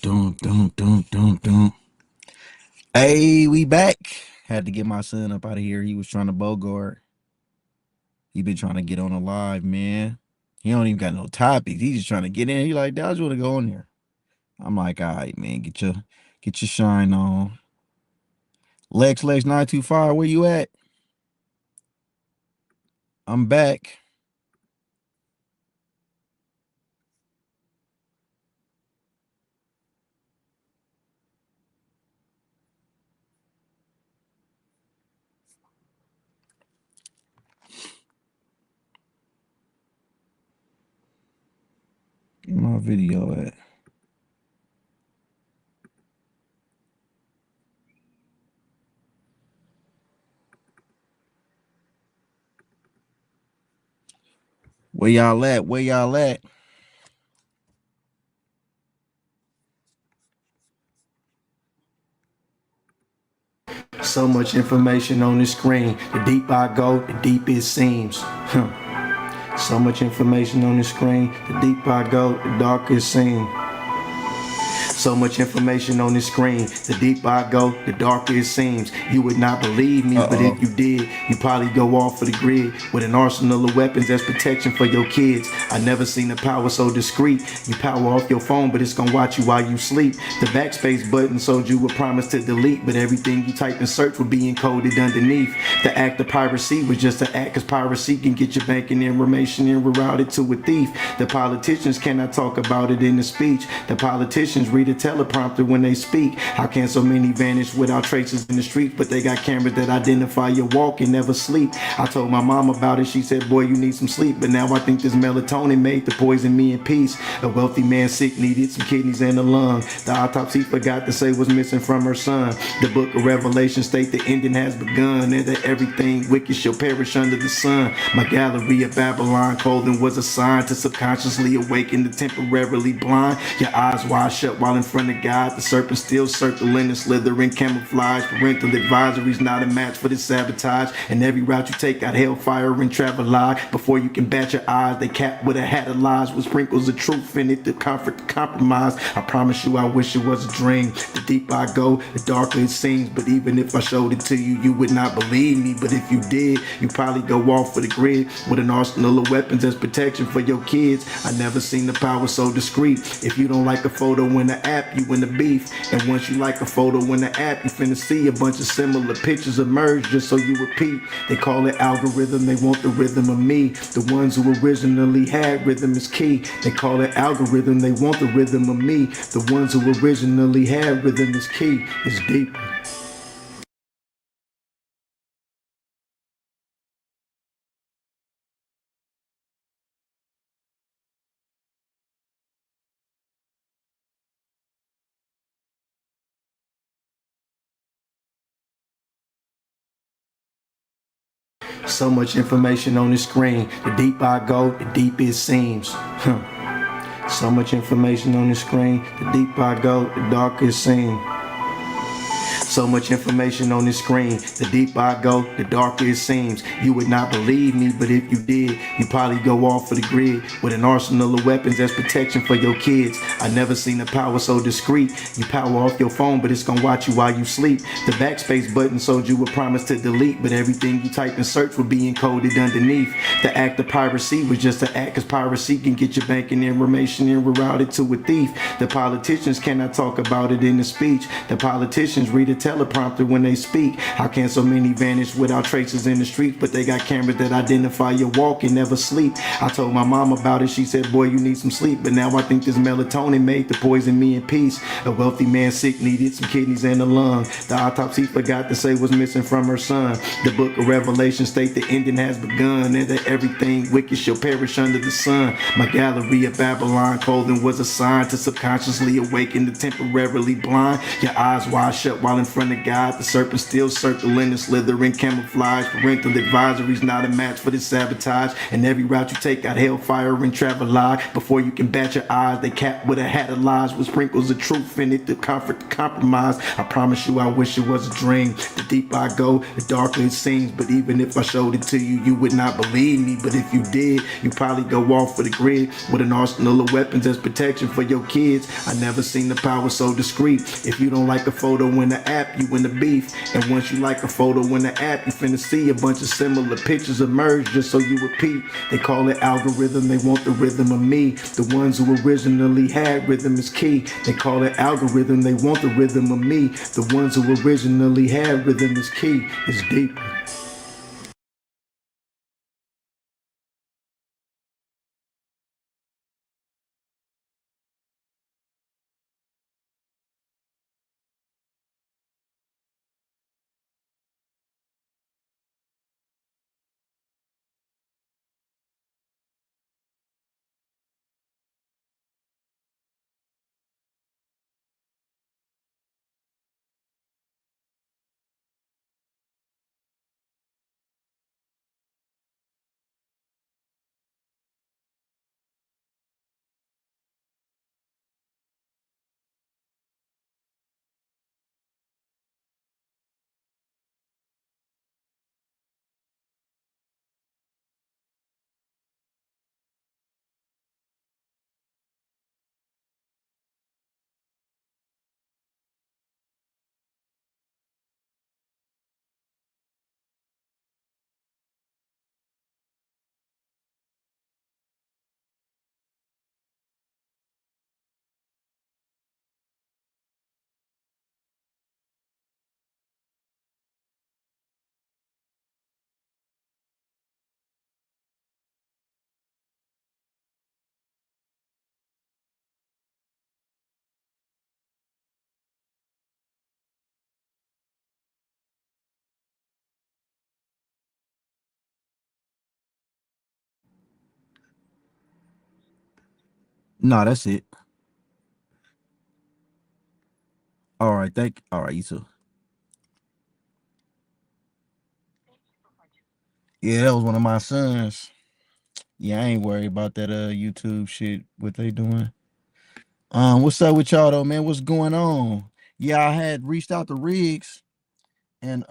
Dun, dun, dun, dun, dun. Hey, we back. Had to get my son up out of here. He was trying to bogart. He been trying to get on a live, man. He don't even got no topics. He just trying to get in. He like, I just want to go in there. I'm like, all right, man, get your shine on. Lex 925, where you at? I'm back. Where my video at? Where y'all at? Where y'all at? So much information on the screen. The deep I go, the deep it seems. So much information on the screen. The deep I go, the darker it seems. So much information on the screen. The deeper I go, the darker it seems. You would not believe me, but if you did, you probably go off for the grid with an arsenal of weapons as protection for your kids. I never seen the power so discreet. You power off your phone, but it's gonna watch you while you sleep. The backspace button showed you a promise to delete, but everything you type in search would be encoded underneath. The act of piracy was just an act, cause piracy can get your banking information and reroute it to a thief. The politicians cannot talk about it in the speech. The politicians read a teleprompter when they speak. How can so many vanish without traces in the streets? But they got cameras that identify your walk and never sleep. I told my mom about it. She said, boy, you need some sleep. But now I think this melatonin made to poison me in peace. A wealthy man sick needed some kidneys and a lung. The autopsy forgot to say what's missing from her son. The book of Revelation state the ending has begun, and that everything wicked shall perish under the sun. My gallery of Babylon clothing was a sign to subconsciously awaken the temporarily blind. Your eyes wide shut while in front of God. The serpent still circling and slithering camouflage. Parental advisory's not a match for this sabotage. And every route you take got hellfire and travelage. Before you can bat your eyes, they cap with a hat of lies with sprinkles of truth in it to comfort the compromise. I promise you I wish it was a dream. The deeper I go, the darker it seems. But even if I showed it to you, you would not believe me. But if you did, you probably go off for the grid with an arsenal of weapons as protection for your kids. I never seen the power so discreet. If you don't like a photo in the app, you in the beef. And once you like a photo in the app, you finna see a bunch of similar pictures emerge just so you repeat. They call it algorithm, they want the rhythm of me. The ones who originally had rhythm is key. They call it algorithm, they want the rhythm of me. The ones who originally had rhythm is key. It's deep. So much information on the screen. The deeper I go, the deeper it seems. So much information on the screen. The deeper I go, the darker it seems. So much information on the screen. The deeper I go, the darker it seems. You would not believe me, but if you did, you probably go off for the grid with an arsenal of weapons as protection for your kids. I never seen the power so discreet. You power off your phone, but it's gonna watch you while you sleep. The backspace button showed you a promise to delete, but everything you type in search would be encoded underneath. The act of piracy was just an act, cause piracy can get your banking information and reroute it to a thief. The politicians cannot talk about it in the speech. The politicians read a teleprompter when they speak. How can so many vanish without traces in the streets? But they got cameras that identify your walk and never sleep. I told my mom about it. She said, boy, you need some sleep. But now I think this melatonin made to poison me in peace. A wealthy man sick needed some kidneys and a lung. The autopsy forgot to say what's missing from her son. The book of Revelation state the ending has begun, and that everything wicked shall perish under the sun. My gallery of Babylon clothing was a sign to subconsciously awaken the temporarily blind. Your eyes wide shut while in front of God. The serpent still circling and slithering camouflage. Parental advisories not a match for this sabotage. And every route you take got hellfire and travel. Before you can bat your eyes, they cap with a hat of lies with sprinkles of truth in it to comfort the compromise. I promise you, I wish it was a dream. The deeper I go, the darker it seems. But even if I showed it to you, you would not believe me. But if you did, you probably go off for the grid with an arsenal of weapons as protection for your kids. I never seen the power so discreet. If you don't like a photo in the app, you in the beef. And once you like a photo in the app, you finna see a bunch of similar pictures emerge just so you repeat. They call it algorithm, they want the rhythm of me. The ones who originally had rhythm is key. They call it algorithm, they want the rhythm of me. The ones who originally had rhythm is key. It's deeper. No, that's it. All right, all right, you too. Yeah, that was one of my sons. Yeah, I ain't worried about that YouTube shit, what they doing. What's up with y'all though, man? What's going on? Yeah, I had reached out to Riggs and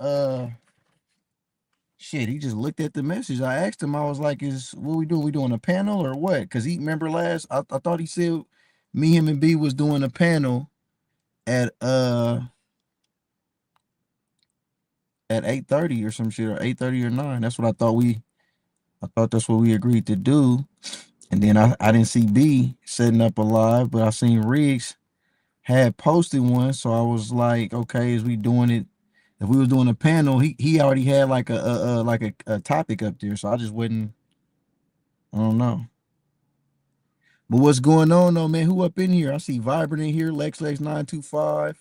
shit, he just looked at the message. I asked him, I was like, is what we doing? We doing a panel or what? Cause he remember last I thought he said me, him, and B was doing a panel at 8:30 or some shit, or 8:30 or 9. That's what I thought that's what we agreed to do. And then I didn't see B setting up a live, but I seen Riggs had posted one. So I was like, okay, is we doing it? If we was doing a panel, he already had like a topic up there. So I just wouldn't, I don't know. But what's going on though, man? Who up in here? I see Vibrant in here, Lex925.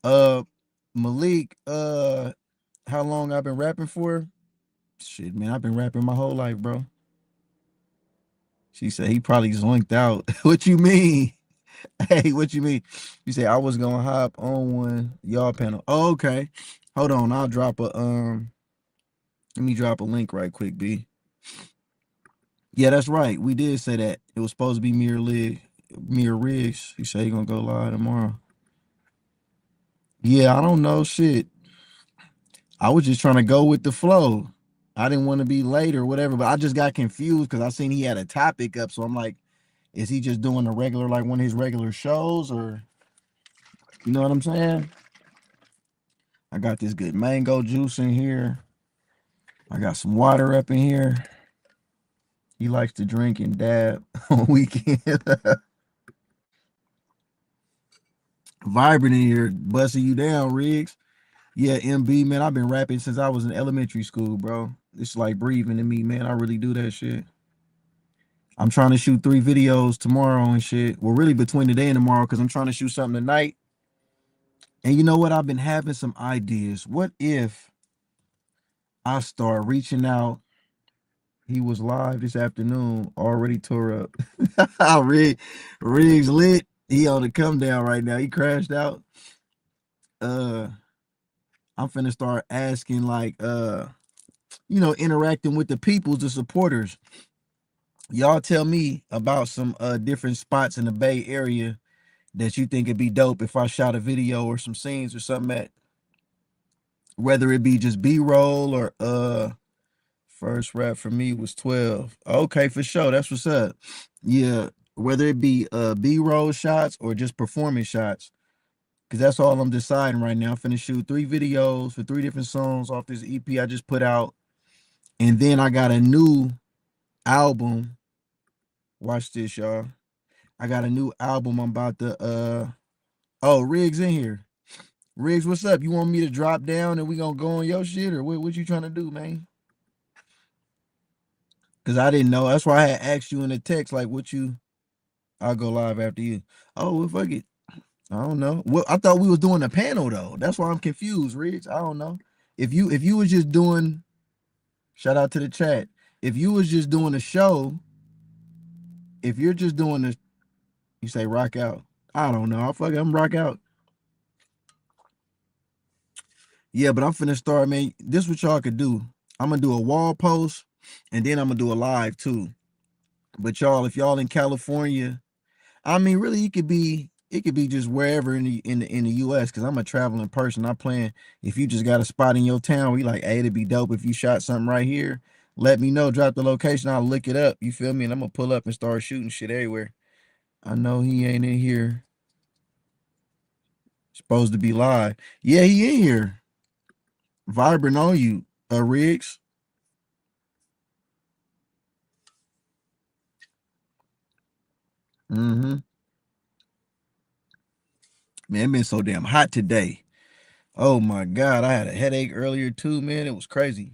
Uh Malik, how long I've been rapping for? Shit, man, I've been rapping my whole life, bro. She said he probably zoinked out. What you mean? Hey, what you mean? You say I was gonna hop on one y'all panel. Oh, okay. Hold on, I'll drop a let me drop a link right quick, B. Yeah, that's right. We did say that. It was supposed to be Mir Riggs. He said he gonna go live tomorrow. Yeah, I don't know shit. I was just trying to go with the flow. I didn't want to be late or whatever, but I just got confused because I seen he had a topic up. So I'm like, is he just doing a regular, like one of his regular shows, or you know what I'm saying? I got this good mango juice in here. I got some water up in here. He likes to drink and dab on weekend. Vibrant in here, busting you down, Riggs. Yeah, MB, man, I've been rapping since I was in elementary school, bro. It's like breathing to me, man. I really do that shit. I'm trying to shoot 3 videos tomorrow and shit. Well, really between today and tomorrow, because I'm trying to shoot something tonight. And you know what? I've been having some ideas. What if I start reaching out? He was live this afternoon, already tore up. Riggs lit. He on the come down right now. He crashed out. I'm finna start asking like interacting with the peoples, the supporters. Y'all tell me about some different spots in the Bay Area that you think it'd be dope if I shot a video or some scenes or something at, whether it be just B-roll or first rap for me was 12. Okay, for sure. That's what's up. Yeah, whether it be B-roll shots or just performance shots. Cause that's all I'm deciding right now. I'm finna shoot 3 videos for 3 different songs off this EP I just put out. And then I got a new album. Watch this, y'all. I got a new album I'm about to oh, Riggs in here. Riggs, what's up? You want me to drop down and we gonna go on your shit, or what you trying to do, man? Cause I didn't know. That's why I had asked you in the text, like what you I'll go live after you. Oh, well, fuck it. I don't know. Well, I thought we was doing a panel though. That's why I'm confused, Riggs. I don't know. If you was just doing, shout out to the chat. If you was just doing a show, if you're just doing the, you say rock out. I don't know. I'm rock out. Yeah, but I'm finna start, man. This what y'all could do. I'm gonna do a wall post and then I'm gonna do a live too. But y'all, if y'all in California, I mean, really, it could be just wherever in the US, because I'm a traveling person. I'm playing. If you just got a spot in your town, we like, hey, it'd be dope if you shot something right here. Let me know, drop the location, I'll look it up. You feel me? And I'm gonna pull up and start shooting shit everywhere. I know he ain't in here. Supposed to be live. Yeah, he in here. Vibrant on you, Riggs. Mm-hmm. Man, it been so damn hot today. Oh my God, I had a headache earlier too, man. It was crazy.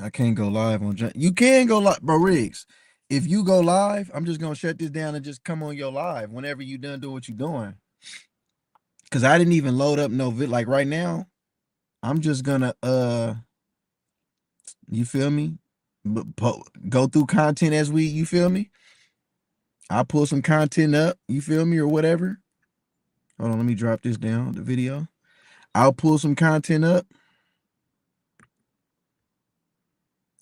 I can't go live on. You can go live, bro. Riggs, if you go live, I'm just gonna shut this down and just come on your live whenever you done doing what you doing. Cause I didn't even load up no vid. Like right now, I'm just gonna you feel me? Go through content as you feel me? I'll pull some content up, you feel me, or whatever. Hold on, let me drop this down, the video. I'll pull some content up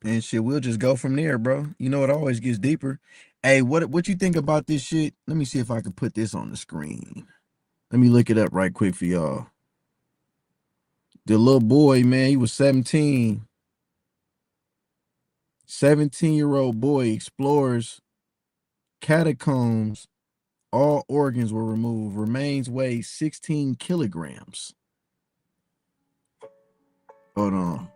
and shit. We'll just go from there, bro. You know, it always gets deeper. Hey, what you think about this shit? Let me see if I can put this on the screen. Let me look it up right quick for y'all. The little boy, man, he was 17. 17-year-old boy explores catacombs. All organs were removed. Remains weigh 16 kilograms. Hold on.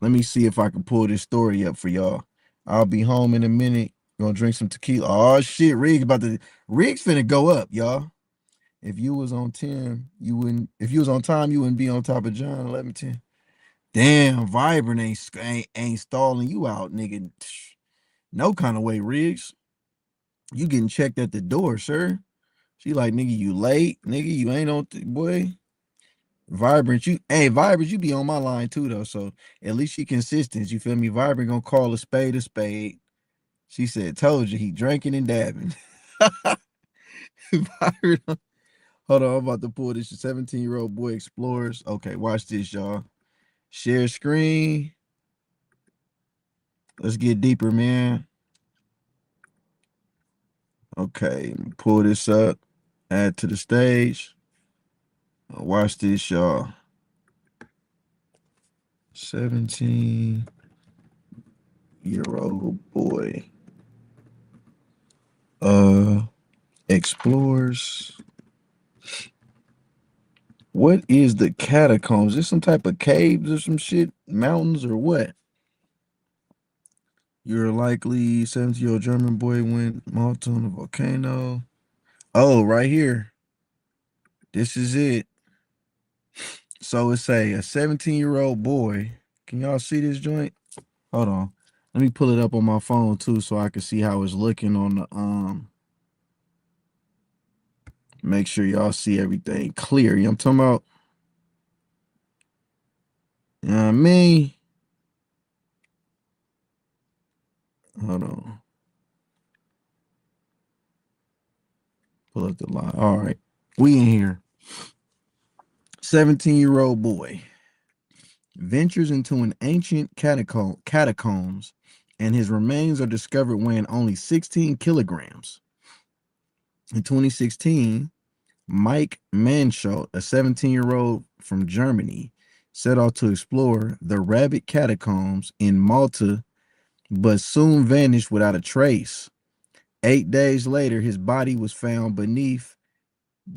Let me see if I can pull this story up for y'all. I'll be home in a minute. Gonna drink some tequila. Oh shit, Riggs finna go up, y'all. If you was on 10, you wouldn't. If you was on time, you wouldn't be on top of John 11:10. Damn, Vibrant ain't stalling you out, nigga. No kind of way, Riggs. You getting checked at the door, sir. She like, nigga, you late, nigga. You ain't on, boy. Vibrant, Vibrant, you be on my line too, though. So at least she consistent. You feel me? Vibrant gonna call a spade a spade. She said, told you he drinking and dabbing. Vibrant, hold on, I'm about to pull this 17-year-old boy explores. Okay, watch this, y'all. Share screen. Let's get deeper, man. Okay, pull this up. Add to the stage. Watch this, y'all. 17-year-old boy explores. What is the catacombs? Is this some type of caves or some shit? Mountains or what? You're likely 17-year-old German boy went Malta on a volcano. Oh, right here. This is it. So it's a 17-year-old boy. Can y'all see this joint? Hold on. Let me pull it up on my phone too so I can see how it's looking on the make sure y'all see everything clear. You know what I'm talking about? You know what I mean? Hold on. Pull up the line. All right. We in here. 17-year-old boy ventures into an ancient catacombs, and his remains are discovered weighing only 16 kilograms. In 2016, Mike Mansholt, a 17-year-old from Germany, set off to explore the Rabbit Catacombs in Malta, but soon vanished without a trace. 8 days later, his body was found beneath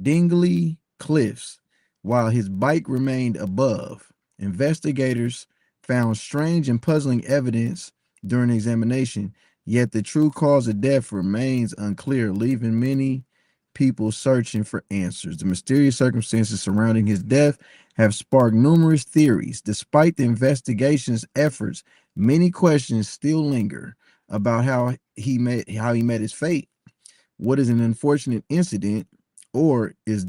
Dingley Cliffs, while his bike remained above. Investigators found strange and puzzling evidence during the examination, yet the true cause of death remains unclear, leaving many people searching for answers. The mysterious circumstances surrounding his death have sparked numerous theories. Despite the investigation's efforts, many questions still linger about how he met his fate. What is an unfortunate incident, or is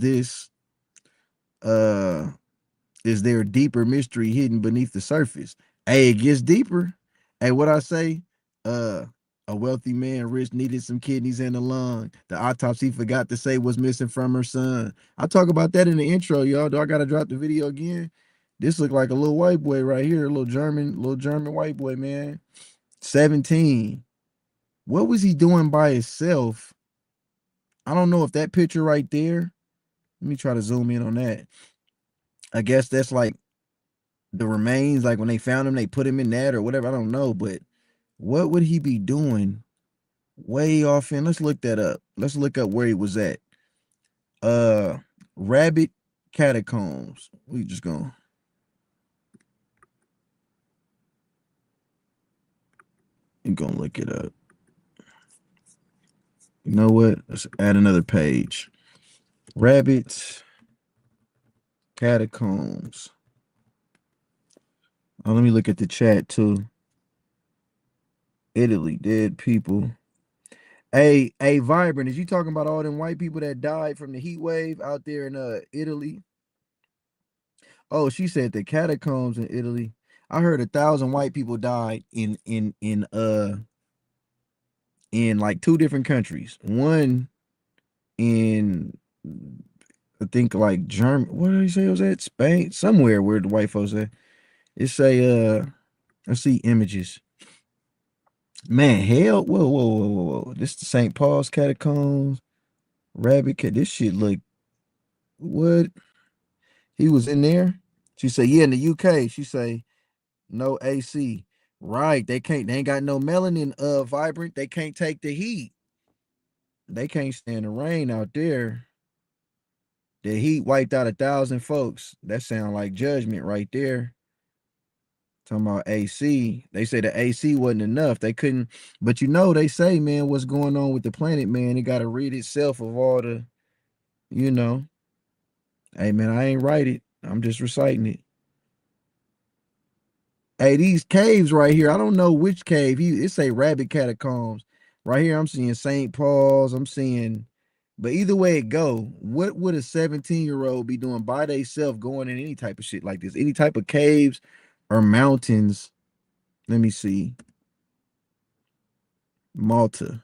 there a deeper mystery hidden beneath the surface? Hey, it gets deeper. Hey, what I say? A wealthy man, rich, needed some kidneys and a lung. The autopsy forgot to say what's missing from her son. I talk about that in the intro, y'all. Do I gotta drop the video again? This look like a little white boy right here, a little German white boy, man. 17. What was he doing by himself? I don't know if that picture right there. Let me try to zoom in on that. I guess that's like the remains, like when they found him, they put him in that or whatever. I don't know, but what would he be doing way off in? Let's look that up. Let's look up where he was at. Rabbit Catacombs. We just gonna look it up. You know what? Let's add another page. Rabbit Catacombs. Oh, let me look at the chat too. Italy, dead people. Hey, Vibrant, is you talking about all them white people that died from the heat wave out there in Italy? Oh, she said the catacombs in Italy. I heard 1,000 white people died in like 2 different countries. One in, I think, like Germany. What did he say it was at? Spain, somewhere where the white folks at. It say let's see images. Man, hell, whoa. This the St. Paul's catacombs. Rabbit cat. This shit look, what? He was in there. She say, yeah, in the UK. She say, no AC. Right. They ain't got no melanin, Vibrant. They can't take the heat. They can't stand the rain out there. The heat wiped out 1,000 folks. That sound like judgment right there. Talking about AC. They say the AC wasn't enough. They couldn't, but they say, man, what's going on with the planet, man? It got to rid itself of all the, Hey, man, I ain't write it. I'm just reciting it. Hey, these caves right here, I don't know which cave. It say Rabbit Catacombs. Right here, I'm seeing St. Paul's. I'm seeing, but either way it go, what would a 17-year-old be doing by themselves going in any type of shit like this? Any type of caves or mountains? Let me see. Malta.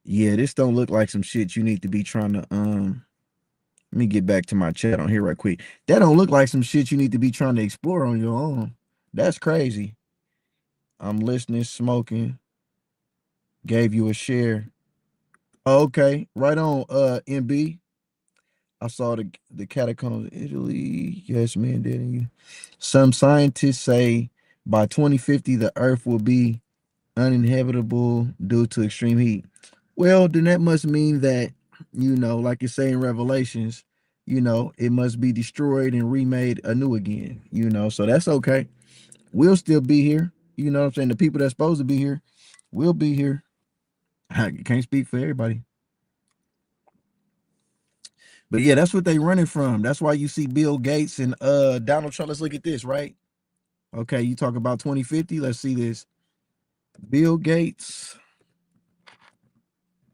Yeah, this don't look like some shit you need to be trying to let me get back to my chat on here right quick. That don't look like some shit you need to be trying to explore on your own. That's crazy. I'm listening, smoking. Gave you a share. Oh, okay, right on, MB. I saw the catacombs in Italy. Yes, man, didn't you? Some scientists say by 2050 the Earth will be uninhabitable due to extreme heat. Well, then that must mean that, like you say in Revelations, it must be destroyed and remade anew again, so that's okay. We'll still be here. You know what I'm saying? The people that's supposed to be here will be here. I can't speak for everybody. But yeah, that's what they running from. That's why you see Bill Gates and Donald Trump. Let's look at this, right? Okay, you talk about 2050. Let's see this. Bill Gates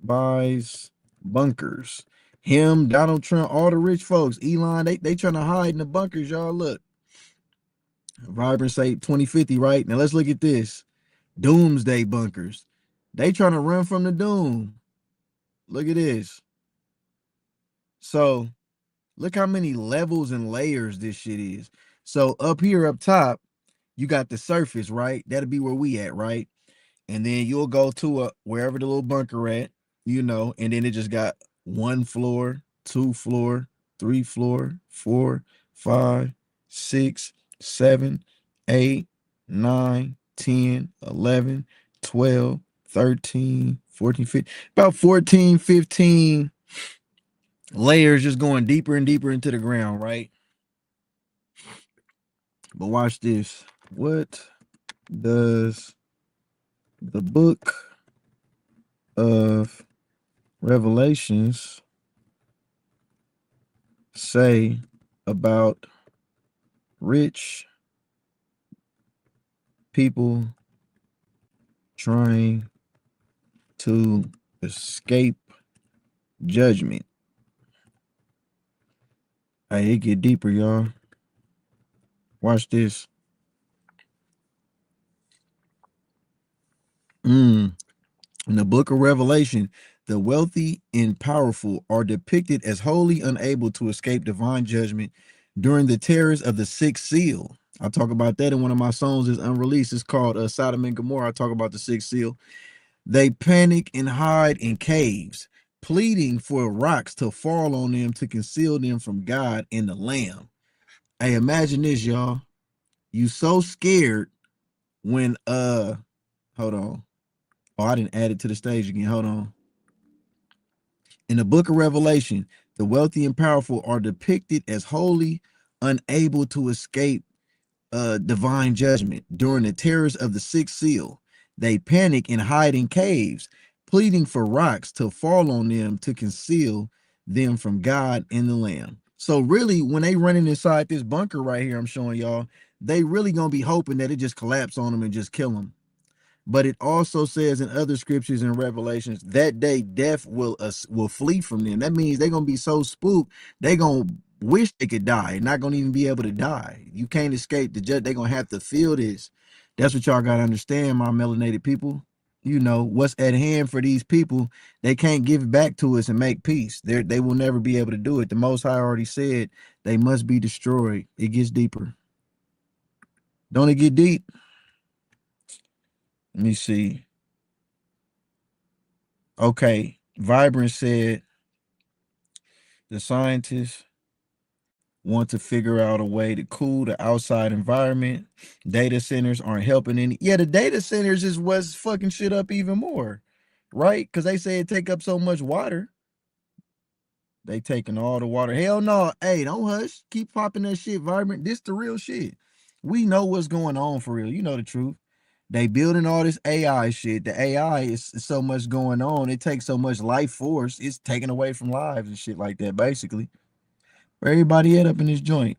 buys bunkers. Him, Donald Trump, all the rich folks, Elon, they trying to hide in the bunkers, y'all. Look. Vibrant say 2050, right? Now let's look at this. Doomsday bunkers. They trying to run from the doom. Look at this. So look how many levels and layers this shit is. So up here up top, you got the surface, right? That'll be where we at, right? And then you'll go to a wherever the little bunker at, and then it just got 1 floor, 2 floor, 3 floor, 4, 5, 6, 7, 8, 9, 10, 11, 12, 13, 14, 15, about 14, 15 layers just going deeper and deeper into the ground, right? But watch this. What does the book of Revelations say about rich people trying to escape judgment? Hey, it get deeper, y'all. Watch this. In the book of Revelation, the wealthy and powerful are depicted as wholly unable to escape divine judgment during the terrors of the sixth seal. I talk about that in one of my songs is unreleased. It's called Sodom and Gomorrah. I talk about the sixth seal. They panic and hide in caves, pleading for rocks to fall on them to conceal them from God and the Lamb. Hey, imagine this, y'all. You so scared when hold on. Oh, I didn't add it to the stage again. Hold on. In the book of Revelation, the wealthy and powerful are depicted as wholly unable to escape divine judgment during the terrors of the sixth seal. They panic and hide in caves, pleading for rocks to fall on them to conceal them from God and the Lamb. So really, when they running inside this bunker right here, I'm showing y'all, they really gonna be hoping that it just collapse on them and just kill them. But it also says in other scriptures and revelations that day death will flee from them. That means they're gonna be so spooked they gonna wish they could die and not gonna even be able to die. You can't escape the judge. They're gonna have to feel this. That's what y'all gotta understand, my melanated people. What's at hand for these people. They can't give it back to us and make peace. They will never be able to do it. The Most High already said they must be destroyed. It gets deeper. Don't it get deep? Let me see. Okay, Vibrant said the scientists want to figure out a way to cool the outside environment. Data centers aren't helping any. Yeah, the data centers is what's fucking shit up even more, right? Because they say it take up so much water. They taking all the water. Hell no. Hey, don't hush. Keep popping that shit, Vibrant. This the real shit. We know what's going on for real. You know the truth. They building all this AI shit. The AI is so much going on. It takes so much life force. It's taken away from lives and shit like that, basically. Where everybody at up in this joint?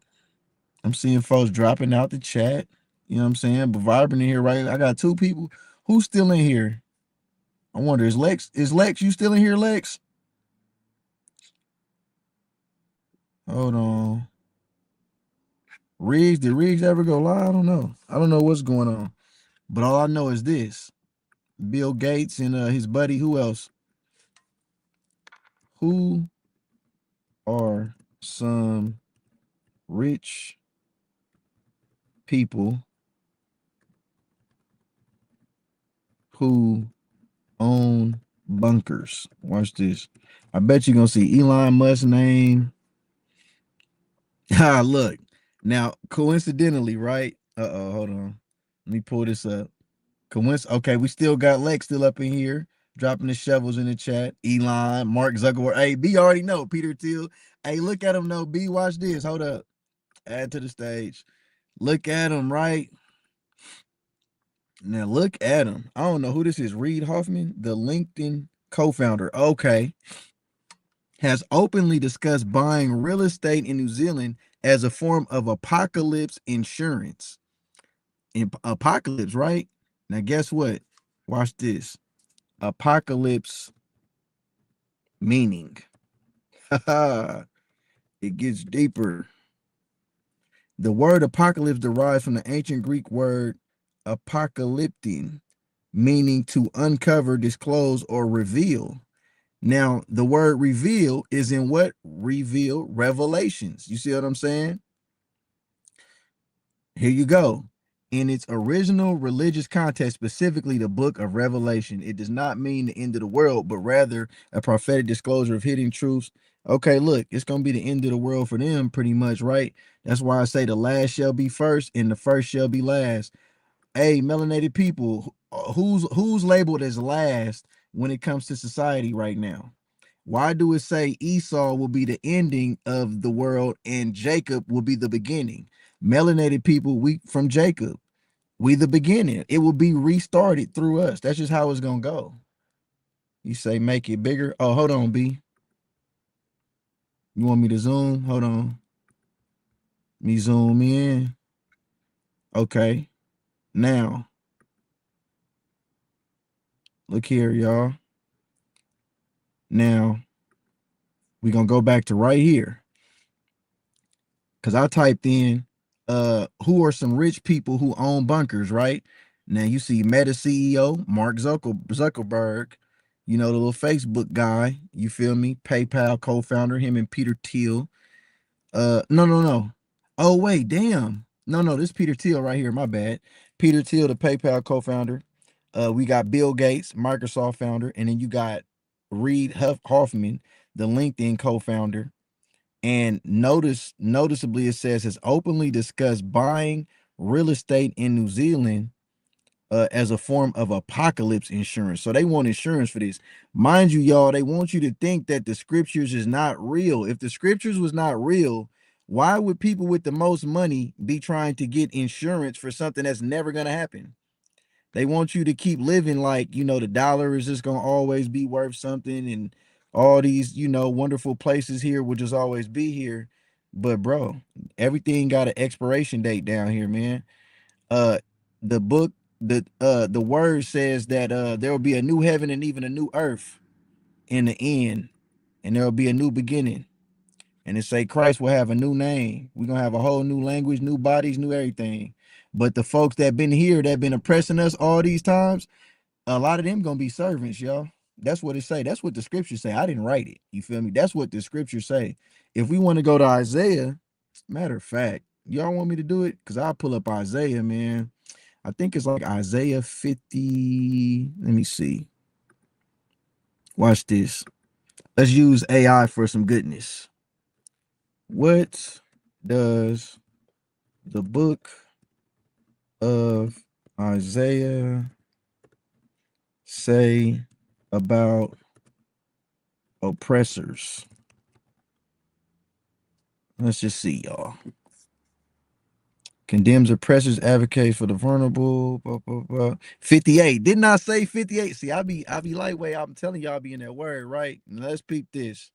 I'm seeing folks dropping out the chat. You know what I'm saying? But Vibrant in here, right? I got 2 people. Who's still in here? I wonder, is Lex you still in here, Lex? Hold on. Riggs, did Riggs ever go live? I don't know. I don't know what's going on. But all I know is this. Bill Gates and his buddy, who else? Who are some rich people who own bunkers? Watch this. I bet you're gonna see Elon Musk's name. Ah, look. Now, coincidentally, right? Hold on. Let me pull this up. Okay, we still got Lex still up in here, dropping the shovels in the chat. Elon, Mark Zuckerberg. Hey, B already know. Peter Thiel. Hey, look at him though. B, watch this. Hold up. Add to the stage. Look at him, right? Now look at him. I don't know who this is. Reid Hoffman, the LinkedIn co-founder. Okay. Has openly discussed buying real estate in New Zealand as a form of apocalypse insurance. Apocalypse, right? Now, guess what? Watch this. Apocalypse meaning. It gets deeper. The word apocalypse derives from the ancient Greek word apocalyptin, meaning to uncover, disclose, or reveal. Now, the word reveal is in what? Reveal, Revelations. You see what I'm saying? Here you go. In its original religious context, specifically the book of Revelation, it does not mean the end of the world, but rather a prophetic disclosure of hidden truths. Okay, look, it's going to be the end of the world for them pretty much, right? That's why I say the last shall be first and the first shall be last. Hey, melanated people, who's labeled as last when it comes to society right now? Why do it say Esau will be the ending of the world and Jacob will be the beginning? Melanated people, we from Jacob, we the beginning. It will be restarted through us. That's just how it's gonna go. You say make it bigger. Oh, hold on, B. You want me to zoom? Hold on. Me zoom in. Okay. Now, look here, y'all. Now, we're gonna go back to right here. Because I typed in who are some rich people who own bunkers, right? Now you see Meta CEO Mark Zuckerberg, you know, the little Facebook guy, you feel me? PayPal co-founder, him and Peter Thiel. No. Oh, wait, damn. No, this is Peter Thiel right here, my bad. Peter Thiel, the PayPal co-founder. We got Bill Gates, Microsoft founder, and then you got Reid Hoffman, the LinkedIn co-founder. And noticeably, it says has openly discussed buying real estate in New Zealand as a form of apocalypse insurance. So they want insurance for this. Mind you, y'all, they want you to think that the scriptures is not real. If the scriptures was not real, why would people with the most money be trying to get insurance for something that's never going to happen? They want you to keep living like, you know, the dollar is just going to always be worth something and all these, you know, wonderful places here will just always be here. But bro, everything got an expiration date down here, man. Uh the book, the word says that there will be a new heaven and even a new earth in the end, and there will be a new beginning. And it say Christ will have a new name. We're gonna have a whole new language, new bodies, new everything. But the folks that been here, that been oppressing us all these times, a lot of them gonna be servants, y'all. That's what it say. That's what the scriptures say. I didn't write it. You feel me? That's what the scriptures say. If we want to go to Isaiah, matter of fact, y'all want me to do it? Because I'll pull up Isaiah, man. I think it's like Isaiah 50. Let me see. Watch this. Let's use AI for some goodness. What does the book of Isaiah say about oppressors? Let's just see, y'all. Condemns oppressors, advocates for the vulnerable. Blah, blah, blah. 58. Didn't I say 58? See, I be lightweight. I'm telling y'all, be in that word, right? Let's peep this.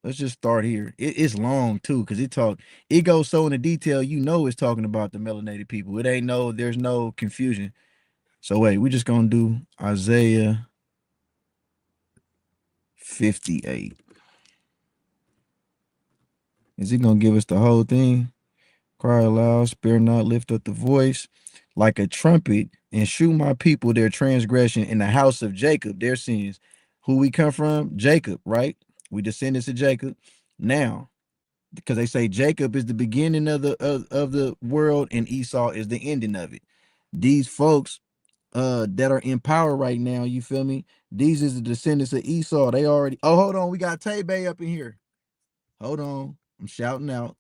Let's just start here. It's long too, because it goes so into detail, you know it's talking about the melanated people. There's no confusion. So wait, we're just gonna do Isaiah 58. Is it gonna give us the whole thing? Cry aloud, spare not, lift up the voice like a trumpet, and shew my people their transgression in the house of Jacob, their sins. Who we come from? Jacob, right? We descendants of Jacob. Now, because they say Jacob is the beginning of the world and Esau is the ending of it. These folks that are in power right now, you feel me? These is the descendants of Esau. They already hold on, we got Tay Bay up in here. Hold on. I'm shouting out.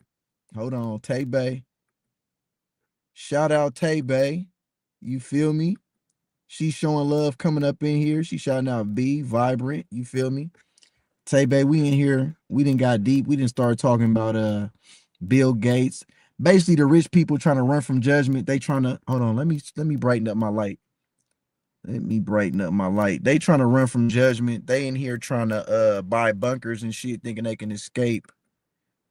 Hold on, Tay Bay. Shout out Tay Bay. You feel me? She's showing love coming up in here. She shouting out B, Vibrant. You feel me? Tay Bay, we in here. We didn't got deep. We didn't start talking about Bill Gates. Basically, the rich people trying to run from judgment. They trying to hold on. Let me brighten up my light. Let me brighten up my light. They trying to run from judgment. They in here trying to buy bunkers and shit, thinking they can escape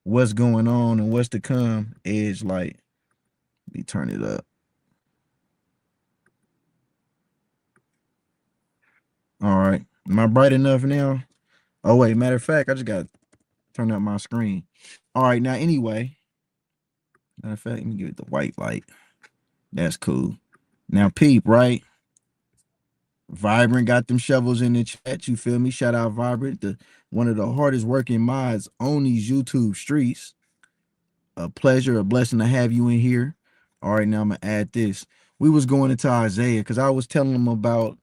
what's going on and what's to come. Edge light. Let me turn it up. All right. Am I bright enough now? Oh, wait. Matter of fact, I just got to turn up my screen. All right. Now, anyway, matter of fact, let me give it the white light. That's cool. Now, peep, right? Vibrant got them shovels in the chat. You feel me? Shout out Vibrant, the one of the hardest working mods on these YouTube streets. A pleasure, a blessing to have you in here. All right, now I'm gonna add this. We was going into Isaiah because I was telling them about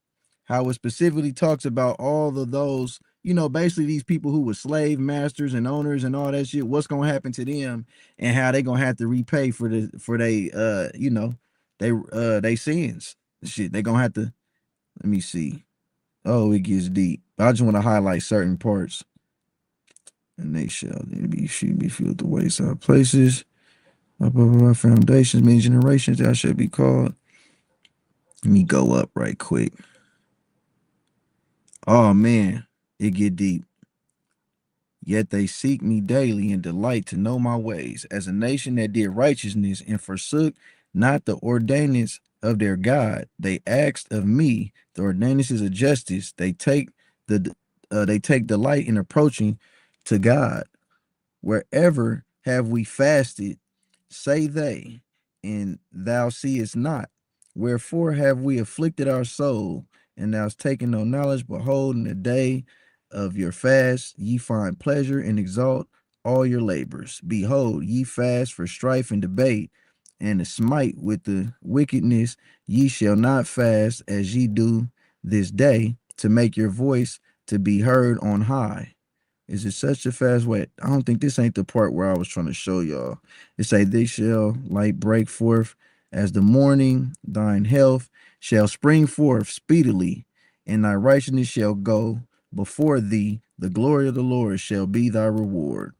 how it specifically talks about all of those, basically these people who were slave masters and owners and all that shit. What's gonna happen to them and how they gonna have to repay for they they sins. Shit, they gonna have to. Let me see. Oh, it gets deep. I just want to highlight certain parts. And they shall be filled the wayside places. Above our foundations, many generations that shall be called. Let me go up right quick. Oh man, it get deep. Yet they seek me daily and delight to know my ways. As a nation that did righteousness and forsook not the ordinance of their God, they asked of me the ordinances of justice. They take delight in approaching to God. Wherever have we fasted, say they, and thou seest not. Wherefore have we afflicted our soul, and thou hast taken no knowledge? Behold, in the day of your fast, ye find pleasure and exalt all your labors. Behold, ye fast for strife and debate, and to smite with the wickedness. Ye shall not fast as ye do this day, to make your voice to be heard on high. Is it such a fast way? I don't think this ain't the part where I was trying to show y'all. It say, they shall light break forth as the morning, thine health shall spring forth speedily, and thy righteousness shall go before thee. The glory of the Lord shall be thy reward.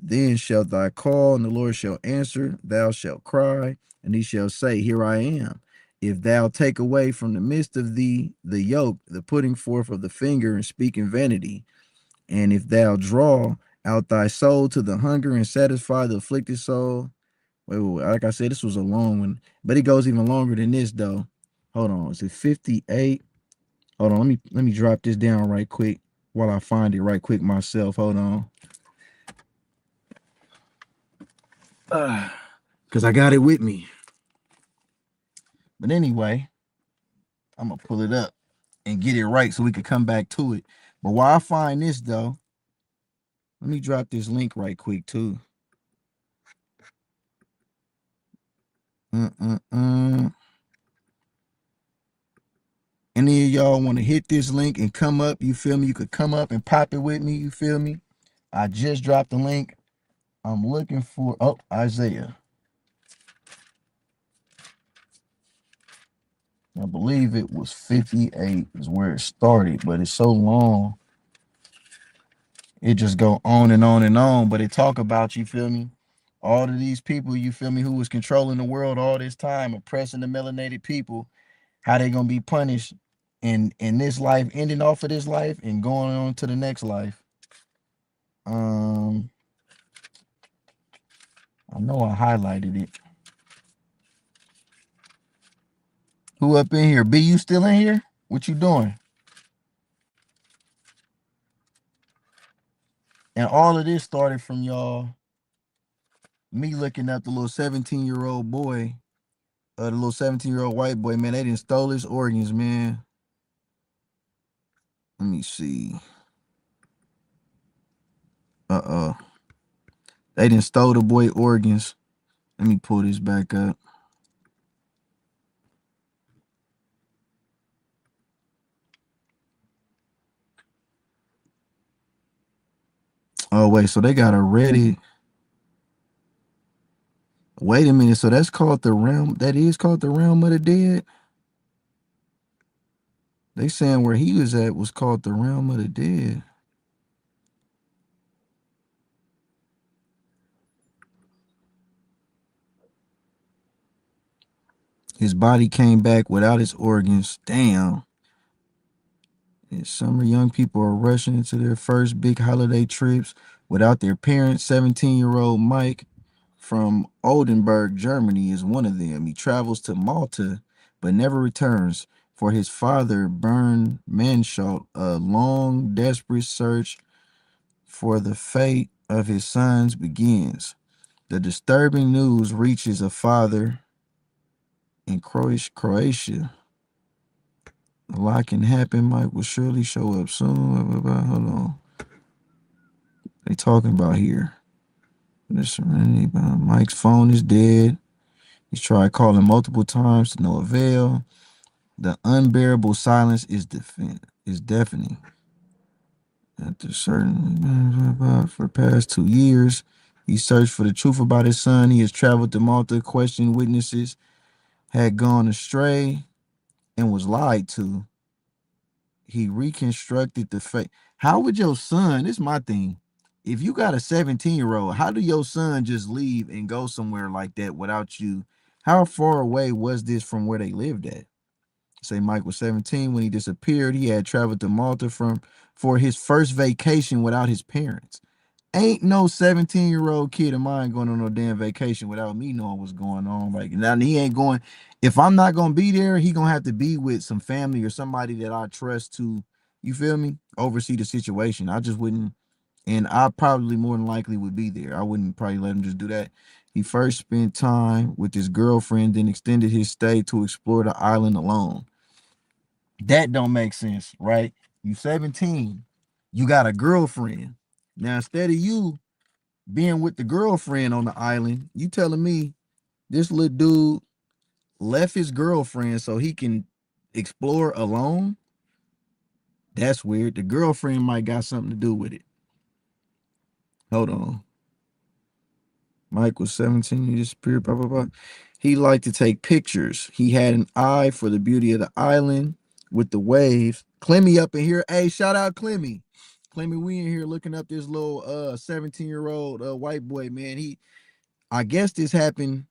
Then shalt thou call, and the Lord shall answer. Thou shalt cry, and he shall say, here I am. If thou take away from the midst of thee the yoke, the putting forth of the finger, and speaking vanity, and if thou draw out thy soul to the hunger and satisfy the afflicted soul. Wait. Like I said, this was a long one, but it goes even longer than this though. Hold on. Is it 58? Hold on. Let me drop this down right quick while I find it right quick myself. Hold on. Because I got it with me. But anyway, I'm going to pull it up and get it right so we can come back to it. But while I find this though, let me drop this link right quick too. Any of y'all want to hit this link and come up, you feel me? You could come up and pop it with me, you feel me? I just dropped the link. I'm looking for, Isaiah. I believe it was 58 is where it started, but it's so long. It just go on and on and on, but it talk about, you feel me? All of these people, you feel me, who was controlling the world all this time, oppressing the melanated people, how they gonna be punished in this life, ending off of this life and going on to the next life. I know I highlighted it. Who up in here? B, you still in here? What you doing? And all of this started from y'all, me looking at the little 17-year-old boy, the little 17-year-old white boy, man. They done stole his organs, man. Let me see. They done stole the boy organs. Let me pull this back up. Oh, wait, so they got a Reddit. Wait a minute, so that's called the realm. That is called the realm of the dead. They saying where he was at was called the realm of the dead. His body came back without his organs. Damn. And summer young people are rushing into their first big holiday trips without their parents. 17-year-old Mike from Oldenburg, Germany is one of them. He travels to Malta but never returns. For his father, Bernd Mansholt, a long, desperate search for the fate of his sons begins. The disturbing news reaches a father in Croatia A lot can happen. Mike will surely show up soon. Blah, blah, blah. Hold on. They talking about here. Mike's phone is dead. He's tried calling multiple times to no avail. The unbearable silence is deafening. After certain for the past 2 years, he searched for the truth about his son. He has traveled to Malta, questioned witnesses, had gone astray, and was lied to. He reconstructed the fate. How would your son? This is my thing. If you got a 17-year-old, how do your son just leave and go somewhere like that without you? How far away was this from where they lived at? Say Mike was 17 when he disappeared. He had traveled to Malta for his first vacation without his parents. Ain't no 17-year-old kid of mine going on no damn vacation without me knowing what's going on. Like now he ain't going. If I'm not gonna be there, he gonna have to be with some family or somebody that I trust to, you feel me, oversee the situation. I just wouldn't, and I probably more than likely would be there. I wouldn't probably let him just do that. He first spent time with his girlfriend, then extended his stay to explore the island alone. That don't make sense, right? You 17, you got a girlfriend. Now, instead of you being with the girlfriend on the island, you telling me this little dude left his girlfriend so he can explore alone? That's weird. The girlfriend might got something to do with it. Hold on. Mike was 17, he disappeared, blah, blah, blah. He liked to take pictures. He had an eye for the beauty of the island with the waves. Clemmy up in here. Hey, shout out Clemmy. Clemmy, we in here looking up this little 17-year-old white boy, man. I guess this happened.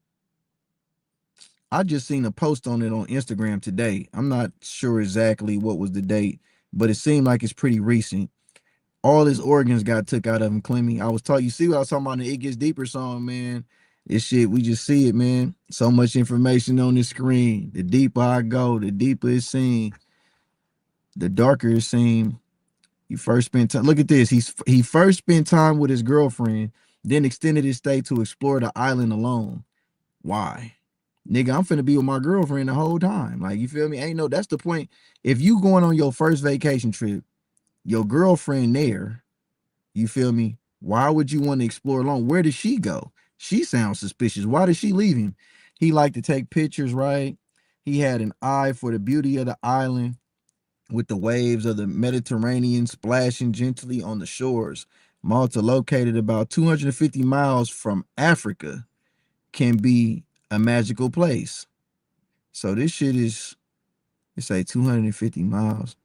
I just seen a post on it on Instagram today. I'm not sure exactly what was the date, but it seemed like it's pretty recent. All his organs got took out of him, Clemmy. I was talking, you see what I was talking about in the It Gets Deeper song, man. This shit, we just see it, man. So much information on the screen. The deeper I go, the deeper it seems. The darker it seems. He first spent time. Look at this. He first spent time with his girlfriend, then extended his stay to explore the island alone. Why? Nigga, I'm finna be with my girlfriend the whole time. Like, you feel me? Ain't no, that's the point. If you going on your first vacation trip, your girlfriend there, you feel me? Why would you want to explore alone? Where did she go? She sounds suspicious. Why did she leave him? He liked to take pictures, right? He had an eye for the beauty of the island with the waves of the Mediterranean splashing gently on the shores. Malta, located about 250 miles from Africa, can be a magical place. So this shit is, it's like 250 miles.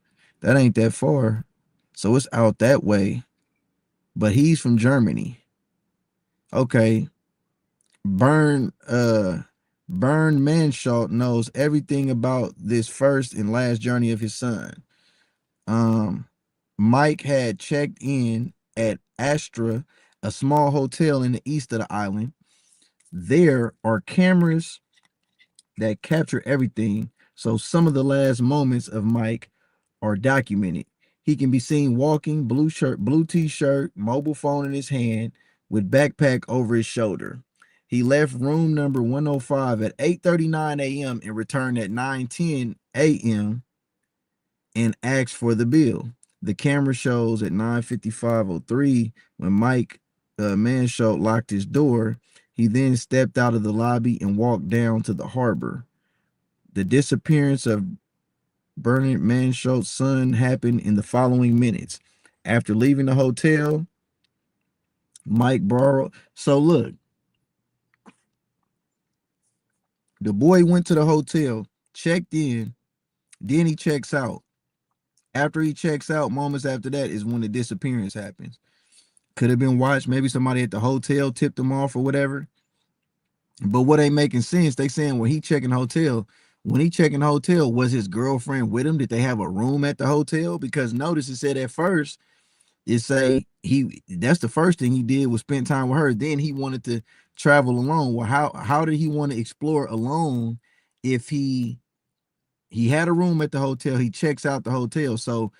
That ain't that far. So it's out that way. But he's from Germany. Okay. Bernd Mansholt knows everything about this first and last journey of his son. Mike had checked in at Astra, a small hotel in the east of the island. There are cameras that capture everything, so some of the last moments of Mike are documented. He can be seen walking, blue shirt, blue t-shirt, mobile phone in his hand, with backpack over his shoulder. He left room number 105 at 8:39 a.m. and returned at 9:10 a.m. and asked for the bill. The camera shows at 9:55:03 when Mike Mansholt locked his door. He then stepped out of the lobby and walked down to the harbor. The disappearance of Bernard Manshot's son happened in the following minutes. After leaving the hotel, Mike borrowed. So look, the boy went to the hotel, checked in, then he checks out. After he checks out, moments after that is when the disappearance happens. Could have been watched. Maybe somebody at the hotel tipped him off or whatever. But what ain't making sense, they saying when he checking hotel, was his girlfriend with him? Did they have a room at the hotel? Because notice it said at first, it say that's the first thing he did was spend time with her. Then he wanted to travel alone. Well, how did he want to explore alone if he had a room at the hotel, he checks out the hotel. So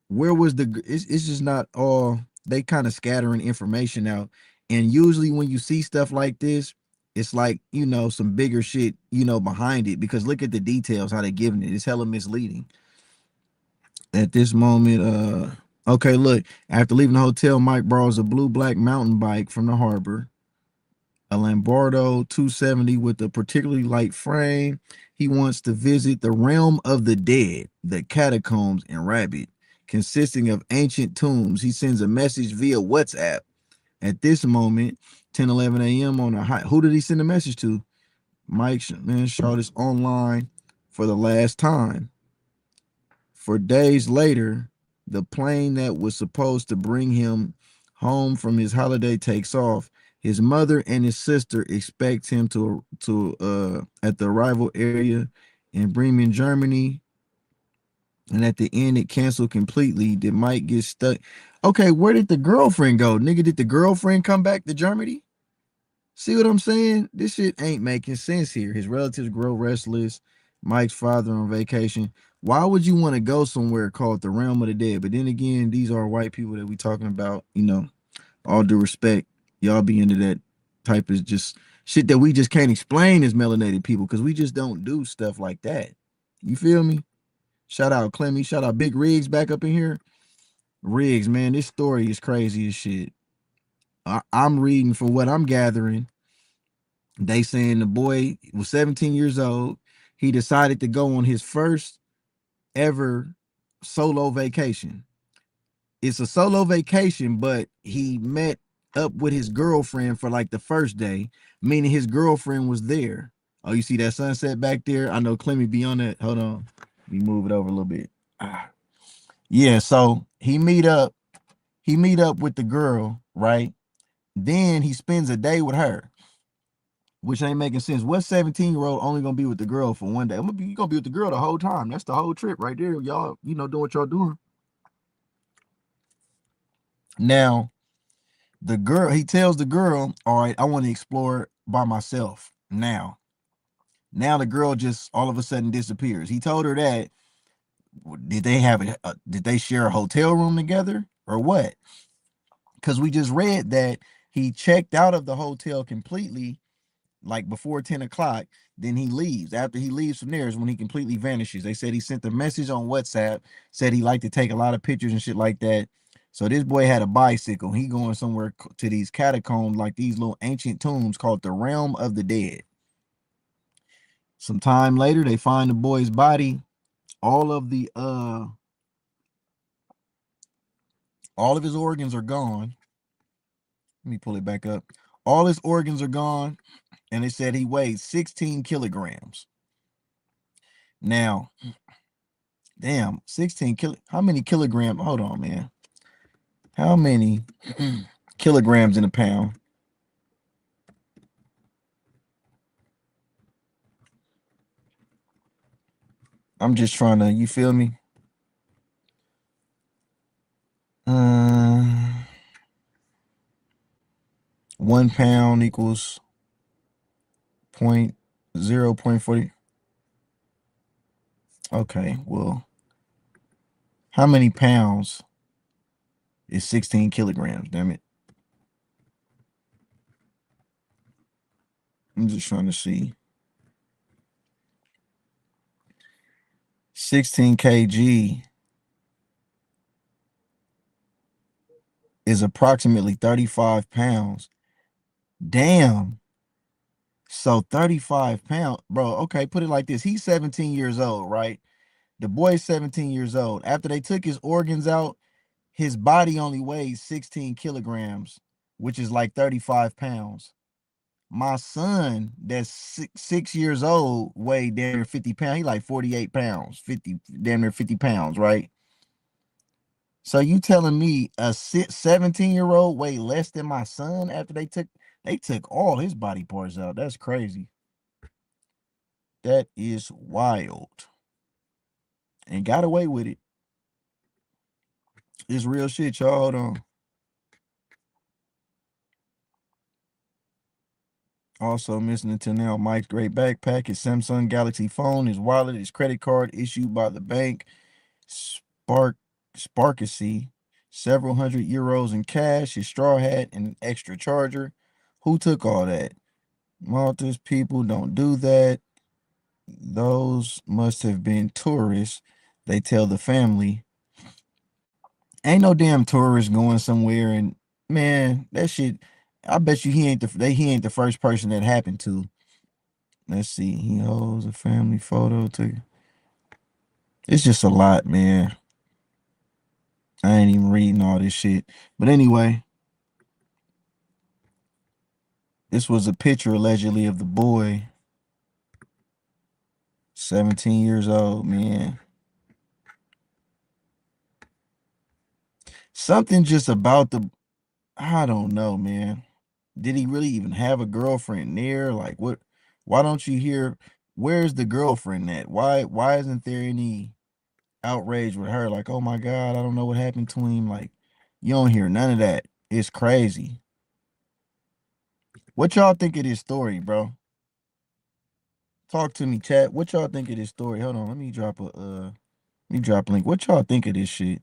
where was it's just not all, they kind of scattering information out. And usually when you see stuff like this, it's like, some bigger shit, behind it, because look at the details, how they giving it. It's hella misleading. At this moment, okay, look, after leaving the hotel, Mike borrows a blue black mountain bike from the harbor, a Lamborghini 270 with a particularly light frame. He wants to visit the realm of the dead, the catacombs in Rabbit, consisting of ancient tombs. He sends a message via WhatsApp. At this moment, 10:11 a.m. on a high. Who did he send a message to? Mike, man, showed this online for the last time. For days later, the plane that was supposed to bring him home from his holiday takes off. His mother and his sister expect him to at the arrival area in Bremen, Germany. And at the end, it canceled completely. Did Mike get stuck? Okay, where did the girlfriend go? Nigga, did the girlfriend come back to Germany? See what I'm saying? This shit ain't making sense here. His relatives grow restless. Mike's father on vacation. Why would you want to go somewhere called the realm of the dead? But then again, these are white people that we talking about. All due respect, y'all be into that type of just shit that we just can't explain as melanated people, because we just don't do stuff like that. You feel me? Shout out Clemmy. Shout out Big Riggs back up in here. Riggs, man, this story is crazy as shit. I'm reading, from what I'm gathering, they saying the boy was 17 years old. He decided to go on his first ever solo vacation. It's a solo vacation, but he met up with his girlfriend for like the first day, meaning his girlfriend was there. Oh, you see that sunset back there? I know Clemmy be on that. Hold on. Let me move it over a little bit. Yeah, so he meet up with the girl, right? Then he spends a day with her, which ain't making sense. What 17-year-old only gonna be with the girl for one day? You gonna be with the girl the whole time. That's the whole trip right there. Y'all, doing what y'all doing. Now, the girl, he tells the girl, all right, I want to explore by myself now. Now the girl just all of a sudden disappears. He told her that. Did they have it? Did they share a hotel room together or what? Because we just read that he checked out of the hotel completely, like before 10 o'clock. Then he leaves. After he leaves from there is when he completely vanishes. They said he sent a message on WhatsApp, said he liked to take a lot of pictures and shit like that. So this boy had a bicycle. He going somewhere to these catacombs, like these little ancient tombs called the Realm of the Dead. Some time later, they find the boy's body. All of the all of his organs are gone. Let me pull it back up. All his organs are gone, and they said he weighed 16 kilograms. Now, damn, 16 kilo. How many kilograms? Hold on, man. How many kilograms in a pound? I'm just trying to, you feel me? Uh, 1 pound equals 0.40. Okay, well, how many pounds is 16 kilograms? Damn it. I'm just trying to see. 16 kg is approximately 35 pounds. Damn. So 35 pounds, bro. Okay, put it like this. He's 17 years old, right? The boy's 17 years old. After they took his organs out, his body only weighs 16 kilograms, which is like 35 pounds. My son, that's 6 years old, weighed damn near 50 pounds. He like 48 pounds, 50, damn near 50 pounds, right? So you telling me a 17-year-old weighed less than my son after they took all his body parts out? That's crazy. That is wild. And got away with it. It's real shit, y'all. Hold on. Also missing until now, Mike's great backpack, his Samsung Galaxy phone, his wallet, his credit card issued by the bank, Sparkacy, several hundred euros in cash, his straw hat, and an extra charger. Who took all that? Malta's people don't do that. Those must have been tourists. They tell the family. Ain't no damn tourist going somewhere and man, that shit. I bet you he ain't the first person that happened to. Let's see. He holds a family photo to. It's just a lot, man. I ain't even reading all this shit. But anyway, this was a picture allegedly of the boy, 17 years old, man. Something just about the I don't know, man. Did he really even have a girlfriend there? Like what why don't you hear where's the girlfriend at? Why isn't there any outrage with her? Like, oh my God, I don't know what happened to him. Like, you don't hear none of that. It's crazy. What y'all think of this story, bro? Talk to me, chat. What y'all think of this story? Hold on, let me drop a link. What y'all think of this shit?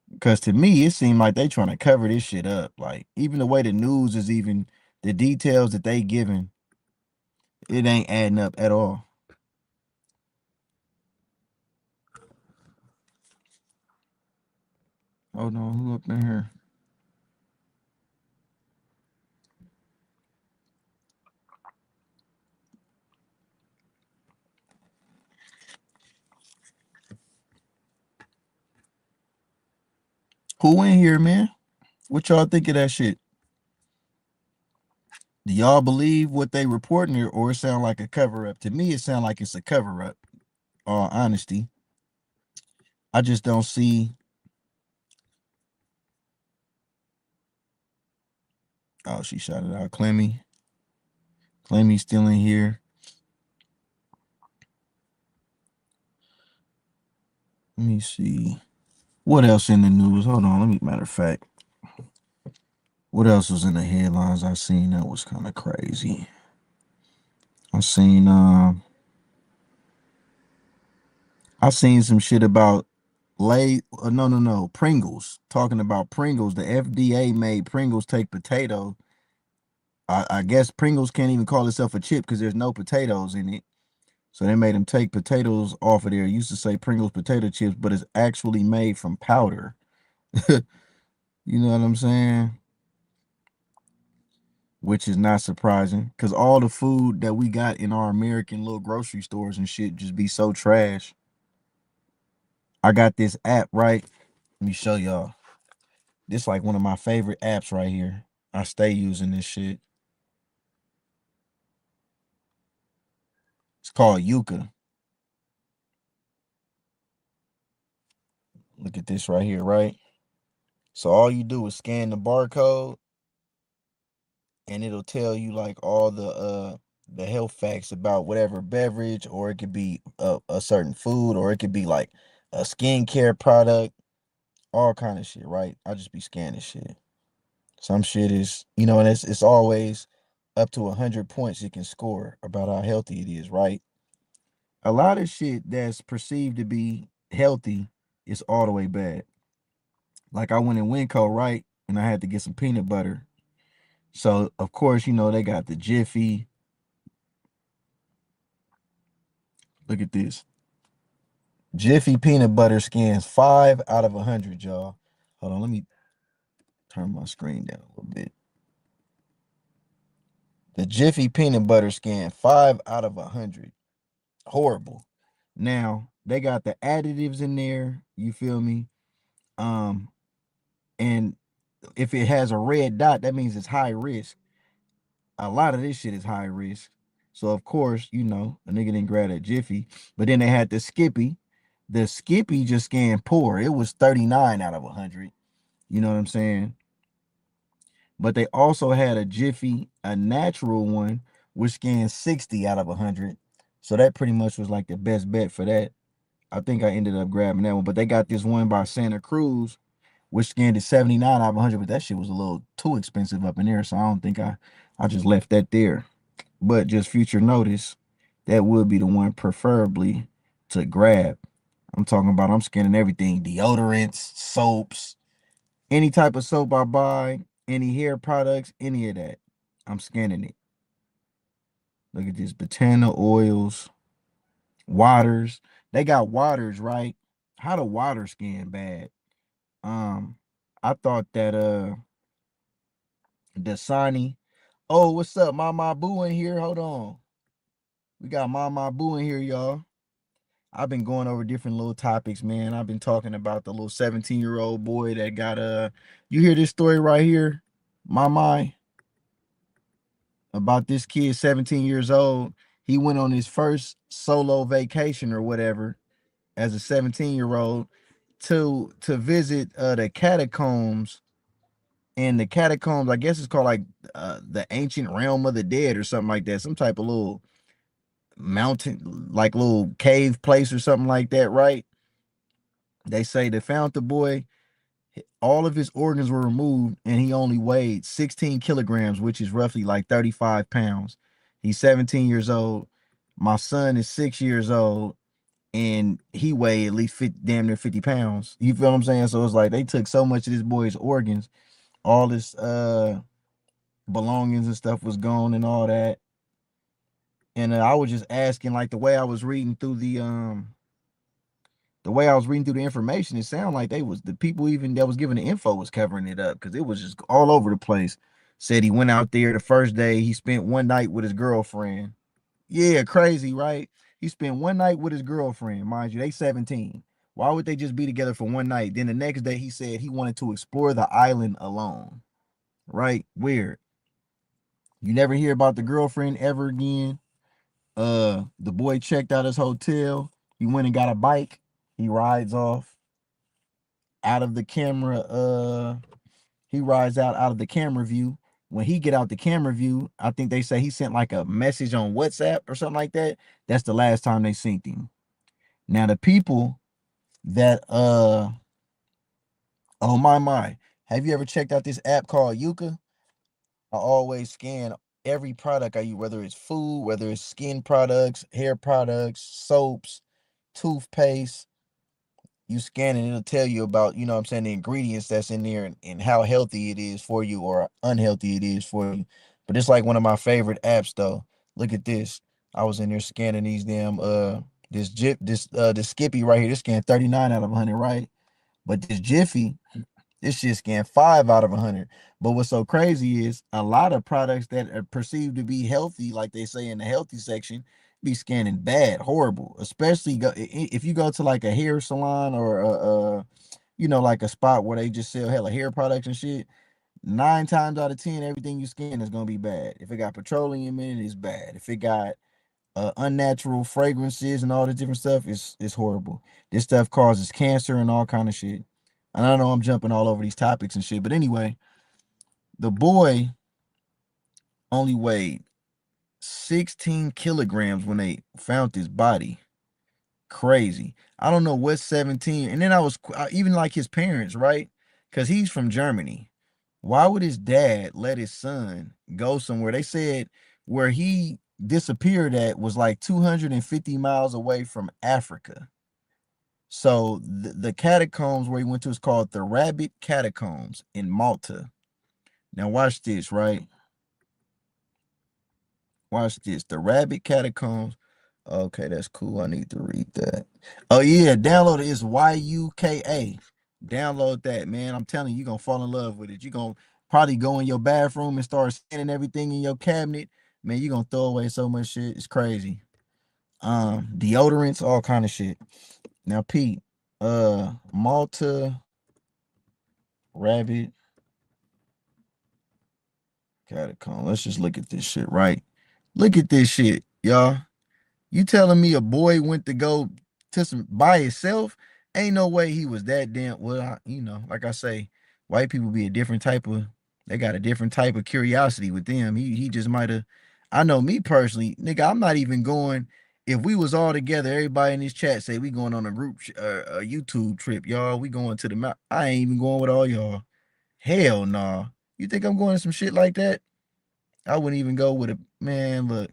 Because to me, it seemed like they trying to cover this shit up. Like, even the way the news is even the details that they giving, it ain't adding up at all. Hold on, who up in here? Who in here, man? What y'all think of that shit? Do y'all believe what they reporting here, or it sound like a cover up? To me, it sound like it's a cover up. All honesty, I just don't see. Oh, she shot it out. Clemmy still in here. Let me see. What else in the news? Hold on. Let me. Matter of fact, what else was in the headlines I seen that was kind of crazy? I seen I seen some shit about no Pringles, talking about Pringles. The FDA made Pringles take potato. I guess Pringles can't even call itself a chip because there's no potatoes in it. So they made them take potatoes off of there. It used to say Pringles potato chips, but it's actually made from powder. You know what I'm saying? Which is not surprising because all the food that we got in our American little grocery stores and shit just be so trash. I got this app, right? Let me show y'all. This like one of my favorite apps right here. I stay using this shit. It's called Yuka. Look at this right here, right? So all you do is scan the barcode and it'll tell you like all the health facts about whatever beverage, or it could be a certain food, or it could be like a skincare product, all kind of shit, right? I just be scanning shit. Some shit is, and it's always up to 100 points you can score about how healthy it is, right? A lot of shit that's perceived to be healthy is all the way bad. Like I went in Winco, right? And I had to get some peanut butter. So of course, they got the Jiffy. Look at this. Jiffy peanut butter scans 5 out of 100, y'all. Hold on, let me turn my screen down a little bit. The Jiffy peanut butter scan 5 out of 100. Horrible. Now they got the additives in there. You feel me? Um, and if it has a red dot, that means it's high risk. A lot of this shit is high risk. So of course, a nigga didn't grab that Jiffy. But then they had the Skippy. The Skippy just scanned poor. It was 39 out of 100. You know what I'm saying? But they also had a Jiffy, a natural one, which scanned 60 out of 100. So that pretty much was like the best bet for that. I think I ended up grabbing that one. But they got this one by Santa Cruz, which scanned at 79 out of 100. But that shit was a little too expensive up in there. So I don't think I just left that there. But just future notice, that would be the one preferably to grab. I'm talking about I'm scanning everything: deodorants, soaps, any type of soap I buy, any hair products, any of that. I'm scanning it. Look at this. Botana oils, waters. They got waters, right? How the water skin bad? Um, I thought that Dasani. Oh, what's up? Mama Boo in here. Hold on. We got Mama Boo in here, y'all. I've been going over different little topics, man. I've been talking about the little 17-year-old boy that got you hear this story right here, Mama, about this kid, 17 years old. He went on his first solo vacation or whatever as a 17-year-old to visit the catacombs. And the catacombs, I guess it's called like the ancient realm of the dead or something like that. Some type of little mountain, like little cave place or something like that, right? They say they found the boy. All of his organs were removed, and he only weighed 16 kilograms, which is roughly like 35 pounds. He's 17 years old. My son is 6 years old, and he weighed at least 50, damn near 50 pounds. You feel what I'm saying? So it's like they took so much of this boy's organs, all his belongings and stuff was gone and all that. And I was just asking, like the way I was reading through the way I was reading through the information, it sounded like they was the people even that was giving the info was covering it up because it was just all over the place. Said he went out there the first day, he spent one night with his girlfriend. Yeah, crazy, right? He spent one night with his girlfriend, mind you, they 17. Why would they just be together for one night? Then the next day he said he wanted to explore the island alone. Right? Weird. You never hear about the girlfriend ever again. The boy checked out his hotel. He went and got a bike. He rides off out of the camera. He rides out of the camera view. When he get out the camera view, I think they say he sent like a message on WhatsApp or something like that. That's the last time they seen him. Now the people that oh my, have you ever checked out this app called Yuka? I always scan every product I use, whether it's food, whether it's skin products, hair products, soaps, toothpaste. You scan it, it'll tell you about, you know what I'm saying, the ingredients that's in there and how healthy it is for you or unhealthy it is for you. But it's like one of my favorite apps though. Look at this. I was in there scanning these damn this Skippy right here. This scan 39 out of 100, right? But this Jiffy, this shit scanned 5 out of 100. But what's so crazy is a lot of products that are perceived to be healthy, like they say in the healthy section, be scanning bad, horrible. Especially if you go to like a hair salon or like a spot where they just sell hella hair products and shit. 9 times out of 10, everything you scan is gonna be bad. If it got petroleum in it, it's bad. If it got unnatural fragrances and all this different stuff, it's horrible. This stuff causes cancer and all kind of shit. And I know I'm jumping all over these topics and shit, but anyway, the boy only weighed 16 kilograms when they found his body. Crazy. I don't know what 17. And then even like his parents, right? Because he's from Germany. Why would his dad let his son go somewhere? They said where he disappeared at was like 250 miles away from Africa. So the catacombs where he went to is called the Rabbit Catacombs in Malta. Now watch this, right? Watch this. The Rabbit Catacombs. Okay, that's cool. I need to read that. Oh yeah, download it. It's YUKA. Download that, man. I'm telling you, you're gonna fall in love with it. You're gonna probably go in your bathroom and start scanning everything in your cabinet. Man, you're gonna throw away so much shit. It's crazy. Deodorants, all kind of shit. Now, Pete, Malta Rabbit Catacomb. Let's just look at this shit, right? Look at this shit, y'all. You telling me a boy went to go to some by himself? Ain't no way he was that damn well. Like I say, white people be a different type of. They got a different type of curiosity with them. He just might have. I know me personally, nigga. I'm not even going. If we was all together, everybody in this chat say we going on a a YouTube trip, y'all. We going to the mount. I ain't even going with all y'all. Hell no. Nah. You think I'm going to some shit like that? I wouldn't even go with a man. Look,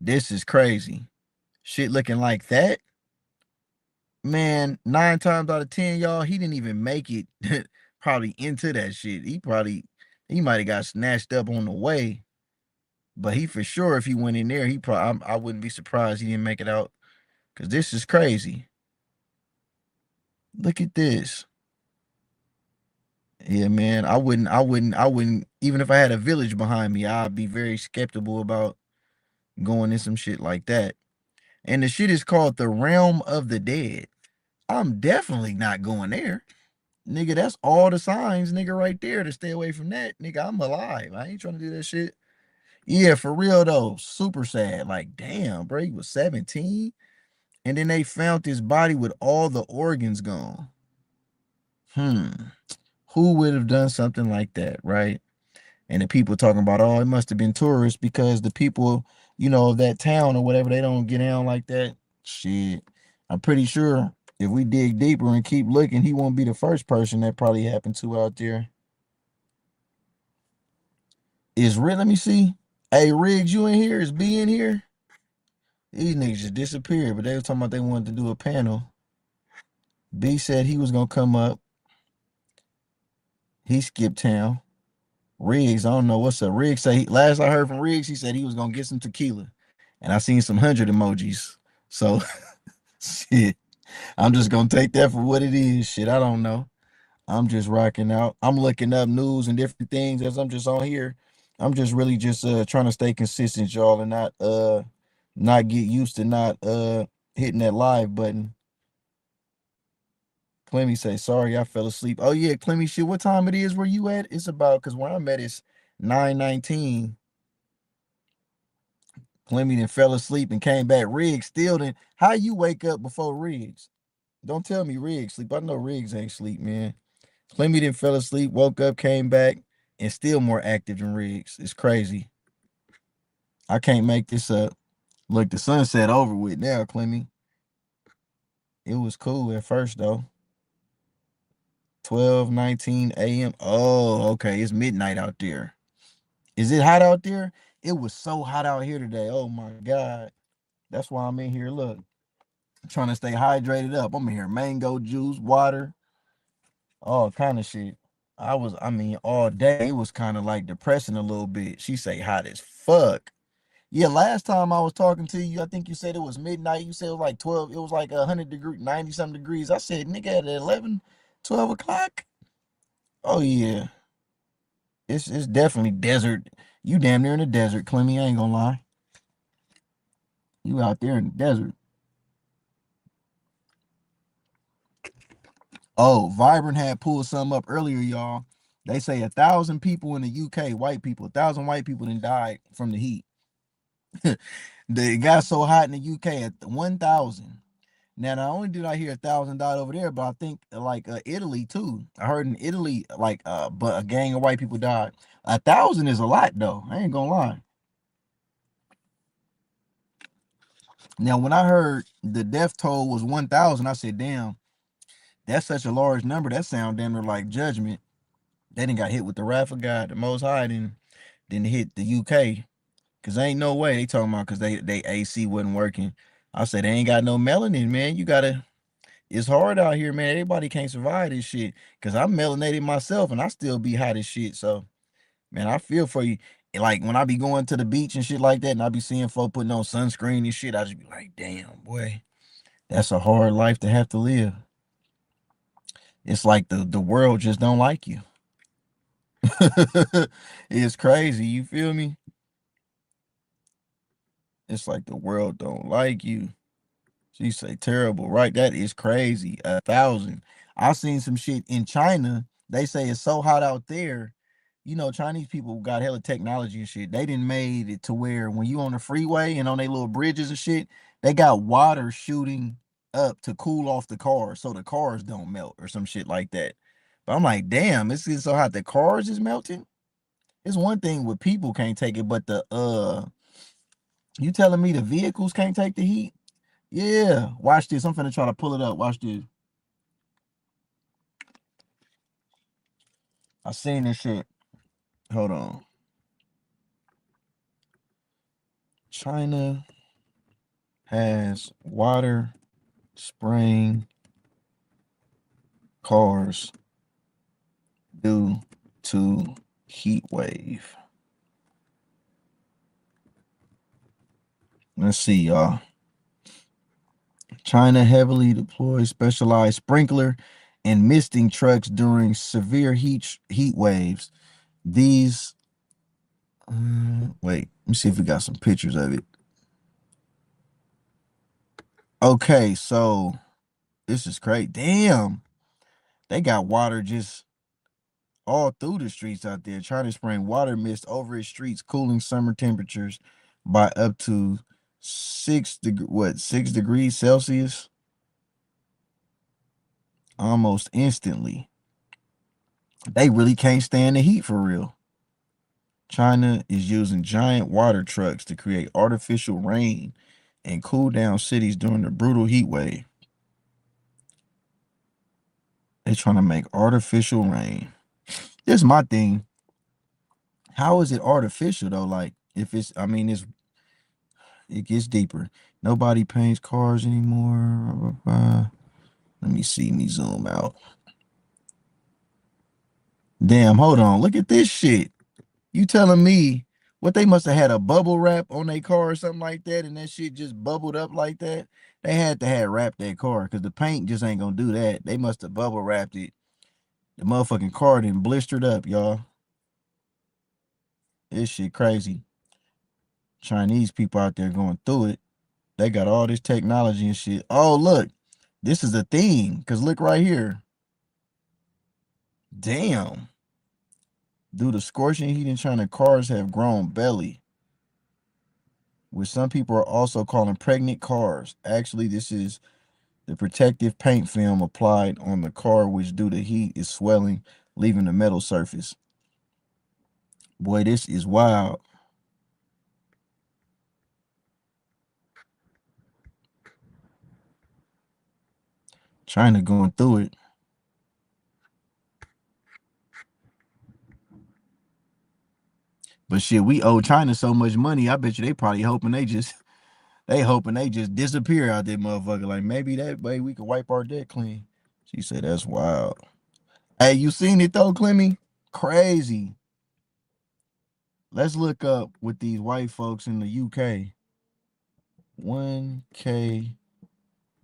this is crazy. Shit looking like that, man. 9 times out of 10, y'all, he didn't even make it probably into that shit. He might have got snatched up on the way. But he for sure, if he went in there, he probably I wouldn't be surprised he didn't make it out. Cause this is crazy. Look at this. Yeah, man. I wouldn't. Even if I had a village behind me, I'd be very skeptical about going in some shit like that. And the shit is called the Realm of the Dead. I'm definitely not going there. Nigga, that's all the signs, nigga, right there to stay away from that. Nigga, I'm alive. I ain't trying to do that shit. Yeah, for real though. Super sad. Like, damn, bro, he was 17. And then they found his body with all the organs gone. Hmm. Who would have done something like that, right? And the people talking about, oh, it must have been tourists because the people, of that town or whatever, they don't get down like that. Shit. I'm pretty sure if we dig deeper and keep looking, he won't be the first person that probably happened to out there. Is Rig, let me see. Hey, Riggs, you in here? Is B in here? These niggas just disappeared, but they were talking about they wanted to do a panel. B said he was gonna come up. He skipped town. Riggs, I don't know what's up. Riggs say last I heard from Riggs, he said he was gonna get some tequila, and I seen some 100 emojis. So shit, I'm just gonna take that for what it is. Shit, I don't know. I'm just rocking out. I'm looking up news and different things as I'm just on here. I'm just really just trying to stay consistent, y'all, and not get used to not hitting that live button. Clemmy say, sorry, I fell asleep. Oh yeah, Clemmy, shit, what time it is where you at? It's about because where I'm at is 9:19. Clemmy then fell asleep and came back. Riggs still then. How you wake up before Riggs? Don't tell me Riggs sleep. I know Riggs ain't sleep, man. Clemmy then fell asleep, woke up, came back, and still more active than Riggs. It's crazy. I can't make this up. Look, the sunset over with now, Clemmy. It was cool at first though. 12:19 a.m. Oh, okay. It's midnight out there. Is it hot out there? It was so hot out here today. Oh my God. That's why I'm in here. Look, trying to stay hydrated up. I'm in here. Mango juice, water, all kind of shit. All day it was kind of like depressing a little bit. She say hot as fuck. Yeah, last time I was talking to you, I think you said it was midnight. You said it was like 12, it was like 100 degree, 90 something degrees. I said, nigga, at 11, 12 o'clock. Oh yeah. It's definitely desert. You damn near in the desert, Clemmy. I ain't gonna lie. You out there in the desert. Oh, Vibrant had pulled some up earlier, y'all. They say 1,000 people in the UK, white people, 1,000 white people then died from the heat. It got so hot in the UK at 1,000. Now, not only did I hear 1,000 died over there, but I think like Italy too. I heard in Italy, like but a gang of white people died. 1,000 is a lot though. I ain't gonna lie. Now, when I heard the death toll was 1,000, I said, damn, that's such a large number. That sound damn near like judgment. They didn't got hit with the wrath of God, the Most High, then hit the UK. Cause ain't no way they talking about because they AC wasn't working. I said they ain't got no melanin, man. You gotta. It's hard out here, man. Everybody can't survive this shit. Cause I'm melanated myself, and I still be hot as shit. So, man, I feel for you. And, like when I be going to the beach and shit like that, and I be seeing folk putting on sunscreen and shit, I just be like, damn, boy, that's a hard life to have to live. It's like the world just don't like you. It's crazy. You feel me? It's like the world don't like you. She say terrible, right? That is crazy. 1,000. I seen some shit in China. They say it's so hot out there. Chinese people got hella technology and shit. They didn't made it to where when you on the freeway and on their little bridges and shit, they got water shooting up to cool off the cars so the cars don't melt or some shit like that. But I'm like, damn, it's getting so hot the cars is melting. It's one thing with people can't take it, but the you telling me the vehicles can't take the heat? Yeah. Watch this. I'm finna try to pull it up. Watch this. I seen this shit. Hold on. China has water spraying cars due to heat wave. Let's see, y'all. China heavily deploys specialized sprinkler and misting trucks during severe heat waves. These wait, let me see if we got some pictures of it. Okay, so this is great. Damn, they got water just all through the streets out there. China spraying water mist over its streets, cooling summer temperatures by up to 6 degrees Celsius almost instantly. They really can't stand the heat for real. China is using giant water trucks to create artificial rain and cool down cities during the brutal heat wave. They're trying to make artificial rain. This is my thing. How is it artificial though? Like if it's, I mean, it gets deeper. Nobody paints cars anymore. Let me see me zoom out. Damn, hold on. Look at this shit. You telling me what they must have had a bubble wrap on their car or something like that, and that shit just bubbled up like that? They had to have wrapped that car because the paint just ain't gonna do that. They must have bubble wrapped it. The motherfucking car then blistered up, y'all. This shit crazy. Chinese people out there going through it. They got all this technology and shit. Oh, look, this is a thing. Cause look right here. Damn. Due to scorching heat in China, cars have grown belly, which some people are also calling pregnant cars. Actually, this is the protective paint film applied on the car, which due to heat is swelling, leaving the metal surface. Boy, this is wild. China going through it. But shit, we owe China so much money. I bet you they probably hoping they just disappear out there, motherfucker. Like maybe that way we could wipe our debt clean. She said that's wild. Hey, you seen it though, Clemmy? Crazy. Let's look up with these white folks in the UK. 1K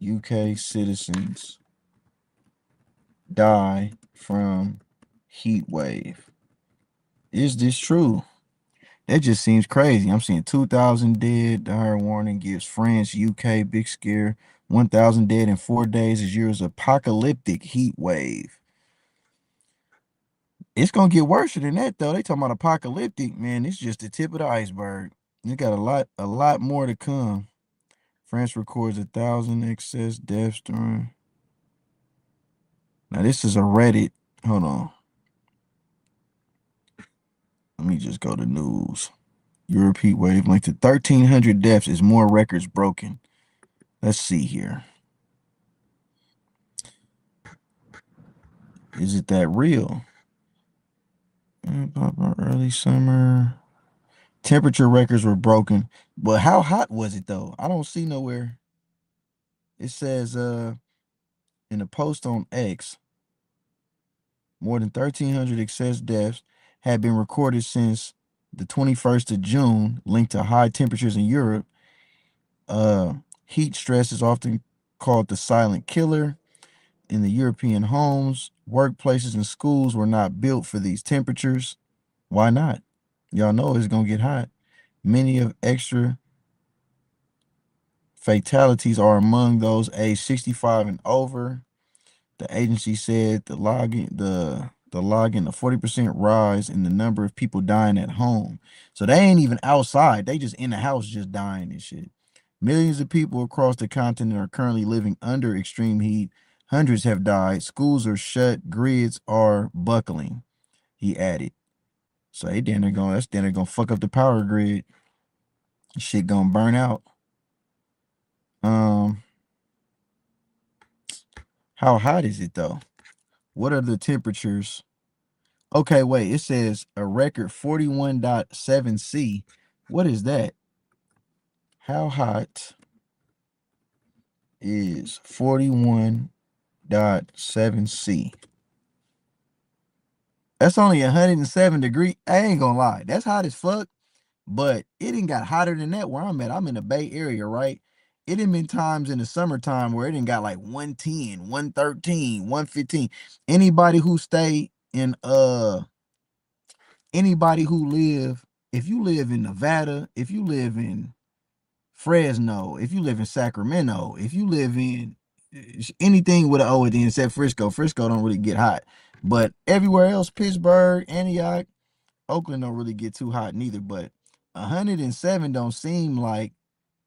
UK citizens die from heat wave. Is this true? That just seems crazy. I'm seeing 2,000 dead. Dire warning gives France, UK big scare. 1,000 dead in 4 days as year's apocalyptic heat wave. It's gonna get worse than that though. They talking about apocalyptic, man. It's just the tip of the iceberg. You got a lot more to come. France records 1,000 excess deaths during. Now this is a Reddit. Hold on. Let me just go to news. Europe heat wave linked to 1,300 deaths as more records broken. Let's see here. Is it that real? Early summer. Temperature records were broken. But how hot was it though? I don't see nowhere. It says in a post on X, more than 1,300 excess deaths had been recorded since the 21st of June, linked to high temperatures in Europe. Heat stress is often called the silent killer. In the European homes, workplaces, and schools were not built for these temperatures. Why not? Y'all know it's gonna get hot. Many of extra fatalities are among those aged 65 and over. The agency said the logging a 40% rise in the number of people dying at home. So they ain't even outside. They just in the house just dying and shit. Millions of people across the continent are currently living under extreme heat. Hundreds have died. Schools are shut. Grids are buckling, he added. So that's then they're gonna fuck up the power grid. Shit gonna burn out. Um, how hot is it though? What are the temperatures? Okay, wait. It says a record 41.7 C. What is that? How hot is 41.7 C? That's only 107 degrees. I ain't gonna lie. That's hot as fuck. But it didn't got hotter than that where I'm at. I'm in the Bay Area, right? It didn't been times in the summertime where it didn't got like 110, 113, 115. Anybody who stay in anybody who live, if you live in Nevada, if you live in Fresno, if you live in Sacramento, if you live in anything with an O at the end except Frisco, Frisco don't really get hot. But everywhere else, Pittsburgh, Antioch, Oakland don't really get too hot neither. But 107 don't seem like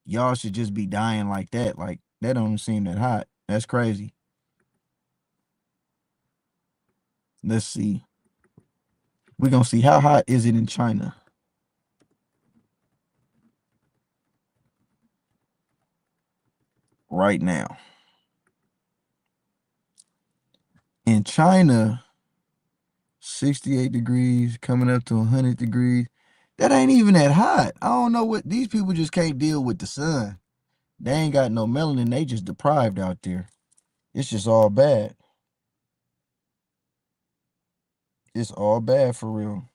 y'all should just be dying like that. Like that don't seem that hot. That's crazy. Let's see. We're gonna see how hot is it in China right now. In China, 68 degrees, coming up to 100 degrees. That ain't even that hot. I don't know what these people just can't deal with the sun. They ain't got no melanin. They just deprived out there. It's just all bad. It's all bad for real.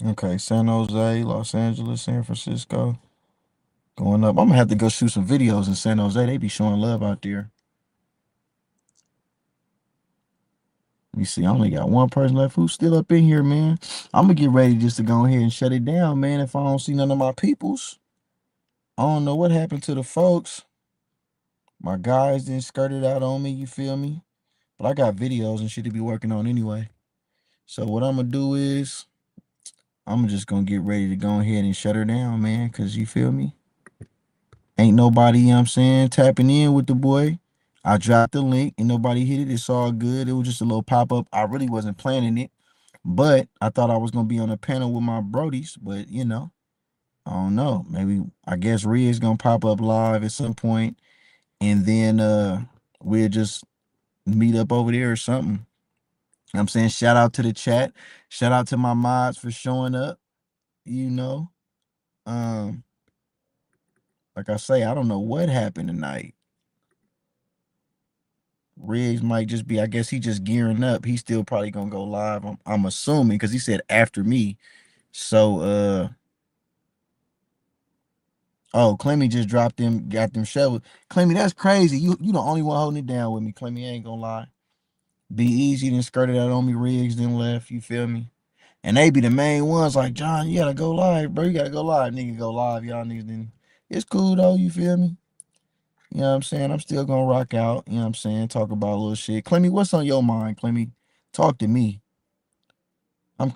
Okay, San Jose, Los Angeles, San Francisco. Going up. I'm gonna have to go shoot some videos in San Jose. They be showing love out there. Let me see. I only got one person left who's still up in here, man. I'm gonna get ready just to go ahead and shut it down, man. If I don't see none of my peoples, I don't know what happened to the folks. My guys didn't skirt it out on me. You feel me? But I got videos and shit to be working on anyway. So what I'm gonna do is I'm just gonna get ready to go ahead and shut her down, man. Cause you feel me? Ain't nobody, you know what I'm saying, tapping in with the boy. I dropped the link and nobody hit it. It's all good. It was just a little pop-up. I really wasn't planning it, but I thought I was gonna be on a panel with my Brodies, but you know, I don't know. Maybe I guess Rhea's gonna pop up live at some point, and then we'll just meet up over there or something. You know what I'm saying, shout out to the chat, shout out to my mods for showing up, you know. Um, like I say, I don't know what happened tonight. Riggs might just be, I guess he just gearing up. He's still probably gonna go live. I'm assuming because he said after me. So oh, Clemmy just dropped them, got them shovels. Clemmy, that's crazy. You the only one holding it down with me. Clemmy, I ain't gonna lie. Be easy, then skirted out on me, Riggs, then left. You feel me? And they be the main ones like, John, you gotta go live, bro. You gotta go live. Nigga go live. Y'all niggas then. It's cool though, you feel me? You know what I'm saying? I'm still gonna rock out, you know what I'm saying? Talk about a little shit. Clemmy, what's on your mind, Clemmy? Talk to me. I'm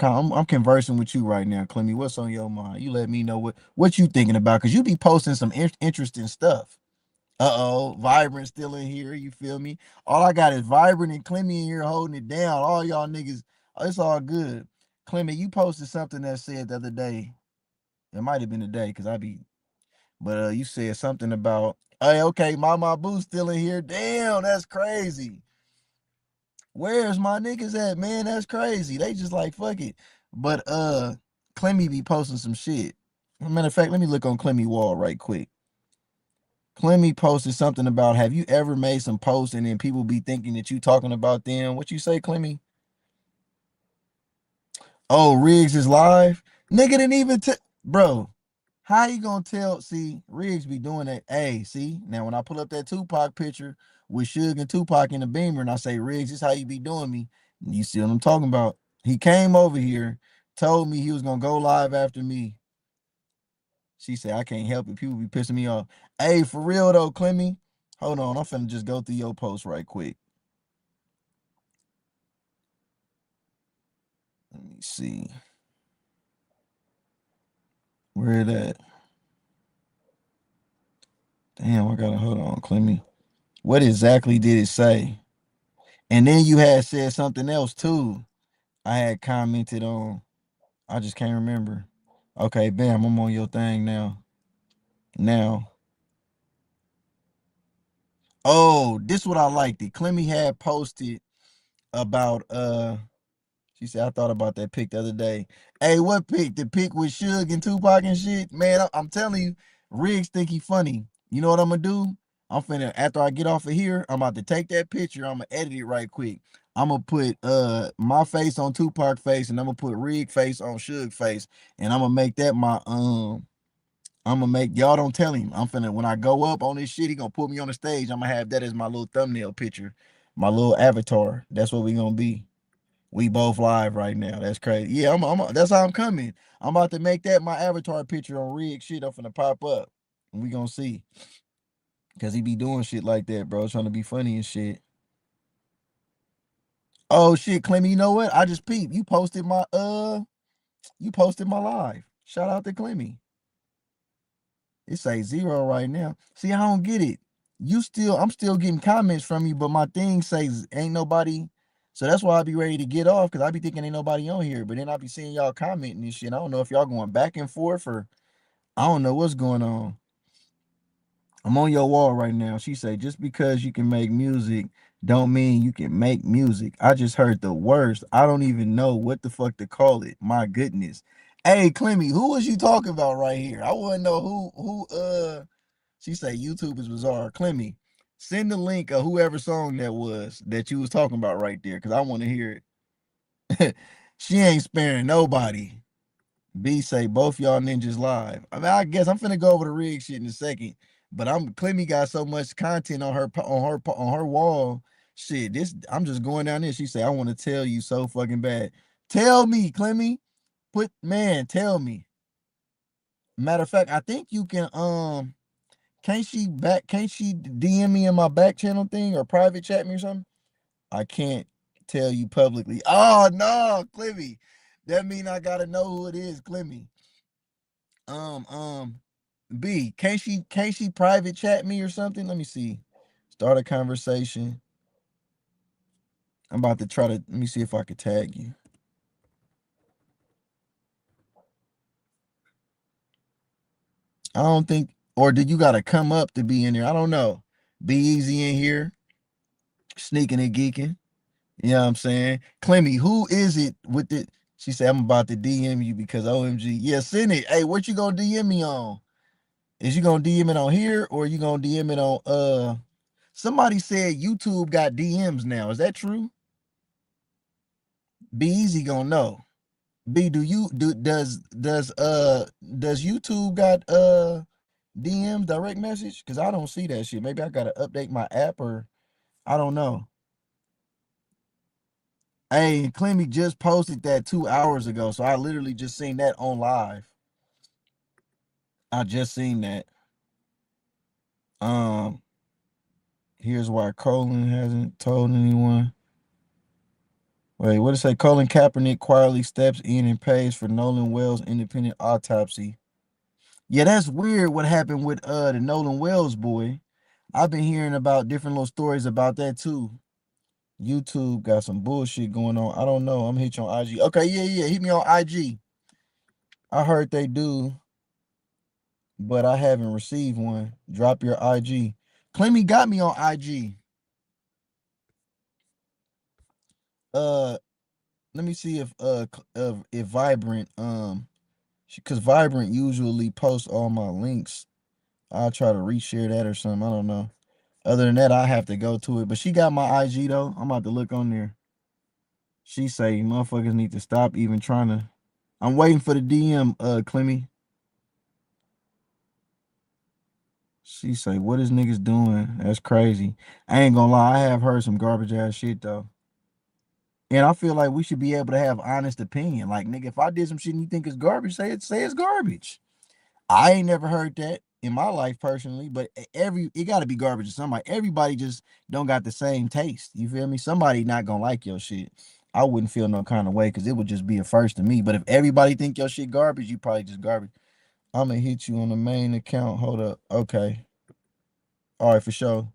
conversing with you right now, Clemmy. What's on your mind? You let me know what you thinking about, cause you be posting some interesting stuff. Uh-oh, Vibrant still in here. You feel me? All I got is Vibrant and Clemmy in here holding it down. All y'all niggas, it's all good. Clemmy, you posted something that said the other day. It might have been today, cause I be. But you said something about, hey, okay, Mama Boo still in here. Damn, that's crazy. Where's my niggas at, man? That's crazy. They just like fuck it. But Clemmy be posting some shit. Matter of fact, let me look on Clemmy wall right quick. Clemmy posted something about, have you ever made some posts and then people be thinking that you talking about them? What you say, Clemmy? Oh, Riggs is live? Nigga didn't even bro. How you gonna tell? See, Riggs be doing that. Hey, see, now when I pull up that Tupac picture with Suge and Tupac in the Beamer, and I say, Riggs, this how you be doing me. You see what I'm talking about? He came over here, told me he was gonna go live after me. She said, I can't help it. People be pissing me off. Hey, for real though, Clemmy. Hold on, I'm finna just go through your post right quick. Let me see. Where that? Damn, I gotta hold on, Clemmy. What exactly did it say? And then you had said something else too. I had commented on. I just can't remember. Okay, bam, I'm on your thing now. Now. Oh, this what I liked it. Clemmy had posted about she said, I thought about that pic the other day. Hey, what pic? The pic with Suge and Tupac and shit? Man, I'm telling you, Riggs think he funny. You know what I'm gonna do? I'm finna, after I get off of here, I'm about to take that picture. I'm gonna edit it right quick. I'm gonna put my face on Tupac face, and I'm gonna put Rig face on Suge face, and I'm gonna make that my I'm gonna make y'all don't tell him. I'm finna when I go up on this shit, he gonna put me on the stage. I'm gonna have that as my little thumbnail picture, my little avatar. That's what we gonna be. We both live right now. That's crazy. Yeah, that's how I'm coming. I'm about to make that my avatar picture on Rig shit. I'm finna pop up. And we gonna see. Cause he be doing shit like that, bro. Trying to be funny and shit. Oh shit, Clemmy, you know what? I just peeped. You posted my live. Shout out to Clemmy. It say 0 right now. See, I don't get it. I'm still getting comments from you, but my thing says ain't nobody. So that's why I be ready to get off because I be thinking ain't nobody on here. But then I be seeing y'all commenting and shit. I don't know if y'all going back and forth or I don't know what's going on. I'm on your wall right now. She say, just because you can make music don't mean you can make music. I just heard the worst. I don't even know what the fuck to call it. My goodness. Hey, Clemmy, who was you talking about right here? I want to know who she say YouTube is bizarre. Clemmy, send the link of whoever song that was that you was talking about right there, because I want to hear it. She ain't sparing nobody. B say both y'all ninjas live. I mean, I guess I'm finna go over the rig shit in a second, but Clemmy got so much content on her wall. Shit, this I'm just going down there. She say I want to tell you so fucking bad. Tell me, Clemmy. Tell me. Matter of fact, I think you can can't she DM me in my back channel thing or private chat me or something? I can't tell you publicly. Oh no, Clemmy. That mean I gotta know who it is, Clemmy. Um, um, B, can't she private chat me or something? Let me see. Start a conversation. I'm about to try to let me see if I could tag you. I don't think, or did you gotta come up to be in there? I don't know. Be easy in here, sneaking and geeking. You know what I'm saying? Clemmy, who is it with the she said I'm about to DM you because OMG. Yeah, send it. Hey, what you gonna DM me on? Is you gonna DM it on here or you gonna DM it on somebody said YouTube got DMs now. Is that true? Be easy gonna know. B, does YouTube got DMs direct message? Cause I don't see that shit. Maybe I gotta update my app or I don't know. Hey, Clemmy just posted that 2 hours ago, so I literally just seen that on live. I just seen that. Um, here's why Colin hasn't told anyone. Wait, what did it say? Colin Kaepernick quietly steps in and pays for Nolan Wells' independent autopsy. Yeah, that's weird what happened with the Nolan Wells boy. I've been hearing about different little stories about that too. YouTube got some bullshit going on. I don't know. I'm hit you on IG. Okay, yeah. Hit me on IG. I heard they do, but I haven't received one. Drop your IG. Clemmy got me on IG. Uh, let me see if Vibrant because Vibrant usually posts all my links. I'll try to reshare that or something. I don't know. Other than that, I have to go to it. But she got my IG though. I'm about to look on there. She say motherfuckers need to stop even trying to. I'm waiting for the DM, Clemmy. She say, what is niggas doing? That's crazy. I ain't gonna lie, I have heard some garbage ass shit though. And I feel like we should be able to have honest opinion. Like, nigga, if I did some shit and you think it's garbage, say it's garbage. I ain't never heard that in my life personally, but it gotta be garbage to somebody. Everybody just don't got the same taste. You feel me? Somebody not gonna like your shit. I wouldn't feel no kind of way because it would just be a first to me. But if everybody think your shit garbage, you probably just garbage. I'm gonna hit you on the main account. Hold up. Okay. All right, for sure.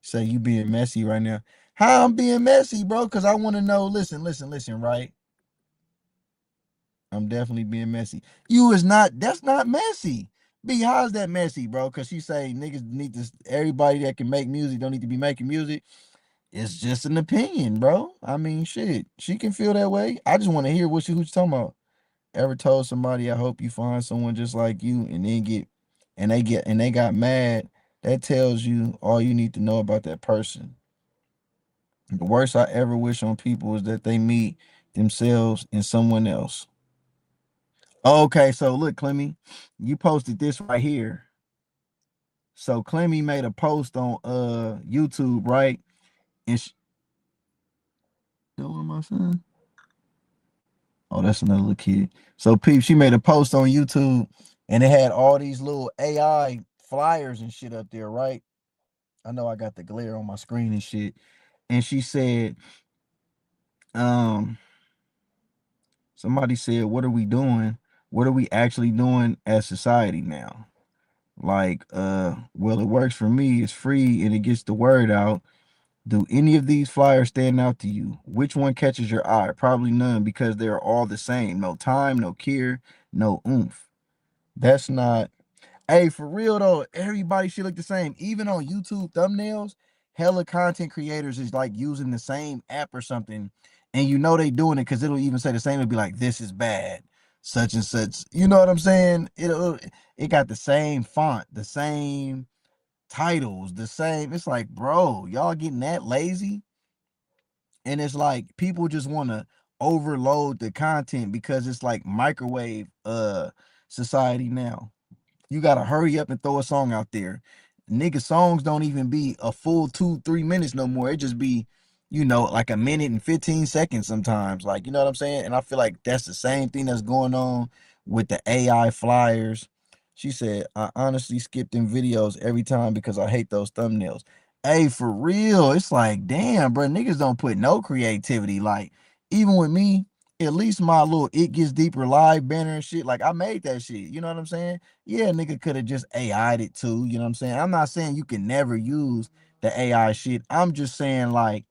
Say you being messy right now. How I'm being messy, bro? Because I want to know. Listen, right? I'm definitely being messy. You is not, that's not messy. B, how's that messy, bro? Because she say niggas need to, everybody that can make music don't need to be making music. It's just an opinion, bro. I mean, shit. She can feel that way. I just want to hear what who's talking about. Ever told somebody, I hope you find someone just like you, and then they got mad. That tells you all you need to know about that person. The worst I ever wish on people is that they meet themselves in someone else. Okay, so look, Clemmy, you posted this right here. So Clemmy made a post on YouTube, right? And that one my son? Oh, that's another little kid. So Peep, she made a post on YouTube and it had all these little AI flyers and shit up there, right? I know I got the glare on my screen and shit. And she said, um, somebody said, what are we doing? What are we actually doing as society now? Like, well, it works for me, it's free and it gets the word out. Do any of these flyers stand out to you? Which one catches your eye? Probably none because they're all the same. No time, no care, no oomph. That's not. Hey, for real though, everybody should look the same. Even on YouTube thumbnails, hella content creators is like using the same app or something, and you know they doing it because it'll even say the same. It'll be like, "This is bad," such and such. You know what I'm saying? It got the same font, the same titles, the same. It's like, bro, y'all getting that lazy? And it's like people just want to overload the content because it's like microwave society now. You gotta hurry up and throw a song out there. Nigga, songs don't even be a full 2 3 minutes no more. It just be, like a minute and 15 seconds sometimes. Like, you know what I'm saying? And I feel like that's the same thing that's going on with the AI flyers. She said, I honestly skip them videos every time because I hate those thumbnails. Hey, for real, it's like, damn, bro, niggas don't put no creativity. Like, even with me, at least my little It Gets Deeper live banner and shit, like I made that shit. You know what I'm saying? Yeah, nigga could have just AI'd it too. You know what I'm saying? I'm not saying you can never use the AI shit. I'm just saying, like,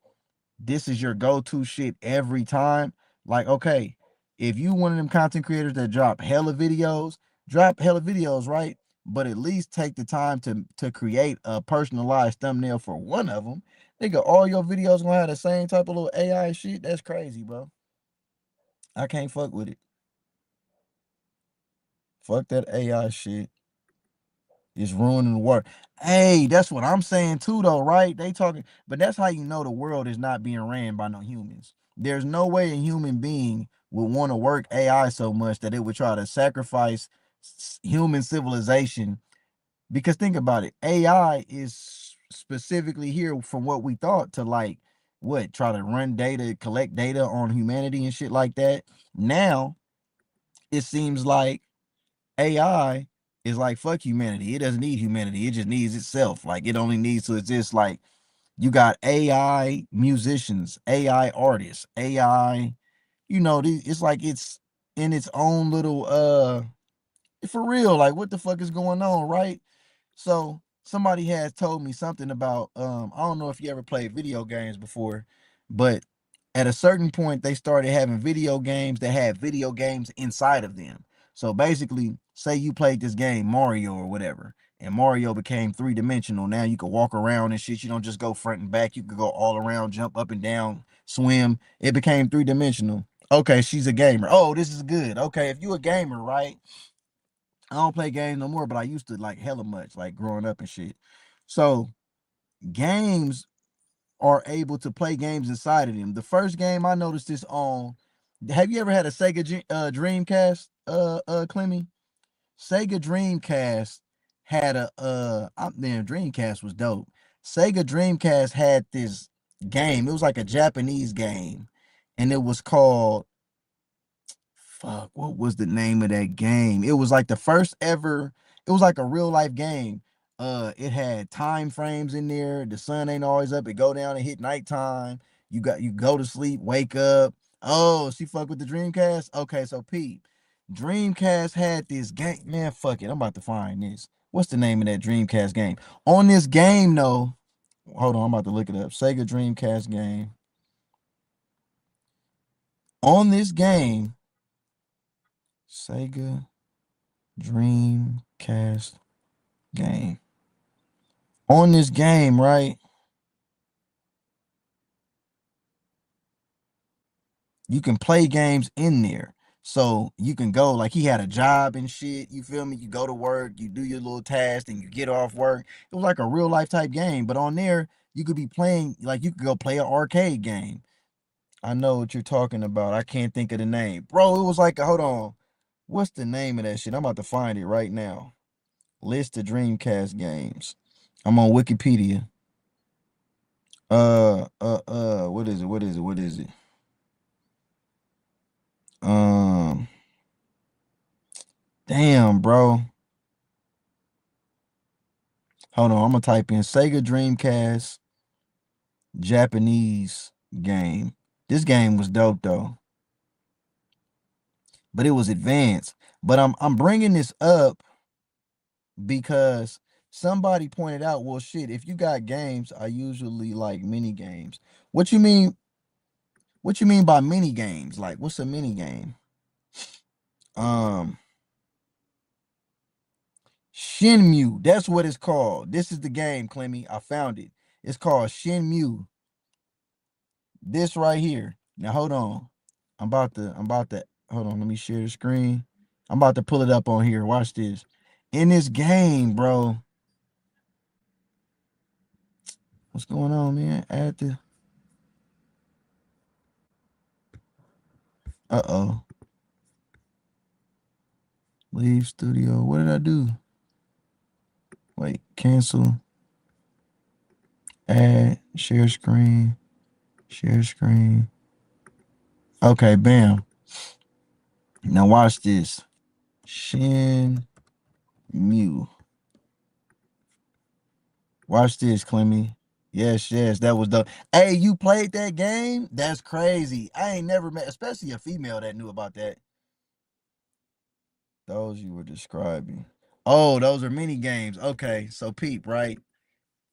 this is your go-to shit every time. Like, okay, if you one of them content creators that drop hella videos, right? But at least take the time to create a personalized thumbnail for one of them. Nigga, all your videos gonna have the same type of little AI shit. That's crazy, bro. I can't fuck with it. Fuck that AI shit. It's ruining the world. Hey, that's what I'm saying too, though, right? They talking, but that's how you know the world is not being ran by no humans. There's no way a human being would want to work AI so much that it would try to sacrifice human civilization. Because think about it, AI is specifically here from what we thought to like what try to run data, collect data on humanity and shit like that. Now it seems like AI is like fuck humanity. It doesn't need humanity. It just needs itself. Like it only needs to exist. Like you got AI musicians, AI artists, AI. It's like it's in its own little for real. Like what the fuck is going on, right? So somebody has told me something about I don't know if you ever played video games before, but at a certain point they started having video games that had video games inside of them. So basically, say you played this game Mario or whatever, and Mario became three-dimensional. Now you can walk around and shit. You don't just go front and back. You could go all around, jump up and down, swim. It became three-dimensional. Okay, she's a gamer. Oh, this is good. Okay, if you a gamer, right? I don't play games no more, but I used to like hella much, like growing up and shit. So games are able to play games inside of them. The first game I noticed this on. Have you ever had a Sega Dreamcast, Clemmy? Sega Dreamcast had damn, Dreamcast was dope. Sega Dreamcast had this game. It was like a Japanese game, and it was called fuck, what was the name of that game? It was like the first ever, it was like a real life game. It had time frames in there. The sun ain't always up. It go down and hit nighttime. You go to sleep, wake up. Oh, she fuck with the Dreamcast? Okay, so Pete. Dreamcast had this game. Man, fuck it. I'm about to find this. What's the name of that Dreamcast game? On this game, though. Hold on, I'm about to look it up. Sega Dreamcast game. On this game, Sega Dreamcast game. On this game, right? You can play games in there. So you can go like he had a job and shit. You feel me? You go to work, you do your little task, and you get off work. It was like a real life type game. But on there, You could be playing, like you could go play an arcade game. I know what you're talking about. I can't think of the name. Bro, it was like, hold on. What's the name of that shit? I'm about to find it right now. List of Dreamcast games. I'm on Wikipedia. What is it? What is it? What is it? Um, damn, bro. Hold on, I'm gonna type in Sega Dreamcast Japanese game. This game was dope though, but it was advanced. But I'm bringing this up because somebody pointed out, well, shit, if you got games, I usually like mini games. What you mean? What you mean by mini games? Like, what's a mini game? Um, Shenmue. That's what it's called. This is the game, Clemmy. I found it. It's called Shenmue. This right here. Now hold on. I'm about to hold on. Let me share the screen. I'm about to pull it up on here. Watch this. In this game, bro. What's going on, man? Add the uh-oh. Leave studio. What did I do? Wait, cancel. Add, share screen. Share screen. Okay, bam. Now watch this. Shenmue. Watch this, Clemmy. Yes, yes, that was the. Hey, you played that game? That's crazy. I ain't never met, especially a female that knew about that. Those you were describing. Oh, those are mini games. Okay, so peep, right?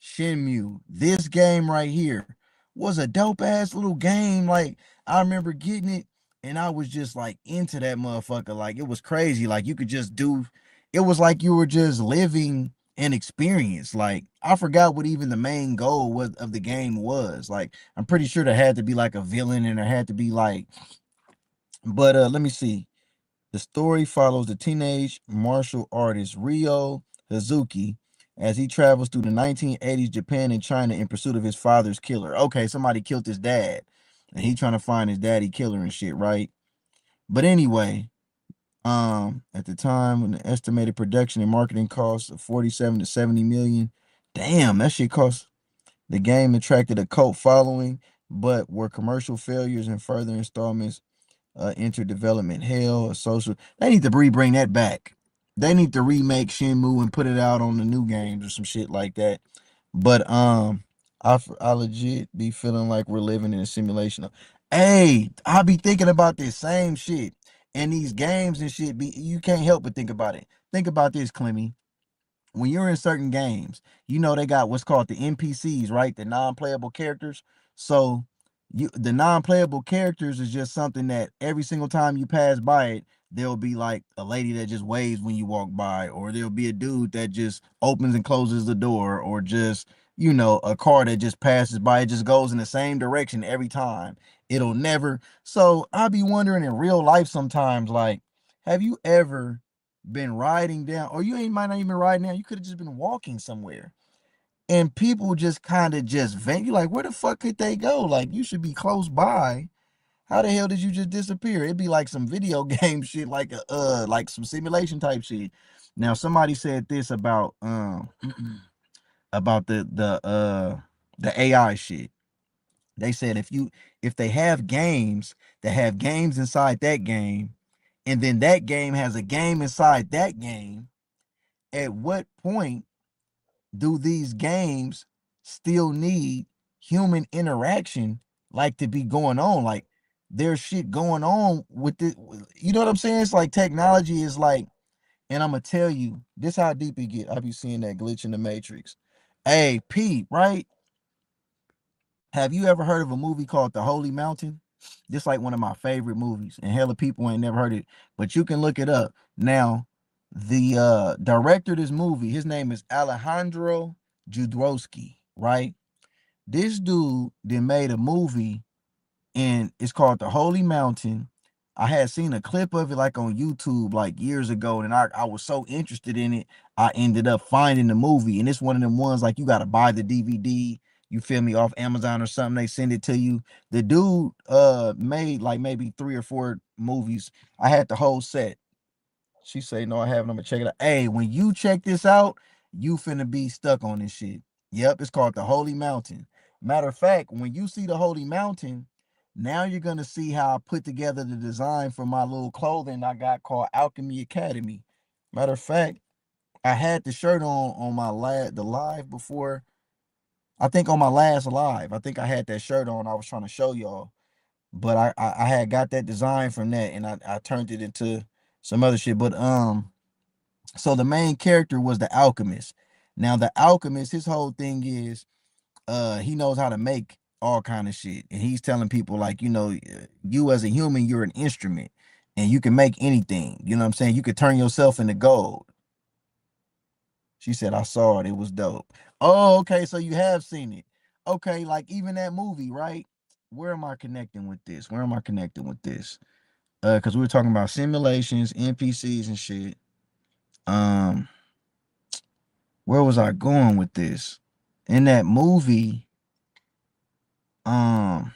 Shenmue. This game right here was a dope ass little game. Like I remember getting it and I was just like into that motherfucker. Like it was crazy. Like you could just do it was like you were just living an experience. Like I forgot what even the main goal was of the game was. Like I'm pretty sure there had to be like a villain and there had to be like but let me see. The story follows the teenage martial artist Ryo Hazuki as he travels through the 1980s Japan and China in pursuit of his father's killer. Okay, somebody killed his dad, and he trying to find his daddy killer and shit, right? But anyway, at the time when the estimated production and marketing costs of 47 to 70 million, damn, that shit cost. The game attracted a cult following, but were commercial failures and further installments enter development hell, a social. They need to bring that back. They need to remake Shenmue and put it out on the new games or some shit like that. But I legit be feeling like we're living in a simulation. Hey, I be thinking about this same shit, and these games and shit. Be you can't help but think about it. Think about this, Clemmy. When you're in certain games, you know they got what's called the NPCs, right? The non-playable characters. So the non-playable characters is just something that every single time you pass by it, there'll be like a lady that just waves when you walk by, or there'll be a dude that just opens and closes the door, or just, a car that just passes by, it just goes in the same direction every time. It'll never. So I'll be wondering in real life sometimes, like, have you ever been riding down, or you ain't might not even been riding down, you could have just been walking somewhere. And people just kind of just vent. You like, where the fuck could they go? Like, you should be close by. How the hell did you just disappear? It'd be like some video game shit, like like some simulation type shit. Now, somebody said this about the AI shit. They said if they have games that have games inside that game, and then that game has a game inside that game, at what point do these games still need human interaction, like, to be going on? Like there's shit going on with it. You know what I'm saying? It's like technology is like, and I'm gonna tell you this how deep it get. I be seeing that glitch in the matrix. Hey, Pete, right? Have you ever heard of a movie called The Holy Mountain? This like one of my favorite movies, and hella people ain't never heard it, but you can look it up. Now, the director of this movie, his name is Alejandro Jodorowsky, right? This dude then made a movie, and it's called The Holy Mountain. I had seen a clip of it like on YouTube like years ago, and I was so interested in it, I ended up finding the movie, and it's one of them ones like you got to buy the DVD you feel me, off Amazon or something. They send it to you. The dude made like maybe 3 or 4 movies. I had the whole set. She say, no, I haven't. I'm gonna check it out. Hey, when you check this out, you finna be stuck on this shit. Yep, it's called the Holy Mountain. Matter of fact, when you see the Holy Mountain, now you're gonna see how I put together the design for my little clothing I got called Alchemy Academy. Matter of fact, I had the shirt on my the live before. I think on my last live, I think I had that shirt on. I was trying to show y'all, but I had got that design from that, and I turned it into some other shit. But so the main character was the alchemist. Now the alchemist, his whole thing is he knows how to make all kind of shit. And he's telling people like, you as a human, you're an instrument and you can make anything. You know what I'm saying? You could turn yourself into gold. She said, I saw it. It was dope. Oh, okay. So you have seen it. Okay, like even that movie, right? Where am I connecting with this? Where am I connecting with this? Because we were talking about simulations, NPCs and shit. Um, where was I going with this? In that movie, um,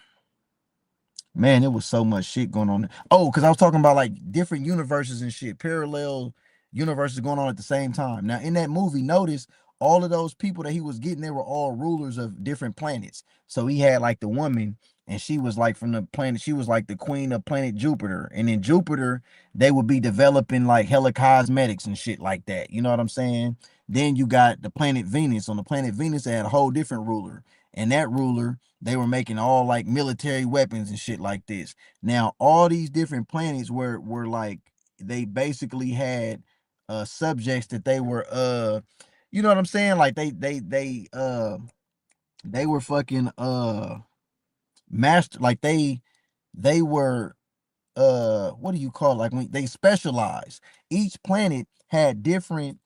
man, it was so much shit going on. Oh, because I was talking about like different universes and shit, parallel universes going on at the same time. Now, in that movie, notice all of those people that he was getting, they were all rulers of different planets. So he had like the woman, and she was like from the planet, she was like the queen of planet Jupiter. And in Jupiter, they would be developing like hella cosmetics and shit like that. You know what I'm saying? Then you got the planet Venus. On the planet Venus, they had a whole different ruler. And that ruler, they were making all like military weapons and shit like this. Now, all these different planets were like they basically had subjects that they were you know what I'm saying? Like they were fucking master, like they were what do you call it? Like when they specialize, each planet had different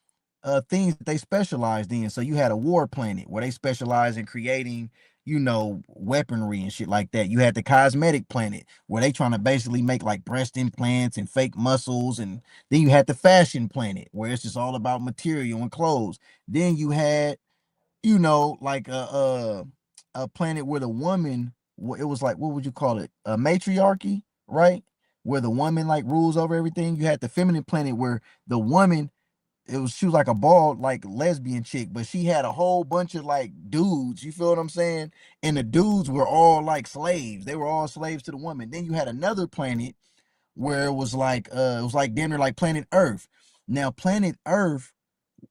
things that they specialized in. So you had a war planet where they specialize in creating, weaponry and shit like that. You had the cosmetic planet where they trying to basically make like breast implants and fake muscles. And then you had the fashion planet where it's just all about material and clothes. Then you had, like a planet where the woman, it was like, what would you call it? A matriarchy, right? Where the woman like rules over everything. You had the feminine planet where the woman, she was like a bald like lesbian chick, but she had a whole bunch of like dudes. You feel what I'm saying? And the dudes were all like slaves. They were all slaves to the woman. Then you had another planet where it was like dinner like planet Earth. Now planet Earth,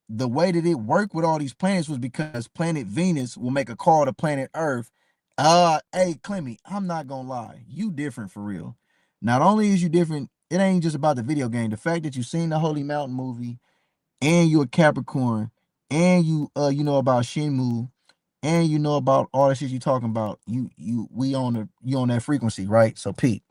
the way that it worked with all these planets was because planet Venus will make a call to planet Earth. Hey Clemmy, I'm not gonna lie, you different for real. Not only is you different, it ain't just about the video game. The fact that you seen the Holy Mountain movie, and you're a Capricorn, and you know about Shenmue, and you know about all the shit you talking about. You on that frequency, right? So Pete,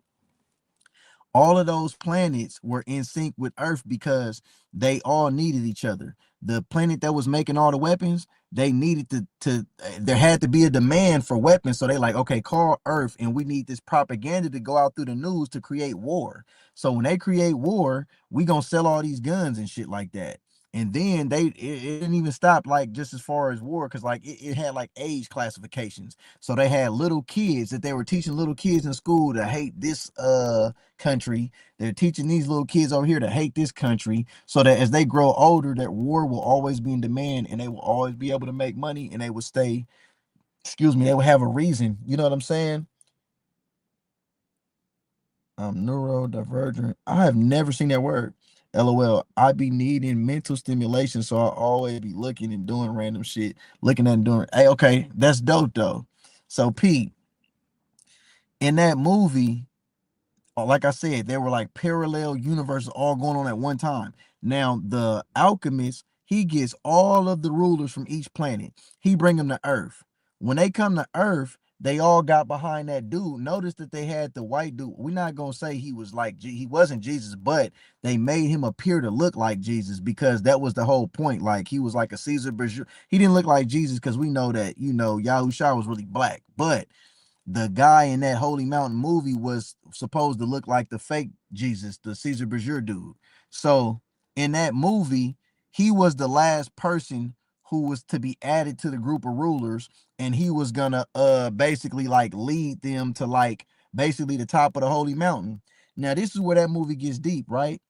all of those planets were in sync with Earth because they all needed each other. The planet that was making all the weapons, they needed to there had to be a demand for weapons. So they like, okay, call Earth, and we need this propaganda to go out through the news to create war. So when they create war, we gonna sell all these guns and shit like that. And then it didn't even stop like just as far as war, because like it had like age classifications. So they had little kids that they were teaching little kids in school to hate this country. They're teaching these little kids over here to hate this country, so that as they grow older, that war will always be in demand, and they will always be able to make money, and they will stay, excuse me, they will have a reason. You know what I'm saying? Neurodivergent. I have never seen that word. LOL. I be needing mental stimulation, so I always be looking and doing random shit. Looking at and doing. Hey, okay, that's dope though. So Pete, in that movie, like I said, there were like parallel universes all going on at one time. Now, the alchemist, he gets all of the rulers from each planet. He bring them to Earth. When they come to Earth, they all got behind that dude. Notice that they had the white dude. We're not gonna say he was like he wasn't Jesus, but they made him appear to look like Jesus because that was the whole point. Like he was like a Caesar Borgia. He didn't look like Jesus because we know that Yahusha was really black, but the guy in that Holy Mountain movie was supposed to look like the fake Jesus, the Caesar Borgia dude. So in that movie, he was the last person who was to be added to the group of rulers, and he was gonna basically like lead them to like basically the top of the holy mountain. Now this is where that movie gets deep, right?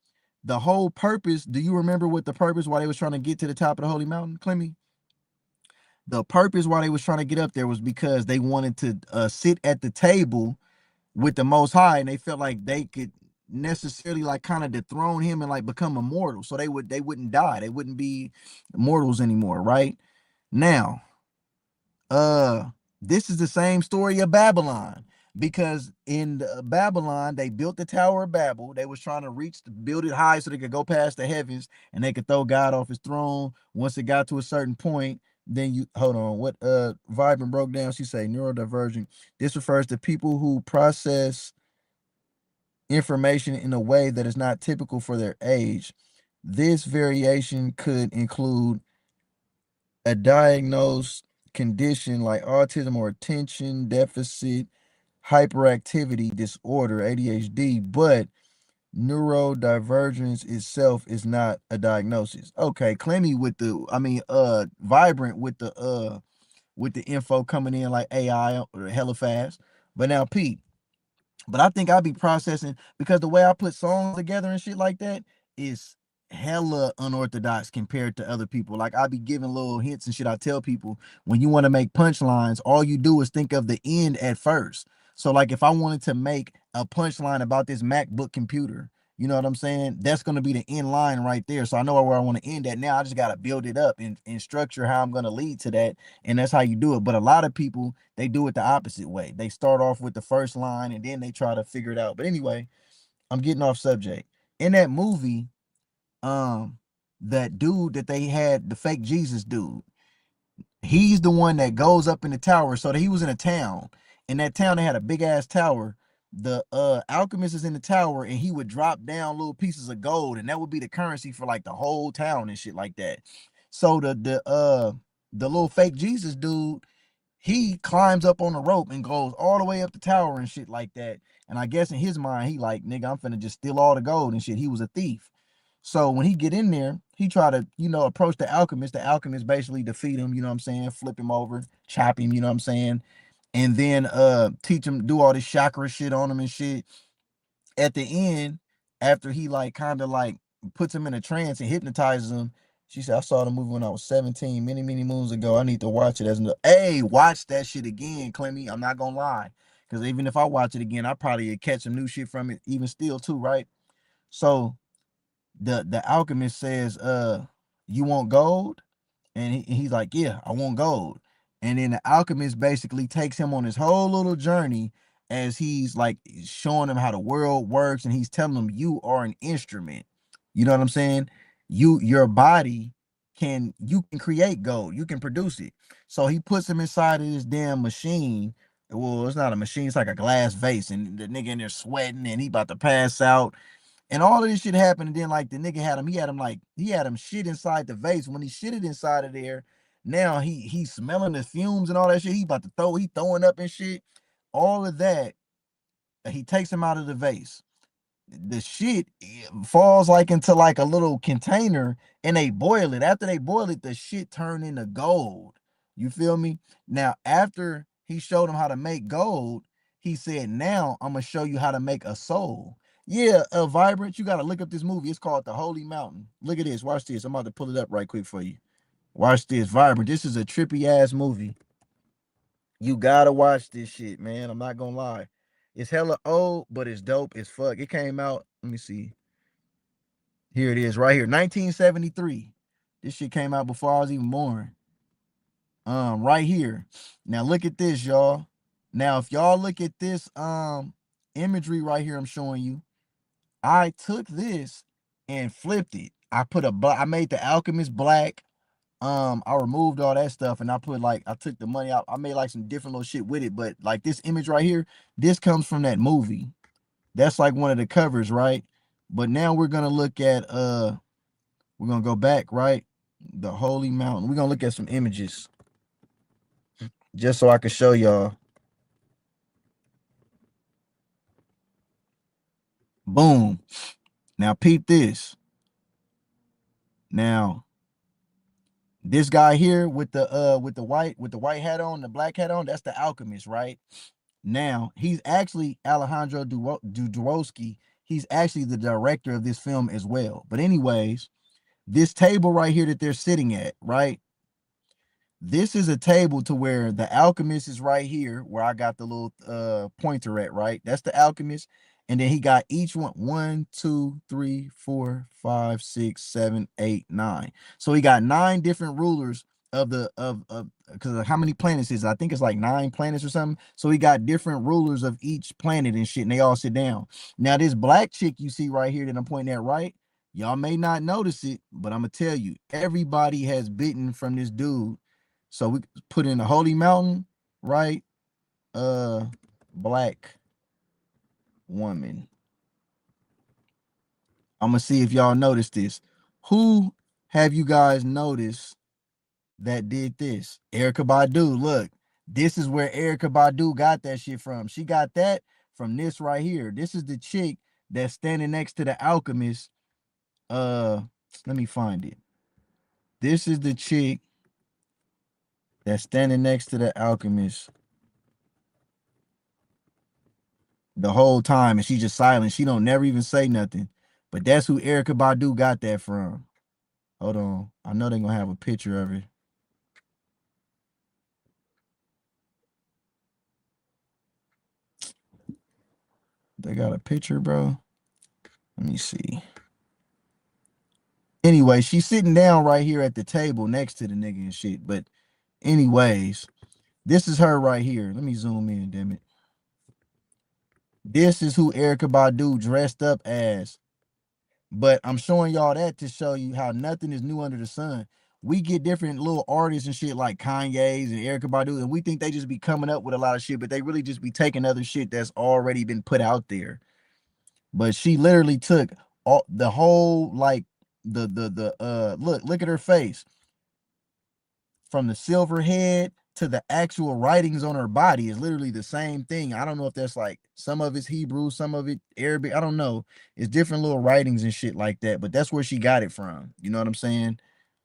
The whole purpose, do you remember what the purpose why they was trying to get to the top of the holy mountain, Clemmy? The purpose why they was trying to get up there was because they wanted to sit at the table with the most high, and they felt like they could necessarily like kind of dethrone him and like become immortal, so they wouldn't die, they wouldn't be mortals anymore, right? Now uh this is the same story of Babylon, because in Babylon they built the Tower of Babel. They was trying to build it high so they could go past the heavens and they could throw God off his throne. Once it got to a certain point, then you hold on, what Vibrant broke down, she say neurodivergent, this refers to people who process information in a way that is not typical for their age. This variation could include a diagnosed condition like autism or attention deficit hyperactivity disorder, ADHD, but neurodivergence itself is not a diagnosis. Okay, Clemmy with the, I mean, Vibrant with the info coming in like AI hella fast. But now Pete, but I think I'll be processing, because the way I put songs together and shit like that is hella unorthodox compared to other people. Like I be giving little hints and shit. I tell people when you want to make punchlines, all you do is think of the end at first. So like if I wanted to make a punchline about this MacBook computer, you know what I'm saying? That's going to be the end line right there. So I know where I want to end at. Now I just got to build it up and structure how I'm going to lead to that. And that's how you do it. But a lot of people, they do it the opposite way. They start off with the first line and then they try to figure it out. But anyway, I'm getting off subject. In that movie, um, that dude that they had, the fake Jesus dude, he's the one that goes up in the tower. So that he was in a town. In that town, they had a big ass tower. The alchemist is in the tower, and he would drop down little pieces of gold, and that would be the currency for like the whole town and shit like that. So the little fake Jesus dude, he climbs up on the rope and goes all the way up the tower and shit like that. And I guess in his mind, he like, nigga, I'm finna just steal all the gold and shit. He was a thief. So when he get in there, he try to, approach the alchemist. The alchemist basically defeat him, you know what I'm saying? Flip him over, chop him, you know what I'm saying? And then teach him, do all this chakra shit on him and shit. At the end, after he like kind of like puts him in a trance and hypnotizes him, she said, I saw the movie when I was 17, many, many moons ago. I need to watch it as an, hey, watch that shit again, Clemmy. I'm not gonna lie. Because even if I watch it again, I probably catch some new shit from it, even still too, right? So the alchemist says, you want gold? And he's like, yeah, I want gold. And then the alchemist basically takes him on this whole little journey as he's like showing him how the world works, and he's telling him you are an instrument. You know what I'm saying? Your body you can create gold, you can produce it. So he puts him inside of this damn machine. Well, it's not a machine, it's like a glass vase, and the nigga in there sweating and he about to pass out. And all of this shit happened, and then like the nigga had him, he had him shit inside the vase. When he shitted inside of there, now he's smelling the fumes and all that shit. He throwing up and shit. All of that, he takes him out of the vase. The shit falls like into like a little container, and they boil it. After they boil it, the shit turn into gold. You feel me? Now, after he showed him how to make gold, he said, now I'm gonna show you how to make a soul. Yeah, Vibrant, you gotta look up this movie. It's called The Holy Mountain. Look at this. Watch this. I'm about to pull it up right quick for you. Watch this, Vibrant. This is a trippy ass movie. You gotta watch this shit, man. I'm not gonna lie. It's hella old, but it's dope as fuck. It came out, let me see. Here it is, right here, 1973. This shit came out before I was even born. Right here. Now look at this, y'all. Now, if y'all look at this imagery right here, I'm showing you. I took this and flipped it. I made the alchemist black. I removed all that stuff and I took the money out. I made like some different little shit with it. But like this image right here, this comes from that movie. That's like one of the covers, right? But now we're gonna look at we're gonna go back, right? The Holy Mountain. We're gonna look at some images just so I can show y'all. Boom. Now peep this. Now This guy here with the white hat on, the black hat on, that's the alchemist, right? Now, he's actually Alejandro Jodorowsky. He's actually the director of this film as well. But anyways, this table right here that they're sitting at, right? This is a table to where the alchemist is right here, where I got the little pointer at, right? That's the alchemist. And then he got each one, 1, 2, 3, 4, 5, 6, 7, 8, 9. So he got 9 different rulers of the of because how many planets is it? I think it's like 9 planets or something. So he got different rulers of each planet and shit, and they all sit down. Now, this black chick you see right here that I'm pointing at, right? Y'all may not notice it, but I'm gonna tell you, everybody has bitten from this dude. So we put in the Holy Mountain, right? Black woman. I'm gonna see if y'all noticed this. Who have you guys noticed that did this? Erykah Badu. Look, this is where Erykah Badu got that shit from. She got that from this right here. This is the chick that's standing next to the alchemist. Let me find it. This is the chick that's standing next to the alchemist the whole time, and she just silent. She don't never even say nothing. But that's who Erykah Badu got that from. Hold on. I know they're gonna have a picture of it. They got a picture, bro. Let me see. Anyway, she's sitting down right here at the table next to the nigga and shit. But anyways, this is her right here. Let me zoom in, damn it. This is who Erykah Badu dressed up as. But I'm showing y'all that to show you how nothing is new under the sun. We get different little artists and shit like Kanye's and Erykah Badu, and we think they just be coming up with a lot of shit, but they really just be taking other shit that's already been put out there. But she literally took all the whole like the look at her face from the silver head to the actual writings on her body is literally the same thing. I don't know if that's like some of it's Hebrew, some of it Arabic. I don't know. It's different little writings and shit like that, but that's where she got it from. You know what I'm saying?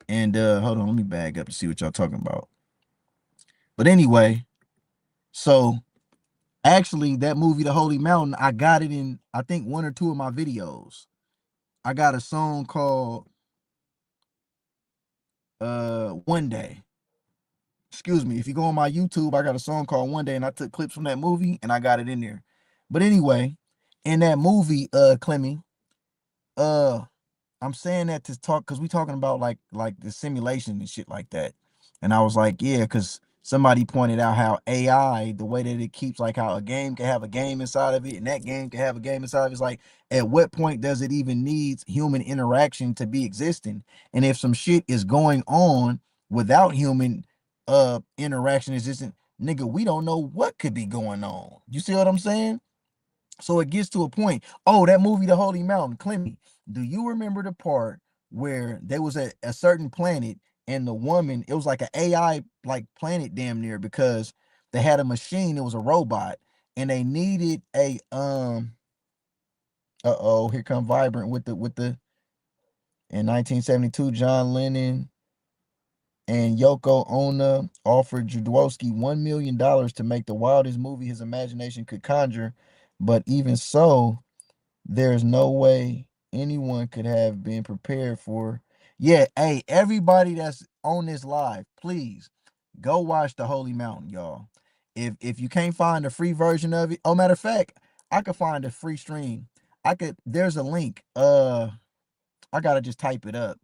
And hold on, let me bag up to see what y'all talking about. But anyway, so actually that movie, The Holy Mountain, I got it in I think 1 or 2 of my videos. I got a song called One Day. Excuse me, if you go on my YouTube, I got a song called One Day, and I took clips from that movie and I got it in there. But anyway, in that movie, Clemmy, uh, I'm saying that to talk because we talking about like the simulation and shit like that. And I was like, yeah, because somebody pointed out how AI, the way that it keeps like how a game can have a game inside of it, and that game can have a game inside of it. It's like, at what point does it even need human interaction to be existing? And if some shit is going on without human interaction existing, nigga, we don't know what could be going on. You see what I'm saying? So it gets to a point. Oh, that movie, The Holy Mountain, Clemmy, do you remember the part where there was a certain planet and the woman, it was like an AI like planet damn near because they had a machine, it was a robot, and they needed a uh-oh, here come Vibrant with the in 1972, John Lennon and Yoko Ono offered Jodorowsky $1 million to make the wildest movie his imagination could conjure, but even so, there's no way anyone could have been prepared for. Yeah, hey, everybody that's on this live, please go watch The Holy Mountain, y'all. If you can't find a free version of it, oh, matter of fact, I could find a free stream. There's a link. I gotta just type it up.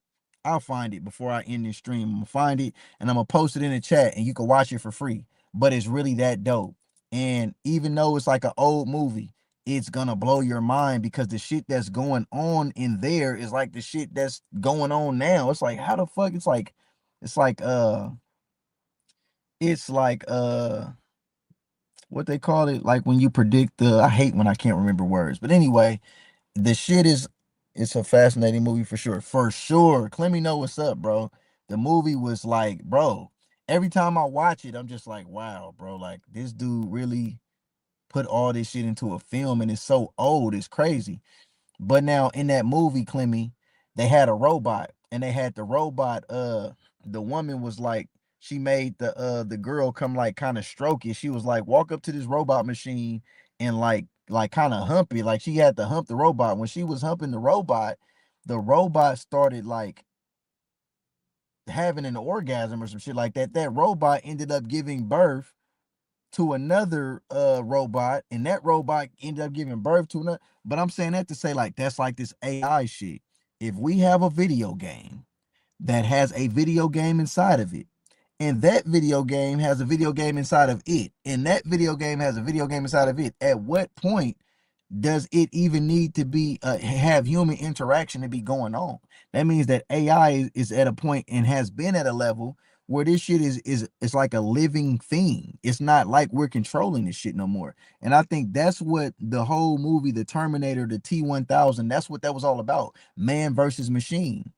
I'll find it before I end this stream. I'm gonna find it and I'm gonna post it in the chat and you can watch it for free. But it's really that dope. And even though it's like an old movie, it's gonna blow your mind because the shit that's going on in there is like the shit that's going on now. It's like, how the fuck? It's like it's like what they call it, like when you predict the I hate when I can't remember words. But anyway, the shit is it's a fascinating movie for sure. For sure. Let me know what's up, bro. The movie was like, bro, every time I watch it, I'm just like, wow, bro. Like this dude really put all this shit into a film and it's so old, it's crazy. But now in that movie, Clemmy, they had a robot and they had the robot the woman was like, she made the girl come like kind of stroke it. She was like, walk up to this robot machine and like kind of hump it. Like she had to hump the robot. When she was humping the robot started like having an orgasm or some shit like that. That robot ended up giving birth to another robot, and that robot ended up giving birth to another. But I'm saying that to say, like, that's like this AI shit. If we have a video game that has a video game inside of it, and that video game has a video game inside of it, and that video game has a video game inside of it, at what point does it even need to be have human interaction to be going on? That means that AI is at a point and has been at a level where this shit is it's like a living thing. It's not like we're controlling this shit no more. And I think that's what the whole movie, The Terminator, the T-1000, that's what that was all about. Man versus machine.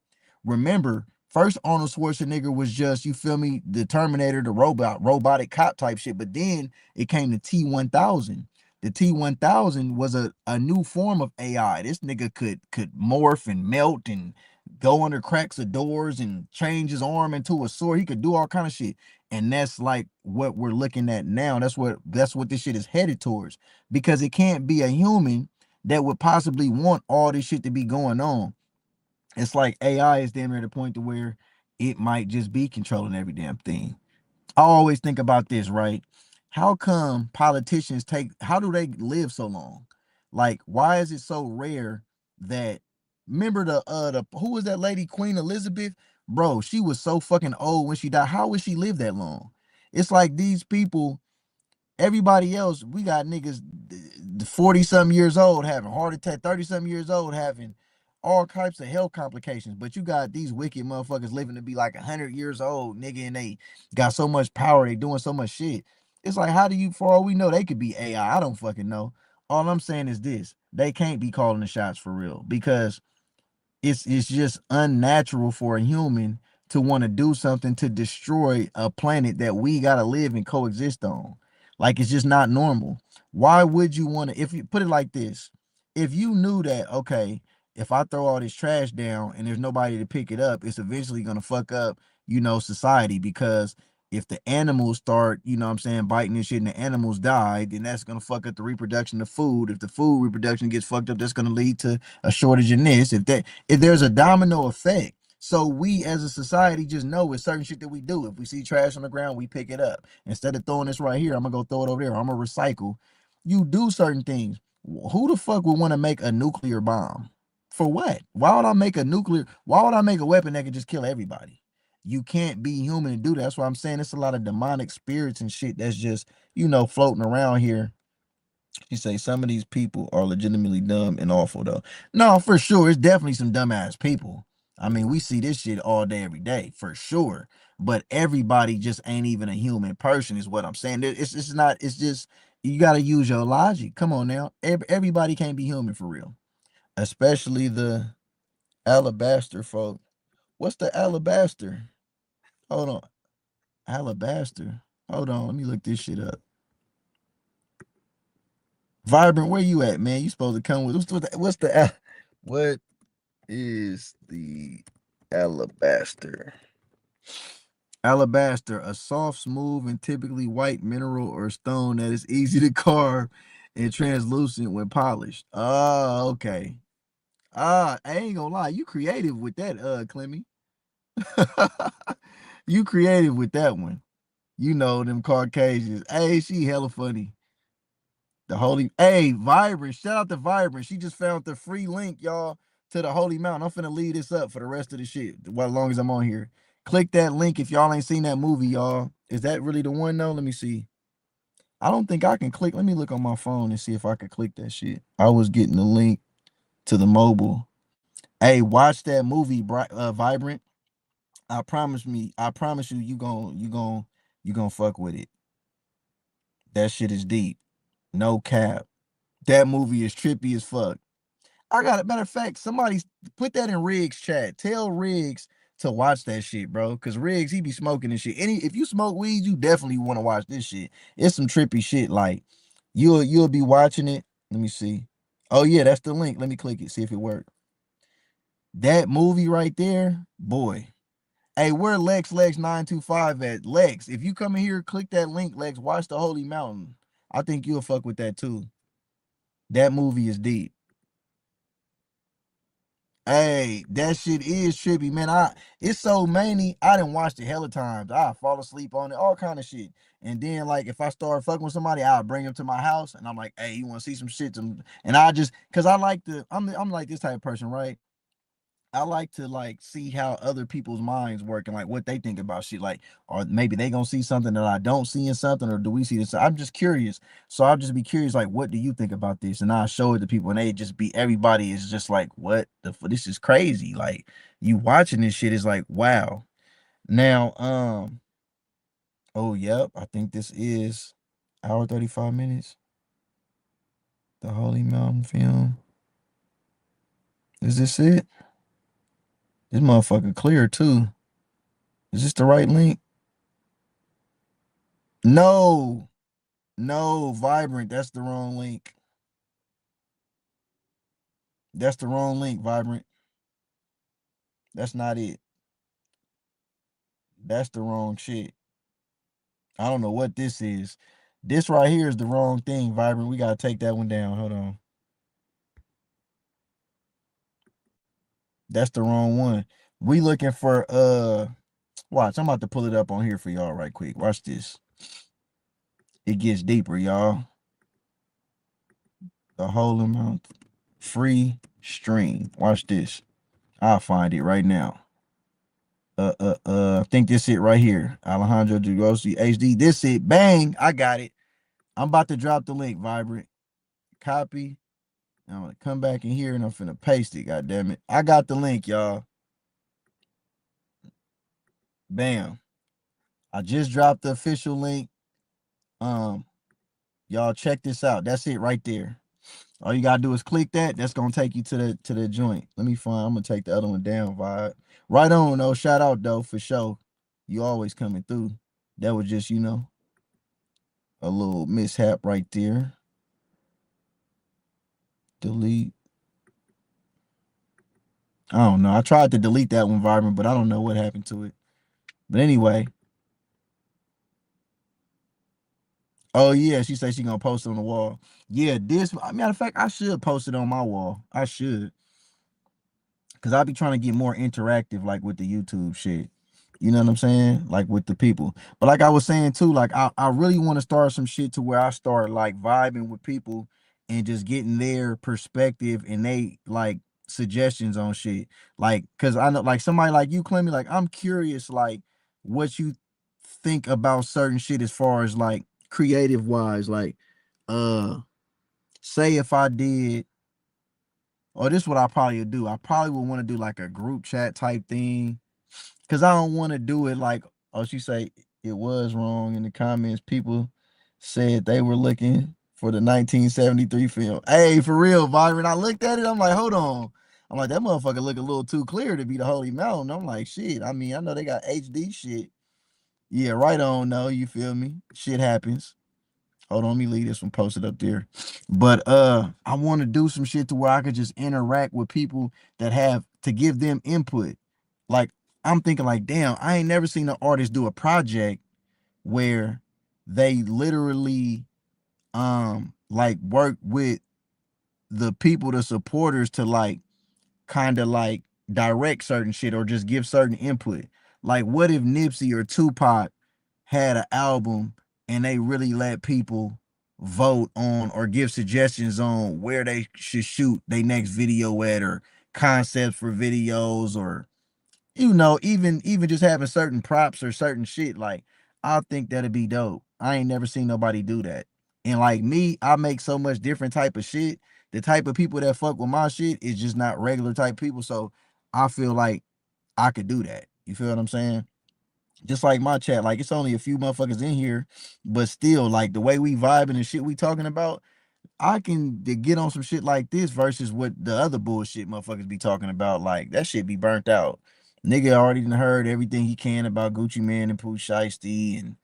Remember, first Arnold Schwarzenegger was just, you feel me, the Terminator, the robotic cop type shit. But then it came to T-1000. The T-1000 was a new form of AI. This nigga could morph and melt and go under cracks of doors and change his arm into a sword. He could do all kind of shit. And that's like what we're looking at now. That's what this shit is headed towards. Because it can't be a human that would possibly want all this shit to be going on. It's like AI is damn near the point to where it might just be controlling every damn thing. I always think about this, right? How come politicians how do they live so long? Like, why is it so rare that, remember the who was that lady, Queen Elizabeth? Bro, she was so fucking old when she died. How would she live that long? It's like these people, everybody else, we got niggas 40 something years old having heart attack, 30 something years old having all types of health complications. But you got these wicked motherfuckers living to be like 100 years old, nigga, and they got so much power, they doing so much shit. It's like, how do you, for all we know, they could be AI. I don't fucking know. All I'm saying is this: they can't be calling the shots for real, because it's just unnatural for a human to want to do something to destroy a planet that we gotta live and coexist on. Like, it's just not normal. Why would you want to, if you put it like this, if you knew that, okay, if I throw all this trash down and there's nobody to pick it up, it's eventually gonna fuck up, society. Because if the animals start, what I'm saying, biting and shit, and the animals die, then that's gonna fuck up the reproduction of food. If the food reproduction gets fucked up, that's gonna lead to a shortage in this. If there's a domino effect. So we as a society just know it's certain shit that we do. If we see trash on the ground, we pick it up. Instead of throwing this right here, I'm gonna go throw it over there. I'm gonna recycle. You do certain things. Who the fuck would want to make a nuclear bomb? For what? Why would I make a weapon that could just kill everybody? You can't be human to do that. That's why I'm saying it's a lot of demonic spirits and shit that's just, floating around here. You say some of these people are legitimately dumb and awful, though. No, for sure. It's definitely some dumbass people. I mean, we see this shit all day, every day, for sure. But everybody just ain't even a human person, is what I'm saying. It's not, it's just, you got to use your logic. Come on now. Everybody can't be human for real, especially the alabaster folk. What's the alabaster? Hold on. Alabaster. Hold on. Let me look this shit up. Vibrant, where you at, man? You supposed to come with what is the alabaster? Alabaster, a soft, smooth, and typically white mineral or stone that is easy to carve and translucent when polished. Oh, okay. I ain't gonna lie, you creative with that, Clemmy. You creative with that one. You know them Caucasians. Hey, she hella funny. The holy, hey, Vibrant, shout out to Vibrant. She just found the free link, y'all, to the Holy Mountain. I'm finna leave this up for the rest of the shit, as long as I'm on here. Click that link if y'all ain't seen that movie, y'all. Is that really the one, though? Let me see. I don't think I can click. Let me look on my phone and see if I can click that shit. I was getting the link to the mobile. Hey, watch that movie, Vibrant. I promise you, you gonna fuck with it. That shit is deep. No cap. That movie is trippy as fuck. I got a matter of fact, somebody put that in Riggs chat. Tell Riggs to watch that shit, bro. Cause Riggs, he be smoking and shit. If you smoke weed, you definitely want to watch this shit. It's some trippy shit. Like, you'll be watching it. Let me see. Oh yeah, that's the link. Let me click it, see if it worked. That movie right there, boy. Hey, where Lex 925 at? Lex, if you come in here, click that link, Lex. Watch The Holy Mountain. I think you'll fuck with that too. That movie is deep. Hey, that shit is trippy, man. It's so many. I done watched it hella times. I fall asleep on it, all kind of shit. And then like if I start fucking with somebody, I'll bring them to my house and I'm like, hey, you want to see some shit? And I just cause I like to, I'm like this type of person, right? I like to like see how other people's minds work and like what they think about shit. Like, or maybe they gonna see something that I don't see in something, or do we see this? I'm just curious. So I'll just be curious, like, what do you think about this? And I'll show it to people, and they just be everybody is just like, what the this is crazy. Like you watching this shit is like, wow. Now, oh yep, I think this is hour 35 minutes. The Holy Mountain film. Is this it? This motherfucker clear too. Is this the right link? No, no, Vibrant. That's the wrong link. That's the wrong link, Vibrant. That's not it. That's the wrong shit. I don't know what this is. This right here is the wrong thing, Vibrant. We gotta take that one down. Hold on. That's the wrong one. We looking for watch. I'm about to pull it up on here for y'all right quick. Watch this. It gets deeper, y'all. The whole amount. Free stream. Watch this. I'll find it right now. I think this it right here. Alejandro Dugosi HD. This it. Bang. I got it. I'm about to drop the link, Vibrant. Copy. I'm gonna come back in here and I'm finna paste it. God damn it. I got the link, y'all. Bam. I just dropped the official link. Y'all check this out. That's it right there. All you gotta do is click that. That's gonna take you to the joint. Let me find. I'm gonna take the other one down, Vibe. Right on, though. Shout out though for sure. You always coming through. That was just, a little mishap right there. Delete. I don't know. I tried to delete that one, Vibrant, but I don't know what happened to it. But anyway. Oh yeah, she said she gonna post it on the wall. Yeah, this matter of fact, I should post it on my wall. I should. Cause I'll be trying to get more interactive, like with the YouTube shit. You know what I'm saying? Like with the people. But like I was saying too, like I really want to start some shit to where I start like vibing with people and just getting their perspective and they like suggestions on shit. Like, cause I know like somebody like you, Clemmy, like I'm curious, like what you think about certain shit as far as like creative wise. Like, uh, say if I did. Or this is what I probably would do. I probably would want to do like a group chat type thing. Cause I don't want to do it like, oh, she say it was wrong in the comments. People said they were looking for the 1973 film. Hey, for real, Byron. I looked at it. I'm like, hold on. I'm like, that motherfucker look a little too clear to be the Holy Mountain. I'm like, shit. I mean, I know they got HD shit. Yeah, right on. No, you feel me? Shit happens. Hold on, let me leave this one posted up there. But I want to do some shit to where I could just interact with people that have to give them input. Like I'm thinking like, damn, I ain't never seen an artist do a project where they literally like work with the people, the supporters to like kind of like direct certain shit or just give certain input. Like what if Nipsey or Tupac had an album and they really let people vote on or give suggestions on where they should shoot their next video at or concepts for videos or even just having certain props or certain shit. Like I think that'd be dope. I ain't never seen nobody do that. And like me, I make so much different type of shit. The type of people that fuck with my shit is just not regular type people. So I feel like I could do that. You feel what I'm saying? Just like my chat, like it's only a few motherfuckers in here, but still, like the way we vibing and shit we talking about, I can get on some shit like this versus what the other bullshit motherfuckers be talking about. Like that shit be burnt out. Nigga already done heard everything he can about Gucci Man and Pooh Shiesty and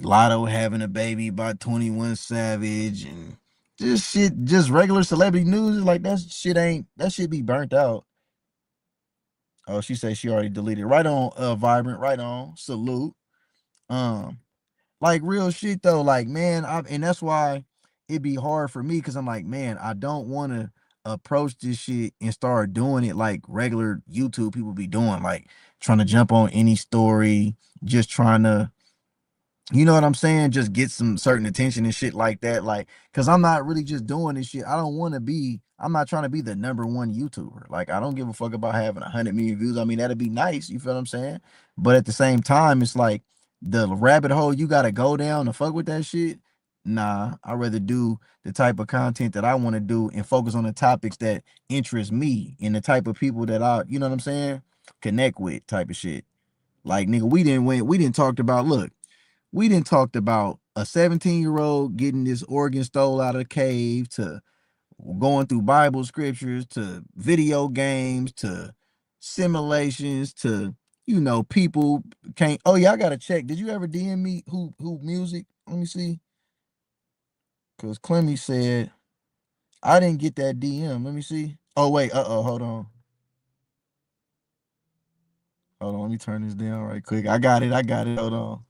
Lotto having a baby by 21 Savage and just shit, just regular celebrity news. Like that shit be burnt out. Oh, she said she already deleted. Right on, Vibrant. Right on. Salute. Um, like real shit though. Like man, and that's why it be hard for me because I'm like, man, I don't want to approach this shit and start doing it like regular YouTube people be doing, like trying to jump on any story, just trying to, you know what I'm saying? Just get some certain attention and shit like that. Like, cause I'm not really just doing this shit. I don't want to be, I'm not trying to be the number one YouTuber. Like, I don't give a fuck about having 100 million views. I mean, that'd be nice. You feel what I'm saying? But at the same time, it's like the rabbit hole you gotta go down to fuck with that shit. Nah, I'd rather do the type of content that I want to do and focus on the topics that interest me and the type of people that I, you know what I'm saying? Connect with type of shit. Like, nigga, we didn't talked about, look, we didn't talked about a 17-year-old getting this organ stole out of the cave, to going through Bible scriptures, to video games, to simulations, to, you know, people can't. Oh yeah, I gotta check. Did you ever DM me who music? Let me see. Cause Clemmy said I didn't get that DM. Let me see. Oh wait, hold on. Hold on, let me turn this down right quick. I got it. Hold on.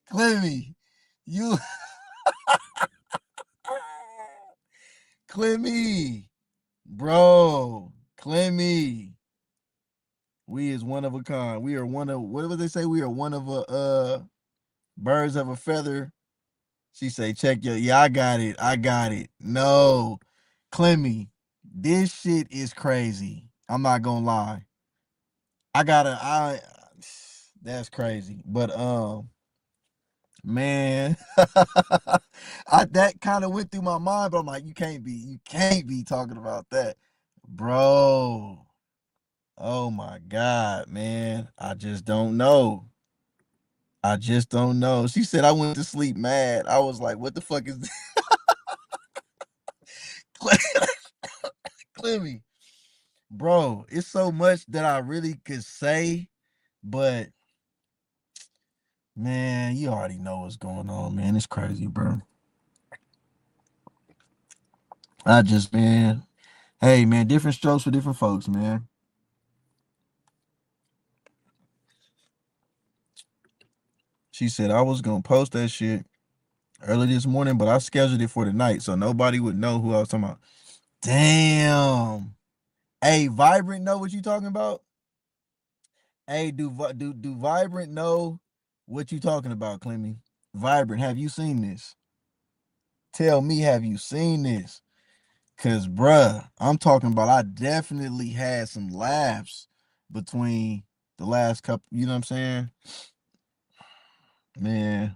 Clemmy, you Clemmy, bro, Clemmy. We is one of a kind. We are one of, what would they say? We are one of a birds of a feather. She say, check your, yeah, I got it. I got it. No, Clemmy, this shit is crazy. I'm not gonna lie. I that's crazy. But man, I that kind of went through my mind, but I'm like, you can't be talking about that, bro. Oh my God, man. I just don't know. I just don't know. She said I went to sleep mad. I was like, what the fuck is this? Clemmy? Bro, it's so much that I really could say, but man, you already know what's going on, man. It's crazy, bro. I just, man, hey, man, different strokes for different folks, man. She said I was gonna post that shit early this morning, but I scheduled it for tonight, so nobody would know who I was talking about. Damn. Hey, Vibrant know what you talking about? Hey, do Vibrant know what you talking about, Clemmy? Vibrant, have you seen this? Tell me, have you seen this? Cause bruh, I'm talking about I definitely had some laughs between the last couple, you know what I'm saying? Man.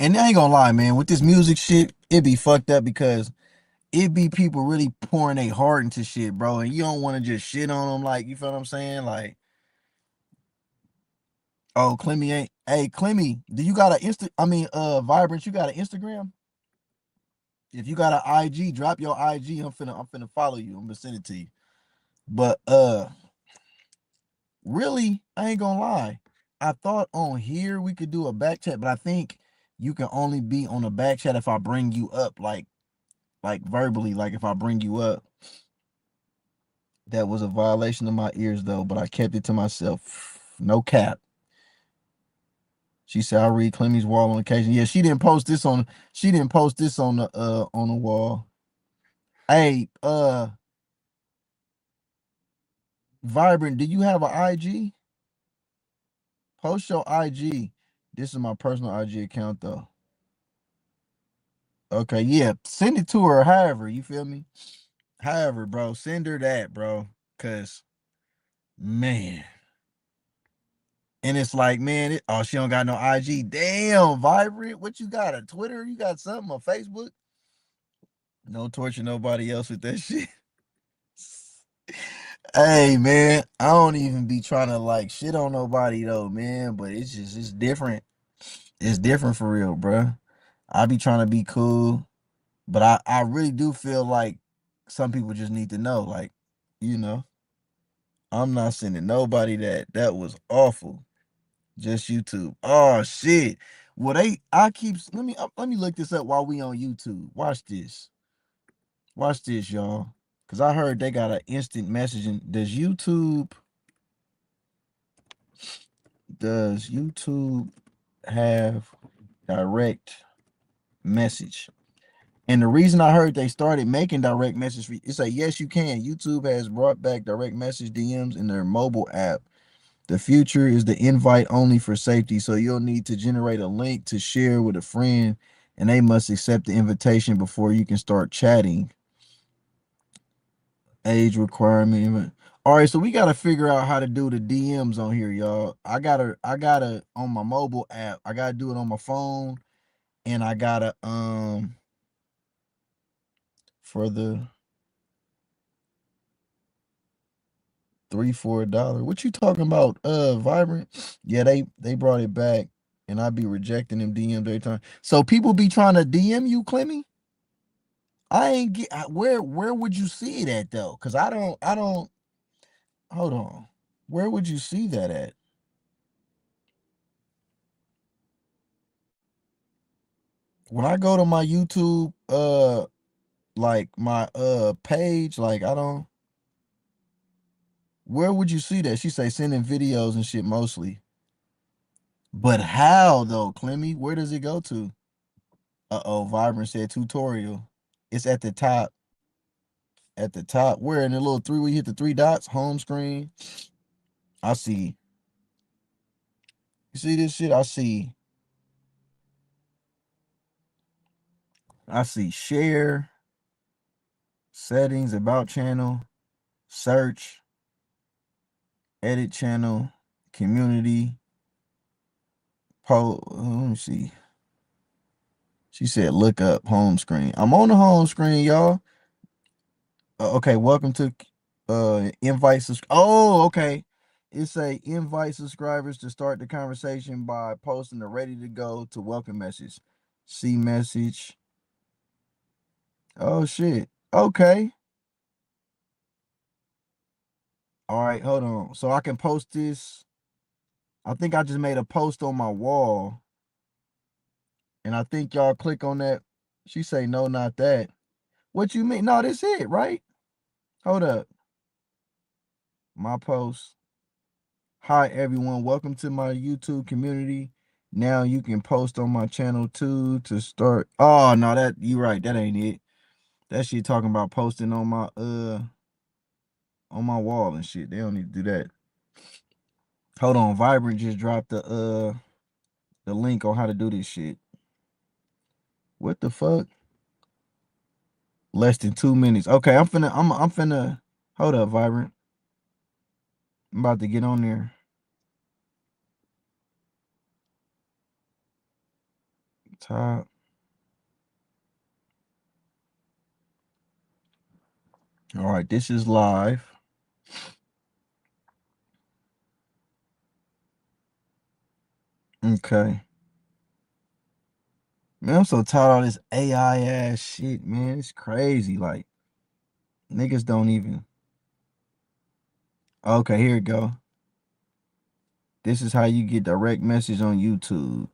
And I ain't gonna lie, man, with this music shit, it be fucked up because it be people really pouring their heart into shit, bro. And you don't want to just shit on them, like, you feel what I'm saying? Like, oh, Clemmy ain't. Hey, Clemmy, do you got a Vibrant, you got an Instagram? If you got an IG, drop your IG. I'm finna follow you. I'm gonna send it to you. But really, I ain't gonna lie. I thought on here we could do a back chat, but I think you can only be on a back chat if I bring you up, like verbally, like if I bring you up. That was a violation of my ears though, but I kept it to myself. No cap. She said I read Clemmy's wall on occasion. Yeah, she didn't post this on the wall. Hey, Vibrant, do you have an IG? Post your IG. This is my personal IG account though. Okay, yeah. Send it to her however, you feel me? However, bro, send her that, bro. Cause man. And it's like, man, oh, she don't got no IG. Damn, Vibrant. What you got? A Twitter? You got something on Facebook? No torture nobody else with that shit. Hey man, I don't even be trying to like shit on nobody though, man. But it's different. It's different for real, bro. I be trying to be cool, but I really do feel like some people just need to know, like, you know, I'm not sending nobody that. That was awful. Just YouTube. Oh shit. Well, I keep let me look this up while we on YouTube. Watch this, y'all. Cause I heard they got an instant messaging. Does YouTube have direct message? And the reason I heard they started making direct message, it's like, yes, you can. YouTube has brought back direct message DMs in their mobile app. The future is the invite only for safety. So you'll need to generate a link to share with a friend, and they must accept the invitation before you can start chatting. Age requirement. All right, so we gotta figure out how to do the DMs on here, y'all. I gotta on my mobile app. I gotta do it on my phone, and I gotta for the $3 $4. What you talking about? Vibrant? Yeah, they brought it back, and I be rejecting them DMs every time. So people be trying to DM you, Clemmy. I ain't get where would you see it at though? Cause I don't hold on. Where would you see that at? When I go to my YouTube, like my page, like I don't. Where would you see that? She say sending videos and shit mostly. But how though, Clemmy? Where does it go to? Uh-oh, Vibrant said tutorial. It's at the top. At the top. Where in the little three where you hit the three dots, home screen. I see. You see this shit? I see share, settings, about channel, search, edit channel, community, let me see. She said look up home screen. I'm on the home screen, y'all. Okay, welcome to invite oh, okay. It's a invite subscribers to start the conversation by posting a ready to go to welcome message. See message. Oh shit. Okay. All right, hold on. So I can post this. I think I just made a post on my wall. And I think y'all click on that. She say no, not that. What you mean? No, this it, right? Hold up. My post. Hi everyone, welcome to my YouTube community. Now you can post on my channel too to start. Oh no, that you right, that ain't it. That shit talking about posting on my wall and shit. They don't need to do that. Hold on, Vibrant just dropped the link on how to do this shit. What the fuck? Less than 2 minutes. Okay, I'm finna hold up, Vibrant. I'm about to get on there. Top. All right, this is live. Okay. Man, I'm so tired of all this AI ass shit, man. It's crazy. Like, niggas don't even. Okay, here we go. This is how you get direct message on YouTube.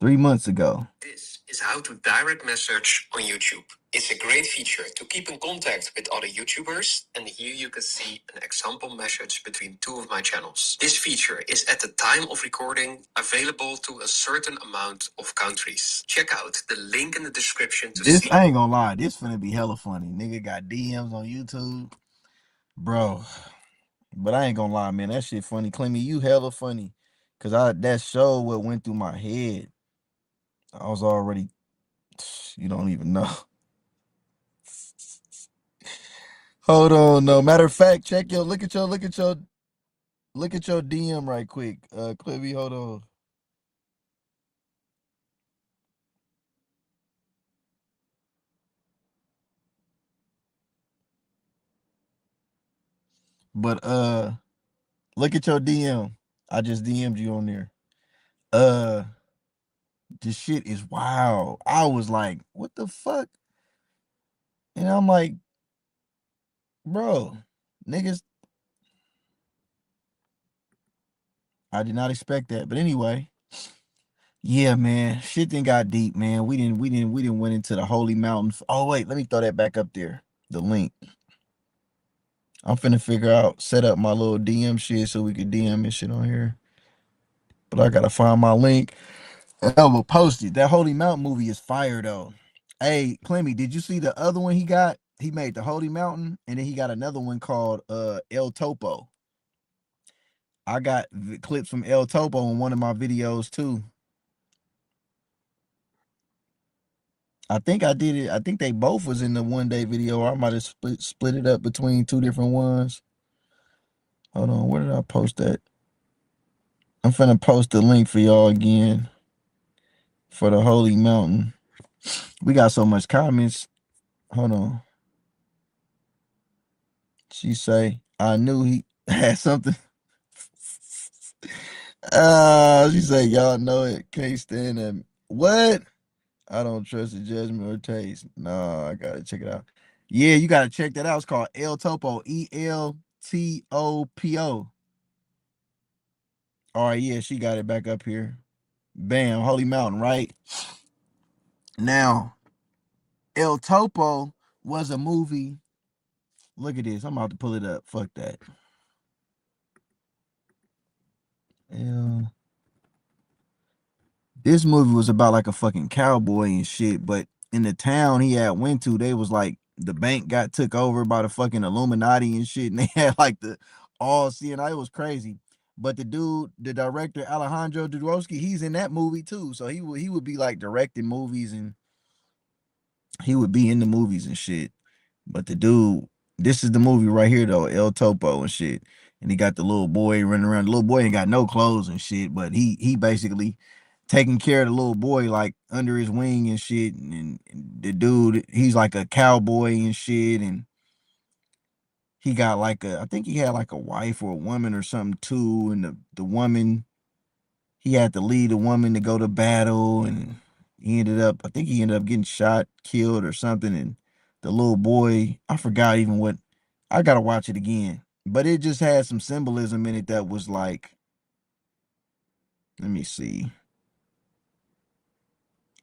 3 months ago. This is how to direct message on YouTube. It's a great feature to keep in contact with other YouTubers, and here you can see an example message between two of my channels. This feature is at the time of recording available to a certain amount of countries. Check out the link in the description to see. I ain't gonna lie, this finna be hella funny. Nigga got DMs on YouTube. Bro. But I ain't gonna lie, man. That shit funny. Clemmy, you hella funny. Cause that show what went through my head. I was already, you don't even know. Hold on, no. Matter of fact, look at your DM right quick. Clemmy, hold on. But look at your DM. I just DM'd you on there. This shit is wild. I was like, what the fuck? And I'm like, bro, niggas. I did not expect that. But anyway, yeah, man. Shit then got deep, man. We didn't went into the holy mountain. Oh, wait, let me throw that back up there. the link. I'm finna figure out, set up my little DM shit so we can DM and shit on here. But I gotta find my link. And I will post it. That Holy Mountain movie is fire though. Hey, Clemmy, did you see the other one he got? He made the Holy Mountain, and then he got another one called El Topo. I got the clips from El Topo in one of my videos too. I think I did it. I think they both was in the one day video. Or I might have split it up between two different ones. Hold on, where did I post that? I'm finna post the link for y'all again for the Holy Mountain. We got so much comments. Hold on. She say, I knew he had something. She say, y'all know it. Can't stand him. What? I don't trust the judgment or taste. No, I gotta check it out. Yeah, you gotta check that out. It's called El Topo. ELTOPO. All right, yeah, she got it back up here. Bam, Holy Mountain, right? Now, El Topo was a movie. Look at this. I'm about to pull it up. Fuck that. This movie was about like a fucking cowboy and shit, but in the town he had went to, they was like the bank got took over by the fucking Illuminati and shit, and they had like the all CNI. It was crazy. But the dude, the director Alejandro Jodorowsky, he's in that movie too. So he would be like directing movies, and he would be in the movies and shit. But the dude, this is the movie right here though, El Topo and shit. And he got the little boy running around. The little boy ain't got no clothes and shit, but he basically taking care of the little boy like under his wing and shit. And the dude, he's like a cowboy and shit. And he got like I think he had like a wife or a woman or something too. And the woman, he had to lead the woman to go to battle, and I think he ended up getting shot, killed or something. And the little boy, I forgot even what, I gotta watch it again. But it just had some symbolism in it that was like, let me see.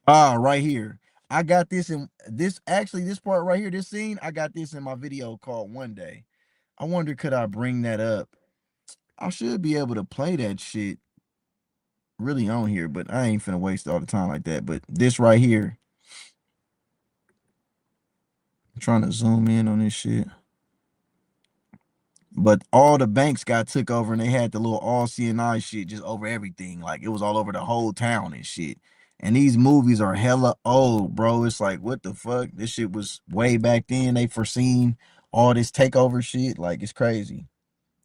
Right here. I got this in this actually this part right here, this scene, I got this in my video called One Day. I wonder could I bring that up? I should be able to play that shit really on here, but I ain't finna waste all the time like that. But this right here, I'm trying to zoom in on this shit. But all the banks got took over, and they had the little all CNI shit just over everything. Like it was all over the whole town and shit. And these movies are hella old, bro. It's like, what the fuck? This shit was way back then. They foreseen all this takeover shit. Like it's crazy.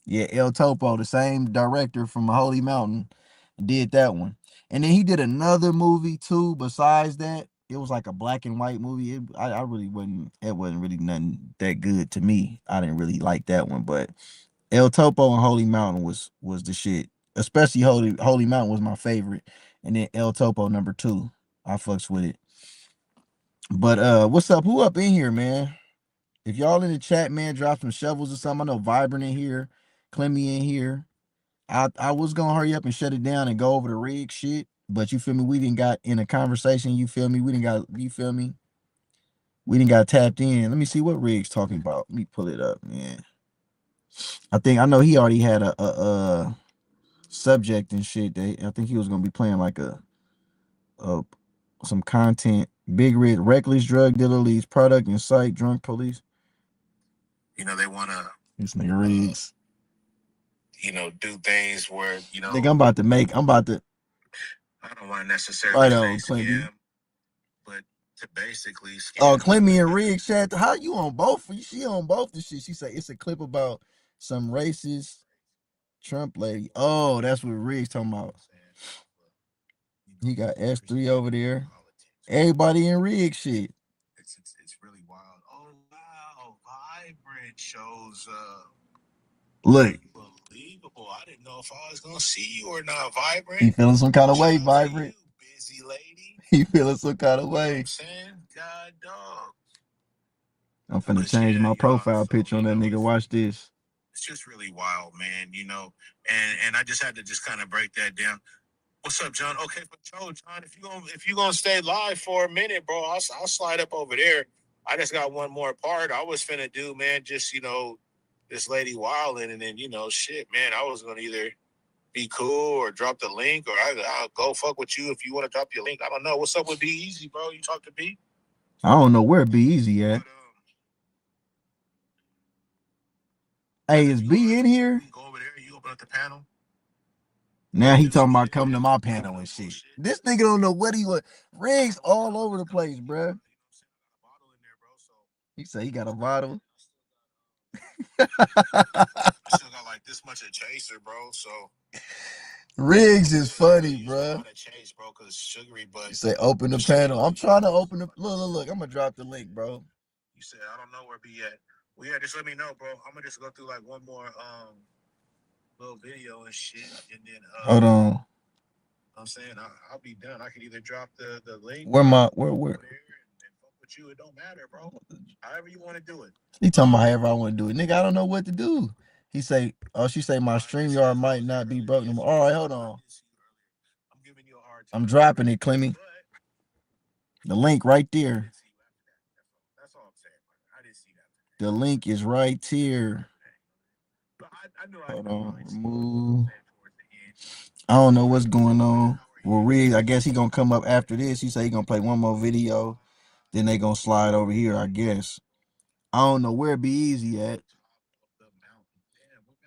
Yeah, El Topo, the same director from Holy Mountain, did that one. And then he did another movie too. Besides that, it was like a black and white movie. I really wasn't. It wasn't really nothing that good to me. I didn't really like that one. But El Topo and Holy Mountain was the shit. Especially Holy Mountain was my favorite, and then El Topo number 2. I fucks with it. But what's up? Who up in here, man? If y'all in the chat, man, drop some shovels or something. I know Vibrant in here, Clemmy in here. I was gonna hurry up and shut it down and go over the rig shit, but you feel me? We didn't got in a conversation. You feel me? We didn't got, you feel me? We didn't got tapped in. Let me see what rig's talking about. Let me pull it up, man. I know he already had a subject and shit. I think he was gonna be playing like a some content. Big Red, reckless drug dealer leads product and site drunk police. They want to, This nigga Riggs. do things where, Nigga, I'm about to. I don't want to necessarily Right say on, Clemmy. scam, but to basically scam. Oh, Clemmy and Riggs chat. How you on both? She on both the shit. She say it's a clip about some racist Trump lady. Oh, that's what Riggs talking about. He got S3 over there. Everybody in Riggs shit. It's really wild. Oh wow, Vibrant shows Look, unbelievable. I didn't know if I was gonna see you or not, Vibrant. he feeling some kind of way, Shout out to Vibrant. you, busy lady. He feeling some kind of You know what way. I'm saying? God dog. I'm finna But change yeah, my y'all, profile so, picture on that nigga. Watch this. It's just really wild, man. And I just had to just kind of break that down. What's up, John? Okay, but John, if you gonna stay live for a minute, bro, I'll slide up over there. I just got one more part. I was finna do, man, just, this lady wilding, and then, shit, man, I was gonna either be cool or drop the link, or I'll go fuck with you if you want to drop your link. I don't know. What's up with Be Easy, bro? You talk to B? I don't know where Be Easy at. Hey, is B in here? Go over there. You open up the panel. Now he talking about coming to my panel and shit. This nigga don't know what he was. Rigs all over the place, bruh. He said he got a bottle. I still got like this much of chaser, bro. So Riggs is funny, bruh. Chase, bro, cause sugary, but you say open the panel. I'm trying to open the look. I'm gonna drop the link, bro. You said I don't know where B at. Well, yeah, just let me know, bro. I'm gonna just go through like one more little video and shit, and then hold on. I'm saying I'll be done. I can either drop the link. Where? And fuck with you, it don't matter, bro. However you want to do it. He talking about however I want to do it, nigga. I don't know what to do. He say, oh, she say my StreamYard might not be broken. All right, hold on. I'm giving you a hard time. I'm dropping it, Clemmy. The link right there. That's all I'm saying. I didn't see that. The link is right here. Hold on, remove. I don't know what's going on. Well, Riggs, I guess he gonna come up after this. He say he gonna play one more video, then they gonna slide over here. I guess. I don't know where Be Easy at.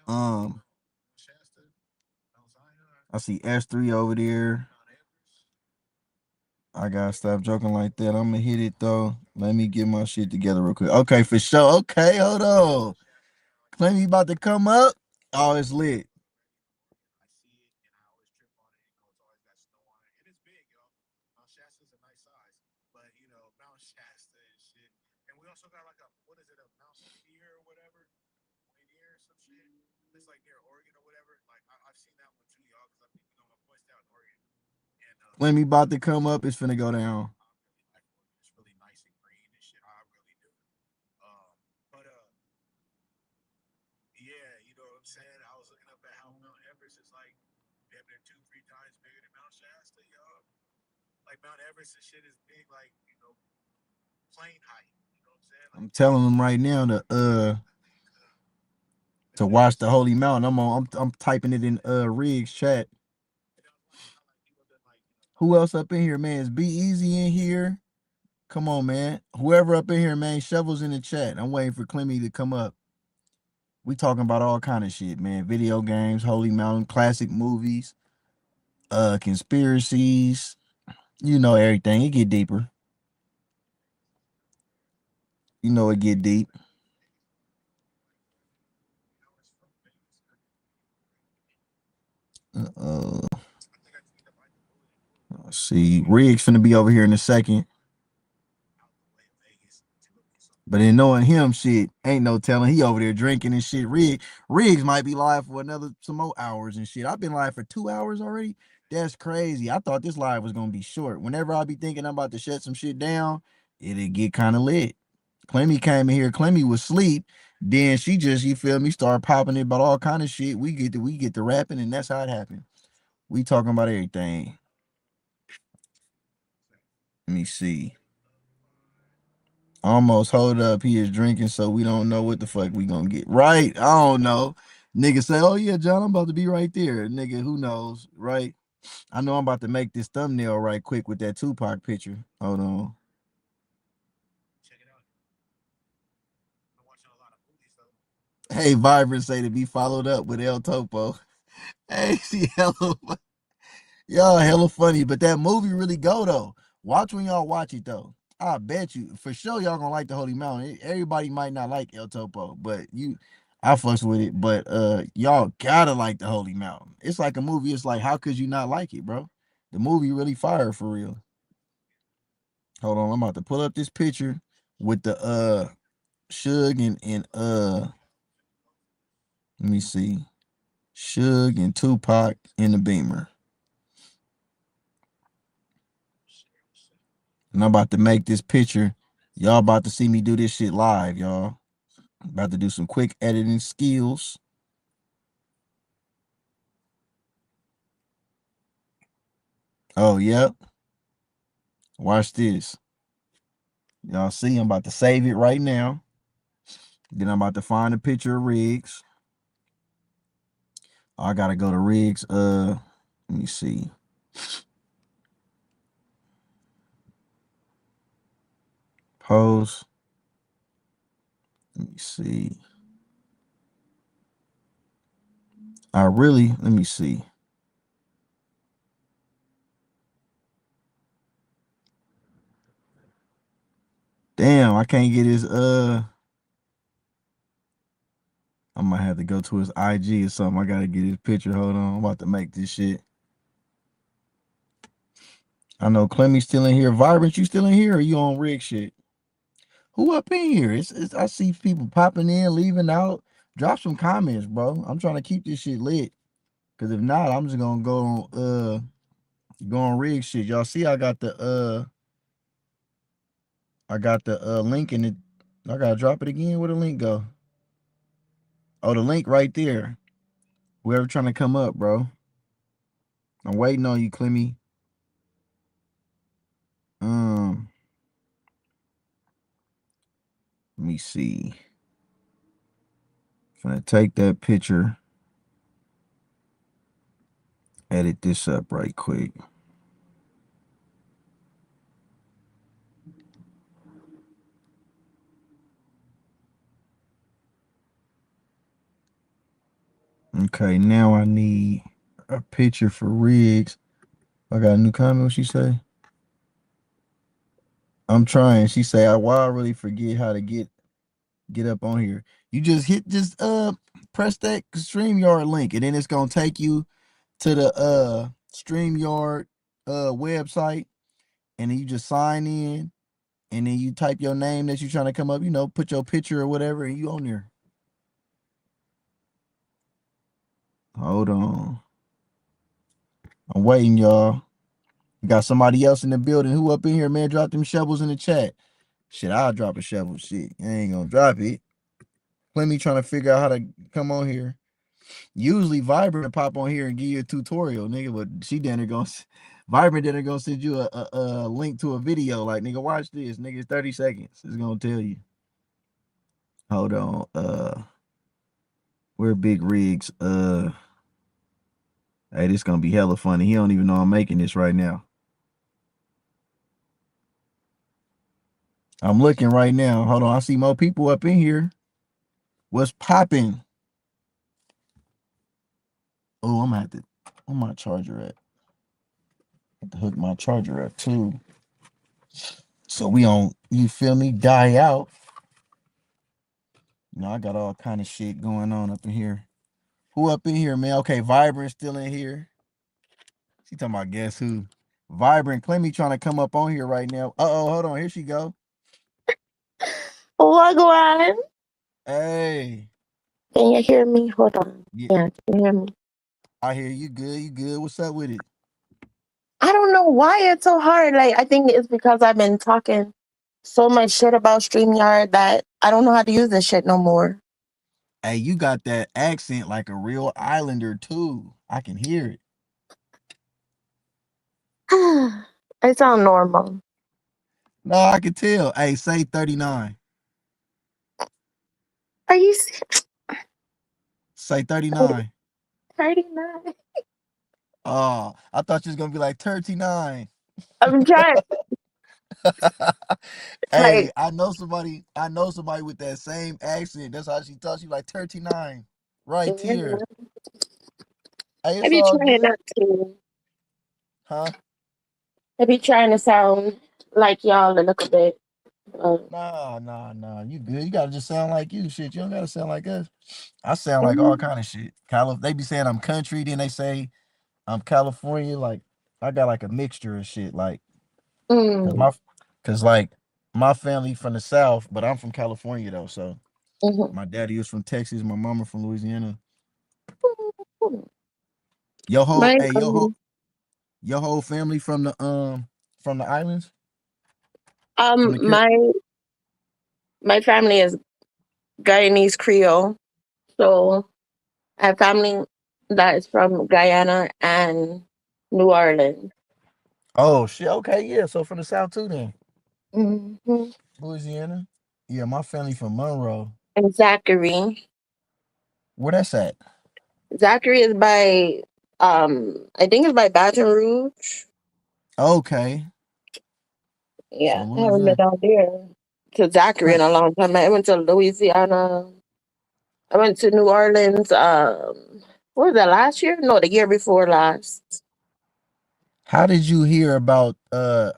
I see S3 over there. I gotta stop joking like that. I'm gonna hit it though. Let me get my shit together real quick. Okay, for sure. Okay, hold on. Claim you about to come up. Oh, it's lit. When me about to come up, it's finna go down. It's really nice and green and shit. I really do. Yeah, you know what I'm saying? I was looking up at how Mount Everest is like damn near 2-3 times bigger than Mount Shasta, y'all. Like Mount Everest and shit is big, like, plane height. You know what I'm saying? I'm telling them right now to watch the Holy Mountain. I'm typing it in Riggs chat. Who else up in here, man? Is Be Easy in here? Come on, man. Whoever up in here, man, shovels in the chat. I'm waiting for Clemmy to come up. We talking about all kind of shit, man. Video games, Holy Mountain, classic movies, conspiracies. You know everything. It get deeper. You know it get deep. Let's see. Riggs finna be over here in a second. But in knowing him, shit, ain't no telling. He over there drinking and shit. Riggs might be live for some more hours and shit. I've been live for 2 hours already. That's crazy. I thought this live was gonna be short. Whenever I be thinking I'm about to shut some shit down, it'll get kind of lit. Clemmy came in here. Clemmy was asleep. Then she just, you feel me, start popping it about all kind of shit. We get the rapping, and that's how it happened. We talking about everything. Let me see. Almost hold up. He is drinking, so we don't know what the fuck we gonna get. Right? I don't know. Nigga say, oh yeah, John, I'm about to be right there. Nigga, who knows, right? I know I'm about to make this thumbnail right quick with that Tupac picture. Hold on. Check it out. I'm watching a lot of movies though. Hey, Vibrant say to be followed up with El Topo. Hey, she hella y'all hella funny, but that movie really go though. Watch when y'all watch it though. I bet you for sure y'all gonna like the Holy Mountain. Everybody might not like El Topo, but I fucks with it. But y'all gotta like the Holy Mountain. It's like a movie. It's like, how could you not like it, bro? The movie really fire for real. Hold on, I'm about to pull up this picture with the Suge and let me see. Suge and Tupac in the Beamer. And I'm about to make this picture. Y'all about to see me do this shit live, y'all. About to do some quick editing skills. Oh, yep. Watch this. Y'all see, I'm about to save it right now. Then I'm about to find a picture of Riggs. I gotta go to Riggs. Let me see. Pose. Let me see. Let me see. Damn, I can't get his I might have to go to his IG or something. I gotta get his picture. Hold on. I'm about to make this shit. I know Clemmy's still in here. Vibrant, you still in here or you on rig shit? Who up in here? It's I see people popping in, leaving out. Drop some comments, bro. I'm trying to keep this shit lit. Cause if not, I'm just gonna go on rig shit. Y'all see I got the link in it. I gotta drop it again. Where the link go? Oh, the link right there. Whoever trying to come up, bro. I'm waiting on you, Clemmy. Let me see. I'm gonna take that picture, edit this up right quick. Okay, now I need a picture for Riggs. I got a new comment. What she say? I'm trying. She say, why I really forget how to get up on here. You just press that StreamYard link, and then it's gonna take you to the StreamYard website, and then you just sign in, and then you type your name that you're trying to come up, put your picture or whatever, and you on there. Hold on. I'm waiting, y'all. We got somebody else in the building. Who up in here, man? Drop them shovels in the chat. Shit, I'll drop a shovel. Shit, I ain't gonna drop it. Plenty trying to figure out how to come on here. Usually Vibrant pop on here and give you a tutorial, nigga, but she didn't go. Vibrant didn't go send you a link to a video. Like, nigga, watch this. Nigga, it's 30 seconds. It's gonna tell you. Hold on. Where Big Riggs? Hey, this gonna be hella funny. He don't even know I'm making this right now. I'm looking right now. Hold on. I see more people up in here. What's popping? Oh, I'm gonna have to. Where my charger at? I have to hook my charger up too. So we on, you feel me? Die out. I got all kind of shit going on up in here. Who up in here, man? Okay, Vibrant still in here. She talking about guess who? Vibrant Clemmy trying to come up on here right now. Uh-oh, hold on. Here she go. What go on? Hey. Can you hear me? Hold on. Yeah, Yeah, can you hear me? I hear you good. You good. What's up with it? I don't know why it's so hard. Like, I think it's because I've been talking so much shit about StreamYard that I don't know how to use this shit no more. Hey, you got that accent like a real islander too. I can hear it. I sound normal. No, I can tell. Hey, say 39. Are you Say 39. 39? Oh, I thought you was gonna be like 39. I'm trying. Hey, Like, I know somebody with that same accent. That's how she talks. She like 39. Right here. Hey, I it's be all trying good. not to. Huh? I be trying to sound like y'all a little bit. Nah. You good. You gotta just sound like you. Shit, you don't gotta sound like us. I sound like all Mm, kind of shit. They be saying I'm country, then they say I'm California. Like, I got like a mixture of shit. Like, mm, cause like my family from the South, but I'm from California though. So mhm. my daddy was from Texas, my mama from Louisiana. My Hey, your whole family from the islands? From the Car- my family is Guyanese Creole. So I have family that is from Guyana and New Orleans. Oh shit, okay, yeah. So from the South too then. Hmm. Louisiana. Yeah, my family from Monroe. and Zachary. Where that's at? Zachary is by I think it's by Baton Rouge. Okay. So Yeah, I haven't been Louisiana. down there to Zachary in a long time. I went to Louisiana. I went to New Orleans. What was that, last year? No, the year before last. How did you hear about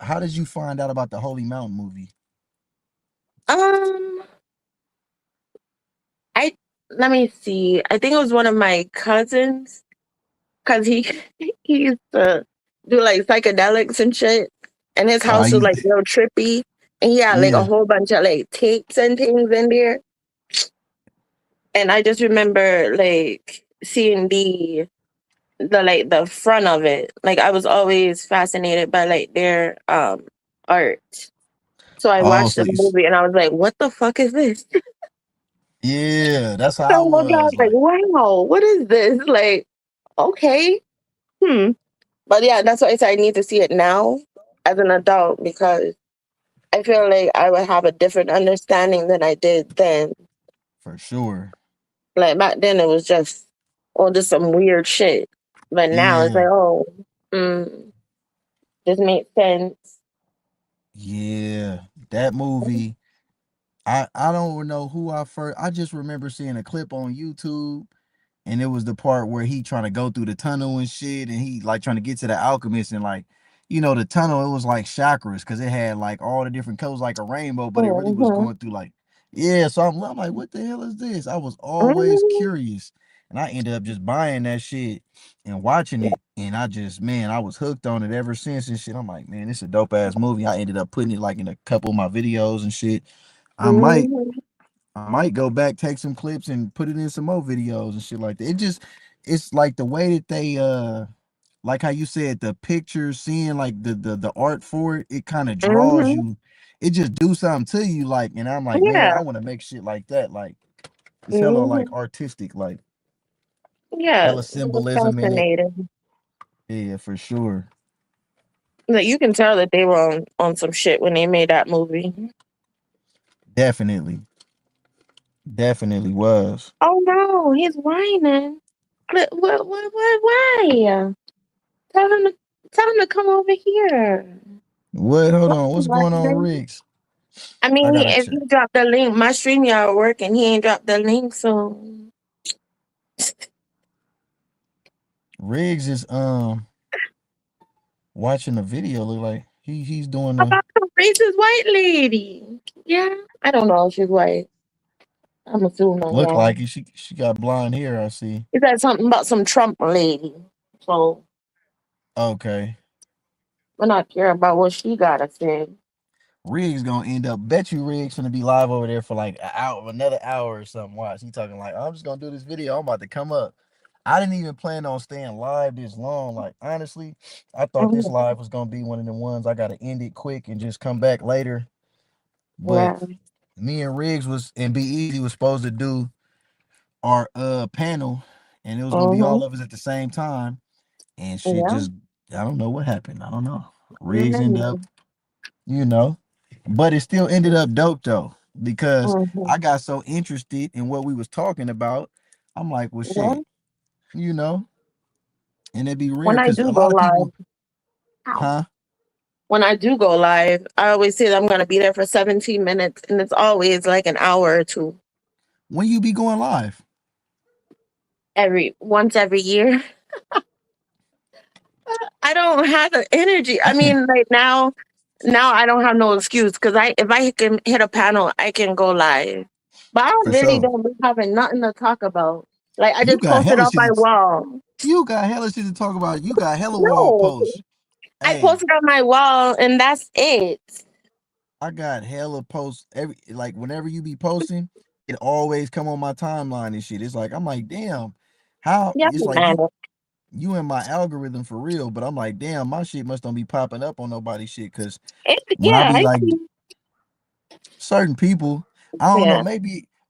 how did you find out about the Holy Mountain movie? Um, I let me see. I think it was one of my cousins because he he used to do like psychedelics and shit, and his Oh, house was like real trippy, and he had like a yeah. whole bunch of like tapes and things in there. And I just remember like seeing the like the front of it. Like I was always fascinated by like their art. So I Oh, watched so the you movie and I was like, what the fuck is this? yeah, that's how I So I was was. like, Like, wow, what is this? Like, okay. Hmm. But yeah, that's why I said I need to see it now as an adult because I feel like I would have a different understanding than I did then. for sure. Like back then it was just just some weird shit. But now it's Yeah. like, oh, mm, this makes sense. Yeah. That movie, I don't know who I just remember seeing a clip on YouTube, and it was the part where he trying to go through the tunnel and shit, and he like trying to get to the alchemist, and like, the tunnel, it was like chakras because it had like all the different colors like a rainbow, but it really was Mm-hmm. going through like, yeah. So I'm like, what the hell is this? I was always Mm-hmm. curious, and I ended up just buying that shit and watching it, and I just, man, I was hooked on it ever since and shit. I'm like, man, this is a dope ass movie. I ended up putting it like in a couple of my videos and shit. I might Mm-hmm. I might go back, take some clips, and put it in some more videos and shit like that. It's like the way that they like how you said the pictures, seeing like the art for it, it kind of draws Mm-hmm. you. It just do something to you, like, and I'm like, man, Yeah. I want to make shit like that. Like it's hella like Mm-hmm. artistic, like Yeah. hella It was symbolism in it. fascinating. Yeah, for sure. Like you can tell that they were on some shit when they made that movie. Definitely, definitely was. Oh no, he's whining. Why? Tell him to tell him to come over here. What? Hold What on. is What's going on, whining? Riggs? I I mean, gotta if check. you drop the link, my StreamYard working. He ain't dropped the link, so Riggs is watching the video. Look like he's doing the about the racist white lady. Yeah, I don't know if she's white. I'm assuming, look yeah. like it. She got blonde hair. I see. He said something about some Trump lady. So Okay. we're not care about what she gotta say. Riggs gonna end up. Bet you Riggs gonna be live over there for like an hour, another hour or something. Watch. He talking like, I'm just gonna do this video. I'm about to come up. I didn't even plan on staying live this long. Like honestly, I thought this Mhm. live was gonna be one of the ones I gotta end it quick and just come back later. But Yeah. me and Riggs was and Be Easy was supposed to do our panel, and it was gonna be Mm-hmm. all of us at the same time. And shit Yeah. just, I don't know what happened. I don't know. Riggs ended up, Mm-hmm. you know, but it still ended up dope though, because Mm-hmm. I got so interested in what we was talking about. I'm like, well, Yeah. shit, you know, and it'd be When rare I because do a go lot of live, people, ow. huh? When I do go live, I always say that I'm gonna be there for 17 minutes, and it's always like an hour or two When you be going live? every year. I don't have the energy. I mean, like now I don't have no excuse because if I can hit a panel, I can go live. But I For really sure. don't be having nothing to talk about. Like I You just got posted hella on shit my to, wall. you got hella shit to talk about. You got hella wall No, posts. I Hey, posted on my wall, and that's it. I got hella posts every like whenever you be posting, it always come on my timeline and shit. It's like I'm like, damn, how Yeah, it's like man. you in my algorithm for real, but I'm like, damn, my shit must don't be popping up on nobody's shit. Cause when I Yeah, be I like see. certain people, I don't know, Yeah,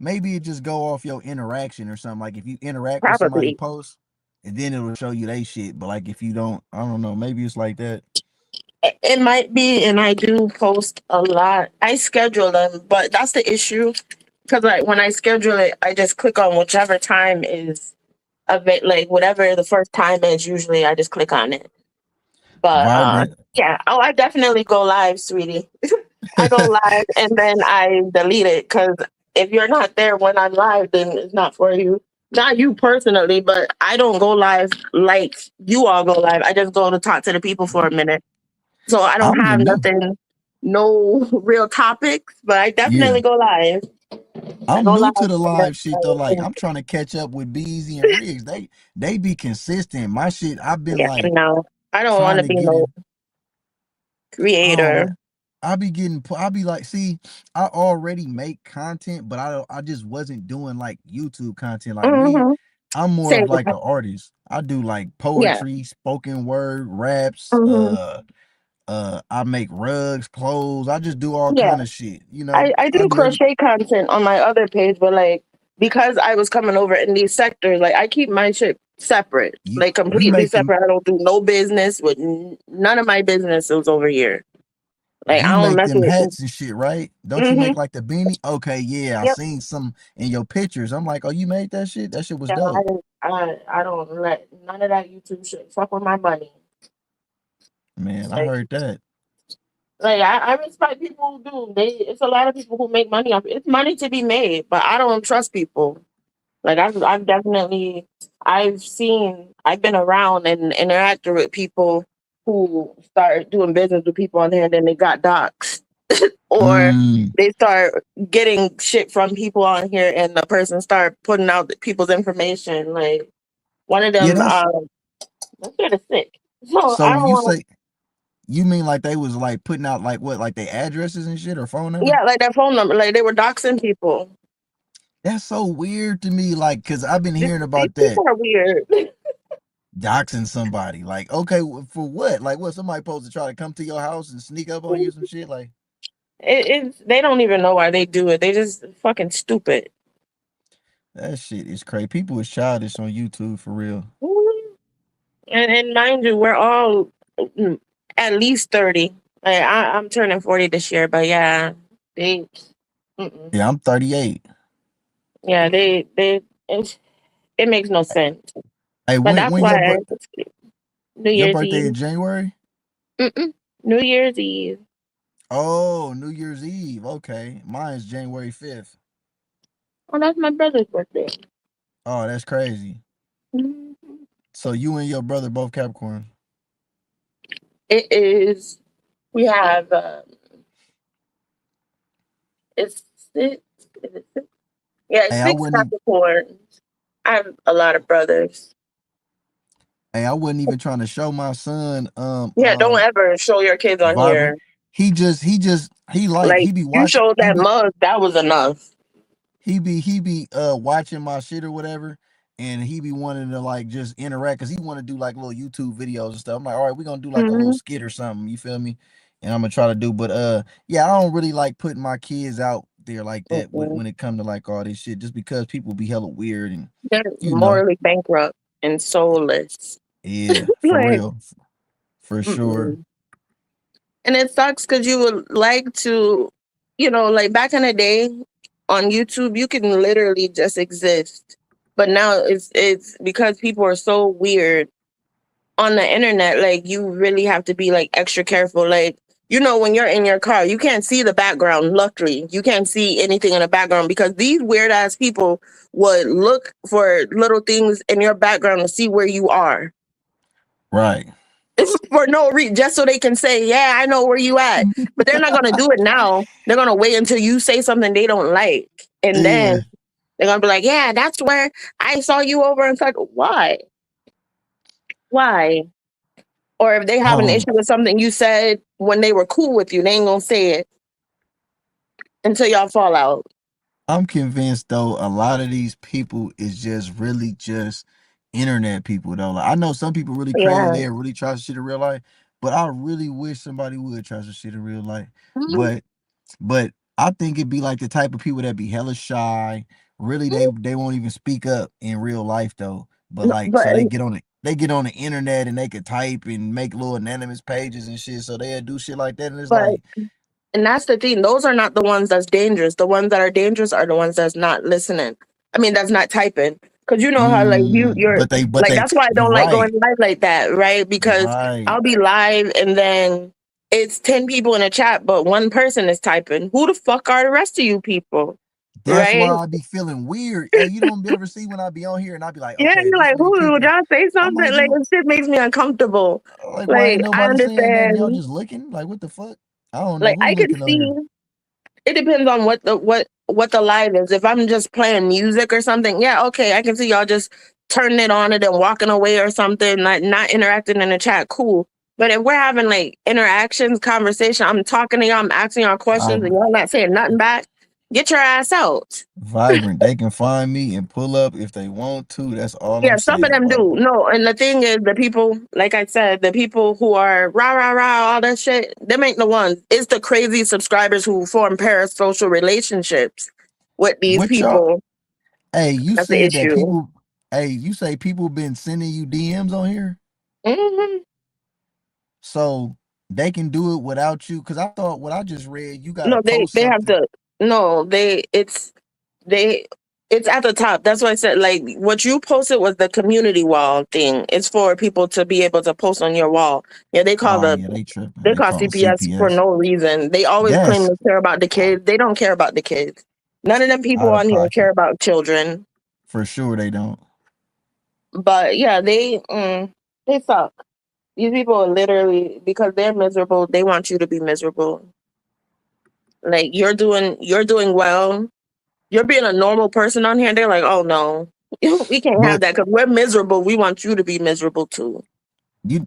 maybe it just go off your interaction or something. Like if you interact with somebody probably. post, and then it'll show you they shit. But like if you don't, I don't know, maybe it's like that. It might be, and I do post a lot. I schedule them, but that's the issue. Because like when I schedule it, I just click on whichever time is of it, like whatever the first time is. Usually, I just click on it. But Vibrant. yeah, oh, I definitely go live, sweetie. I go live and then I delete it because if you're not there when I'm live, then it's not for you. Not you personally, but I don't go live like you all go live. I just go to talk to the people for a minute. So I I don't don't have even know. nothing, no real topics, but I Yeah. definitely go live. I I'm go new live to the and then live shit though. Like I'm trying to catch up with Beezy and Riggs. They be consistent. My shit, I've been yeah, like no, I don't want trying to to be get no in. I don't creator. know. I be like, see, I already make content, but I just wasn't doing like YouTube content. Like me, Hmm. I'm more Same. of like an artist. I do like Yeah. poetry, spoken word, raps, Hmm. I make rugs, clothes. I just do all Yeah. kind of shit, you know. I I do do every crochet content on my other page, but like because I was coming over in these sectors, like I keep my shit separate, you like you completely make them separate. I don't do no business with none of my businesses over here. Like you I don't make mess them with. hats and shit, right? Don't you Mm-hmm. make like the beanie? Okay, yeah, I Yep. seen some in your pictures. I'm like, oh, you made that shit? That shit was Yeah, dope. I don't let none of that YouTube shit fuck with my money. Man, I Like heard that. I respect people who do. It's a lot of people who make money off. It's money to be made, but I don't trust people. Like I've definitely I've been around and interacted with people who start doing business with people on there and then they got docs or Mm. they start getting shit from people on here and the person start putting out the people's information. Like one of Yeah, them, that's I'm scared of sick. So so I when don't you want say you mean like they was like putting out like what, like their addresses and shit or phone to, number? yeah, like their phone number, like they were doxing people. That's so weird to me, like, cause I've been hearing These about that people are weird. doxing somebody. Like, okay, for what? Like, what? Somebody supposed to try to come to your house and sneak up on you some shit? Like, They don't even know why they do it. They just fucking stupid. that shit is crazy. People is childish on YouTube for real. Mhm. And mind you, we're all at least 30. Like, I'm turning 40 this year, but yeah, they, mm-mm. Yeah, I'm 38. Yeah, it makes no sense. Hey, But when that's when why New your Year's birthday Eve, in January? mm-mm, New Year's Eve. Oh, New Year's Eve. Okay, mine's January 5th. Oh, that's my brother's birthday. Oh, that's crazy. Mhm. So you and your brother both Capricorn. It is. We have it's six. Is it six? Yeah, it's Hey, I six wouldn't even. Capricorns. I have a lot of brothers. Hey, I wasn't even trying to show my son Yeah, don't ever show your kids on vibrant. here. Like He be you watching showed that mug, that was enough. he be watching my shit or whatever, and he be wanting to like just interact because he want to do like little YouTube videos and stuff. I'm like, all right, we're gonna do like a little Hmm. skit or something, you feel me? And I'm gonna try to do, but yeah, I don't really like putting my kids out there like that Mm-mm. when it come to like all this shit, just because people be hella weird and They're you know, morally bankrupt and soulless. yeah, for Like, real, for sure. mm-mm. And it sucks because you would like to, like back in the day on YouTube, you can literally just exist. But now it's because people are so weird on the internet, like you really have to be like extra careful. Like, when you're in your car, you can't see the background. Luckily, you can't see anything in the background because these weird ass people would look for little things in your background to see where you are Right. for no reason, just so they can say, "Yeah, I know where you at." But they're not gonna do it now. They're gonna wait until you say something they don't like, and then Yeah, they're gonna be like, "Yeah, that's where I saw you over." And it's like, why? Why? Or if they have an um issue with something you said when they were cool with you, they ain't gonna say it until y'all fall out. I'm convinced though a lot of these people is just really just internet people though. Like I know some people really crazy, Yeah. they really try some shit in real life, but I really wish somebody would try some shit in real life. Mhm. But I think it'd be like the type of people that be hella shy. Really, they won't even speak up in real life though. But like, But so they get on it. they get on the internet and they could type and make little anonymous pages and shit. So they'll do shit like that, and it's But like, and that's the thing. Those are not the ones that's dangerous. The ones that are dangerous are the ones that's not listening. I mean, that's not typing. Cause you know how like you're but like they, that's why I you don't like going right, live like that, right? Because right. I'll be live and then it's 10 people in a chat, but one person is typing. Who the fuck are the rest of you people? That's Right? why I be feeling weird. Hey, you don't ever see when I be on here and I be like, Yeah, okay, you're this like, many who would people. y'all say I'm something? like, Like you this shit makes me uncomfortable. like, why ain't Like I nobody saying nothing? Y'all understand. just looking? Like, what the fuck? I don't know Like who I can looking on see here. it depends on what the live is. If I'm just playing music or something, yeah, okay, I can see y'all just turning it on and then walking away or something, not interacting in the chat. Cool. But if we're having like interactions, conversation, I'm talking to y'all, I'm asking y'all questions, and Vibrant. y'all not saying nothing back, get your ass out. Vibrant. They can find me and pull up if they want to. That's all Yeah, I'm some of saying, them do. Vibrant. No, and the thing is, the people, like I said, the people who are rah rah rah, all that shit, them ain't the ones. It's the crazy subscribers who form parasocial relationships with these What y'all? people. Hey, you That's the said that issue. people. Hey, you say people been sending you DMs on here, Hmm. so they can do it without you. Because I thought what I just read, you gotta No, post they have something. to. No, they it's at the top. That's why I said like what you posted was the community wall thing. It's for people to be able to post on your wall. Yeah, Oh yeah, they tripping. they They call call it CPS for CPS. no reason. They always claim That's to care about the kids. They don't care about the kids. None of them people out of on here care pocket about children. for sure. They don't. But yeah, they suck. These people are literally because they're miserable. They want you to be miserable. Like you're doing well. You're being a normal person on here. They're like, oh no, we can't have But that because we're miserable. We want you to be miserable too.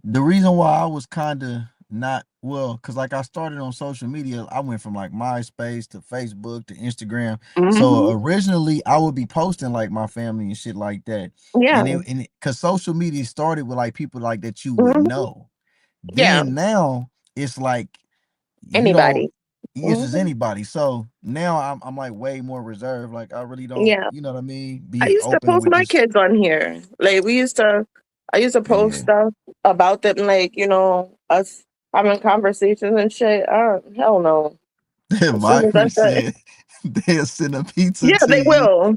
the reason why I was kind of not well, because like I started on social media, I went from like MySpace to Facebook to Instagram. So Hmm. originally I would be posting like my family and shit like that, Yeah. and because social media started with like people like that you would Hmm. know. Yeah. Then now it's like you Anybody. don't. It's just Hmm. anybody. So now I'm like way more reserved. Like I really don't, Yeah. you know what I mean? I Be used to open post with my this. kids on here. Like I used to post Yeah. stuff about them, like us having conversations and shit. Hell no. As soon as I Vibrant said, said they'll send a pizza yeah, to they you. will.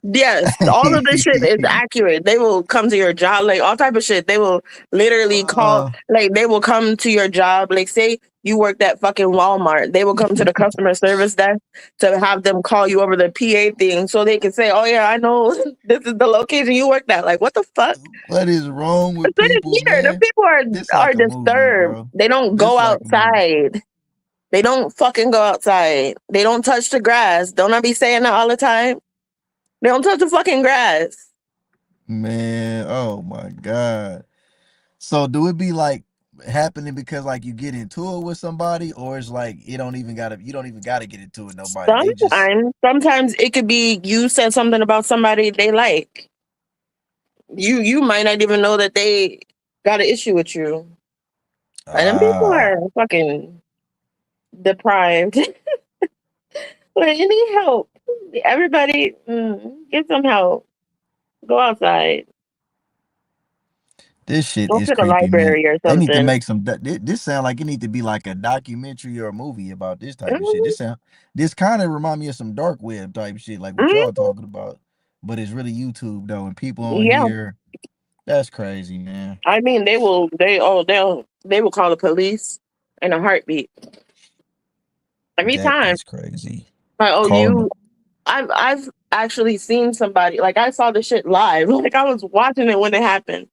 Yes, all of this shit is accurate. They will come to your job, like all type of shit. They will literally call, uh, like they will come to your job. Like say you worked at fucking Walmart, they will come to the customer service desk to have them call you over the PA thing, so they can say, "Oh yeah, I know this is the location you worked at." Like what the fuck? what is wrong with But it's people, weird. The man? people This are like a movie, disturbed. bro. They don't go This like a movie. outside. They don't fucking go outside. They don't touch the grass. Don't I be saying that all the time? They don't touch the fucking grass. Man, oh my God. So do it be like happening because like you get into it with somebody, or it's like you don't even gotta get into it with nobody. They just Sometimes it could be you said something about somebody they like. You might not even know that they got an issue with you. And then people ah are fucking deprived. Like you need help. Everybody, get some help. Go outside. this shit Go is to the creepy, man. library or They need to something. make some. This sound like it need to be like a documentary or a movie about this type of shit. Mhm, This kind of remind me of some dark web type shit, like what y'all mhm. talking about. But it's really YouTube though, and people on Yeah, here. That's crazy, man. I mean they will call the police in a heartbeat every That time. is crazy. Like, oh, Calling the I've actually seen somebody like I saw the shit live. Like I was watching it when it happened.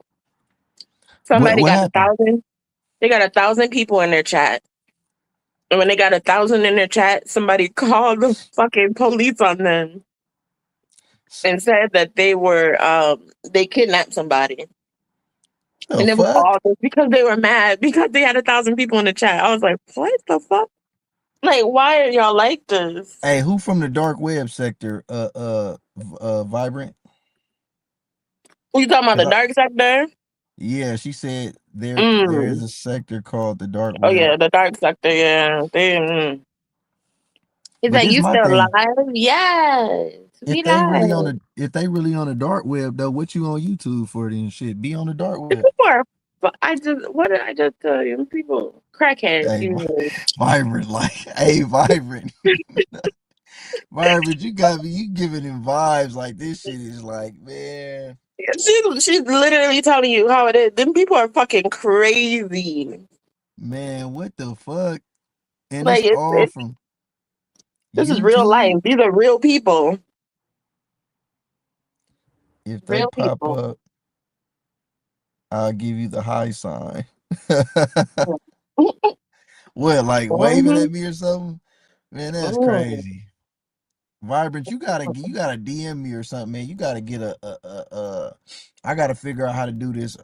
Somebody what got a happened? thousand. They got 1,000 people in their chat, and when they got 1,000 in their chat, somebody called the fucking police on them and said that they kidnapped somebody, The and it was fuck? all just because they were mad because they had 1,000 people in the chat. I was like, what the fuck? Like, why are y'all like this? Hey, who from the dark web sector? Vibrant. Who you talking about? Cause The dark sector? yeah, she said there is Mm. a sector called the dark Oh web. yeah, the dark sector. Yeah, they. He's But like, this you my still thing. alive? Yes. We If live. they really on the dark web though, what you on YouTube for then shit? Be on the dark web. People are. What did I just tell you? People crackheads. Hey, You know. Vibrant, like, hey, Vibrant. Vibrant, you got me, you giving him vibes like this shit is like, man. She's literally telling you how it is. Them people are fucking crazy. Man, what the fuck? And Like it's all it's from this is real life. YouTube. These are real people. If they Real pop people. up, I'll give you the high sign. What, like waving Mhm. at me or something? Man, that's Mm. crazy. Vibrant, you gotta DM me or something, man. You gotta get I gotta figure out how to do this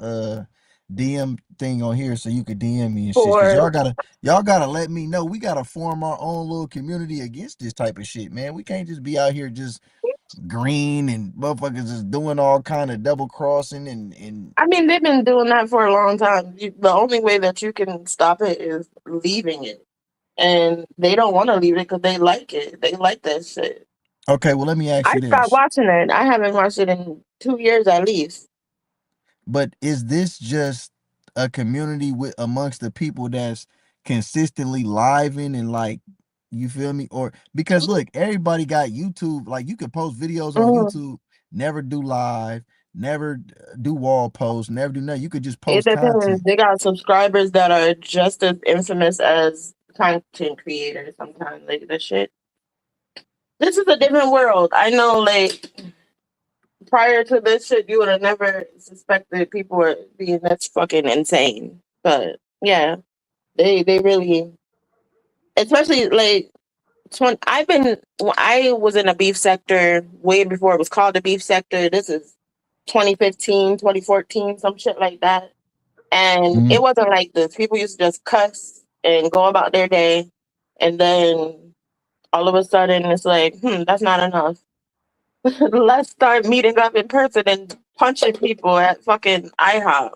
DM thing on here so you could DM me and shit. Cause For y'all gotta let me know. We gotta form our own little community against this type of shit, man. We can't just be out here just green and motherfuckers just doing all kind of double crossing and I mean, they've been doing that for a long time. The only way that you can stop it is leaving it. And they don't want to leave it because they like it. They like that shit. okay, well let me ask I you stopped this. watching it. I haven't watched it in 2 years at least. But is this just a community with amongst the people that's consistently living and like you feel me? Or because look, everybody got YouTube, like you could post videos on Mhm. YouTube, never do live, never do wall posts, never do nothing. You could just It post depends. content. They got subscribers that are just as infamous as content creators sometimes. Like the shit. This is a different world. I know, like, prior to this shit, you would have never suspected people were being that's fucking insane. But yeah, they really, especially like I was in a beef sector way before it was called the beef sector. This is 2015, 2014, some shit like that. And Mhm. it wasn't like this. People used to just cuss and go about their day. And then all of a sudden it's like, that's not enough. Let's start meeting up in person and punching people at fucking IHOP.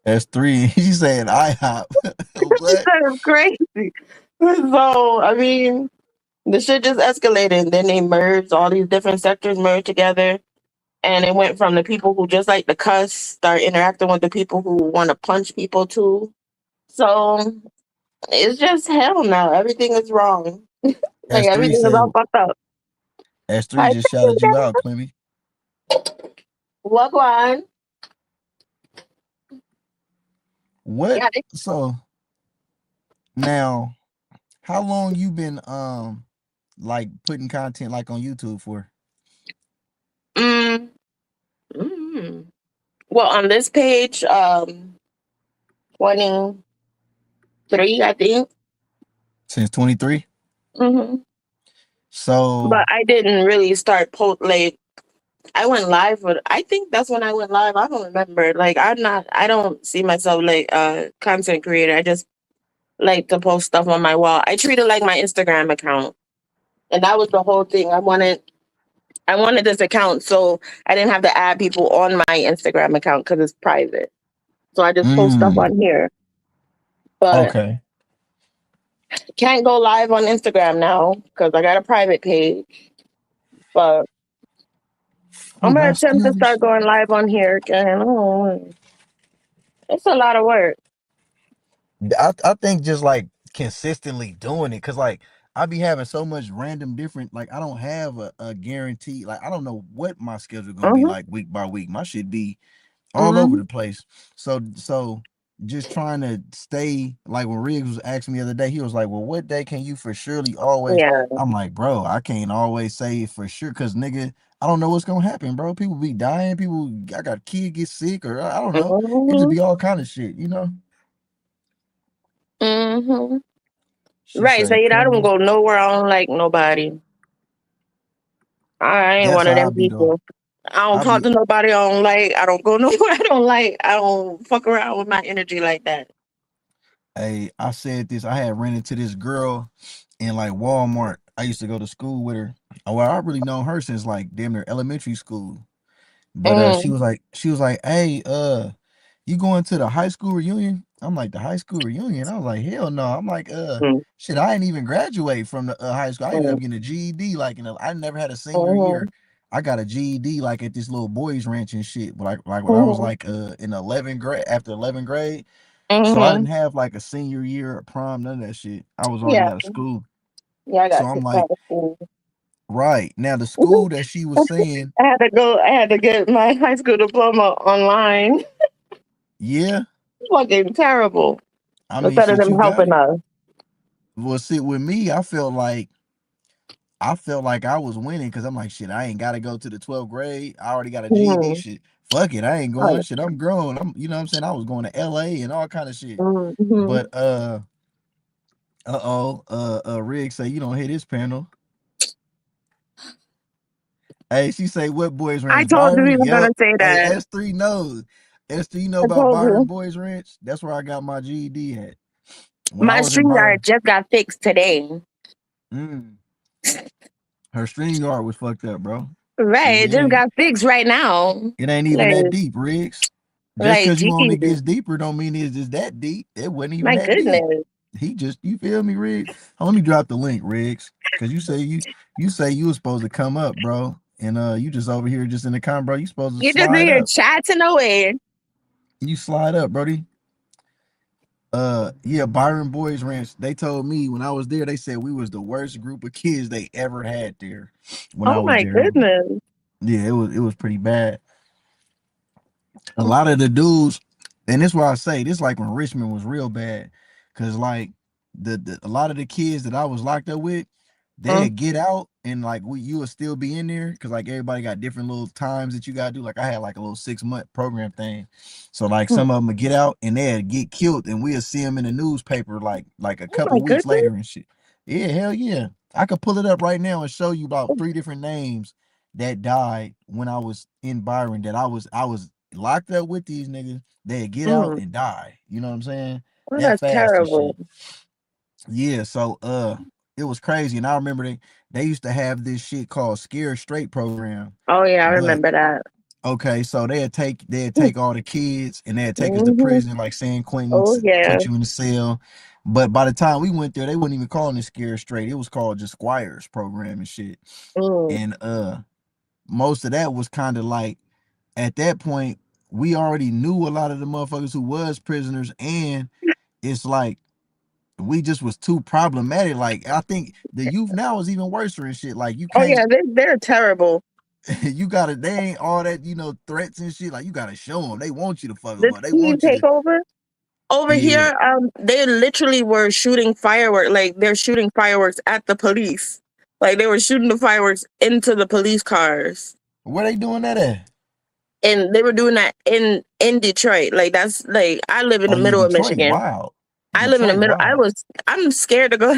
That's three. He's saying IHOP. What? That is crazy. So, I mean, the shit just escalated. Then they merged, all these different sectors merged together. And it went from the people who just like to cuss, start interacting with the people who want to punch people too. So it's just hell now. Everything is wrong. Like S3 everything is said all fucked up. S3 Hi, just shouted you out, Clemmy. Wagwan. What? Yeah. So now, how long you been like putting content like on YouTube for? Mm, mm. Well, on this page, 23, I think. Since 23? hmm So But I didn't really start like I went live with. I think that's when I went live. I don't remember. Like I'm not. I don't see myself like a content creator. I just like to post stuff on my wall. I treat it like my Instagram account, and that was the whole thing. I wanted this account so I didn't have to add people on my Instagram account because it's private. So I just post stuff mm, on here. But okay. can't go live on Instagram now because I got a private page. But I'm Who gonna got attempt to skills? start going live on here again. Oh, it's a lot of work. I think just like consistently doing it, cause like I be having so much random different, like I don't have a guarantee, like I don't know what my schedule gonna be hmm like week by week. My shit be all over hmm the place. So just trying to stay like when Riggs was asking me the other day, he was like, well, what day can you for surely always? Yeah. I'm like, bro, I can't always say for sure because nigga, I don't know what's gonna happen, bro. People be dying, I got kid get sick, or I don't know. It just hmm be all kind of shit, you know. hmm She Right. So say, I don't Clemmy, go nowhere. I don't like nobody. I ain't that's one of how I them be though. people. I don't I talk be to nobody. I don't like. I don't go nowhere. I don't like. I don't fuck around with my energy like that. Hey, I said this. I had ran into this girl in like Walmart. I used to go to school with her. Well, I really known her since like damn near elementary school. But Mm. she was like, hey, you going to the high school reunion? I'm like, the high school reunion. I was like, hell no. I'm like, Mm, shit, I didn't even graduate from the high school. I ended mm, up getting a GED. Like, I never had a senior mhm, year. I got a GED like at this little boys ranch and shit. But like when I was mhm, like in 11th grade, after 11th grade. So I mhm. didn't have like a senior year or prom, none of that shit. I was already Yeah, out of school. yeah, I So got I'm kicked like, out of school. right. Now the school that she was saying, I had to go. I had to get my high school diploma online. yeah, Fucking terrible. I mean Instead of shit, them you got helping it. us. Well, sit with me, I felt like I was winning because I'm like, shit, I ain't gotta go to the 12th grade. I already got a GED Mhm. shit. Fuck it, I ain't going. Oh, Shit, I'm grown. You know what I'm saying? I was going to LA and all kind of shit. mhm. But Rig say you don't hit his panel. Hey, she say what boys I ranch? told you Byron? he was gonna Yup. say Hey, that. S3 knows. S3, you know I about told Byron you. Boys Ranch? That's where I got my GED at. When I My was in StreamYard Byron. just got fixed today. Mm, her stream yard was fucked up, bro. Right, it just got fixed right now. It ain't even Like, that deep, Riggs. Just like, because you on it Jesus, gets deeper don't mean it's just that deep. It wasn't even my that deep. goodness. He just, you feel me, Riggs? Let me drop the link, Riggs. Cause you say you was supposed to come up, bro. And you just over here just in the comment, bro. You supposed to You just in slide here up. chatting away. You slide up, Brody. Yeah, Byron Boys Ranch. They told me when I was there, they said we was the worst group of kids they ever had there when I Oh was my there. goodness. Yeah, it was pretty bad. A lot of the dudes, and this is why I say this like when Richmond was real bad, cause like a lot of the kids that I was locked up with, Mm, they'd get out and like you would still be in there, cause like everybody got different little times that you gotta do. Like I had like a little 6-month program thing, so like mm. some of them would get out and they'd get killed, and we'd see them in the newspaper like a Oh my couple weeks goodness. later and shit. Yeah, hell yeah, I could pull it up right now and show you about 3 different names that died when I was in Byron. That I was locked up with these niggas, they get out Mm. and die. You know what I'm saying? Oh, That that's fast and terrible. shit. Yeah, so it was crazy. And I remember they used to have this shit called Scare Straight program. Oh yeah, I But remember that. okay, so they'd take all the kids and they'd take us to Mm-hmm. prison, like San Quentin, Oh yeah. put you in the cell. But by the time we went there, they wouldn't even call it Scare Straight. It was called just Squires program and shit. Mm. And most of that was kind of like at that point, we already knew a lot of the motherfuckers who was prisoners, and it's like we just was too problematic. Like I think the youth now is even worse and shit. Like you Oh yeah, can't, they're terrible. you gotta, they ain't all that, threats and shit. Like you gotta show them. They want you to fuck them The up. They teen want you to, takeover over yeah. here, they literally were shooting fireworks. Like they're shooting fireworks at the police. Like they were shooting the fireworks into the police cars. Where they doing that at? And they were doing that in Detroit. Like that's like I live in Oh the yeah, middle of Detroit, Michigan. wild. I live in the Detroit, middle. wild. I'm scared to go.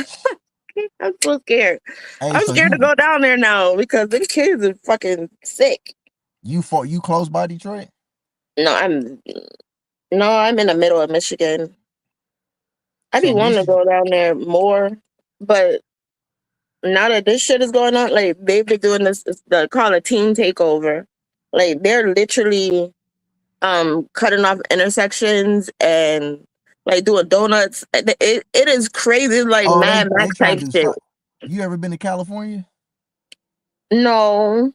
I'm so scared. Hey, I'm so scared to you go down there now because them kids are fucking sick. you close by Detroit? No, I'm in the middle of Michigan. I be So wanting to Michigan, go down there more, but now that this shit is going on, like they've been doing this, the call a teen takeover. Like they're literally cutting off intersections and like doing donuts. It is crazy, like oh Mad they Max trying type to do shit. you ever been to California? No,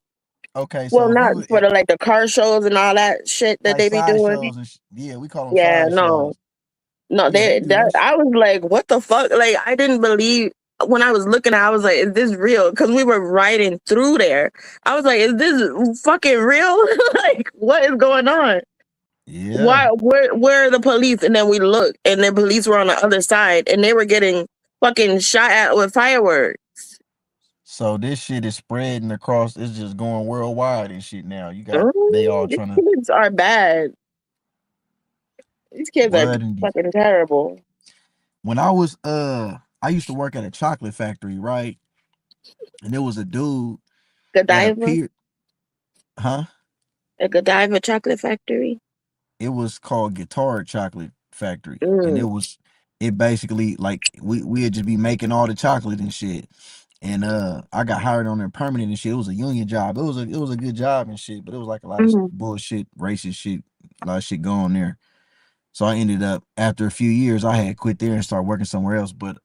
Okay, well so if not you for the car shows and all that shit that like they be doing. sideshows and yeah, we call them Yeah, no, sideshows. no, Yeah, they they do that that shit. I was like, what the fuck? Like I didn't believe when I was looking. I was like, is this real? Because we were riding through there. I was like, is this fucking real? Like, what is going on? Yeah. Why? Where are the police? And then we looked, and the police were on the other side, and they were getting fucking shot at with fireworks. So this shit is spreading across. It's just going worldwide and shit now. You got they all These trying to kids are bad. These kids are what and fucking terrible. when I used to work at a chocolate factory, right? And there was a dude that Godiva, appeared, huh? a Godiva chocolate factory. It was called Guitar Chocolate Factory, and Mm, it basically like we'd just be making all the chocolate and shit. And I got hired on there permanent and shit. It was a union job. It was a good job and shit, but it was like a lot of mm, bullshit, racist shit, a lot of shit going there. So I ended up, after a few years, I had quit there and started working somewhere else. But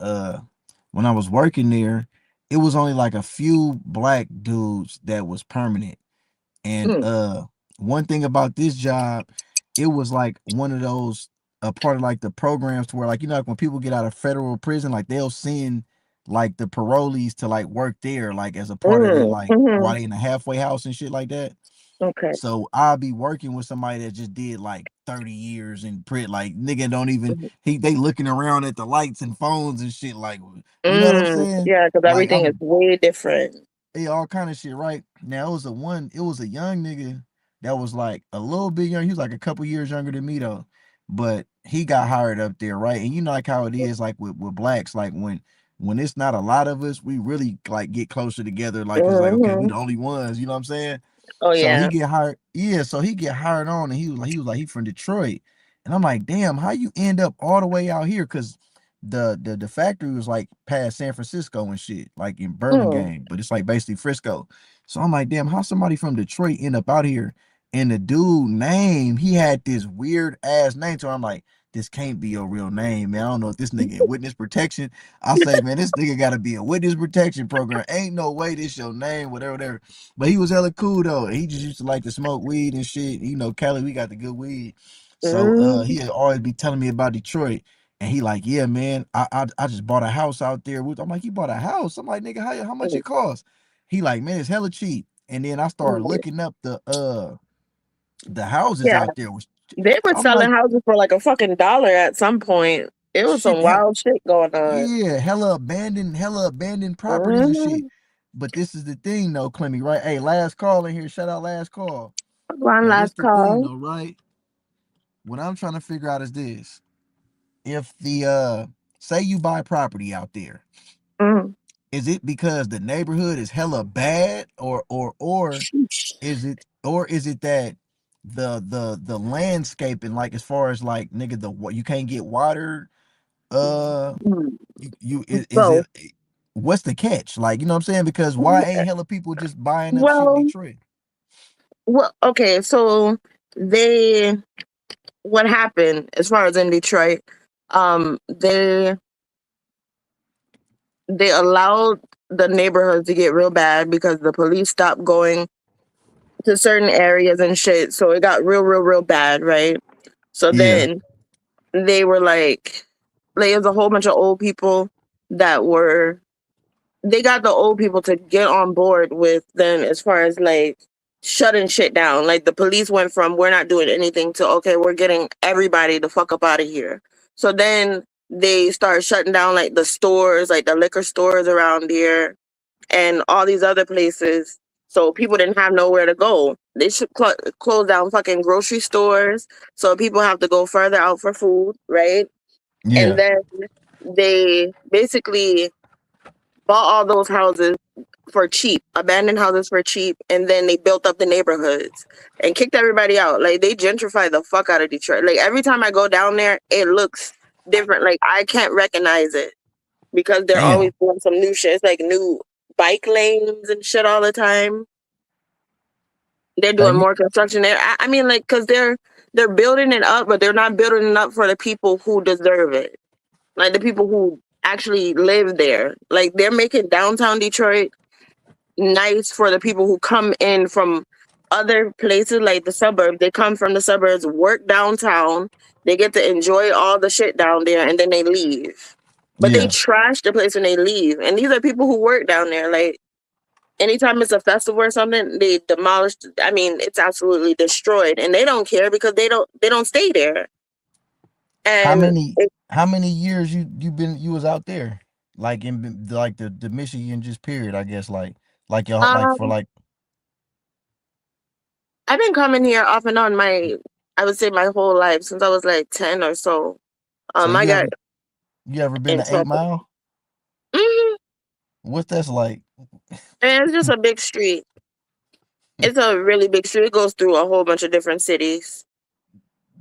when I was working there, it was only like a few black dudes that was permanent. And Mm. one thing about this job, it was like one of those, a part of like the programs to where, like, like when people get out of federal prison, like they'll send like the parolees to like work there, like as a part of it, like while Mm-hmm. they in the halfway house and shit like that. Okay. So I'll be working with somebody that just did like 30 years in print. Like nigga don't even, they looking around at the lights and phones and shit. Like, you know what I'm saying? Yeah, because Like everything is way different. all kind of shit, right? Now it was a young nigga that was like a little bit young. He was like a couple years younger than me though. But he got hired up there, right? And you know like how it is like with blacks, like when it's not a lot of us, we really like get closer together. Like it's like, okay, we the only ones, you know what I'm saying? Oh So he yeah. get hired, yeah. So he get hired on, and he from Detroit, and I'm like, damn, how you end up all the way out here? Cause the factory was like past San Francisco and shit, like in Mm. Burlingame, but it's like basically Frisco. So I'm like, damn, how somebody from Detroit end up out here? And the dude name, he had this weird ass name. So I'm like, this can't be your real name, man. I don't know if this nigga in witness protection. I say, man, this nigga gotta be a witness protection program. Ain't no way this your name, whatever. But he was hella cool though. He just used to like to smoke weed and shit. You know, Cali, we got the good weed. So Mm. he'd always be telling me about Detroit. And he like, yeah, man, I just bought a house out there. I'm like, you bought a house? I'm like, nigga, how much it cost? He like, man, it's hella cheap. And then I started looking up the houses Yeah, out there. they were I'm selling like, houses for like a fucking dollar at some point. It was shit, some wild shit going on. yeah, hella abandoned properties and shit. Mm-hmm. But this is the thing though, Clemmy, right? Hey, last call in here. Shout out last call. One Now this last the thing call. though, right? What I'm trying to figure out is this. If the say you buy property out there, Mm. is it because the neighborhood is hella bad, or is it that the landscaping, like as far as like nigga, the what you can't get water, uh Mm. you is Both. it, what's the catch? Like, you know what I'm saying? Because why ain't hella people just buying up shit in Well, Detroit? okay, so they what happened as far as in Detroit, they allowed the neighborhoods to get real bad because the police stopped going to certain areas and shit. So it got real bad, right? So Yeah, then they were like there's a whole bunch of old people that were they got the old people to get on board with them as far as like shutting shit down. Like the police went from we're not doing anything to okay, we're getting everybody the fuck up out of here. So then they started shutting down like the stores, like the liquor stores around here and all these other places. So people didn't have nowhere to go. They should close down fucking grocery stores. So people have to go further out for food, right? And yeah, then they basically bought all those houses for cheap, abandoned houses for cheap, and then they built up the neighborhoods and kicked everybody out. Like they gentrified the fuck out of Detroit. Like every time I go down there, it looks different. Like I can't recognize it because they're always damn. doing some new shit. It's like new bike lanes and shit all the time. They're Hey, doing more construction there. I mean, like, cause they're building it up, but they're not building it up for the people who deserve it. Like the people who actually live there. Like they're making downtown Detroit nice for the people who come in from other places like the suburbs. They come from the suburbs, work downtown. They get to enjoy all the shit down there and then they leave. But they yeah. trash the place when they leave. And these are people who work down there. Like anytime it's a festival or something, they demolish. I mean, it's absolutely destroyed. And they don't care because they don't stay there. How And many years you was out there? Like in like the Michigan just period, I guess, like your like for um like, I've been coming here off and on I would say my whole life since I was like 10 or so. so I got you ever been in to 8 trouble. Mile? Hmm. What's that's like? And it's just a big street. It's a really big street. It goes through a whole bunch of different cities.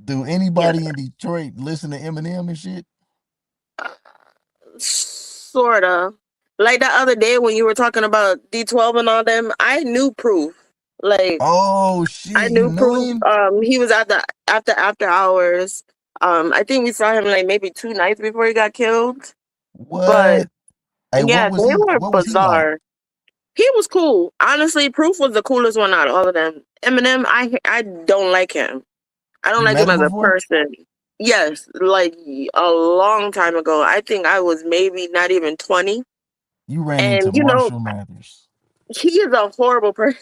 Do Yeah. anybody in Detroit listen to Eminem and shit? Sorta. Like that other day when you were talking about D12 and all them, I knew Proof. Like Oh I shit, you knew knew Proof. him? He was at the after hours. I think we saw him like maybe 2 nights before he got killed. But What? Hey, yeah, they were what was he like? bizarre. He was cool. Honestly, Proof was the coolest one out of all of them. Eminem, I don't like him. I don't You like met him him as a before? person. Yes, like a long time ago. I think I was maybe not even 20. You ran And into Marshall Mathers. he is a horrible person.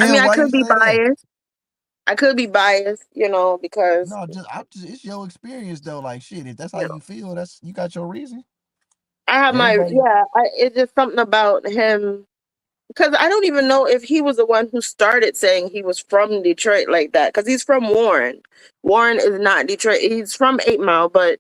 I mean, And I why could you be say that? biased. I could be biased, because No, it's your experience though. Like shit, if that's how you know, you feel, that's you got your reason. I have my Everybody, it's just something about him because I don't even know if he was the one who started saying he was from Detroit like that because he's from Warren. Warren is not Detroit. He's from 8 Mile, but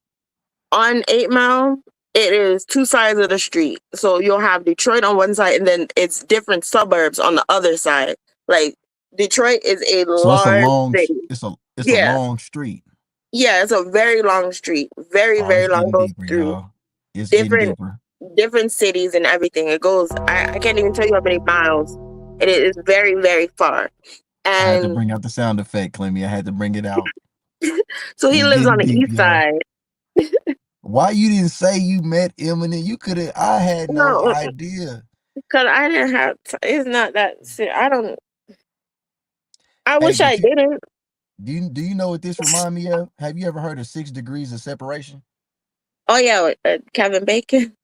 on 8 Mile, it is 2 sides of the street. So you'll have Detroit on one side, and then it's different suburbs on the other side. Like Detroit is a so large city. it's a Yeah, long street. yeah, it's a very long street, very Oh, it's very long. getting Goes deeper, through y'all. It's getting different deeper. different cities and everything. It goes. I can't even tell you how many miles. It is very very far. I had to And bring out the sound effect, Clemmy. I had to bring it out. so he It's lives on getting the deep, east y'all. side. Why you didn't say you met Eminem? You could have. I had no No, idea. because I didn't have. It's not that. I don't. I Hey, wish I but you didn't. do you know what this remind me of? Have you ever heard of 6 Degrees of Separation? Oh yeah, Kevin Bacon.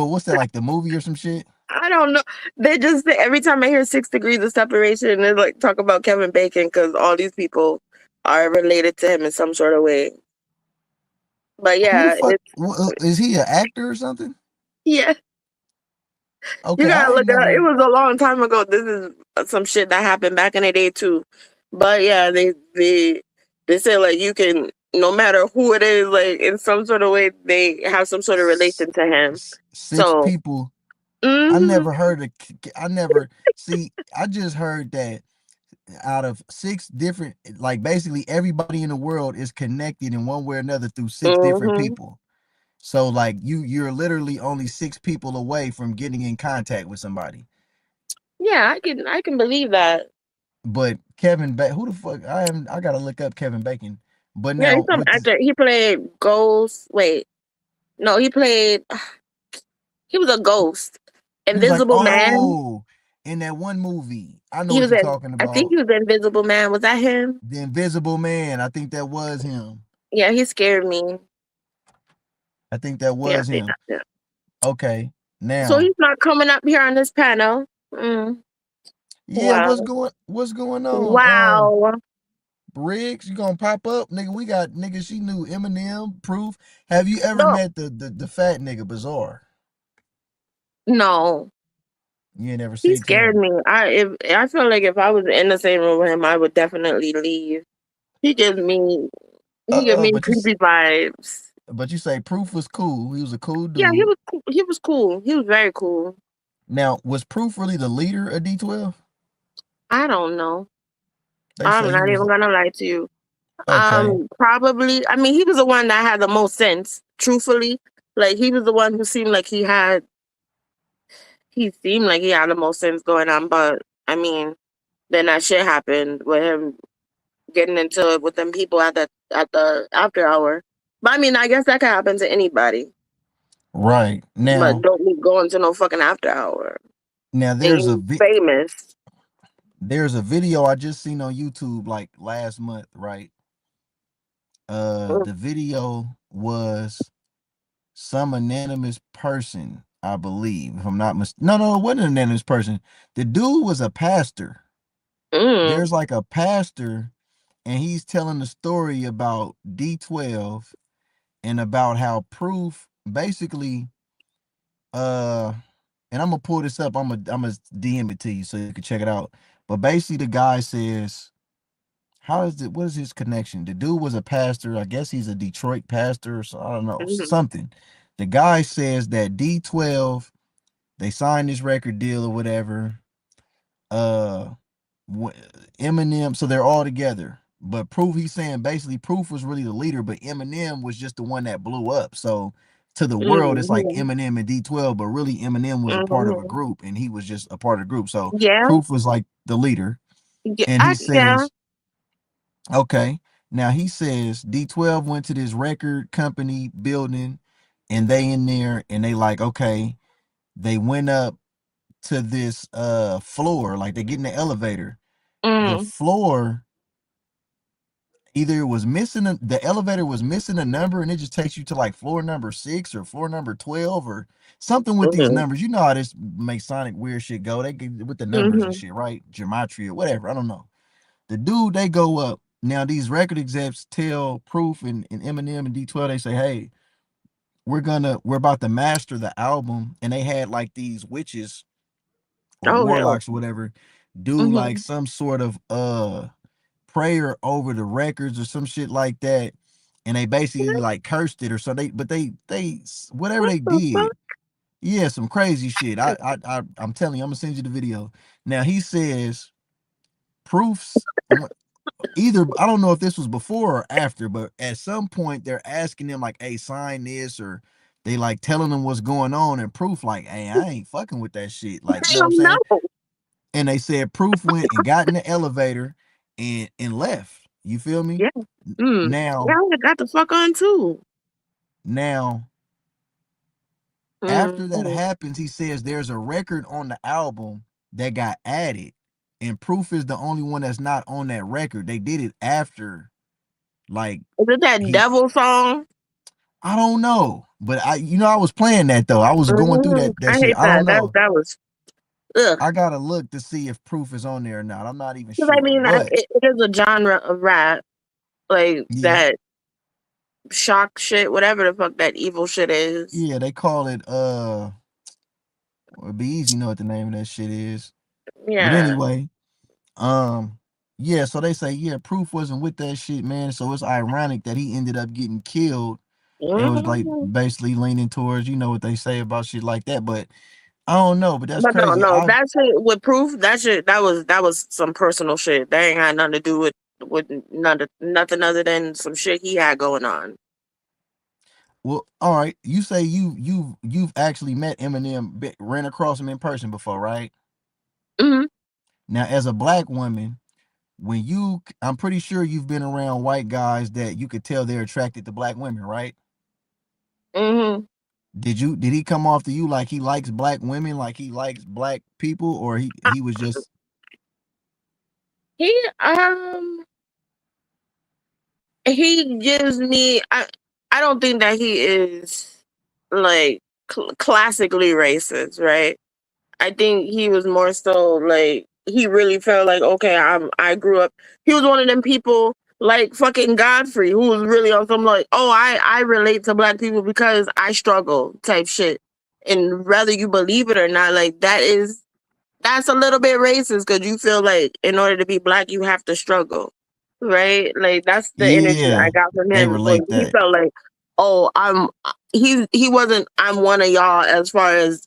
What's that, like the movie or some shit? I don't know. They just say, every time I hear 6 degrees of separation, they like talk about Kevin Bacon because all these people are related to him in some sort of way. But Who the yeah, fuck is he, an actor or something? yeah, you Okay, gotta I ain't look it up. It never. was a long time ago. This is some shit that happened back in the day too. But yeah, they say like you can no matter who it is, like in some sort of way they have some sort of s- relation to him. Six So people. I mhm, never heard of. I never see. I just heard that out of 6 different, like basically everybody in the world is connected in one way or another through 6 different mhm. people. So like you're literally only 6 people away from getting in contact with somebody. Yeah, I can believe that. But who the fuck? I gotta look up Kevin Bacon. But Yeah, now he's some with this, actor. He played Ghost. Wait, no, he played. He was a ghost. he was like, Invisible Man. oh, in that one movie, I know He what was you're in. talking I think about. he was the Invisible Man. Was that him? The Invisible Man. I think that was him. Yeah, he scared me. I think that Yeah, I was think him. that's it. Okay. So Now, he's not coming up here on this panel. Mm, yeah, wow. what's going on? Wow. Briggs, you gonna pop up? Nigga, we got niggas she knew Eminem, Proof. Have you ever No, met the fat nigga Bizarre? no. You ain't never He seen scared him. me. I feel like if I was in the same room with him, I would definitely leave. He gives me he gives me But creepy vibes. you say Proof was cool. He was a cool Yeah, he dude. was cool. He was cool. He was very cool. Now, was Proof really the leader of D12? I don't know. They I'm say he not was even gonna lie to you. okay. Probably. I mean, he was the one that had the most sense. Truthfully, like he was the one who seemed like he had. He seemed like he had the most sense going on. But I mean, then that shit happened with him getting into it with them people at the after hour. But I mean, I guess that could happen to anybody. Right. But Now, don't be going to no fucking after hour. now And there's a you famous. there's a video I just seen on YouTube like last month, right? Mm, The video was some anonymous person, I believe. If I'm not no, it wasn't an anonymous person. The dude was a pastor. mm, There's like a pastor, and he's telling the story about D12 and about how Proof basically and I'm gonna pull this up. I'm gonna DM it to you so you can check it out. But basically the guy says, what is his connection? The dude was a pastor. I guess he's a Detroit pastor, so I don't know, mm, something. The guy says that D12, they signed this record deal or whatever. Uh Eminem, so they're all together. But Proof, he's saying basically Proof was really the leader, but Eminem was just the one that blew up. So to the world, it's like mm, Eminem and D12, but really Eminem was a part of a mm. group and he was just a part of the group. So Yeah, Proof was like the leader. yeah, And he yeah. says, okay. Now he says D12 went to this record company building, and they in there, and they like, okay, they went up to this floor, like they get in the elevator. The Mm. floor either it was missing the elevator was missing a number, and it just takes you to like floor number 6 or floor number 12 or something with these Mhm. numbers. You know how this Masonic weird shit go. They get with the numbers and Mhm. shit, right? Gematria or whatever. I don't know. The dude, they go up. Now these record execs tell Proof and Eminem and D12, they say, hey, we're about to master the album. And they had like these witches or Oh hell. warlocks or whatever do like Mhm. some sort of prayer over the records or some shit like that, and they basically like cursed it or so. They whatever What they the fuck? did, yeah, some crazy shit. I'm telling you, I'm gonna send you the video. Now he says Proofs either, I don't know if this was before or after, but at some point they're asking them like, hey, sign this, or they like telling them what's going on, and Proof like, hey, I ain't fucking with that shit, like, you know what Hell I'm saying? no. And they said Proof went and got in the elevator and left. You feel me? Yeah. Mm. Yeah, Now, I got the fuck on too. now after that Mhm. happens, he says there's a record on the album that got added, and Proof is the only one that's not on that record. They did it after, like Is it that he, devil song? I don't know, but I was playing that though. I was going through Mhm. that I shit. hate I don't that. That know. that was ugh. I gotta look to see if Proof is on there or not. I'm not even 'Cause I sure, mean, but it is a genre of rap, like yeah, that shock shit, whatever the fuck that evil shit is. yeah, they call it it'd be easy to know what the name of that shit is. But Yeah. anyway, um, yeah, so they say, yeah, Proof wasn't with that shit, man. So it's ironic that he ended up getting killed. It was like Mhm. basically leaning towards, you know what they say about shit like that. But I don't know, but that's But no, crazy. no, that shit with Proof, that shit, that was some personal shit. That ain't had nothing to do with nothing other than some shit he had going on. Well, all right. You say you've actually met Eminem, ran across him in person before, right? Mhm. Now, as a black woman, I'm pretty sure you've been around white guys that you could tell they're attracted to black women, right? Mhm. Did he come off to you like he likes black women, like he likes black people, or he was just He he gives me I don't think that he is like classically racist, right? I think he was more so like he really felt like okay, I grew up. He was one of them people like fucking Godfrey who was really on some like oh I relate to black people because I struggle type shit. And whether you believe it or not, like that's a little bit racist because you feel like in order to be black you have to struggle, right? Like that's the energy I yeah, got from they him when relate he that. felt like oh he wasn't I'm one of y'all as far as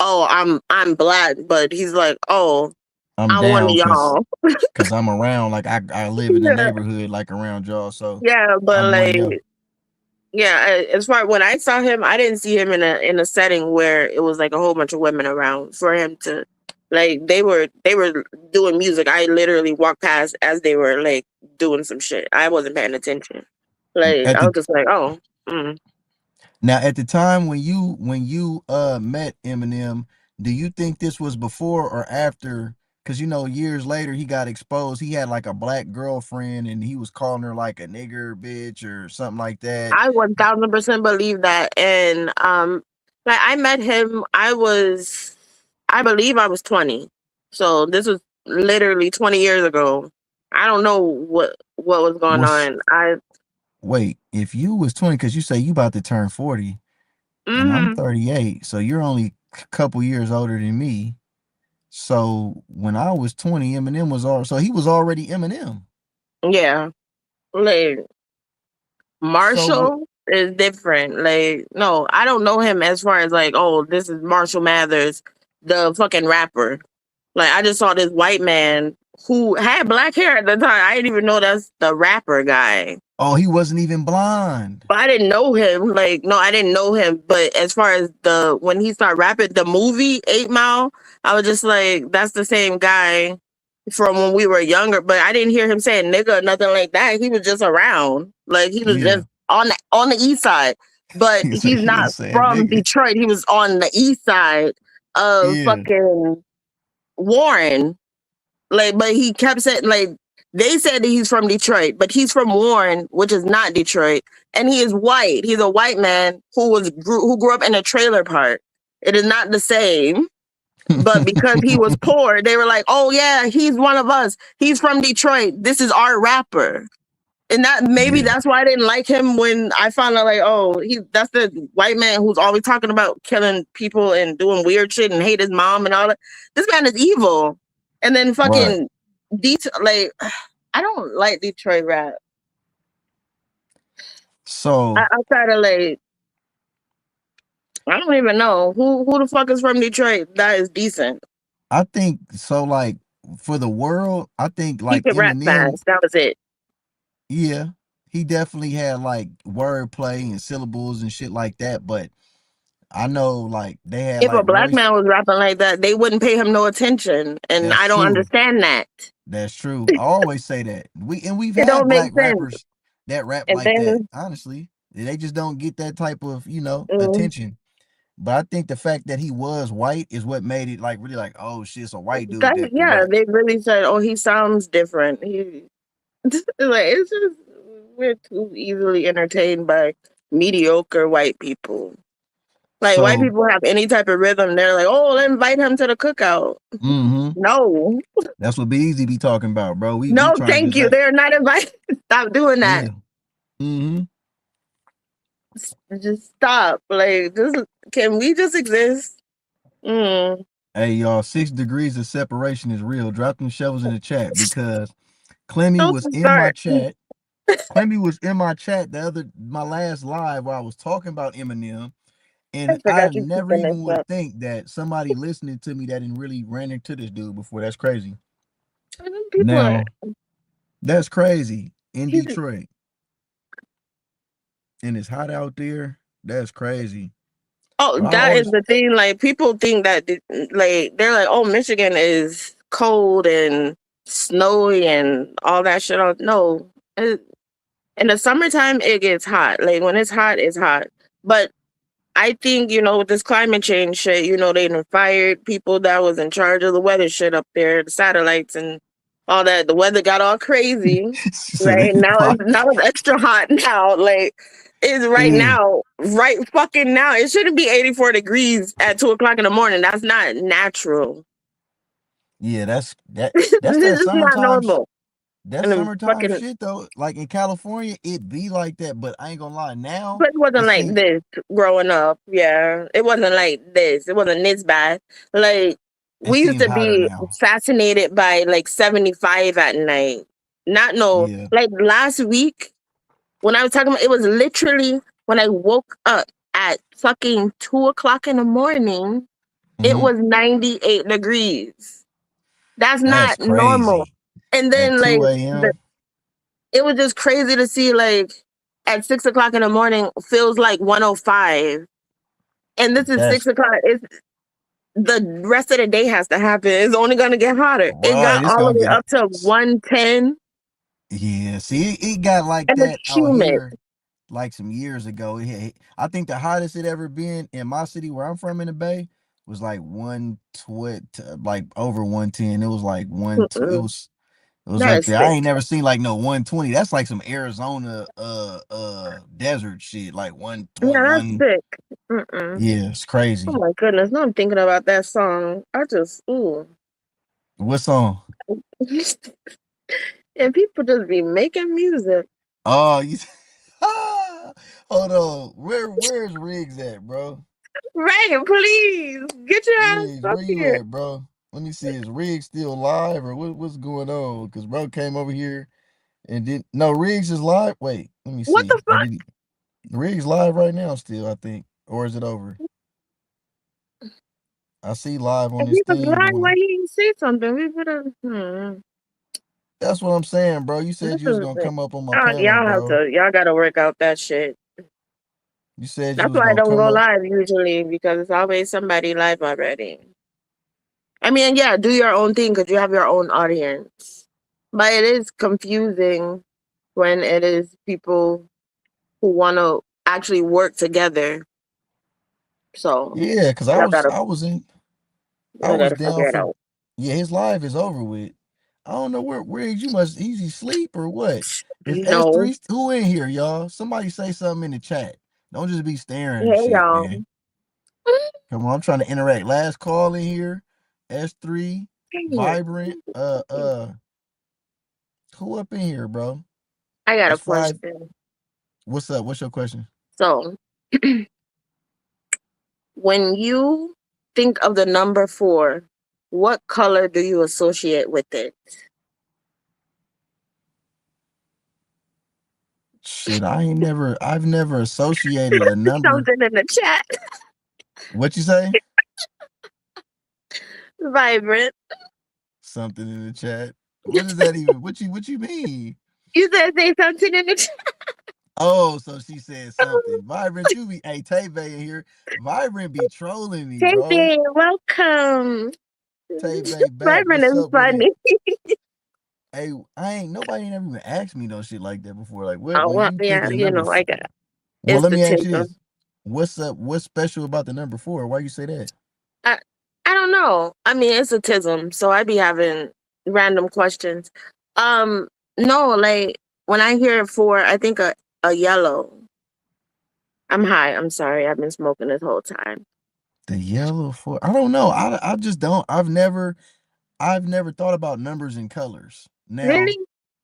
oh, I'm black, but he's like, oh, I'm I'm one of down because y'all. I'm around, like I live in the Yeah, neighborhood like around y'all, so yeah, but I'm one of like, y'all. yeah, as far when I saw him, I didn't see him in a setting where it was like a whole bunch of women around for him to like they were doing music. I literally walked past as they were like doing some shit. I wasn't paying attention. Like At I was the just like, oh, mm. Now, at the time when you met Eminem, do you think this was before or after? Because years later he got exposed. He had like a black girlfriend, and he was calling her like a nigger bitch or something like that. I 1000% believe that. And like I met him, I believe I was 20. So this was literally 20 years ago. I don't know what was going Was on. I Wait, if you was 20, because you say you about to turn 40, and I'm mhm, 38, so you're only a couple years older than me. So when I was 20, Eminem was so he was already Eminem. yeah. Like So Marshall is different. Like no, I don't know him as far as like, oh, this is Marshall Mathers, the fucking rapper. Like I just saw this white man who had black hair at the time. I didn't even know that's the rapper guy. oh, he wasn't even blind. But I didn't know him. Like, no, I didn't know him. But as far as the when he started rapping, the movie 8 Mile, I was just like, that's the same guy from when we were younger, but I didn't hear him saying nigga or nothing like that. He was just around. Like he was Yeah. just on the east side. But He he's not was saying from nigga. Detroit. He was on the east side of Yeah. fucking Warren. Like, but he kept saying like they said that he's from Detroit, but he's from Warren, which is not Detroit, and he is white. He's a white man who grew up in a trailer park. It is not the same. But because he was poor, they were like, "Oh yeah, he's one of us. He's from Detroit. This is our rapper." And that maybe Yeah. that's why I didn't like him when I found out like, oh, that's the white man who's always talking about killing people and doing weird shit and hate his mom and all that. This man is evil. And then fucking like I don't like Detroit rap. So I try to like I don't even know who the fuck is from Detroit that is decent. I think so. Like for the world, I think He like could rap Eminem. fast. That was it. Yeah, he definitely had like wordplay and syllables and shit like that. But I know like they had If a like black Royce. man was rapping like that, they wouldn't pay him no attention. And That's I don't true. understand that. That's true. I always say that. We've It had don't make black sense. rappers that rap And like that. then Honestly, they just don't get that type of mm, attention. But I think the fact that he was white is what made it like really like, oh shit, it's a white dude that can yeah, rap. they really said, "Oh, he sounds different." It's just we're too easily entertained by mediocre white people. Like white So, people have any type of rhythm, they're like, "Oh, let's invite him to the cookout." No, that's what Beezy be talking about, bro. We no, trying to thank just you. like, They're not invited. Stop doing that. yeah. Just stop. Like, can we just exist? Mm. Hey y'all, 6 degrees of separation is real. Drop them shovels in the chat because Clemmy Don't was in my start. chat. Clemmy was in my chat my last live where I was talking about Eminem. I And I forgot you never keeping even this would up. think that somebody listening to me that didn't really ran into this dude before. That's crazy. People are. Now, that's crazy in He's, Detroit. And it's hot out there. That's crazy. oh, But I that is always, the thing. Like people think that like they're like, oh, Michigan is cold and snowy and all that shit. No, in the summertime it gets hot. Like when it's hot, it's hot. But I think with this climate change shit, they done fired people that was in charge of the weather shit up there, the satellites and all that. The weather got all crazy. so they Right now, fought. now it's extra hot now. Like it's right Yeah. now, right fucking now. It shouldn't be 84 degrees at 2:00 in the morning. That's not natural. Yeah, that's that This that is just not summertime normal. that And then summertime fucking, shit though. Like in California, it be like that, but I ain't gonna lie, now but it wasn't it like seems this growing up. Yeah, it wasn't like this. It wasn't this bad. Like it we used seems to hotter be now. fascinated by like 75 at night. Not no Yeah. like last week when I was talking about it was literally when I woke up at fucking 2:00 in the morning, it Mhm. was 98 degrees. That's That's not normal. crazy. And At then 2 like a.m. it was just crazy to see like at 6:00 in the morning feels like 105. And this is That's 6:00. It's the rest of the day has to happen. It's only gonna get hotter. It right. got It's all the gonna way get up to 110 yeah. See, it got like and it's that out humid. here like some years ago. I think the hottest it ever been in my city where I'm from in the Bay was like 120, like over 110. It was like it Mm-mm. was That up is there. I sick. ain't never seen like no 120. That's like some Arizona desert shit. Like Yeah, that's 121. sick. Mm-mm. Yeah, it's Oh crazy. my goodness. Now I'm thinking about that song. I just, ooh. What song? And people just be making music. Oh, you hold on. Where's Riggs at, bro? Right, please. Get your ass Riggs, up where you here. at, bro? Let me see. Is Riggs still live or what's going on? Because bro came over here and did no Riggs is live. Wait, let me What the see. Or fuck? did Riggs live right now still, I think. Or is it over? I see live on If this he was thing lying, why going. he didn't say something? We would have. That's what I'm saying, bro. You said This you was is gonna it. come up on my panel, bro. Y'all gotta work out that shit. You said you That's was why I gonna don't come go up. live usually because it's always somebody live already. I mean, yeah, do your own thing because you have your own audience. But it is confusing when it is people who want to actually work together. So Yeah, because I gotta, I I was gotta down figure it for. out. Yeah, his live is over with. I don't know where you must easy sleep or what. Is No, S3 who in here, y'all? Somebody say something in the chat. Don't just be staring and hey shit, y'all. man. Come on, I'm trying to interact. Last call in here. S3, Vibrant. Who up in here, bro? I got a It's five. question. What's up? What's your question? So when you think of the number 4, what color do you associate with it? Shit, I've never associated a number. Something in the chat. What you say? Vibrant. Something in the chat. What is that even? What you mean? You said say something in the chat. Oh, so she said something. Vibrant, you be hey Tay-Bay in here. Vibrant be trolling me, bro. Tay, welcome. Tay-Bay back. Vibrant What's is up with it? funny. Hey, nobody never even asked me no shit like that before. Like, what Oh, when well, you think yeah, of the you number know, I four? got Well, it's let the me ask you tism. this. What's up? What's special about the number 4? Why you say that? I, I don't know. I mean, it's a tism, so I be having random questions. Um, no, like when I hear 4, I think a yellow. I'm high. I'm sorry. I've been smoking this whole time. The yellow 4. I don't know. I just don't. I've never thought about numbers and colors. Now, Really?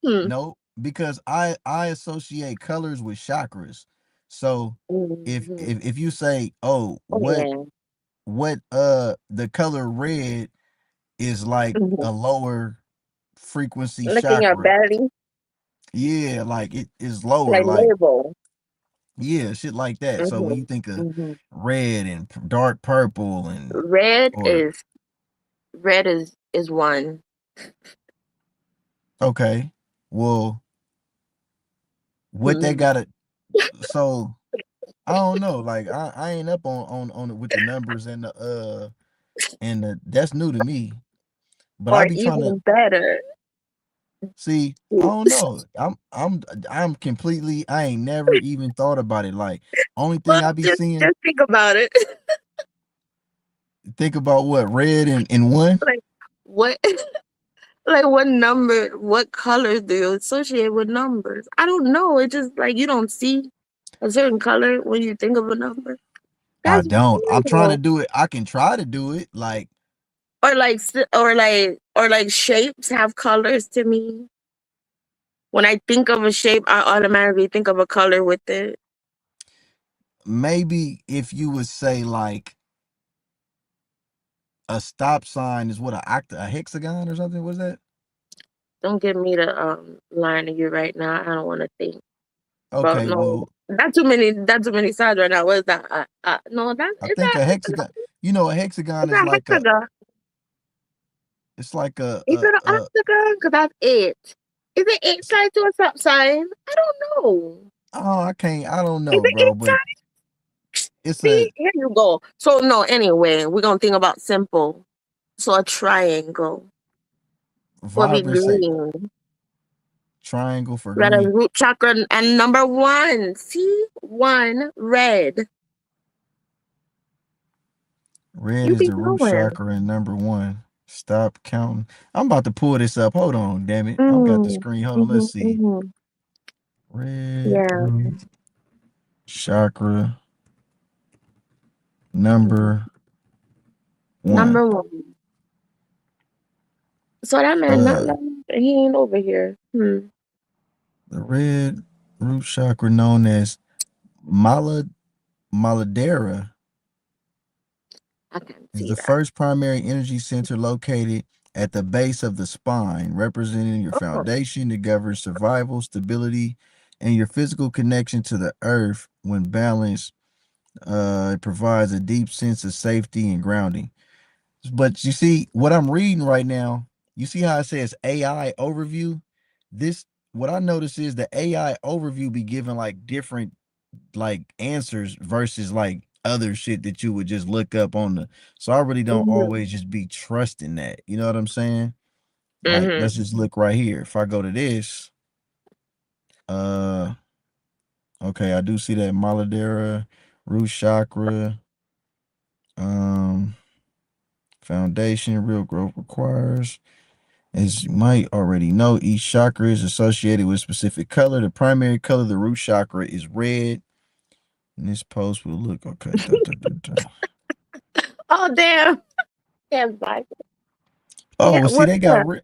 Hmm. no, because I associate colors with chakras. So Mhm. if you say, oh, Oh yeah. what the color red is like Mhm. a lower frequency Look in your chakra. belly, Yeah, like it is lower, like like label. yeah, shit like that. So when you Mhm. think of Mhm. red and dark purple and Red or is red is 1. okay, well, what they Mhm. gotta so I don't know. Like I ain't up on it with the numbers and the that's new to me. But I Or be trying to even better. see. I don't know. I'm completely. I ain't never even thought about it. Like only Well, thing I be just seeing. just think about it. Think about what red and one. Like what like what number, what colors do you associate with numbers? I don't know. It's just like you don't see a certain color when you think of a number. I That's don't. I'm trying to weird. do it. I can try to do it. Like Or like or like shapes have colors to me. When I think of a shape, I automatically think of a color with it. maybe if you would say like a stop sign is what a hexagon or something. Was that? Don't give me the line of you right now. I don't want to think. But Okay. no, Well, not too many sides right now. What is that? No, that I is think a that hexagon. You know, a hexagon is is that like a. hexagon? It's like Is it an octagon? Because that's it. Is it 8 sides to a stop sign? I don't know. oh, I can't. I don't Is know, it bro. 8 But sides? it's a See, here you go. So no, anyway, we're gonna think about simple. So a triangle will be vibrant say green. triangle for Red green. and root chakra and number 1. See? 1 red. Red You is be the root knowing. chakra and number 1. Stop counting. I'm about to pull this up. Hold on, damn it. I've got the Mm. screen. Hold on. Let's Mhm. see. Mhm. Red Yeah. root chakra number 1. Number 1. So that man not Uh, he ain't over here. the red root chakra known as Mala Maladera I can't is see the that. first primary energy center located at the base of the spine, representing your Oh. foundation that governs survival, stability, and your physical connection to the earth. When balanced, it provides a deep sense of safety and grounding. But you see, what I'm reading right now, you see how it says AI overview? This, what I notice is the AI overview be giving like different like answers versus like other shit that you would just look up on the. So I really don't Mhm. always just be trusting that. You know what I'm saying? Like, Mhm. let's just look right here. If I go to this, uh, okay, I do see that Maladera, root chakra, um, foundation, real growth requires. As you might already know, each chakra is associated with a specific color. The primary color of the root chakra is red. And this post will look okay. Oh damn. Damn Bible. Oh, Yeah, well, see, what's they got that? red.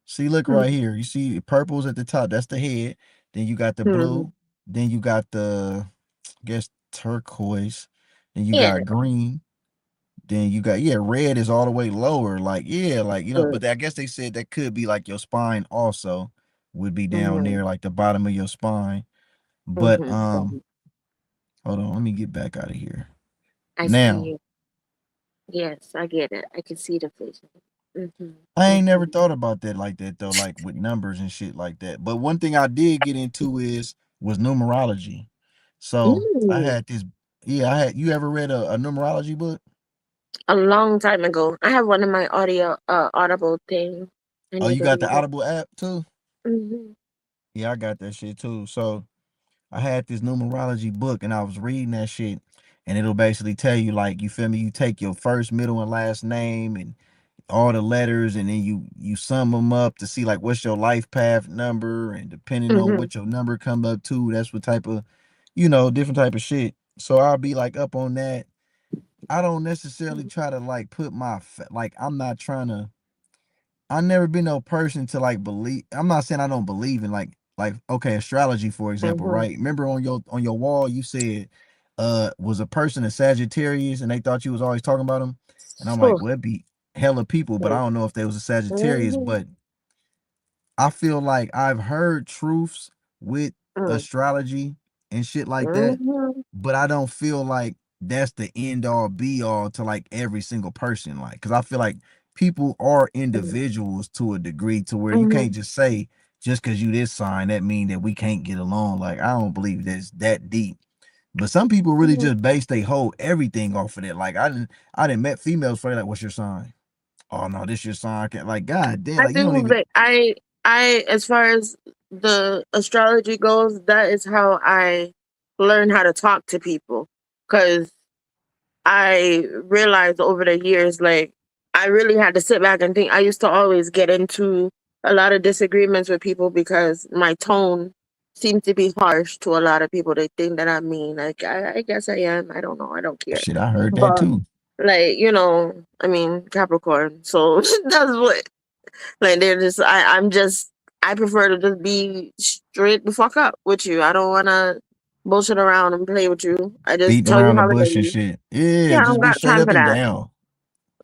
See, look Hmm. right here. You see purple's at the top. That's the head. Then you got the Hmm. blue. Then you got the, I guess, turquoise. Then you Yeah. got green. Then you got, yeah, red is all the way lower. Like, yeah, like, Mm-hmm. but I guess they said that could be like your spine also would be down Mm-hmm. there, like the bottom of your spine. But Mm-hmm. hold on, let me get back out of here. I Now, see. Yes, I get it. I can see the vision. Mm-hmm. I ain't never Mm-hmm. thought about that like that though, like with numbers and shit like that. But one thing I did get into was numerology. So I Mm. had this, yeah, I had, you ever read a numerology book? A long time ago. I have one of my audible thing. I Oh, need you to got read the it. Audible app too? Mm-hmm. Yeah, I got that shit too. So I had this numerology book and I was reading that shit, and it'll basically tell you, like, you feel me, you take your first, middle, and last name and all the letters, and then you sum them up to see like what's your life path number, and depending on Mm-hmm. what your number come up to, that's what type of, different type of shit. So I'll be like up on that. I don't necessarily try to like put like, I'm not trying to, I never been no person to like believe. I'm not saying I don't believe in like okay, astrology for example, Mm-hmm. right? Remember on your wall you said was a person a Sagittarius and they thought you was always talking about them. And I'm like, Oh. well, it'd be hella people, but I don't know if they was a Sagittarius, Mm-hmm. but I feel like I've heard truths with astrology and shit like that, Mm-hmm. but I don't feel like that's the end all be all to like every single person. Like, cause I feel like people are individuals to a degree to where you Mm-hmm. can't just say just cause you this sign that mean that we can't get along. Like, I don't believe that's that deep. But some people really Mm-hmm. just base they whole everything off of that. Like I didn't met females for like, what's your sign? Oh no, this your sign. Like, God damn, I like you don't think even. that as far as the astrology goes, that is how I learn how to talk to people. Because I realized over the years, like, I really had to sit back and think. I used to always get into a lot of disagreements with people because my tone seemed to be harsh to a lot of people. They think that I'm mean. Like, I guess I am. I don't know. I don't care. Shit, I heard that But, too. like, I mean, Capricorn. So that's what, like, they're just, I prefer to just be straight the fuck up with you. I don't want to bullshit around and play with you. I just Beating tell you around the how it bush and is. shit. Yeah, Yeah, I just don't be got straight time up for and that. down.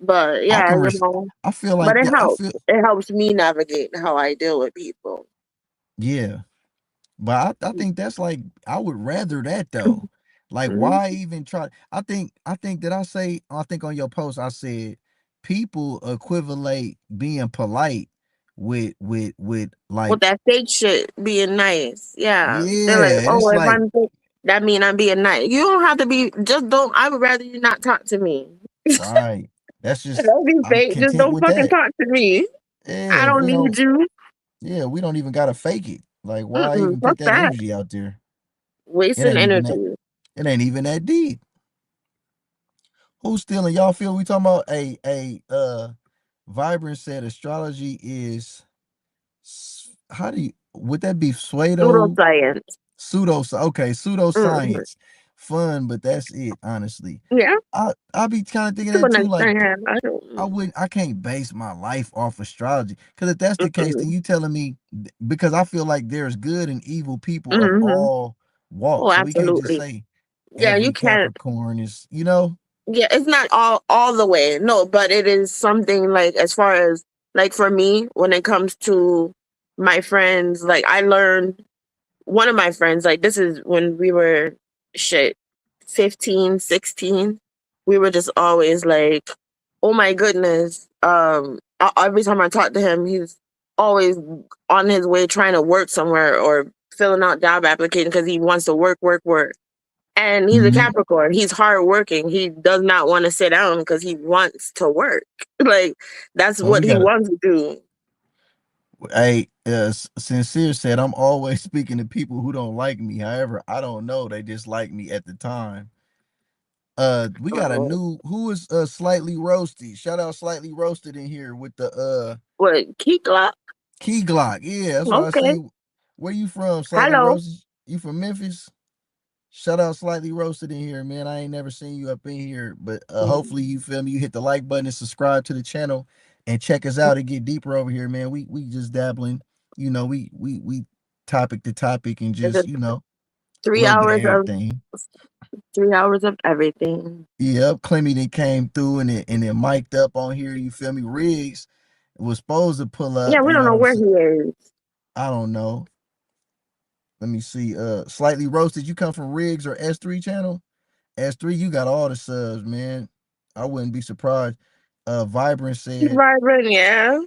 But I yeah, can I feel but like it that. I helps. feel It helps me navigate how I deal with people. yeah. But I think that's like I would rather that though. Like Mhm. why even try? I think that I think on your post I said people equivalate being polite with With like that fake shit being nice. Yeah. They're like, yeah, and oh, it's if like I'm fake, that mean I'm being nice. You don't have to be, just don't, I would rather you not talk to me. right. That's just Don't be I'm fake. Just content don't with fucking that. talk to me. I Yeah, don't we need don't you. we don't even gotta fake it. Like why Mm-mm, even fuck put that that. energy out there? It Wasting ain't even that energy. it ain't even that deep. Who's stealing? Y'all feel we talking about a Vibrant said astrology is how do you would that be Pseudoscience. okay, Mm-hmm. pseudoscience. Fun, but that's it, honestly. Yeah. I be kind of thinking To that an too. Like extent, I don't. I can't base my life off astrology. Because if that's the case, then Mm-mm. you telling me because I feel like there's good and evil people of Mm-hmm. all Oh, walks. So we can't just absolutely. say Yeah, you every can't. Capricorn is, Yeah, it's not all the way. No, but it is something like as far as like for me when it comes to my friends, like I learned one of my friends, like this is when we were shit 15, 16. We were just always like, oh my goodness. Every time I talk to him, he's always on his way trying to work somewhere or filling out job applications because he wants to work, work, work. And he's a Mhm. Capricorn. He's hardworking. He does not want to sit down because he wants to work. Like that's So we what he got a wants to do. hey, Sincere said I'm always speaking to people who don't like me. However, I don't know. They just like me at the time. We got a Oh, new who is Slightly Roasty. Shout out Slightly Roasted in here with the what? Key Glock? Key Glock. Yeah, that's what I Okay. see. Where you from? Slightly Hello. Roasted. You from Memphis? Shout out Slightly Roasted in here, man. I ain't never seen you up in here, but hopefully you feel me. You hit the like button and subscribe to the channel and check us out and get deeper over here, man. We just dabbling, we topic to topic and It's just, a a 3 little bit of hours of everything. 3 hours of everything. Yep, Clemmy then came through and then mic'd up on here, you feel me? Riggs was supposed to pull Yeah, up, we you don't know know what I'm where saying? he is. I don't know. Let me see. Slightly Roasted, you come from Riggs or S3 channel? S3, you got all the subs, man. I wouldn't be surprised. Vibrant He's said vibrant, yeah.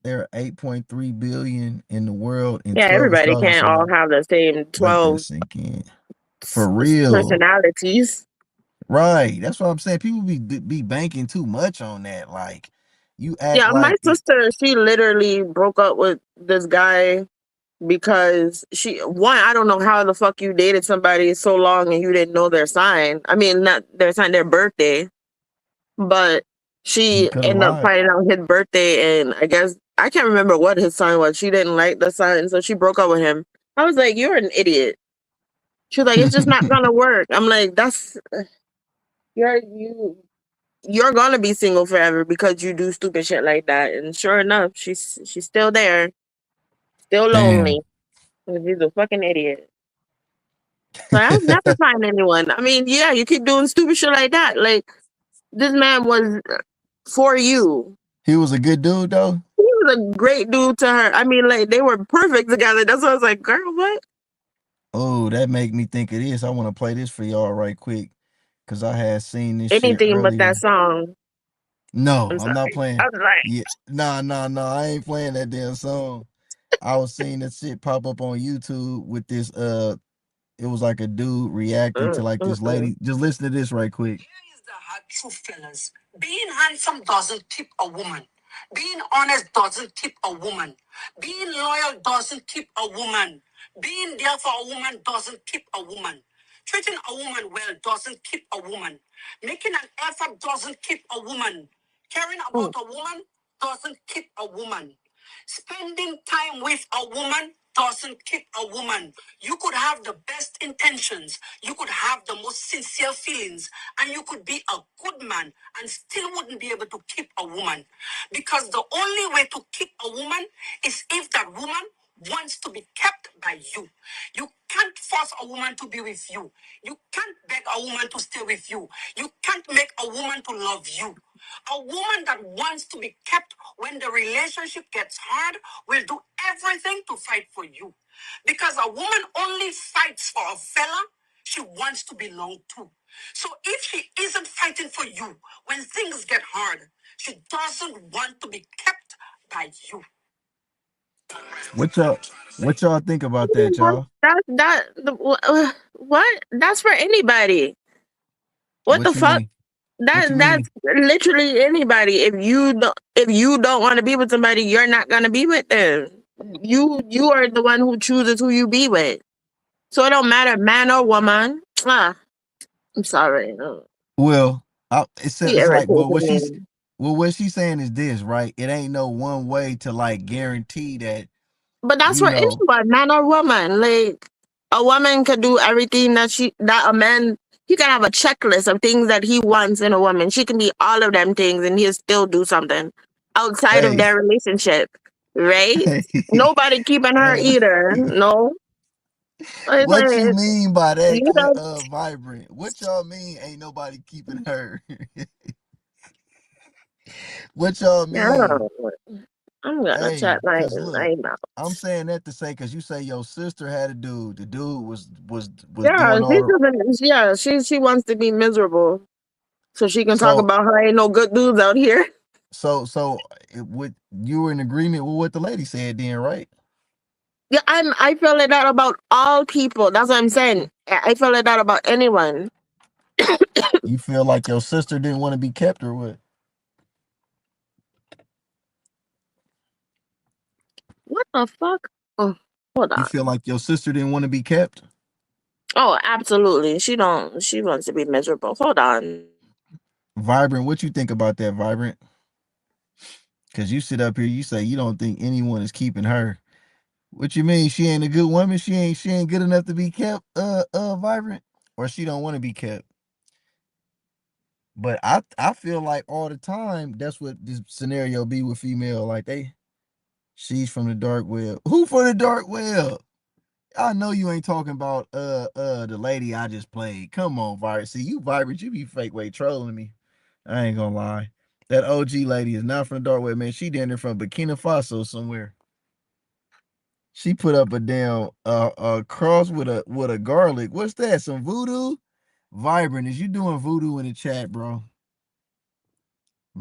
there are 8.3 billion in the world in Yeah, 12 everybody installers. can't all have the same Let that 12 sink in. For real. personalities. Right. That's what I'm saying. People be banking too much on that. Like, you act Yeah, my like it. sister, she literally broke up with this guy because I don't know how the fuck you dated somebody so long and you didn't know their sign. I mean, not their sign, their birthday. But He she could have ended up lied. finding out his birthday, and I guess I can't remember what his sign was. She didn't like the sign, so she broke up with him. I was like, "You're an idiot." She was like, "It's just not gonna work." I'm like, "That's you're gonna be single forever because you do stupid shit like that." And sure enough, she's still there, still Damn. lonely. She's a fucking idiot. So I would never find anyone. I mean, yeah, you keep doing stupid shit like that. Like this man was for you. He was a good dude though. He was a great dude to her. I mean, like they were perfect together. That's why I was like, girl, what? Oh, that make me think of this. I want to play this for y'all right quick. Cause I had seen this shit Anything but that earlier. song. No, I'm I'm not sorry. playing. I was like, Yeah, no, I ain't playing that damn song. I was seeing this shit pop up on YouTube with this it was like a dude reacting to like this mm. lady. Just listen to this right quick. Here is the hard truth, fellas. Being handsome doesn't tip a woman. Being honest doesn't tip a woman. Being loyal doesn't tip a woman. Being there for a woman doesn't tip a woman. Treating a woman well doesn't tip a woman. Making an effort doesn't tip a woman. Caring Mm. about a woman doesn't tip a woman. Spending time with a woman doesn't keep a woman. You could have the best intentions, you could have the most sincere feelings, and you could be a good man and still wouldn't be able to keep a woman. Because the only way to keep a woman is if that woman wants to be kept by you. You can't force a woman to be with you. You can't beg a woman to stay with you. You can't make a woman to love you. A woman that wants to be kept when the relationship gets hard will do everything to fight for you. Because a woman only fights for a fella she wants to belong to. So if she isn't fighting for you when things get hard, she doesn't want to be kept by you. What y'all think about that, y'all? What? That's for anybody. What the What you fuck? mean? What you That's mean? literally anybody. If you don't want to be with somebody, you're not gonna be with them. You are the one who chooses who you be with. So it don't matter, man or woman. I'm sorry. Well, He it's like irritated me. what she's saying is this, right? It ain't no one way to like guarantee that, But that's you for know, anyone, man or woman. Like a woman could do everything that a man he can have a checklist of things that he wants in a woman. She can be all of them things and he'll still do something outside of hey, their relationship. Right? hey, Nobody keeping her hey, either. No. It's what you like, mean by that, you know, Vibrant? What y'all mean ain't nobody keeping her? What y'all yeah, mean? I'm gonna Hey, check my cause look, email. I'm saying that to say, cause you say your sister had a dude. The dude was Yeah, doing all the she wants to be miserable so she can talk so about how ain't no good dudes out here. so so with you were in agreement with what the lady said then, right? Yeah, I feel like that about all people. That's what I'm saying. I feel like that about anyone. You feel like your sister didn't want to be kept or what? What the fuck? Oh, hold You on. feel like your sister didn't want to be kept? Oh, absolutely. She don't. She wants to be miserable. Hold on. Vibrant, what you think about that, Vibrant? Because you sit up here, you say you don't think anyone is keeping her. What you mean? She ain't a good woman? She ain't good enough to be kept, Vibrant? Or she don't want to be kept? But I feel like all the time that's what this scenario be with female. Like she's from the dark web. Who from the dark web? I know you ain't talking about the lady I just played. Come on, Vibrant. See, you Vibrant, you be fake way trolling me. I ain't gonna lie. That OG lady is not from the dark web, man. She down there from Burkina Faso somewhere. She put up a damn cross with a garlic. What's that? Some voodoo? Vibrant, is you doing voodoo in the chat, bro?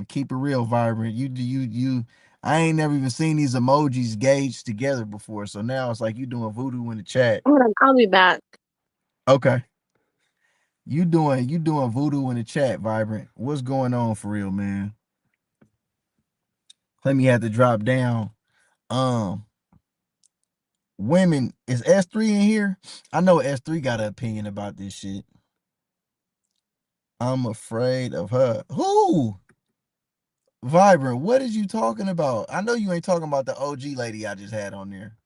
Keep it real, Vibrant. You. I ain't never even seen these emojis gauged together before. So now it's like you doing voodoo in the chat. Hold on. I'll be back. Okay. You doing voodoo in the chat, Vibrant. What's going on for real, man? Let me have to drop down. Women, is S3 in here? I know S3 got an opinion about this shit. I'm afraid of her. Who? Vibrant, what is you talking about? I know you ain't talking about the OG lady I just had on there.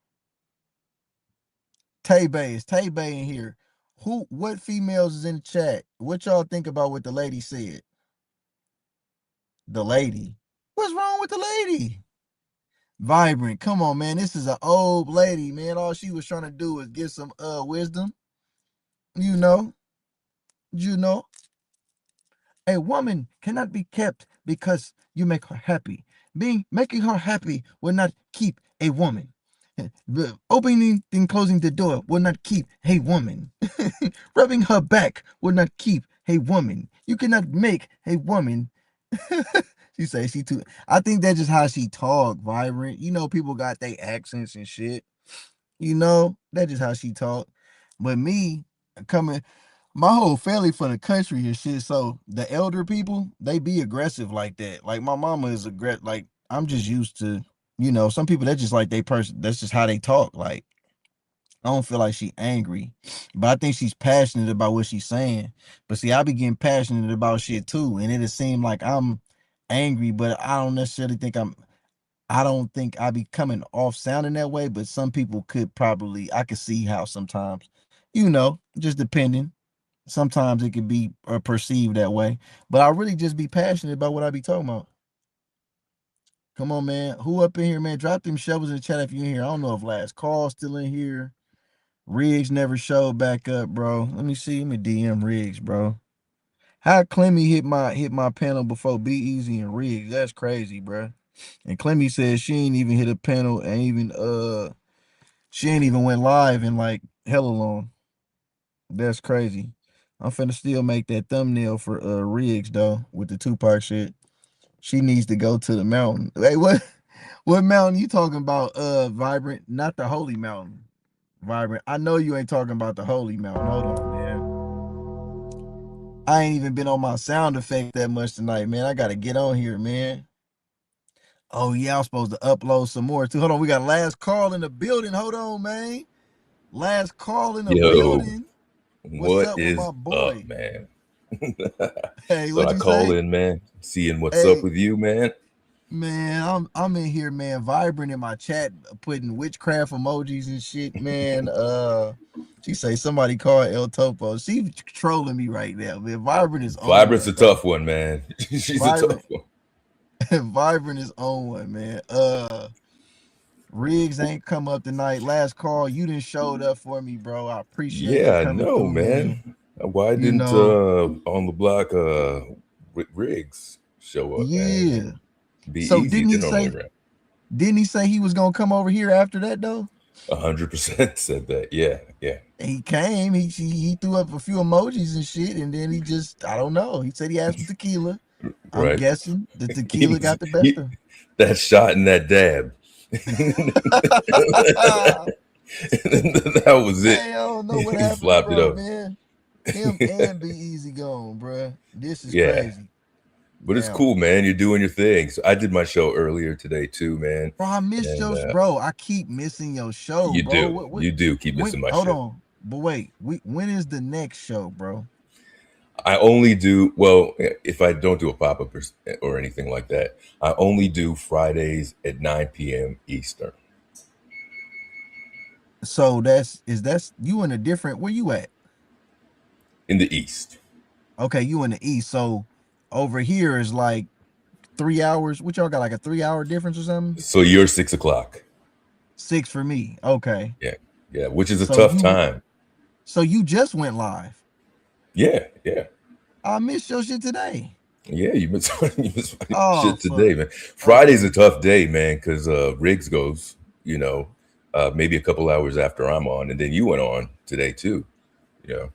Tay Bay, is Tay Bay in here? What females is in the chat? What y'all think about what the lady said? The lady. What's wrong with the lady? Vibrant, come on, man. This is an old lady, man. All she was trying to do was get some wisdom. You know. A woman cannot be kept because you make her happy. Making her happy will not keep a woman. Opening and closing the door will not keep a woman. Rubbing her back will not keep a woman. You cannot make a woman. She say she too. I think that's just how she talk, Vibrant. You know, people got their accents and shit. You know, that's just how she talk. But me coming, my whole family from the country and shit. So the elder people, they be aggressive like that. Like my mama is aggressive. Like I'm just used to, some people that just like they person. That's just how they talk. Like I don't feel like she angry, but I think she's passionate about what she's saying. But see, I be getting passionate about shit too, and it'll seem like I'm angry, but I don't necessarily think I'm. I don't think I be coming off sounding that way, but some people could probably. I could see how sometimes, just depending. Sometimes it could be perceived that way, but I really just be passionate about what I be talking about. Come on, man. Who up in here, man? Drop them shovels in the chat if you're in here. I don't know if Last Call still in here. Riggs never showed back up, bro. Let me see. Let me DM Riggs, bro. How Clemmy hit my panel before Be Easy and Riggs? That's crazy, bro. And Clemmy said she ain't even hit a panel and she ain't even went live in like hella long. That's crazy. I'm finna still make that thumbnail for Riggs though with the Tupac shit. She needs to go to the mountain. Hey, what mountain you talking about? Vibrant, not the holy mountain. Vibrant. I know you ain't talking about the holy mountain. Hold on, man. I ain't even been on my sound effect that much tonight, man. I gotta get on here, man. Oh yeah, I'm supposed to upload some more too. Hold on, we got last call in the building. Hold on, man. Last call in the Yo, building. What's what up with my is up, boy? man? Hey, So what'd I you call say? in, man, seeing what's up Hey, with you, man. man, I'm in here, man. Vibrant in my chat, putting witchcraft emojis and shit, man. She say somebody call El Topo. She trolling me right now, man. Vibrant is on Vibrant's one, a bro. tough one, man. She's a Vibrant, tough one. Vibrant is on one, man. Riggs ain't come up tonight. Last call, you didn't showed up for me, bro. I appreciate you Yeah, I coming know, through, man. man. Why You didn't know, on the block Riggs show up, man? yeah. Be So easy. They're normally around. didn't he say he was gonna come over here after that though? 100% said that. Yeah, yeah. He came, he threw up a few emojis and shit, and then he just, I don't know. He said he had some tequila. I'm Right. guessing the tequila He's got the best of that shot and that dab. him. That was it. Hey, I don't know what He happened to flopped it bro, up. man. Him and Be Easy gone, bruh. This is Yeah. crazy. But it's Damn. cool, man. You're doing your thing. So I did my show earlier today too, man. Bro, I missed And your bro. I keep missing your show, you bro. do. You do keep When missing my hold shit. on. But wait, when is the next show, bro? I only do, well, if I don't do a pop-up or anything like that, I only do Fridays at 9 p.m. Eastern. So that's you in a different, where you at? In the East. Okay, you in the East. So over here is like 3 hours. What y'all got, like a 3 hour difference or something? So you're 6 o'clock. 6 for me. Okay. Yeah. Yeah. Which is a So tough you time. just went live. Yeah. Yeah. I missed your shit today. Yeah. You missed Oh, shit today, fuck. man. Friday's Okay. a tough day, man, because Riggs goes, maybe a couple hours after I'm on. And then you went on today too, you know.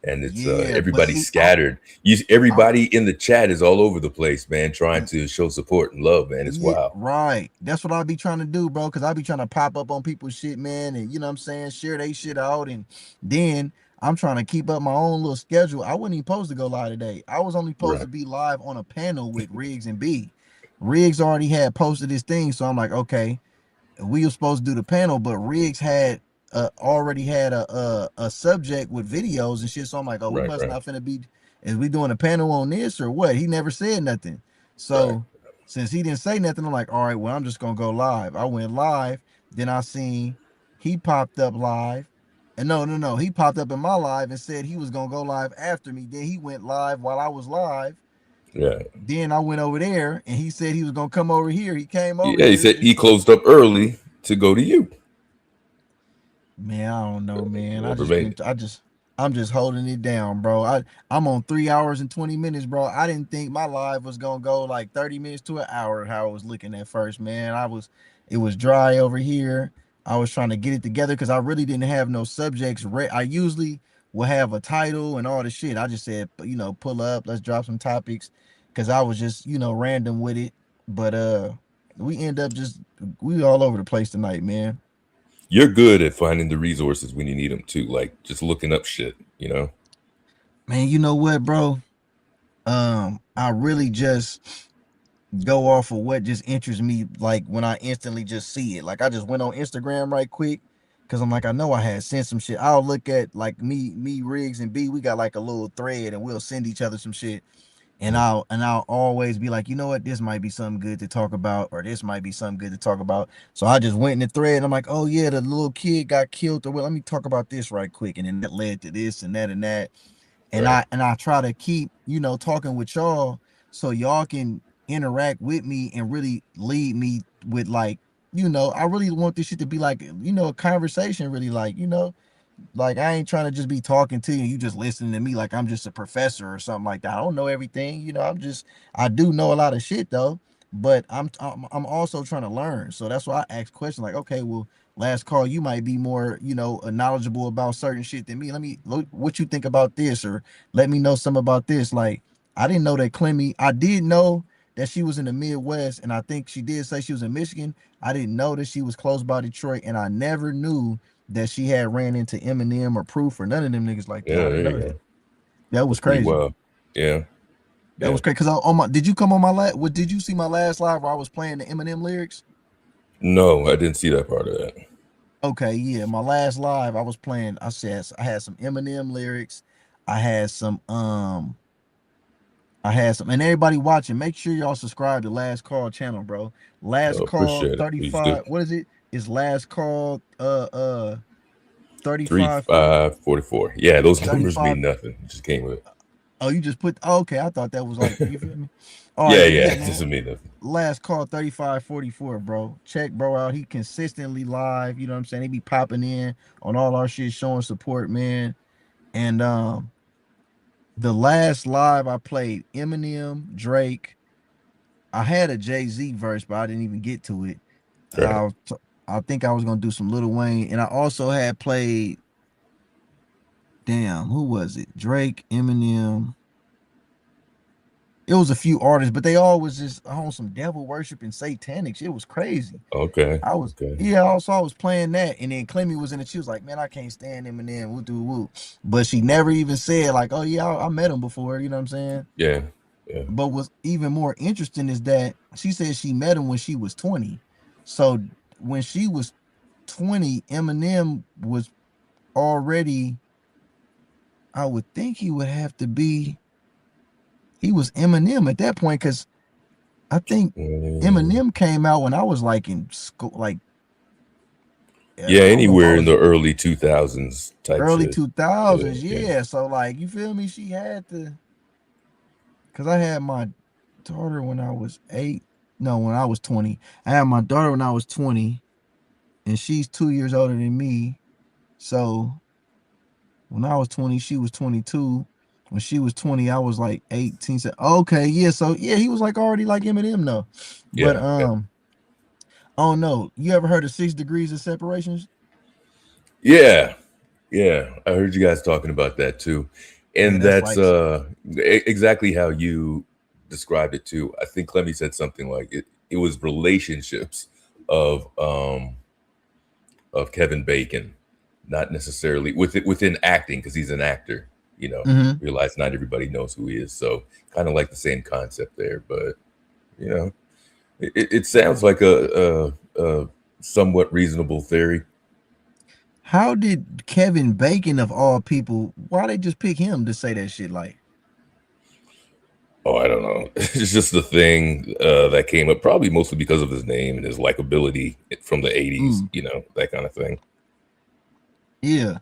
And it's Yeah, but everybody scattered. Everybody in the chat is all over the place, man, trying to show support and love, man. It's yeah, wild. right. That's what I be trying to do, bro. Cause I be trying to pop up on people's shit, man, and you know what I'm saying, share they shit out, and then I'm trying to keep up my own little schedule. I wasn't even supposed to go live today. I was only supposed Right. to be live on a panel with Riggs and B. Riggs already had posted this thing, so I'm like, okay, we were supposed to do the panel, but Riggs had already had a subject with videos and shit. So I'm like, oh, we Right. must Right. not finna be. Is we doing a panel on this or what? He never said nothing. Right. So since he didn't say nothing, I'm like, all right, well, I'm just gonna go live. I went live. Then I seen he popped up live. And no, he popped up in my live and said he was gonna go live after me. Then he went live while I was live. Yeah. Then I went over there and he said he was gonna come over here. He came over Yeah. He here. said And he so, closed up early to go to you. man, I don't know, man. Never made it. I'm just holding it down, bro. I'm on 3 hours and 20 minutes, bro. I didn't think my live was gonna go like 30 minutes to an hour, how I was looking at first, man. It was dry over here. I was trying to get it together because I really didn't have no subjects. I usually will have a title and all the shit. I just said, pull up, let's drop some topics, because I was just, random with it. But we all over the place tonight, man. You're good at finding the resources when you need them too, like just looking up shit, Man, you know what, bro? I really just go off of what just interests me, like when I instantly just see it. Like I just went on Instagram right quick because I'm like, I know I had sent some shit. I'll look at like me, Riggs and B, we got like a little thread and we'll send each other some shit. And I'll always be like, you know what, this might be something good to talk about, or this might be something good to talk about. So I just went in the thread and I'm like, oh yeah, the little kid got killed, or well, let me talk about this right quick. And then that led to this and that and that. And Right. I try to keep, talking with y'all so y'all can interact with me and really lead me with like, I really want this shit to be like, a conversation, really, like I ain't trying to just be talking to you, you just listening to me like I'm just a professor or something like that. I don't know everything, I do know a lot of shit though, but I'm also trying to learn. So that's why I ask questions like, okay, well, last call, you might be more, knowledgeable about certain shit than me. Let me look what you think about this, or let me know something about this. Like I didn't know that Clemmy, I did know that she was in the Midwest, and I think she did say she was in Michigan. I didn't know that she was close by Detroit, and I never knew that she had ran into Eminem or Proof or none of them niggas like that. Yeah, I there didn't know you that. go. That was Pretty crazy. well. Yeah. That Yeah. was crazy. Cause on my, did you come on my last? What did you see my last live where I was playing the Eminem lyrics? No, I didn't see that part of that. Okay, yeah, my last live I was playing. I had some Eminem lyrics. I had some and everybody watching, make sure y'all subscribe to Last Call channel, bro. Last Oh, Call appreciate it. Please do. 35. What is it? It's Last Call 35 3544. Yeah, those numbers 35. mean nothing. It just came with it. Oh, you just put, okay. I thought that was like, you feel me? All Yeah, right, but yeah. yeah, It man. doesn't mean nothing. Last Call 3544, bro. Check bro out. He consistently live. You know what I'm saying? He be popping in on all our shit, showing support, man. And the last live I played Eminem, Drake. I had a Jay-Z verse, but I didn't even get to it. Right. I think I was gonna do some Lil Wayne, and I also had played. Damn, who was it? Drake, Eminem. It was a few artists, but they all was just on some devil worship and satanic shit. It was crazy. Okay. I was Okay. yeah, also I was playing that, and then Clemmy was in it. She was like, "Man, I can't stand Eminem, woo doo woo," but she never even said like, "Oh yeah, I met him before." You know what I'm saying? Yeah. Yeah. But what's even more interesting is that she said she met him when she was 20. So when she was 20, Eminem was already. I would think he would have to be. He was Eminem at that point because I think Mm. Eminem came out when I was like in school, like Yeah, I don't know if I anywhere in was the early 2000s type early shit. Yeah. 2000s. Yeah. Yeah. So like you feel me? She had to because I had my daughter when I was 8. No, when I was 20. I had my daughter when I was 20, and she's 2 years older than me. So when I was 20, she was 22. When she was 20, I was like 18. So okay, yeah. So yeah, he was like already like Eminem though. But Yeah. Yeah. oh no, you ever heard of 6 degrees of separations? Yeah. Yeah. I heard you guys talking about that too. Yeah, And that's that's like exactly how you described it too. I think Clemmy said something like it was relationships of um of Kevin Bacon, not necessarily within acting because he's an actor. You know, mhm. realize not everybody knows who he is, so kind of like the same concept there. But you know, it sounds like a somewhat reasonable theory. How did Kevin Bacon of all people, why they just pick him to say that shit like? Oh, I don't know. It's just the thing that came up, probably mostly because of his name and his likability from the '80s. Mm, You know, that kind of thing. yeah.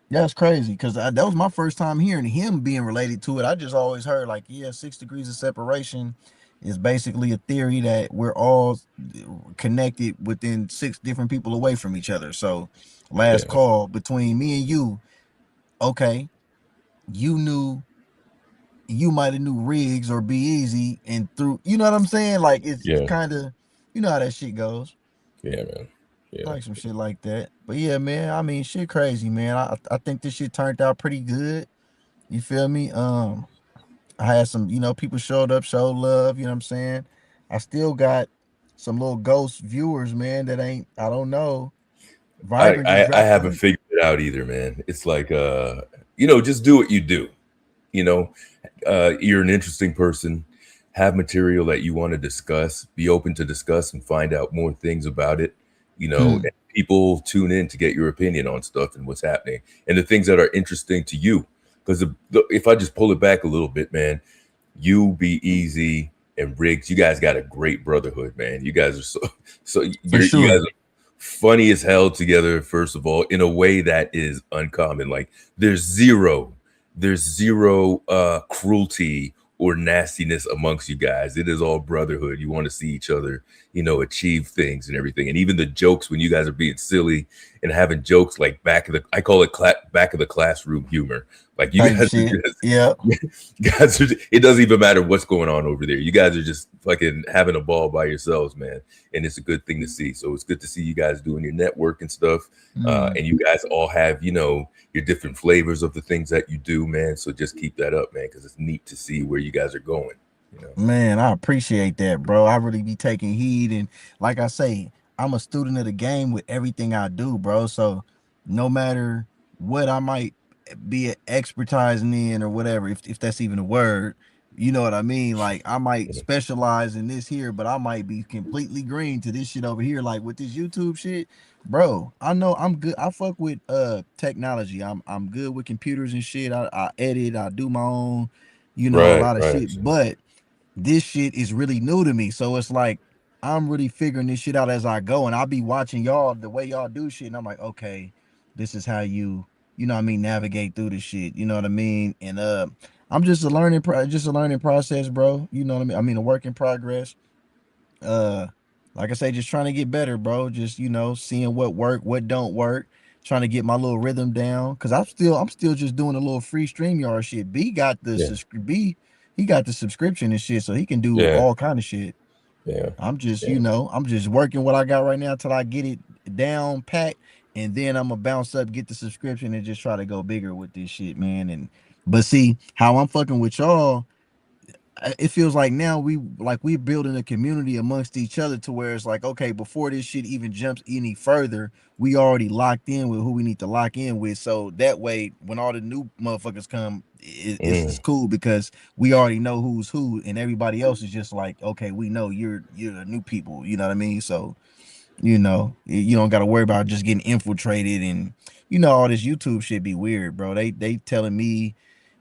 That's crazy because that was my first time hearing him being related to it. I just always heard like, yeah, 6 degrees of separation is basically a theory that we're all connected within 6 different people away from each other. So, last Yeah, call between me and you. Okay, you knew you might have knew Riggs or Be Easy, and through you know what I'm saying. Like it's yeah, kind of you know how that shit goes. yeah, man. Yeah, Like some shit like that. But yeah, man. I mean, shit crazy, man. I think this shit turned out pretty good. You feel me? I had some, people showed up, showed love, you know what I'm saying? I still got some little ghost viewers, man, that ain't, I don't know. Vibrant just I dropped haven't one. figured it out either, man. It's like just do what you do. You know, you're an interesting person. Have material that you want to discuss. Be open to discuss and find out more things about it. You know, Hmm. and people tune in to get your opinion on stuff and what's happening and the things that are interesting to you. Because if I just pull it back a little bit, man, you Be Easy and Riggs, you guys got a great brotherhood, man. You guys are so For you guys sure. are funny as hell together. First of all, in a way that is uncommon. Like there's zero cruelty or nastiness amongst you guys. It is all brotherhood. You want to see each other, achieve things and everything. And even the jokes when you guys are being silly and having jokes like I call it back of the classroom humor. Like you Type guys are shit. just Yeah. it doesn't even matter what's going on over there. You guys are just fucking having a ball by yourselves, man. And it's a good thing to see. So it's good to see you guys doing your network and stuff. Mm. And you guys all have, your different flavors of the things that you do, man. So just keep that up, man, because it's neat to see where you guys are going. You know. Man, I appreciate that, bro. I really be taking heed. And like I say, I'm a student of the game with everything I do, bro. So no matter what I might be expertising in or whatever, if that's even a word, you know what I mean? Like I might Mhm. specialize in this here, but I might be completely green to this shit over here. Like with this YouTube shit, bro. I know I'm good. I fuck with technology. I'm good with computers and shit. I edit, I do my own, a Right, lot of right. shit. But this shit is really new to me. So it's like I'm really figuring this shit out as I go. And I'll be watching y'all the way y'all do shit. And I'm like, okay, this is how you know what I mean, navigate through this shit. You know what I mean? And I'm just just a learning process, bro. You know what I mean? I mean a work in progress. Uh like I say, just trying to get better, bro. Just, seeing what work, what don't work, trying to get my little rhythm down. Cause I'm still just doing a little free StreamYard shit. Yeah, B, he got the subscription and shit, so he can do yeah, all kind of shit. yeah, I'm just, yeah. I'm just working what I got right now till I get it down pat, and then I'm gonna bounce up, get the subscription, and just try to go bigger with this shit, man. And but see how I'm fucking with y'all. it feels like now we're building a community amongst each other to where it's like, okay, before this shit even jumps any further, we already locked in with who we need to lock in with. So that way, when all the new motherfuckers come, it's cool because we already know who's who, and everybody else is just like, okay, we know you're the new people. You know what I mean? So you don't got to worry about just getting infiltrated, and all this YouTube shit be weird, bro. They telling me,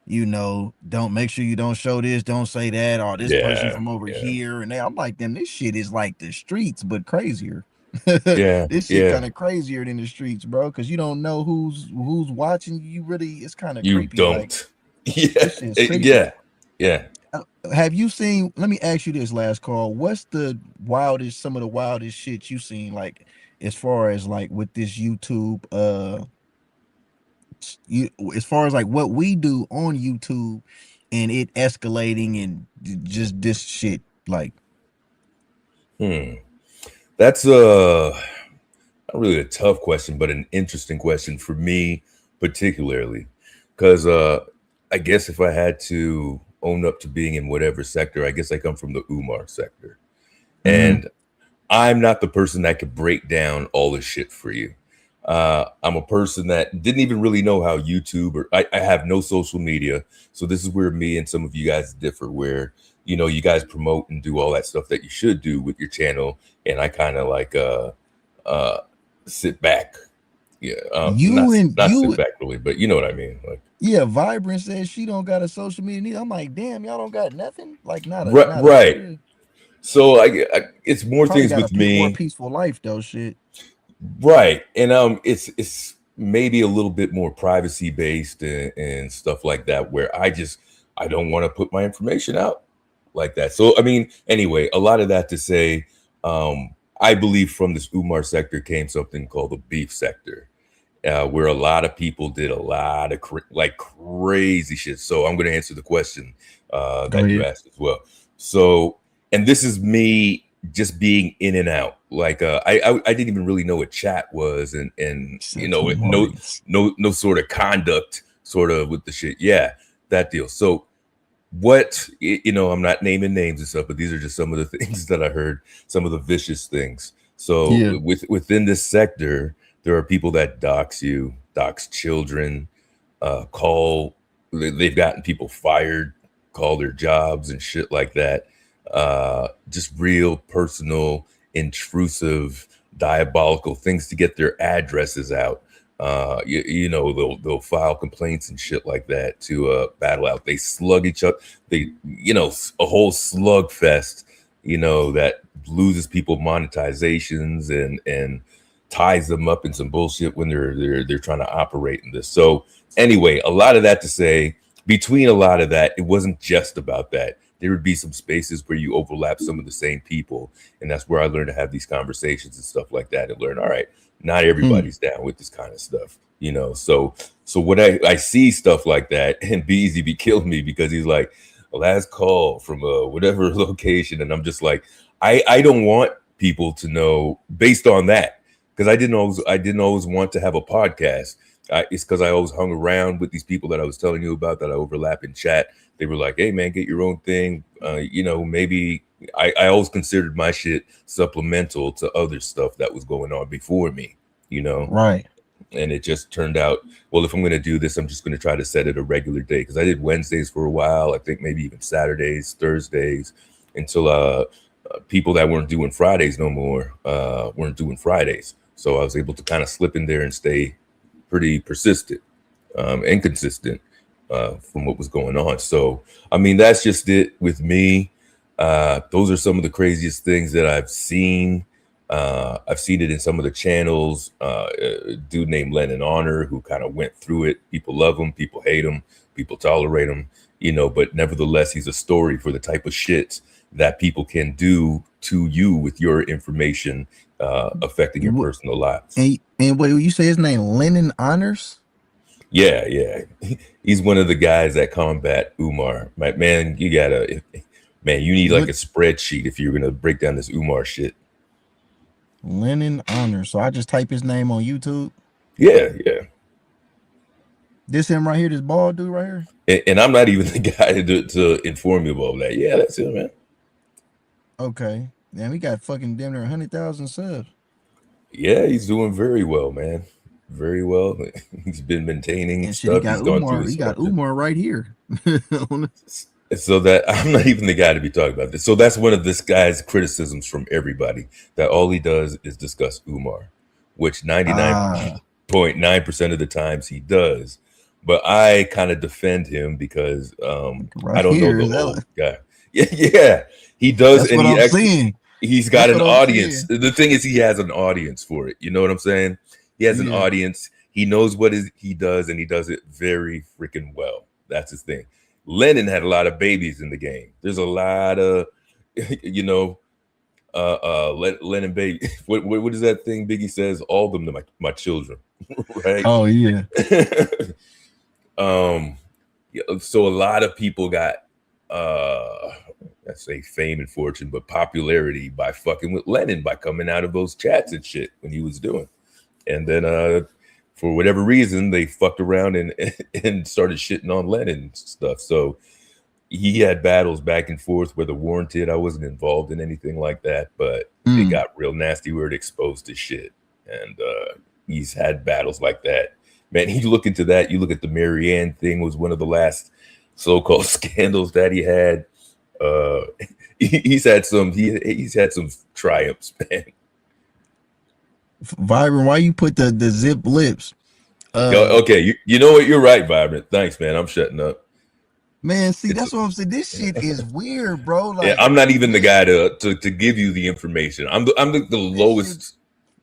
don't make sure you don't show this, don't say that, or this person from over here, and I'm like, damn, this shit is like the streets but crazier. This shit kind of crazier than the streets, bro, because you don't know who's watching you. Really, it's kind of You creepy. don't. Like, This shit's creepy. Yeah. Have you seen? Let me ask you this last call. What's some of the wildest shit you seen? Like, as far as like with this YouTube, as far as like what we do on YouTube, and it escalating and just this shit. Like, that's not really a tough question, but an interesting question for me, particularly, because I guess if I had to own up to being in whatever sector, I guess I come from the Umar sector. And I'm not the person that could break down all this shit for you. I'm a person that didn't even really know how YouTube, or I have no social media. So this is where me and some of you guys differ, where, you guys promote and do all that stuff that you should do with your channel. And I kind of like sit back. Yeah. Not sit back really, but you know what I mean? Like, yeah, Vibrant says she don't got a social media neither. I'm like, damn, y'all don't got nothing? Like, right. So it's more things with me. More peaceful life though, shit. Right. And it's maybe a little bit more privacy based and stuff like that, where I don't want to put my information out like that. So I mean, anyway, a lot of that to say, I believe from this Umar sector came something called the beef sector. Where a lot of people did a lot of crazy shit. So I'm going to answer the question that you asked as well. So, and this is me just being in and out. Like I didn't even really know what chat was, and no sort of conduct sort of with the shit. Yeah, that deal. So what, I'm not naming names and stuff, but these are just some of the things that I heard, some of the vicious things. So within this sector, there are people that dox you, dox children, they've gotten people fired, call their jobs and shit like that. Just real personal, intrusive, diabolical things to get their addresses out. They'll file complaints and shit like that to battle out. They slug each other. They, a whole slug fest, that loses people monetizations and ties them up in some bullshit when they're trying to operate in this. So anyway, a lot of that to say, between a lot of that, it wasn't just about that. There would be some spaces where you overlap some of the same people. And that's where I learned to have these conversations and stuff like that, and learn, all right, not everybody's down with this kind of stuff, So when I see stuff like that, and Beezy be killed me because he's like, last call from whatever location. And I'm just like, I don't want people to know based on that. Because I didn't always want to have a podcast. It's because I always hung around with these people that I was telling you about that I overlap in chat. They were like, hey, man, get your own thing. Maybe I always considered my shit supplemental to other stuff that was going on before me, Right. And it just turned out, well, if I'm going to do this, I'm just going to try to set it a regular day. Because I did Wednesdays for a while. I think maybe even Saturdays, Thursdays, until people that weren't doing Fridays no more weren't doing Fridays. So I was able to kind of slip in there and stay pretty persistent and consistent from what was going on. So, I mean, that's just it with me. Those are some of the craziest things that I've seen. I've seen it in some of the channels. A dude named Lennon Honor, who kind of went through it. People love him, people hate him, people tolerate him, but nevertheless, he's a story for the type of shit that people can do to you with your information affecting your personal lives. And what you say his name, Lennon Honors? Yeah. He's one of the guys that combat Umar. Man, you need like a spreadsheet if you're gonna break down this Umar shit. Lennon Honors. So I just type his name on YouTube. Yeah. This him right here, this bald dude right here. And I'm not even the guy to inform you about that. Yeah, that's it, man. Okay, damn, he got fucking damn near 100,000 subs. Yeah, he's doing very well, man. Very well. He's been maintaining And shit, he stuff. got He's gone through Umar. his He got stuff. Umar right here. So that I'm not even the guy to be talking about this. So that's one of this guy's criticisms from everybody, that all he does is discuss Umar, which 99.9% of the times he does. But I kind of defend him because Right I don't know here, the old guy. Yeah, he does, that's and what he I'm actually saying. he's got That's an what I'm audience. The thing is, he has an audience for it. You know what I'm saying? He has an Yeah. audience. He knows what he does, and he does it very freaking well. That's his thing. Lennon had a lot of babies in the game. There's a lot of, you know, Lennon baby. What is that thing Biggie says? All of them to my children, right? Oh yeah. So a lot of people got let's say fame and fortune, but popularity by fucking with Lennon, by coming out of those chats and shit when he was doing. And then for whatever reason, they fucked around and started shitting on Lennon and stuff. So he had battles back and forth, whether warranted. I wasn't involved in anything like that, but it got real nasty where it exposed his shit. And he's had battles like that. Man, you look into that. You look at the Marianne thing, was one of the last so-called scandals that he had. He's had some triumphs, man. Vibrant, why you put the zip lips? Okay, you know what? You're right, Vibrant. Thanks, man. I'm shutting up. Man, see, that's what I'm saying. This shit is weird, bro. Like, Yeah, I'm not even the guy to give you the information. I'm the lowest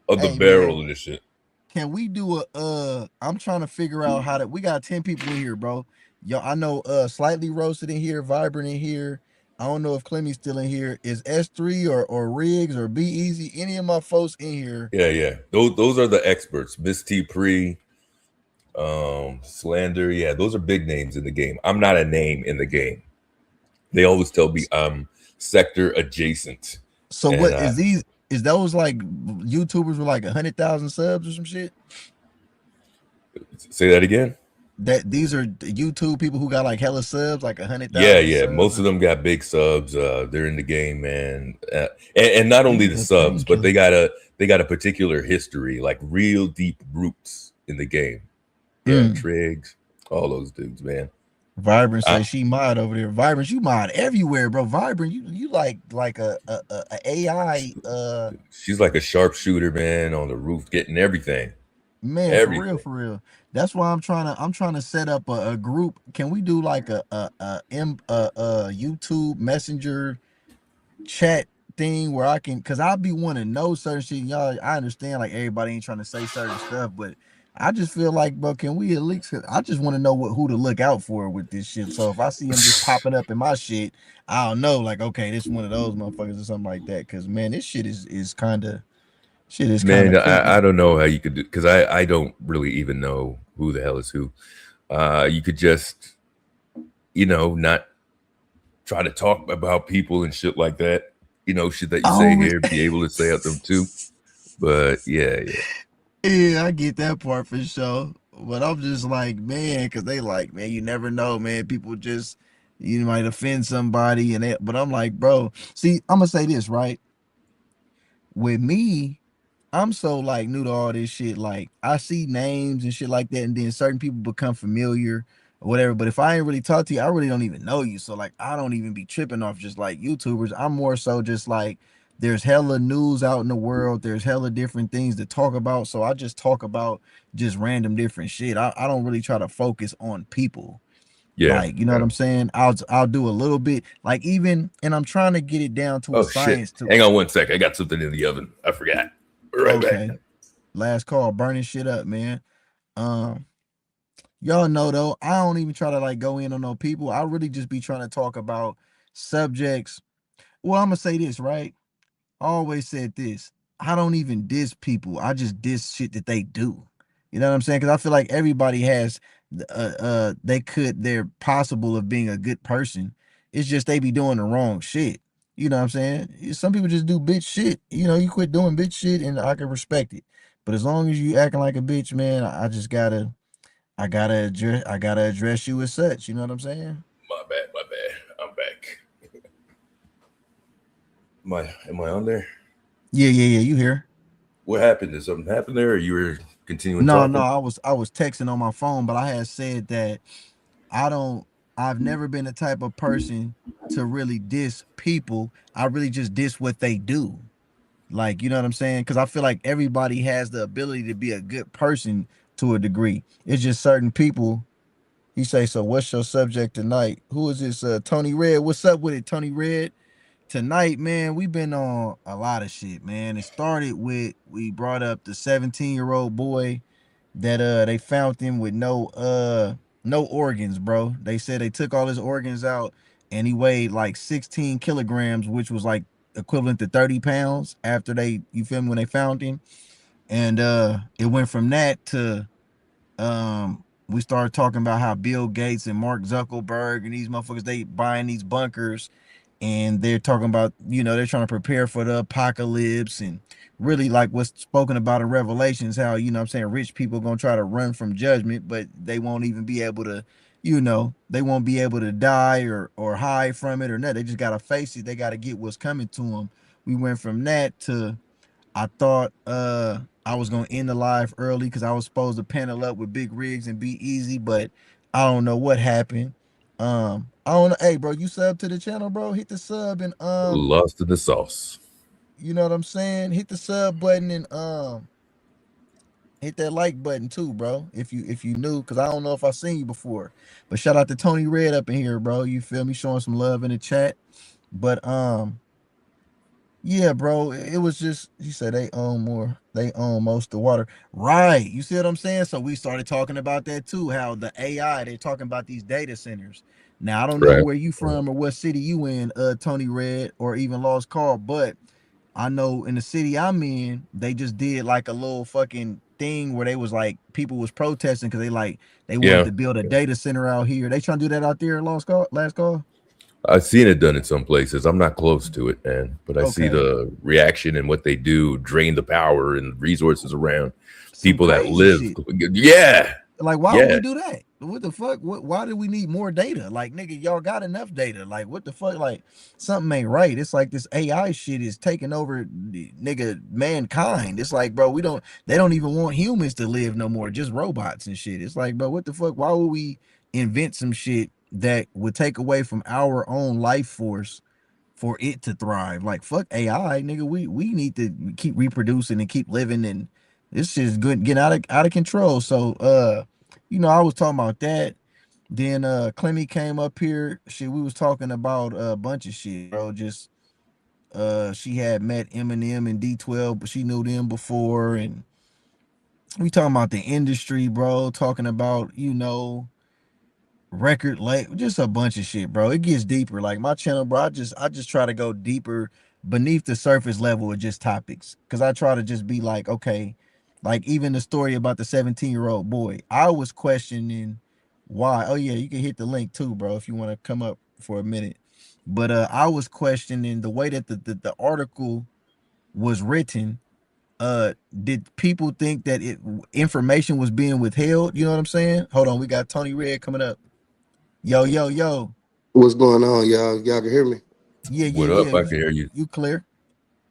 of the barrel of this shit. Can we do I'm trying to figure out how to. We got 10 people in here, bro. Yo, I know Slightly Roasted in here, Vibrant in here. I don't know if Clemmy's still in here. Is S3 or Riggs or Be Easy, any of my folks in here? Yeah. Those are the experts. Miss T Pre, Slander. Yeah, those are big names in the game. I'm not a name in the game. They always tell me I'm sector adjacent. So what is these? Is those like YouTubers with like 100,000 subs or some shit? Say that again. That these are YouTube people who got like hella subs, like 100,000. Yeah. Most of them got big subs. They're in the game, man. And not only the subs, but they got a particular history, like real deep roots in the game. Yeah, Triggs, all those dudes, man. Vibrant says she mod over there. Vibrant, you mod everywhere, bro. Vibrant, you like a AI. She's like a sharpshooter, man, on the roof, getting everything. Man, everything. For real. That's why I'm trying to set up a group. Can we do like a YouTube Messenger chat thing where I can, because I'll be wanting to know certain shit. Y'all, I understand like everybody ain't trying to say certain stuff, but I just feel like, bro, can we at least? I just want to know who to look out for with this shit. So if I see him just popping up in my shit, I'll know like, okay, this is one of those motherfuckers or something like that. Because man, this shit is kind of shit is man. I don't know how you could do, because I don't really even know who the hell is who. You could just, not try to talk about people and shit like that. Shit that you say here, be able to say out them too. But yeah. Yeah, I get that part for sure. But I'm just like, man, because they like, man, you never know, man. People just, you might offend somebody. But I'm like, bro, see, I'm going to say this, right? With me, I'm so like new to all this shit. Like, I see names and shit like that. And then certain people become familiar or whatever. But if I ain't really talk to you, I really don't even know you. So, like, I don't even be tripping off just like YouTubers. I'm more so just like, there's hella news out in the world. There's hella different things to talk about. So I just talk about just random different shit. I don't really try to focus on people. Yeah. Like, you know what I'm saying? I'll do a little bit, like even, and I'm trying to get it down to a science too. Hang on one sec. I got something in the oven. I forgot. Right back. Last call, burning shit up, man. Y'all know though, I don't even try to like go in on no people. I really just be trying to talk about subjects. Well, I'm gonna say this, right? I always said this. I don't even diss people. I just diss shit that they do. You know what I'm saying? Because I feel like everybody has they're possible of being a good person. It's just they be doing the wrong shit. You know what I'm saying? Some people just do bitch shit. You quit doing bitch shit and I can respect it. But as long as you acting like a bitch, man, I just gotta I gotta address you as such. You know what I'm saying? My bad, my bad. I'm back. Am I on there? Yeah, yeah, yeah. You here? What happened? Did something happen there, or you were continuing No, no. talking? I was texting on my phone, but I had said that I don't. I've never been the type of person to really diss people. I really just diss what they do. Like, you know what I'm saying? Because I feel like everybody has the ability to be a good person to a degree. It's just certain people. You say, so what's your subject tonight? Who is this? Tony Red. What's up with it, Tony Red? Tonight, man, we've been on a lot of shit, man. It started with we brought up the 17-year-old boy that they found him with no organs, bro. They said they took all his organs out and he weighed like 16 kilograms, which was like equivalent to 30 pounds after they, you feel me, when they found him. And it went from that to we started talking about how Bill Gates and Mark Zuckerberg and these motherfuckers, they buying these bunkers and they're talking about, they're trying to prepare for the apocalypse, and really like what's spoken about in Revelations, how, I'm saying, rich people gonna try to run from judgment, but they won't even be able to, they won't be able to die or hide from it or nothing. They just gotta face it. They gotta get what's coming to them. We went from that to, I thought I was gonna end the live early because I was supposed to panel up with Big Rigs and Be Easy, but I don't know what happened. I don't know. Hey, bro, you sub to the channel, bro. Hit the sub and Lost in the sauce. you know what I'm saying? Hit the sub button and hit that like button too, bro. If you knew, because I don't know if I seen you before. But shout out to Tony Red up in here, bro. You feel me? Showing some love in the chat. But yeah, bro. It was just, he said they own more. They own most of the water. Right. You see what I'm saying? So we started talking about that too. How the AI, they're talking about these data centers. Now I don't know Right. where you from or what city you in, Tony Red, or even Lost Call, but I know in the city I'm in, they just did like a little fucking thing where they was like people was protesting because they wanted Yeah. to build a data center out here. They trying to do that out there, Lost Call, Last Call. I've seen it done in some places. I'm not close to it, man, but I see Okay. the reaction and what they do drain the power and resources around Some people that crazy live. shit. Yeah. Like, why would Yeah. we do that? What the fuck? Why do we need more data? Like, nigga, y'all got enough data. Like, what the fuck? Like, something ain't right. It's like this AI shit is taking over, nigga, mankind. It's like, bro, they don't even want humans to live no more, just robots and shit. It's like, bro, what the fuck? Why would we invent some shit that would take away from our own life force for it to thrive? Like, fuck AI, nigga. We need to keep reproducing and keep living, and this shit's good getting out of control. So I was talking about that. Then Clemmy came up here. Shit, we was talking about a bunch of shit, bro. Just she had met Eminem and D12, but she knew them before, and we talking about the industry, bro. Talking about, record like just a bunch of shit, bro. It gets deeper. Like my channel, bro, I just try to go deeper beneath the surface level of just topics, because I try to just be like, okay, like even the story about the 17-year-old boy, I was questioning why. Oh yeah, you can hit the link too, bro, if you want to come up for a minute. But I was questioning the way that the article was written. Did people think that information was being withheld? You know what I'm saying? Hold on, we got Tony Red coming up. Yo, yo, yo. What's going on, y'all? Y'all can hear me? Yeah, yeah, What up? yeah. I You can hear you. you clear.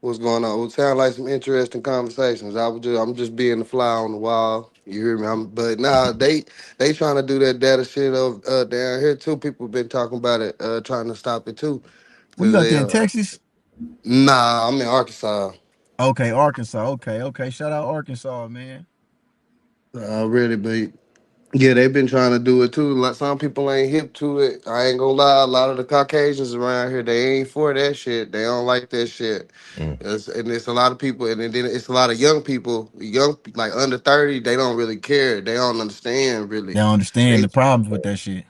What's going on? It sound like some interesting conversations. I'm just being the fly on the wall. You hear me? But nah, they trying to do that data shit of down here too. People been talking about it, trying to stop it too. Well, you Cause got they there in Texas? nah, I'm in Arkansas. Okay, Arkansas. Okay, okay. Shout out Arkansas, man. Really, but yeah, they've been trying to do it too. Like some people ain't hip to it. I ain't gonna lie. A lot of the Caucasians around here, they ain't for that shit. They don't like that shit. Mm. And it's a lot of people, and then it's a lot of young people, like under 30. They don't really care. They don't understand They really. don't understand They the problems with that shit.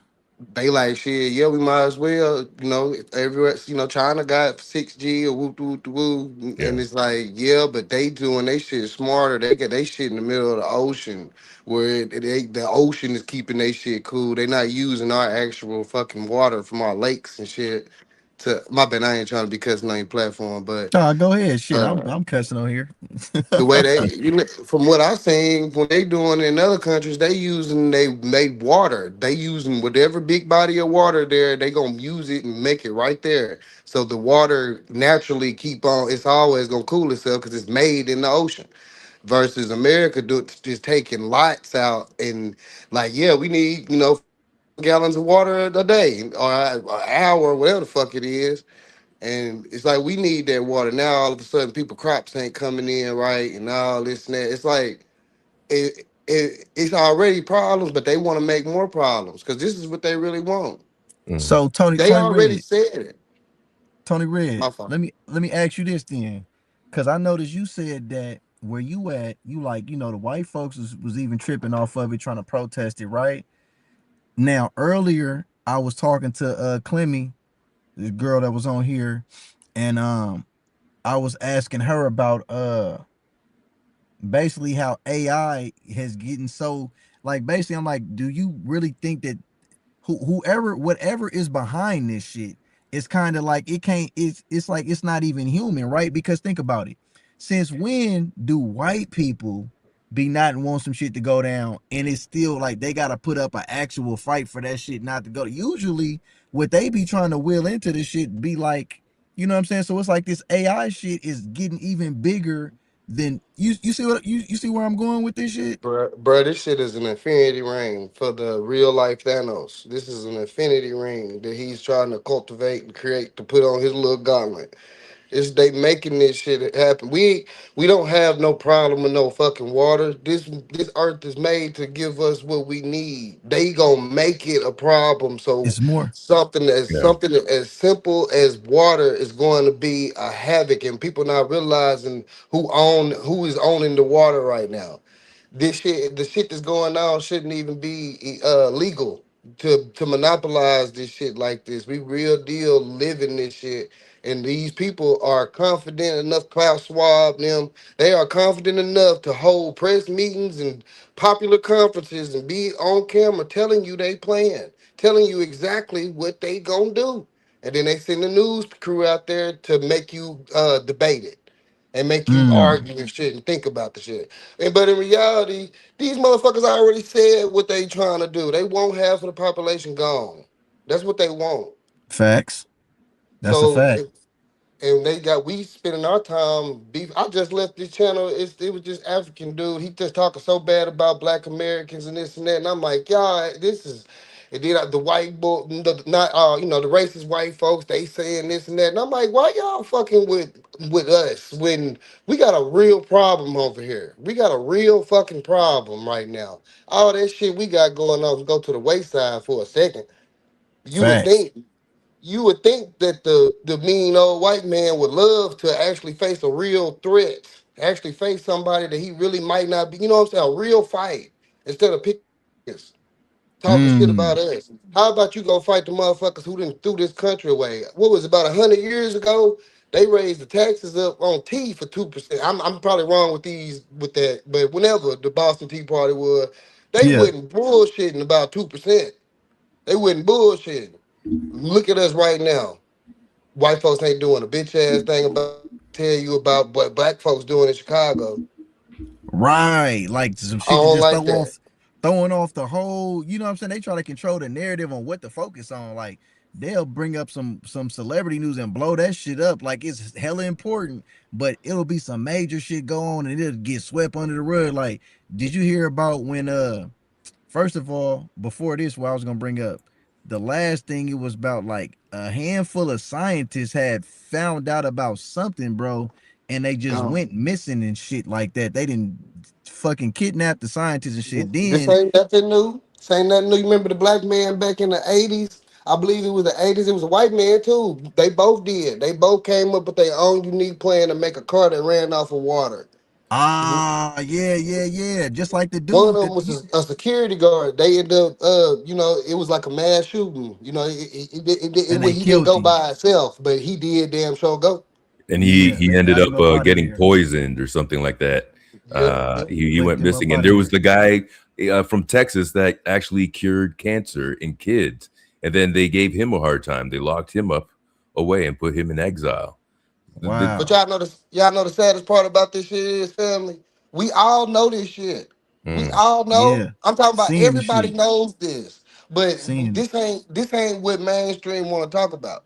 they like shit. Yeah, we might as well. Everywhere. China got 6G or woo woo woo, Yeah. and it's like yeah, but they doing they shit smarter. They get they shit in the middle of the ocean, where the ocean is keeping they shit cool. They not using our actual fucking water from our lakes and shit. to my bad. I ain't trying to be cussing on your platform, but Nah, go ahead. Shit, uh, I'm cussing on here. the way they, from what I've seen, when they doing in other countries, they water. They using whatever big body of water there. They gonna use it and make it right there. So the water naturally keep on. It's always gonna cool itself because it's made in the ocean. Versus America just taking lights out and like, yeah, we need gallons of water a day or an hour, whatever the fuck it is. And it's like we need that water. Now all of a sudden people crops ain't coming in right and all this and that. It's like it's already problems, but they want to make more problems because this is what they really want. Mhm. So Tony They already Red, said it. Tony Red, My fault. let me ask you this then, because I noticed you said that where you at, you like, you know, the white folks was even tripping off of it, trying to protest it, right? Now earlier I was talking to Clemmy, this girl that was on here, and I was asking her about basically how AI has getting so, like, basically I'm like, do you really think that whoever whatever is behind this shit, it's kind of like it can't, it's like it's not even human, right? Because think about it, since when do white people be not want some shit to go down, and it's still like they gotta put up an actual fight for that shit not to go? Usually what they be trying to will into this shit be like, you know what I'm saying? So it's like this AI shit is getting even bigger than you see what you see where I'm going with this shit. Bruh, this shit is an infinity ring for the real life Thanos. This is an infinity ring that he's trying to cultivate and create to put on his little gauntlet. It's they making this shit happen. We don't have no problem with no fucking water. This earth is made to give us what we need. They gonna make it a problem. So It's more Yeah. something as simple as water is going to be a havoc, and people not realizing who is owning the water right now. The shit that's going on shouldn't even be legal to monopolize this shit like this. We real deal living this shit, and these people are confident enough. Klaus Schwab, them, they are confident enough to hold press meetings and popular conferences and be on camera telling you they plan, telling you exactly what they gonna do, and then they send the news crew out there to make you debate it and make you mm, argue and shit and think about the shit. And but in reality, these motherfuckers already said what they trying to do. They want half of the population gone. That's what they want. facts. That's a So fact. and they got we spending our time beef. I just left this channel. It was just African dude. He just talking so bad about Black Americans and this and that. And I'm like, y'all, this is. And then the white boy, not the racist white folks, they saying this and that. And I'm like, why y'all fucking with us when we got a real problem over here? We got a real fucking problem right now. All that shit we got going on, go to the wayside for a second. You would Facts. think that the mean old white man would love to actually face a real threat, actually face somebody that he really might not be, you know what I'm saying, a real fight instead of picking us, talking shit about Mm, us. How about you go fight the motherfuckers who didn't threw this country away? What was it, about 100 years ago? They raised the taxes up on tea for 2%. I'm probably wrong with that, but whenever the Boston Tea Party was, they yeah. wasn't bullshitting about 2%. They wasn't bullshitting. Look at us right now. White folks ain't doing a bitch ass thing about tell you about what black folks doing in Chicago. Right. Like some I shit to don't just like that. throwing off the whole, you know what I'm saying? They try to control the narrative on what to focus on. Like they'll bring up some celebrity news and blow that shit up like it's hella important, but it'll be some major shit go on and it'll get swept under the rug. Like, did you hear about when first of all, before this, what I was gonna bring up, the last thing, it was about like a handful of scientists had found out about something, bro, and they just Um, went missing and shit like that. They didn't fucking kidnap the scientists and shit. this Then ain't nothing new. This ain't nothing new. You remember the black man back in the 80s? I believe it was the 80s. It was a white man too. They both did. They both came up with their own unique plan to make a car that ran off of water. yeah, just like the One of dude them that was a security guard. They ended up, it was like a mass shooting. and they He didn't killed go him. by himself, but he did damn sure go. And he Yeah, he they ended got up him up out of getting there. poisoned or something like that. Yep, yep. He Licked went him up missing, and out of there was there. the guy from Texas that actually cured cancer in kids, and then they gave him a hard time. They locked him up away and put him in exile. But Wow. y'all know the saddest part about this shit is, family. We all know this shit. We Mm, all know. Yeah. I'm talking about Seeing the everybody shit. knows this. But Seeing it. this ain't what mainstream want to talk about.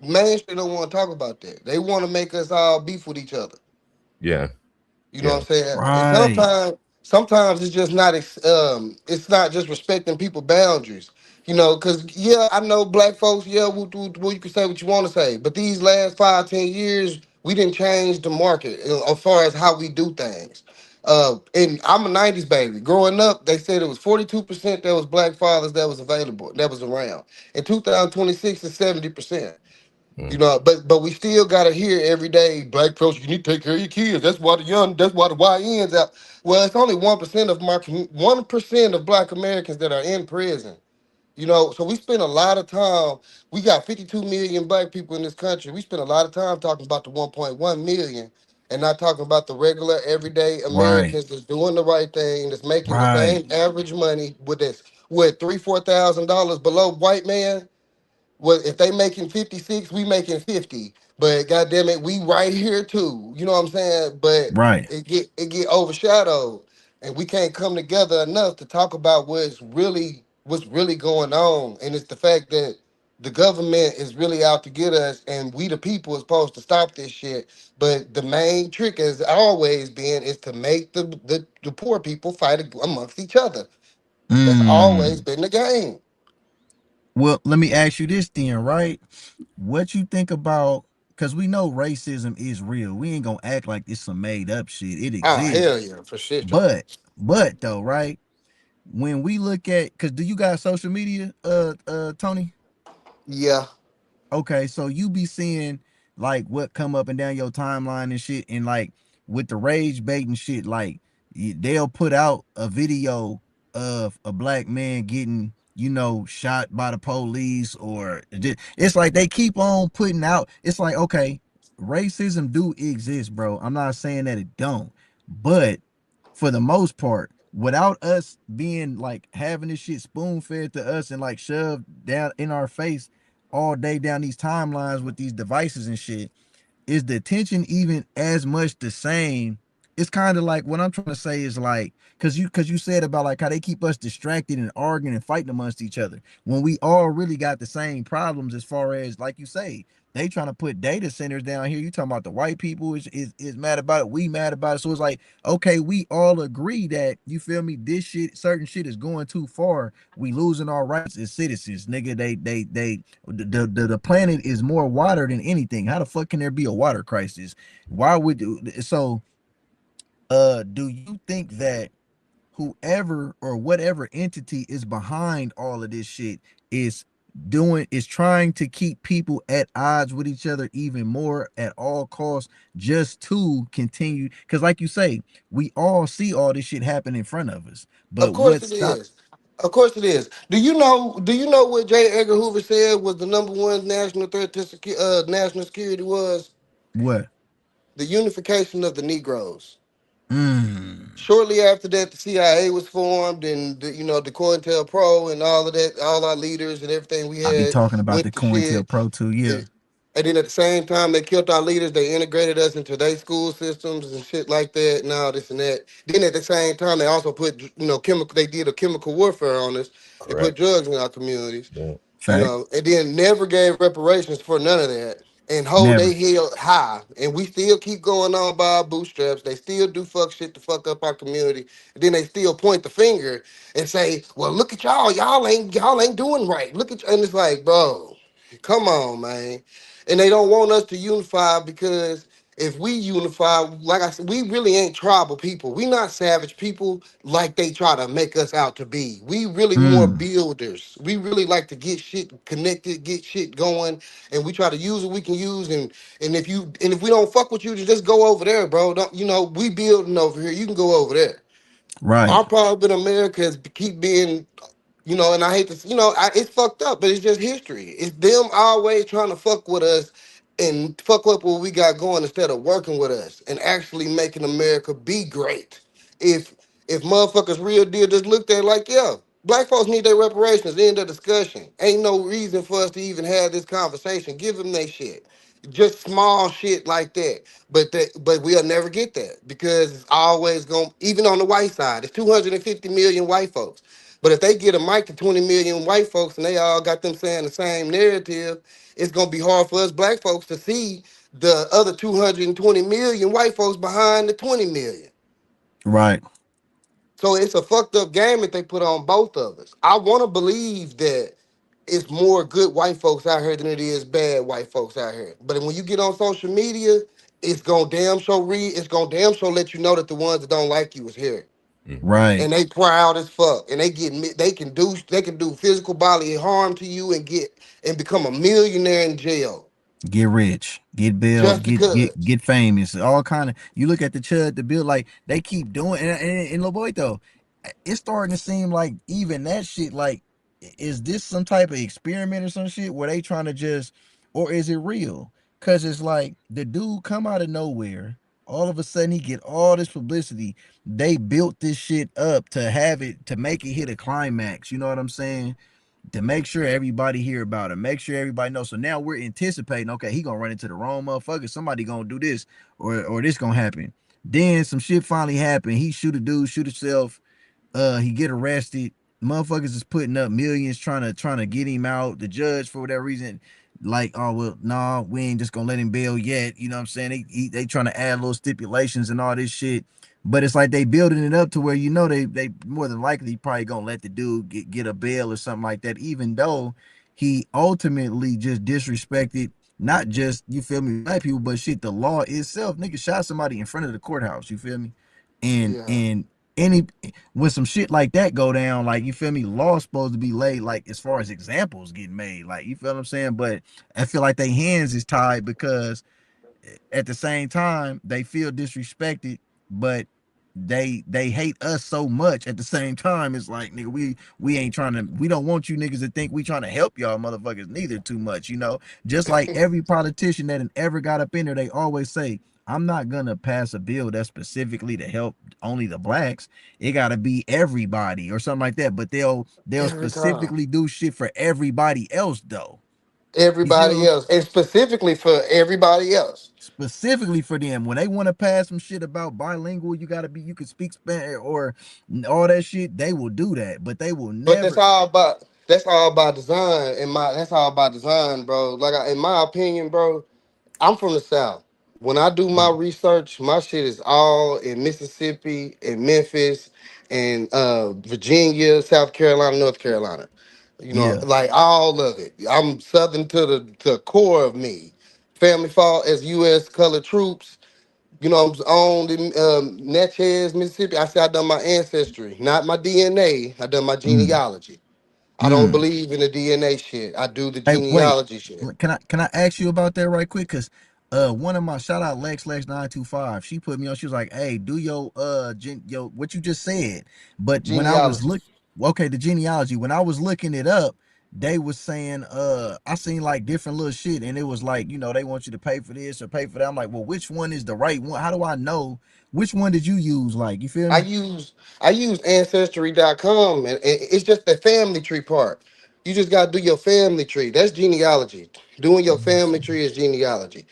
Mainstream don't want to talk about that. They want to make us all beef with each other. yeah, You know what yeah. I'm saying? And Right. sometimes it's just not it's not just respecting people boundaries. You know, cause yeah, I know black folks, yeah, you can say what you want to say. But these last 5, 10 years, we didn't change the market as far as how we do things. And I'm a 90s baby. Growing up, they said it was 42% that was black fathers that was available, that was around. In 2026, it's 70%. You Mm, know, but we still gotta hear every day, black folks, you need to take care of your kids. That's why the YNs out. Well, it's only 1% of 1% of black Americans that are in prison. You know, so we spend a lot of time. We got 52 million black people in this country. We spend a lot of time talking about the 1.1 million and not talking about the regular everyday Right. Americans that's doing the right thing, that's making the Right. same average money with this with $3,000-4,000 below white man. Well, if they making 56, we making 50. But goddamn it, we right here too. You know what I'm saying? But Right. it get overshadowed, and we can't come together enough to talk about what's really going on. And it's the fact that the government is really out to get us, and we the people are supposed to stop this shit. But the main trick has always been is to make the poor people fight amongst each other. That's always Mm. been the game. Well, let me ask you this then, right? What you think about, because we know racism is real. We ain't gonna act like it's some made up shit. It Ah, exists. hell yeah, for shit. But though, right? When we look at, because do you got social media, Tony? Yeah. Okay, so you be seeing like what come up and down your timeline and shit, and like with the rage bait and shit, like they'll put out a video of a black man getting, shot by the police, or it's like they keep on putting out. It's like, okay, racism do exist, bro. I'm not saying that it don't, but for the most part, without us being like having this shit spoon fed to us and like shoved down in our face all day down these timelines with these devices and shit, is the attention even as much the same? It's kind of like what I'm trying to say is like, because you said about like how they keep us distracted and arguing and fighting amongst each other when we all really got the same problems. As far as like you say, they trying to put data centers down here. You talking about the white people is mad about it, we mad about it. So it's like, okay, we all agree that, you feel me, this shit, certain shit is going too far. We losing our rights as citizens, nigga. The planet is more water than anything. How the fuck can there be a water crisis? Why would so do you think that whoever or whatever entity is behind all of this shit is trying to keep people at odds with each other even more at all costs, just to continue? Because like you say, we all see all this shit happen in front of us, Of but course what it stop? is. Of course it is. Do you know what J. Edgar Hoover said was the number one national threat to national security was? What? The unification of the Negroes. mm, Shortly after that, the CIA was formed, and the COINTELPRO and all of that, all our leaders and everything we I be had talking about the went to shit. COINTELPRO too. Yeah. And, and then at the same time, they killed our leaders. They integrated us into their school systems and shit like that, and all this and that. Then at the same time, they also put chemical. They did a chemical warfare on us and put correct. drugs in our communities. Yeah. Fact. And then never gave reparations for none of that, and hold they Never. head high. And we still keep going on by our bootstraps. They still do fuck shit to fuck up our community. And then they still point the finger and say, "Well, look at y'all. Y'all ain't doing right. Look at you." And it's like, bro, come on, man. And they don't want us to unify because if we unify, like I said, we really ain't tribal people. We not savage people like they try to make us out to be. We really more Mm, builders. We really like to get shit connected, get shit going, and we try to use what we can use. And if we don't fuck with you, just go over there, bro. Don't we building over here? You can go over there. right. Our problem in America is keep being and I hate to, it's fucked up, but it's just history. It's them always trying to fuck with us and fuck up what we got going instead of working with us and actually making America be great. If motherfuckers real deal just looked at it like, yeah. Black folks need their reparations. End of discussion. Ain't no reason for us to even have this conversation. Give them their shit. Just small shit like that. But we'll never get that because it's always going. Even on the white side, it's 250 million white folks. But if they get a mic to 20 million white folks and they all got them saying the same narrative, it's gonna be hard for us black folks to see the other 220 million white folks behind the 20 million. Right. So it's a fucked up game that they put on both of us. I want to believe that it's more good white folks out here than it is bad white folks out here. But when you get on social media, it's gonna damn show let you know that the ones that don't like you is here. Right. And they proud as fuck. And they can do physical bodily harm to you and become a millionaire in jail. Get rich, get bail, Just get because. famous, all kind of. You look at the Chud, the bill, like they keep doing, and little boy though, it's starting to seem like even that shit. Like, is this some type of experiment or some shit where they trying to just, or is it real? Cause it's like the dude come out of nowhere, all of a sudden he get all this publicity. They built this shit up to have it to make it hit a climax. You know what I'm saying? To make sure everybody hear about it, make sure everybody knows. So now we're anticipating, okay, he gonna run into the wrong motherfucker. Somebody gonna do this, or this gonna happen. Then some shit finally happened. He shoot a dude, shoot himself. He get arrested. Motherfuckers is putting up millions trying to get him out. The judge, for whatever reason, like, oh well, nah, we ain't just gonna let him bail yet. You know what I'm saying? They trying to add little stipulations and all this shit. But it's like they building it up to where, you know, they more than likely probably gonna let the dude get a bail or something like that, even though he ultimately just disrespected not just, you feel me, black people, but shit, the law itself. Nigga shot somebody in front of the courthouse, you feel me? And Yeah. and any when some shit like that go down, like, you feel me, law's supposed to be laid, like, as far as examples getting made, like, you feel what I'm saying? But I feel like their hands is tied because at the same time they feel disrespected, but they hate us so much at the same time. It's like, nigga, we ain't trying to, we don't want you niggas to think we trying to help y'all motherfuckers neither too much, you know. Just like every politician that ever got up in there, they always say, I'm not gonna pass a bill that's specifically to help only the blacks. It gotta be everybody or something like that. But they'll Every time. specifically do shit for everybody else though. You see what Everybody I'm, else. And specifically for everybody else. specifically for them when they want to pass some shit about bilingual, you got to be, you can speak Spanish or all that shit, they will do that, but they will But never. that's all by design. That's all by design, bro. In my opinion, bro, I'm from the South. When I do my research, my shit is all in Mississippi and Memphis and Virginia, South Carolina, North Carolina. You know, Yeah. like all of it. I'm Southern to the core of me. Family fought as U.S. colored troops. You know, I'm owned in Natchez, Mississippi. I said I done my ancestry, not my DNA. I done my Mm, genealogy. I don't mm. believe in the DNA shit. I do the Hey, wait. genealogy shit. Can I ask you about that right quick? Cause one of my, shout out Lex 925. She put me on. She was like, "Hey, do your yo what you just said." But when I was Genealogy. look, okay, the genealogy. When I was looking it up, they was saying I seen like different little shit, and it was like, you know, they want you to pay for this or pay for that. I'm like, well, which one is the right one? How do I know which one did you use? Like, you feel I me? use I use ancestry.com and it's just the family tree part. You just gotta do your family tree. That's genealogy. Doing your family tree is genealogy.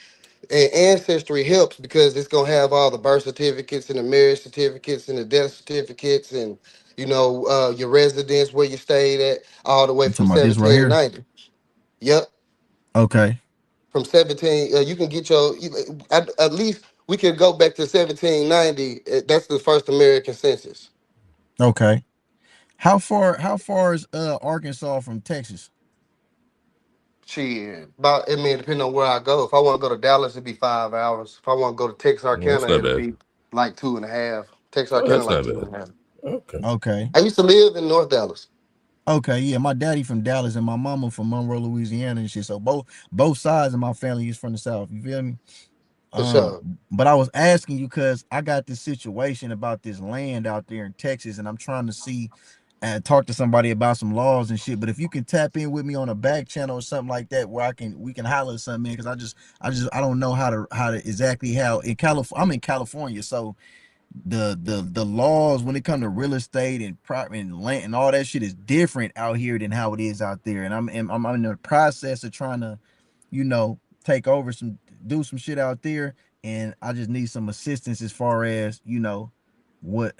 And ancestry helps because it's gonna have all the birth certificates and the marriage certificates and the death certificates and your residence where you stayed at all the way You from talking about this right here? 1790. Yep, Okay, from 17. You can get at least we could go back to 1790. That's the first American census. okay. How far is Arkansas from Texas? Shit, about I mean, depending on where I go. If I want to go to Dallas, it'd be 5 hours. If I want to go to Well, that's Texarkana, not it'll bad. be like 2.5. Oh, Texarkana, that's like not two bad. and a half. Okay. Okay. I used to live in North Dallas. Okay, yeah, my daddy from Dallas and my mama from Monroe, Louisiana and shit. So both sides of my family is from the South. You feel me? For sure. But I was asking you because I got this situation about this land out there in Texas, and I'm trying to see and talk to somebody about some laws and shit. But if you can tap in with me on a back channel or something like that, where we can holler something in, because I don't know how to exactly how in California. I'm in California, so the laws when it comes to real estate and property and land and all that shit is different out here than how it is out there. And I'm in the process of trying to, you know, take over do some shit out there. And I just need some assistance as far as, you know,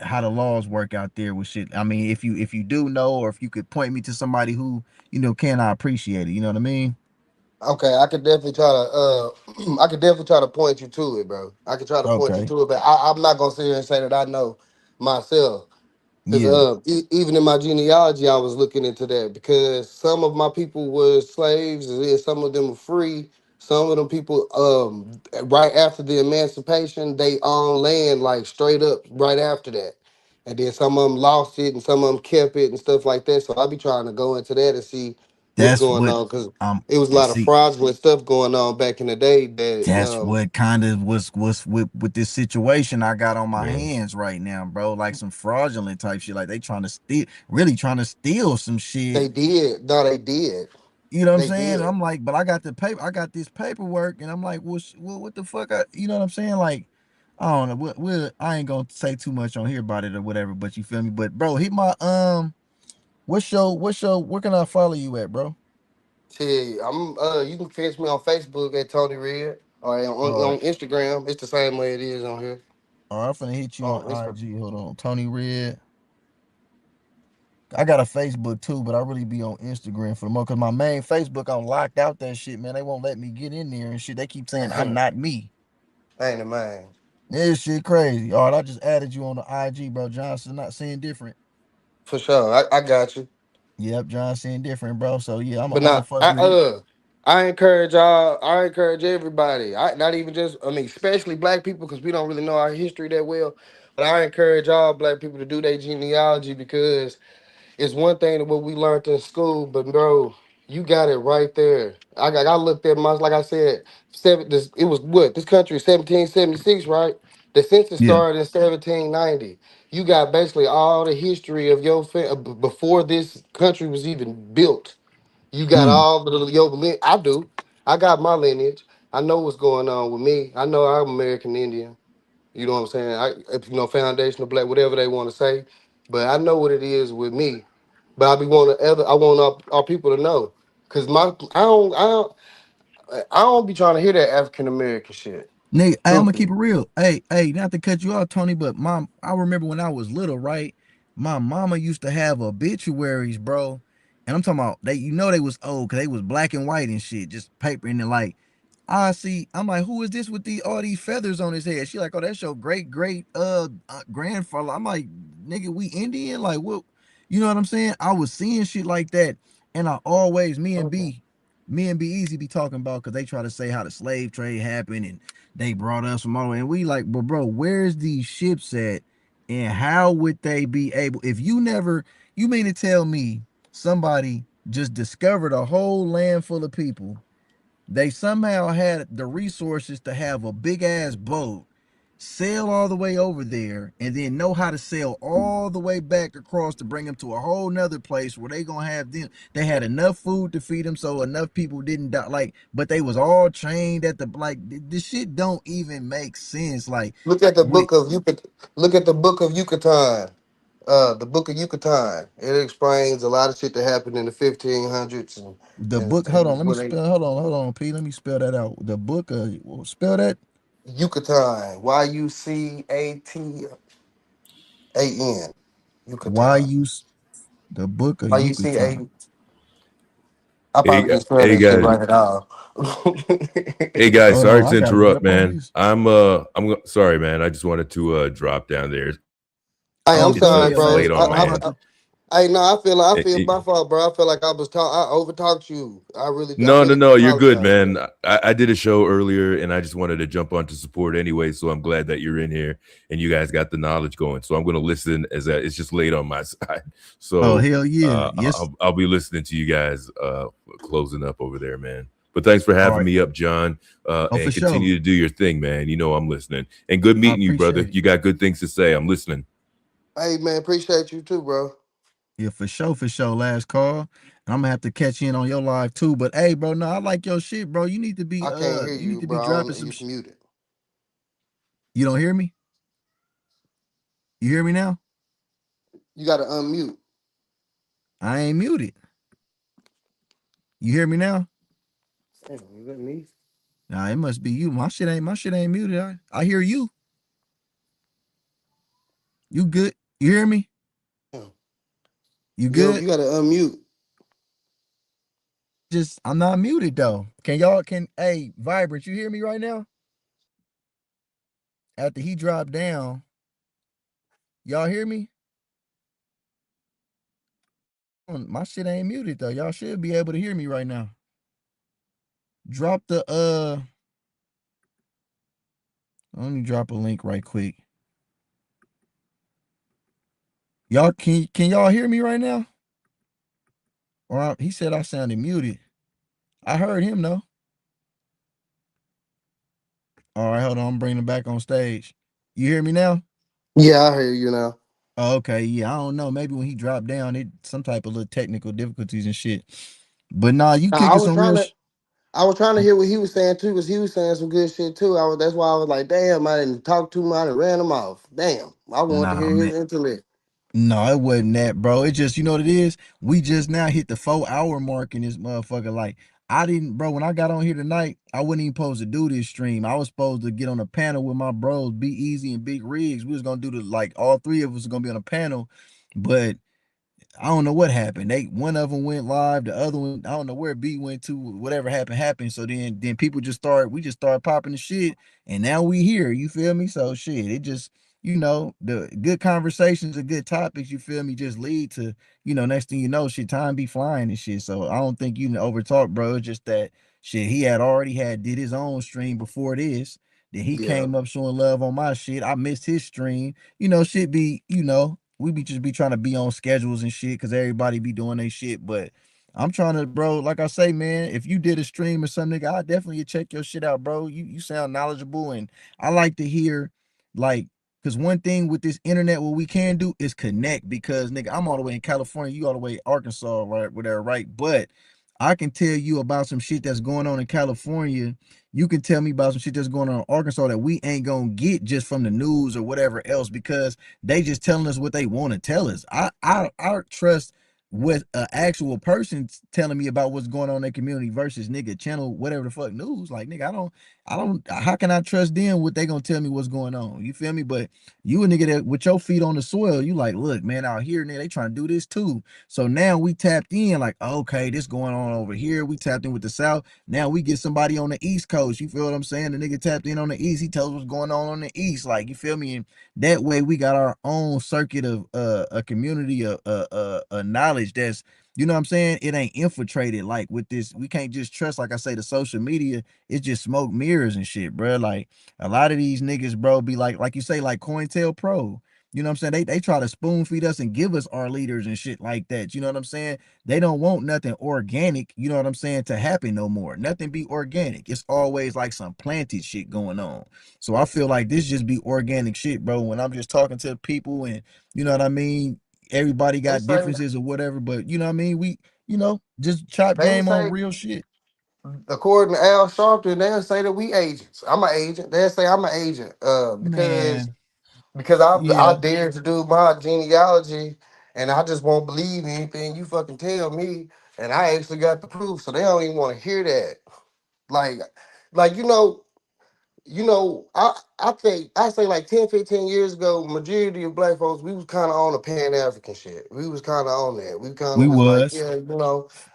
how the laws work out there with shit. I mean, if you do know, or if you could point me to somebody who, you know, I appreciate it. You know what I mean? Okay, I could definitely try to I could definitely try to point you to it, bro. I could try to point you Okay. to it, but I'm not gonna sit here and say that I know myself. Because Yeah. even in my genealogy, I was looking into that because some of my people were slaves, and then some of them were free. Some of them people, right after the emancipation, they owned land like straight up right after that. And then some of them lost it, and some of them kept it and stuff like that. So I'll be trying to go into that and see what's That's going what on because um it was a lot of see. fraudulent stuff going on back in the day. That That's what kind of was with this situation I got on my Yeah. hands right now, bro. Like some fraudulent type shit. Like they trying to steal, really trying to steal some shit. they did. No, they did. You know what I'm They saying? And did. I'm like, but I got the paper. I got this paperwork, and I'm like, what the fuck? You know what I'm saying? Like, I don't know. I ain't gonna say too much on here about it or whatever. But you feel me? But bro, hit my where can I follow you at, bro? See, you can catch me on Facebook at Tony Red or All on right. Instagram. It's the same way it is on here. All right, I'm finna hit you on Instagram. IG. Hold on, Tony Red. I got a Facebook too, but I really be on Instagram for the most. Cause my main Facebook, I'm locked out that shit, man. They won't let me get in there and shit. They keep saying I'm not me. Ain't it, man? This shit crazy. All right, I just added you on the IG, bro. Johnson not seeing different. For sure. I got you. Yep, John seeing different, bro. So yeah, I'm But gonna now fuck with it. I encourage y'all, I encourage everybody. I not even just I mean, especially black people, because we don't really know our history that well. But I encourage all black people to do their genealogy because it's one thing what we learned in school, but bro, you got it right there. I looked at my like I said, it was what this country is 1776, right? The census Yeah. started in 1790. You got basically all the history of before this country was even built. You got Mm. all the I do. I got my lineage. I know what's going on with me. I know I'm American Indian. You know what I'm saying? Foundational black, whatever they want to say. But I know what it is with me. But I want our people to know. Cause I don't be trying to hear that African American shit. Nigga, hey, I'm gonna keep Truthfully. it real. Hey, not to cut you off, Tony, but mom, I remember when I was little, right? My mama used to have obituaries, bro. And I'm talking about you know, they was old because they was black and white and shit, just paper. And then like, I see, I'm like, who is this with all these feathers on his head? She like, oh, that's your great grandfather. I'm like, nigga, we Indian, like what? You know what I'm saying? I was seeing shit like that, and I always me and Be Easy be talking about because they try to say how the slave trade happened and they brought us from all, and we like, but bro, where's these ships at, and how would they be able? If you never, you mean to tell me somebody just discovered a whole land full of people, they somehow had the resources to have a big ass boat, sail all the way over there, and then know how to sail all the way back across to bring them to a whole nother place where they gonna have them. They had enough food to feed them, so enough people didn't die. Like, but they was all trained at the like. This shit don't even make sense. Like, Look at the when book of look at the book of Yucatan. The book of Yucatan. It explains a lot of shit that happened in the 1500s the book, hold on, let me when they spell. Hold on, P. Let me spell that out. The book, spell that. Yucatan. Yucatan. Why Yucatan. you the book of YUCA. Yucatan? I Hey, probably didn't spell hey that shit guys. right at all. Hey guys, Hold sorry on, to I gotta read interrupt, up on man. this. Sorry, man. I just wanted to drop down there. Hey, I'm Oh, go sorry, It's ahead, bro. late last on call. my I'm end. about to. I no, I Eh, feel eh, my fault, bro. I feel like I over talked you. I No, no, really no. You're good, apologize, man. bro. I did a show earlier, and I just wanted to jump on to support anyway. So I'm glad that you're in here and you guys got the knowledge going. So I'm going to listen it's just late on my side. Oh So hell yeah, yes. I'll be listening to you guys closing up over there, man. But thanks for All having right. me up, John. Oh for And sure. continue to do your thing, man. You know I'm listening. And good I meeting you, brother. appreciate it. You got good things to say. I'm listening. Hey, man, appreciate you too, bro. Yeah, for sure, for sure. Last call. And I'm gonna have to catch in on your live too. But hey, bro, no, I like your shit, bro. I can't hear You need you, to be bro. I don't dropping know, some you muted. You don't hear me? You hear me now? You gotta unmute. I ain't muted. You hear me now? Damn, is that me? Nah, it must be you. My shit ain't muted. I hear you. You good? You hear me? Damn. You Yo, good? you gotta unmute. Just I'm not muted though. Hey, Vibrant, you hear me right now? After he dropped down, y'all hear me? My shit ain't muted though. Y'all should be able to hear me right now. Drop the let me drop a link right quick. Y'all can y'all hear me right now? He said I sounded muted. I heard him though. All right, hold on. I'm bringing him back on stage. You hear me now? Yeah, I hear you now. Oh, okay, yeah. I don't know. Maybe when he dropped down, it some type of little technical difficulties and shit. But nah, you Nah, kicking some real. I was trying to hear what he was saying too, because he was saying some good shit too. That's why I was like, damn, I didn't talk too much and ran him off. Damn, I wanted to Nah, hear man. his intellect. No, it wasn't that, bro. It just, you know what it is? We just now hit the 4 hour mark in this motherfucker. Like, I didn't, bro, when I got on here tonight, I wasn't even supposed to do this stream. I was supposed to get on a panel with my bros, Be Easy and Big Rigs. We was gonna do like all three of us was gonna be on a panel, but I don't know what happened. One of them went live, the other one, I don't know where B went to, whatever happened. So then people we just started popping the shit, and now we here, you feel me? So shit, it just, the good conversations and good topics, you feel me, just lead to, next thing you know, shit, time be flying and shit. So I don't think you can over talk, bro. It's just that shit, he had already did his own stream before this. Then he Yeah, came up showing love on my shit. I missed his stream. Shit be, we just be trying to be on schedules and shit because everybody be doing their shit. But I'm trying to, bro, like I say, man, if you did a stream or something, I definitely check your shit out, bro. You sound knowledgeable, and I like to hear, like, because one thing with this internet, what we can do is connect. Because nigga, I'm all the way in California, you all the way in Arkansas, right, whatever, right? But I can tell you about some shit that's going on in California. You can tell me about some shit that's going on in Arkansas that we ain't gonna get just from the news or whatever else, because they just telling us what they want to tell us. I trust what an actual person telling me about what's going on in their community versus nigga channel whatever the fuck news. Like nigga, I don't. How can I trust them? What they gonna tell me what's going on? You feel me? But you a nigga that with your feet on the soil, you like, look, man, out here, nigga, they trying to do this too. So now we tapped in, like, okay, this going on over here. We tapped in with the South. Now we get somebody on the East Coast. You feel what I'm saying? The nigga tapped in on the East. He tells what's going on the East. Like, you feel me? And that way we got our own circuit of a community of knowledge that's, you know what I'm saying, it ain't infiltrated like with this. We can't just trust, like I say, the social media. It's just smoke mirrors and shit, bro. Like a lot of these niggas, bro, be like you say, like COINTELPRO. You know what I'm saying? They try to spoon feed us and give us our leaders and shit like that. You know what I'm saying? They don't want nothing organic, you know what I'm saying, to happen no more. Nothing be organic. It's always like some planted shit going on. So I feel like this just be organic shit, bro. When I'm just talking to people and you know what I mean, everybody they got say differences or whatever, but you know what I mean, we, just chop they game on say real shit. according to Al Sharpton, they'll say that we agents. I'm an agent. They'll say I'm an agent. Man, Because I yeah, dared to do my genealogy, and I just won't believe anything you fucking tell me, and I actually got the proof, so they don't even want to hear that. Like, like I think I say like 10, 15 years ago, majority of black folks, we was kind of on the Pan African shit. We was kind of on that. We kind we of was like, was yeah,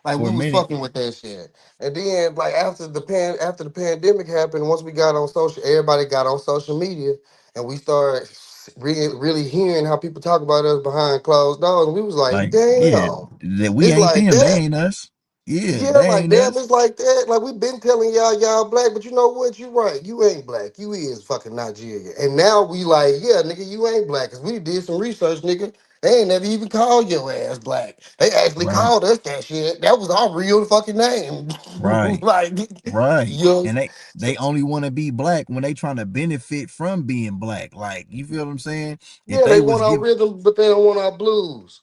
like for we a was minute. fucking with that shit. And then like after the pandemic happened, once we got on social, everybody got on social media, and we started really hearing how people talk about us behind closed doors. And we was like, Like, yeah, damn, that we it's ain't like them, they that. ain't us. Yeah, Yeah, they like ain't damn, us. it's like that. Like we've been telling y'all black, but you know what? You right. You ain't black. You is fucking Nigeria. And now we like, yeah, nigga, you ain't black. Cause we did some research, nigga. They ain't never even called your ass black. They actually Right, called us that shit. That was our real fucking name. right, like, right. yo, And they so, only want to be black when they trying to benefit from being black. Like, you feel what I'm saying? If yeah, they they was want our give rhythm, but they don't want our blues.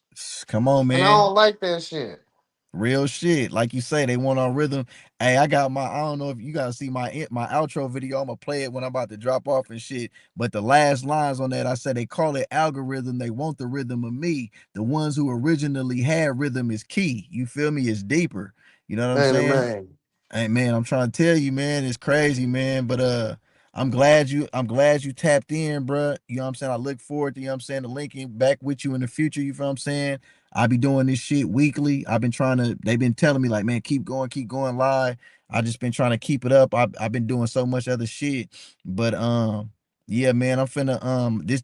come on, And I man. don't like that shit. Real shit. Like you say, they want on rhythm. Hey, I got my, I don't know if you gotta see my outro video. I'm gonna play it when I'm about to drop off and shit. But the last lines on that, I said they call it algorithm. They want the rhythm of me. The ones who originally had rhythm is key. You feel me? It's deeper. You know what I'm Man, saying? man. Hey man, I'm trying to tell you, man, it's crazy, man. But I'm glad you tapped in, bruh. You know what I'm saying? I look forward to, you know what I'm saying, to linking back with you in the future. You feel what I'm saying? I be doing this shit weekly. They've been telling me like, man, keep going live. I just been trying to keep it up. I've been doing so much other shit. But yeah, man, I'm finna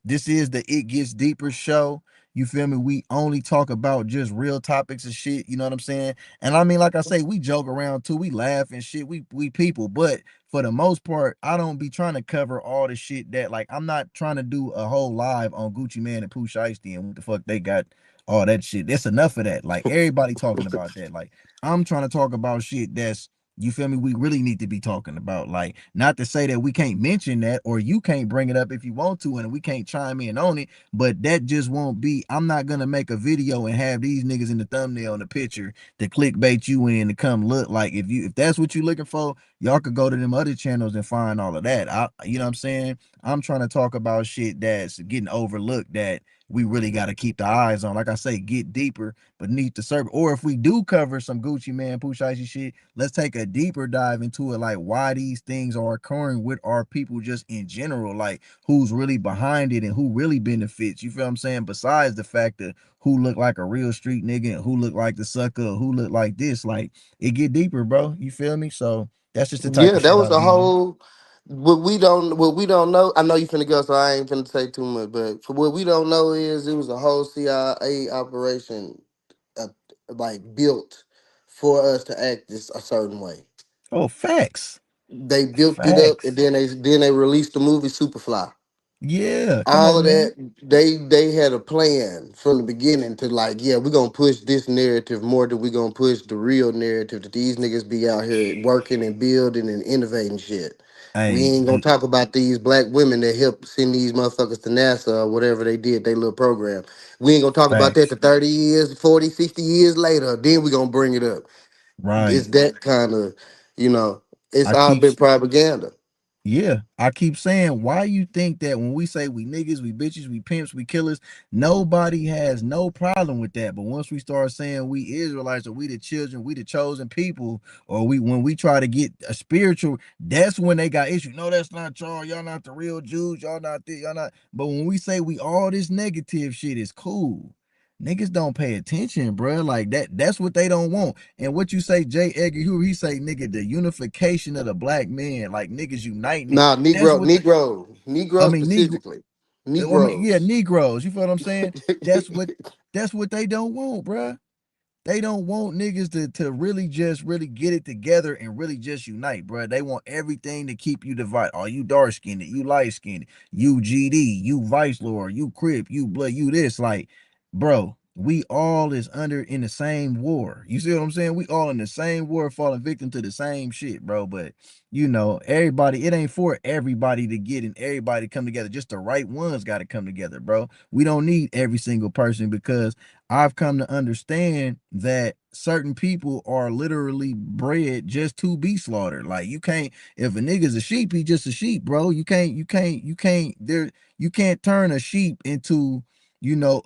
this is the It Gets Deeper show. You feel me? We only talk about just real topics and shit. You know what I'm saying? And I mean, like I say, we joke around too. We laugh and shit. We people, but for the most part, I don't be trying to cover all the shit that like I'm not trying to do a whole live on Gucci Man and Pooh Shiesty and what the fuck they got all that shit. That's enough of that. Like everybody talking about that. Like I'm trying to talk about shit that's you feel me? We really need to be talking about. Like, not to say that we can't mention that or you can't bring it up if you want to, and we can't chime in on it, but that just won't be. I'm not gonna make a video and have these niggas in the thumbnail and the picture to clickbait you in to come look. Like if that's what you're looking for, y'all could go to them other channels and find all of that. You know what I'm saying? I'm trying to talk about shit that's getting overlooked that we really got to keep the eyes on. Like I say, get deeper beneath the surface. Or if we do cover some Gucci Man, Pooh Shiesty shit, let's take a deeper dive into it, like why these things are occurring with our people just in general, like who's really behind it and who really benefits. You feel what I'm saying? Besides the fact that who look like a real street nigga and who look like the sucker, who look like this, like it get deeper, bro. You feel me? So that's just the type Yeah, of that shit was I the be on. whole. What we don't know. I know you finna go, so I ain't finna say too much. But for what we don't know is it was a whole CIA operation, uh, like built for us to act this a certain way. Oh, facts. They built it up, and Facts. then they released the movie Superfly. Yeah, come All on, of man. that, they had a plan from the beginning to like, yeah, we're gonna push this narrative more than we're gonna push the real narrative that these niggas be out here working and building and innovating shit. We Hey, ain't gonna talk about these black women that helped send these motherfuckers to NASA or whatever they did, they little program. We ain't gonna talk about that facts. to 30 years, 40, 60 years later. Then we gonna bring it up. It's Right. that kind of, you know, it's I all keep been propaganda. Yeah, I keep saying, why you think that when we say we niggas, we bitches, we pimps, we killers, nobody has no problem with that. But once we start saying we Israelites or we the children, we the chosen people, or when we try to get a spiritual, that's when they got issue. No, that's not y'all. Y'all not the real Jews. Y'all not this. Y'all not. But when we say we all this negative shit is cool. Niggas don't pay attention, bro. Like that's what they don't want. And what you say, J. Edgar Hoover, he say, nigga, the unification of the black man, like niggas uniting it. Nah, That's what I Negro mean, Negro. specifically. Yeah, Negroes. Negroes. You feel what I'm saying? That's what they don't want, bruh. They don't want niggas to really just really get it together and really just unite, bro. They want everything to keep you divided. Are you dark skinned? You light skinned? You GD? You Vice Lord? You Crip? You Blood? You this? Like, bro, we all is under in the same war. You see what I'm saying? We all in the same war, falling victim to the same shit, bro. But everybody, it ain't for everybody to get and everybody to come together. Just the right ones got to come together, bro. We don't need every single person because I've come to understand that certain people are literally bred just to be slaughtered. Like you can't, if a nigga's a sheep, he just a sheep, bro. You can't turn a sheep into,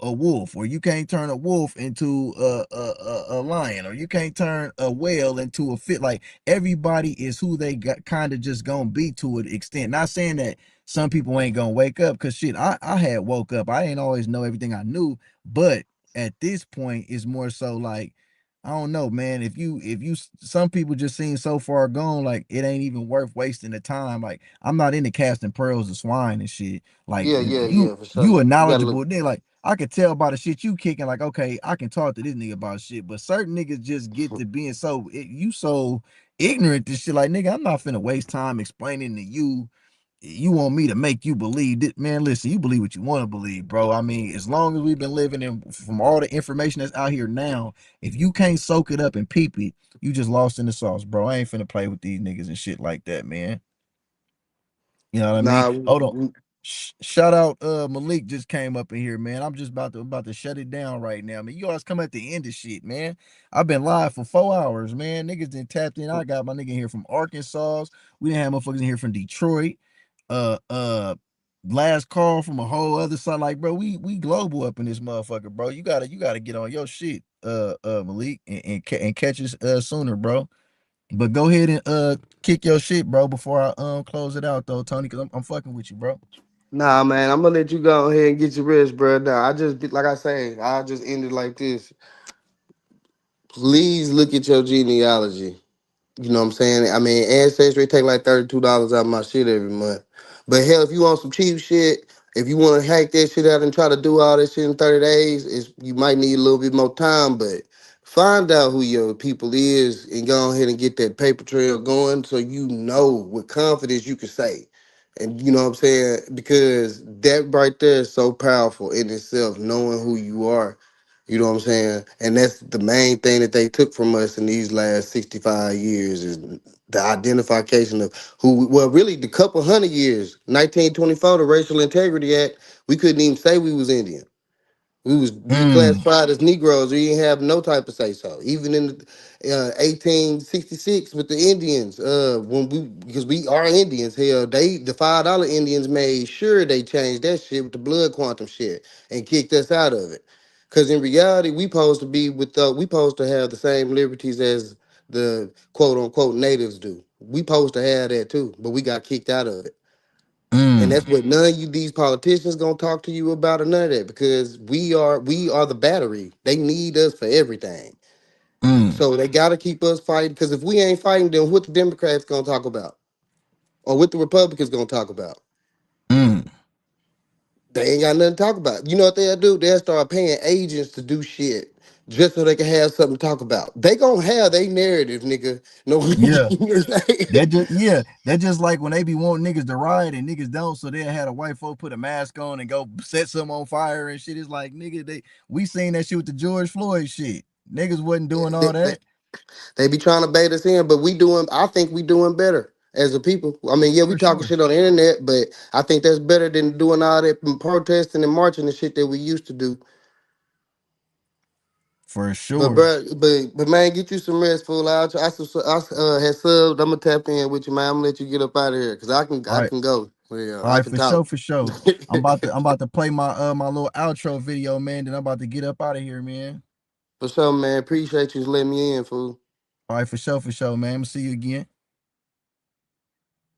a wolf, or you can't turn a wolf into a lion, or you can't turn a whale into a fit. Like everybody is who they got kind of just gonna be to an extent. Not saying that some people ain't gonna wake up, cause shit, I had woke up. I ain't always know everything I knew, but at this point it's more so like I don't know, man. If you some people just seem so far gone, like it ain't even worth wasting the time. Like I'm not into casting pearls to swine and shit. Like Yeah, yeah, you yeah, for you sure. a You gotta look. knowledgeable nigga. Like I could tell by the shit you kicking, like, okay, I can talk to this nigga about shit. But certain niggas just get to being so ignorant to shit. Like, nigga, I'm not finna waste time explaining to you. You want me to make you believe that, man? Listen, you believe what you want to believe, bro. I mean, as long as we've been living in from all the information that's out here now, if you can't soak it up and peep it, you just lost in the sauce, bro. I ain't finna play with these niggas and shit like that, man. You know what I mean? Nah, Hold on. Shout out Malik just came up in here, man. I'm just about to shut it down right now, man. You always come at the end of shit, man. I've been live for 4 hours, man. Niggas done tapped in. I got my nigga here from Arkansas. We didn't have motherfuckers in here from Detroit. Uh uh Last call from a whole other side. Like, bro, we global up in this motherfucker, bro. You gotta get on your shit, Malik, and catch us sooner, bro. But go ahead and kick your shit, bro, before I close it out though, Tony, because I'm fucking with you, bro. Nah, man, I'm gonna let you go ahead and get your rest, bro. Nah, like I say, I just ended like this. Please look at your genealogy. You know what I'm saying? I mean, Ancestry take like $32 out of my shit every month. But hell, if you want some cheap shit, if you want to hack that shit out and try to do all this shit in 30 days, you might need a little bit more time, but find out who your people is and go ahead and get that paper trail going so you know with confidence you can say. And you know what I'm saying? Because that right there is so powerful in itself, knowing who you are. You know what I'm saying? And that's the main thing that they took from us in these last 65 years is the identification of well, really the couple hundred years, 1924, the Racial Integrity Act, we couldn't even say we was Indian. We Mm, classified as Negroes. We didn't have no type of say so. Even in 1866 with the Indians, because we are Indians. Hell, the $5 Indians made sure they changed that shit with the blood quantum shit and kicked us out of it. Because in reality, we supposed to have the same liberties as the quote unquote natives do. We supposed to have that too, but we got kicked out of it. And mm, that's what none of you these politicians gonna talk to you about or none of that because we are the battery. They need us for everything. mm, So they gotta keep us fighting. Because if we ain't fighting, then what the Democrats gonna talk about? Or what the Republicans gonna talk about? mm. They ain't got nothing to talk about. You know what they'll do? They'll start paying agents to do shit just so they can have something to talk about. They gonna have their narrative, nigga. No, Yeah. That just like when they be wanting niggas to riot and niggas don't, so they had a white folk put a mask on and go set something on fire and shit. It's like, nigga, we seen that shit with the George Floyd shit. Niggas wasn't doing they, all they, that. they be trying to bait us in, but I think we doing better as a people. I mean, yeah, we For talking sure. shit on the internet, but I think that's better than doing all that protesting and marching and shit that we used to do. For But sure. bro, but man, get you some rest, fool. Had subbed. I'm gonna tap in with you, man. I'm gonna let you get up out of here because All I right. can go. Yeah, All I right, can for talk. sure, for sure. I'm about to play my my little outro video, man. Then I'm about to get up out of here, man. For sure, man. Appreciate you letting me in, fool. All right, for sure, man. I'm gonna see you again.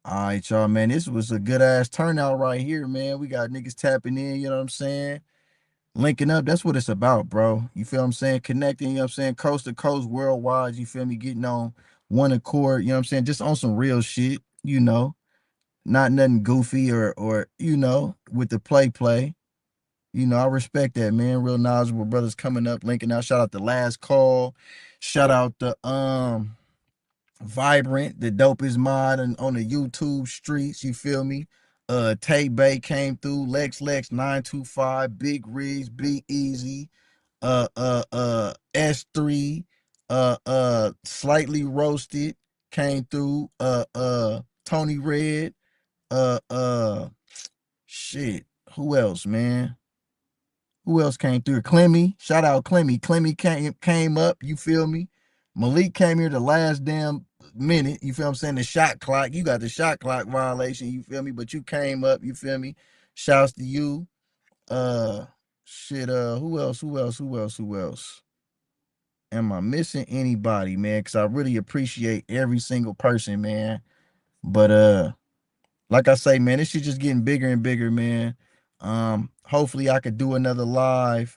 All right, y'all, man. This was a good ass turnout right here, man. We got niggas tapping in, you know what I'm saying? Linking up, that's what it's about, bro. You feel what I'm saying? Connecting, you know what I'm saying? Coast to coast, worldwide, you feel me? Getting on one accord, you know what I'm saying? Just on some real shit, you know, not nothing goofy or with the play. You know, I respect that, man. Real knowledgeable brothers coming up, linking out. Shout out the last call. Shout out the Vibrant, the dopest mod on the YouTube streets. You feel me? Tay Bay came through. Lex 925, Big Rigs, Big Easy, S3, Slightly Roasted came through. Tony Red, uh, uh, shit. Who else, man? Who else came through? Clemmy. Shout out Clemmy. Clemmy came up, you feel me? Malik came here the last damn minute, you feel what I'm saying? The shot clock. You got the shot clock violation, you feel me? But you came up, you feel me? Shouts to you. Shit, who else? Am I missing anybody, man? Cause I really appreciate every single person, man. But like I say, man, this shit just getting bigger and bigger, man. Hopefully I could do another live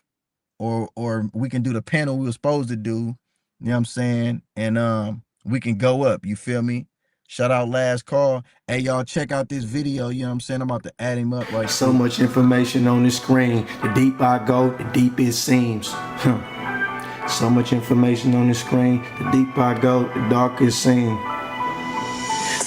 or we can do the panel we were supposed to do. You know what I'm saying? And we can go up. You feel me? Shout out last call. Hey y'all, check out this video. You know what I'm saying? I'm about to add him up right So quick. much information on the screen. The deep I go, the deep it seems. So much information on the screen. The deeper I go, the darker it seems.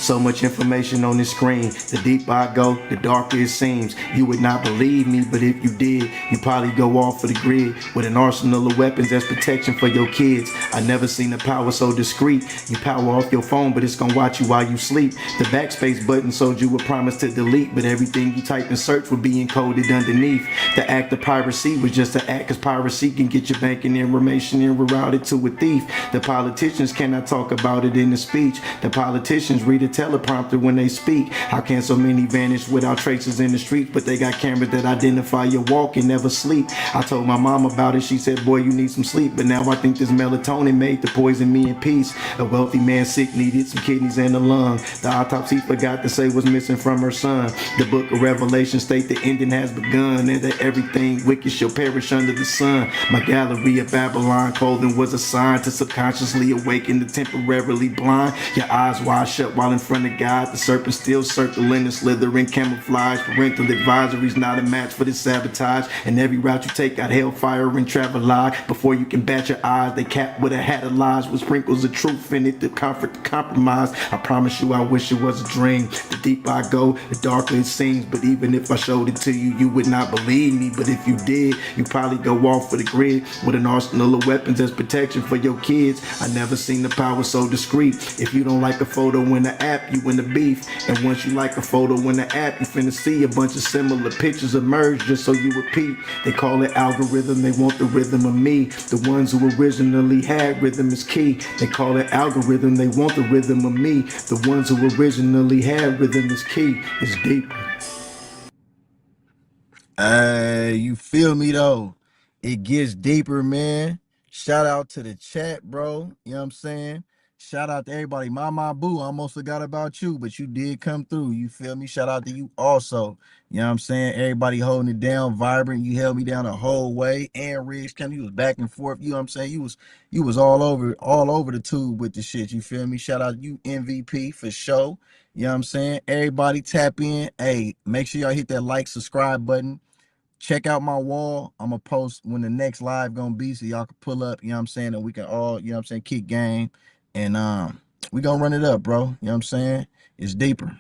So much information on this screen. The deeper I go, the darker it seems. You would not believe me, but if you did, you probably go off for the grid with an arsenal of weapons as protection for your kids. I never seen the power so discreet. You power off your phone, but it's gonna watch you while you sleep. The backspace button showed you a promise to delete, but everything you type in search would be encoded underneath. The act of piracy was just an act, cause piracy can get your banking information and reroute it to a thief. The politicians cannot talk about it in the speech. The politicians read a teleprompter when they speak. How can so many vanish without traces in the streets? But they got cameras that identify your walk and never sleep. I told my mom about it, she said, boy, you need some sleep. But now I think this melatonin made to poison me in peace. A wealthy man sick needed some kidneys and a lung. The autopsy forgot to say what's missing from her son. The book of Revelation state the ending has begun, and that everything wicked shall perish under the sun. My gallery of Babylon clothing was a sign to subconsciously awaken the temporarily blind. Your eyes wide shut while in front of God. The serpent still circling and slithering camouflage. Parental advisories not a match for this sabotage. And every route you take got hellfire and travel log. Before you can bat your eyes, they cap with a hat of lies with sprinkles of truth in it to comfort the compromise. I promise you I wish it was a dream. The deeper I go, the darker it seems. But even if I showed it to you, you would not believe me. But if you did, you probably go off for the grid with an arsenal of weapons as protection for your kids. I never seen the power so discreet. If you don't like a photo in the app, you in the beef. And once you like a photo in the app, you finna see a bunch of similar pictures emerge just so you repeat. They call it algorithm, they want the rhythm of me. The ones who originally had rhythm is key. They call it algorithm, they want the rhythm of me. The ones who originally had rhythm is key. It's deeper. Hey, you feel me though? It gets deeper, man. Shout out to the chat, bro. You know what I'm saying? Shout out to everybody. Mama Boo, I almost forgot about you, but you did come through. You feel me? Shout out to you also. You know what I'm saying? Everybody holding it down, vibrant. You held me down the whole way. And Riggs came, you was back and forth. You know what I'm saying? You was all over the tube with the shit. You feel me? Shout out to you, MVP, for sure. You know what I'm saying? Everybody tap in. Hey, make sure y'all hit that like, subscribe button. Check out my wall. I'm gonna post when the next live gonna be so y'all can pull up, you know what I'm saying, and we can all, you know what I'm saying, kick game. And we gonna run it up, bro. You know what I'm saying? It's deeper.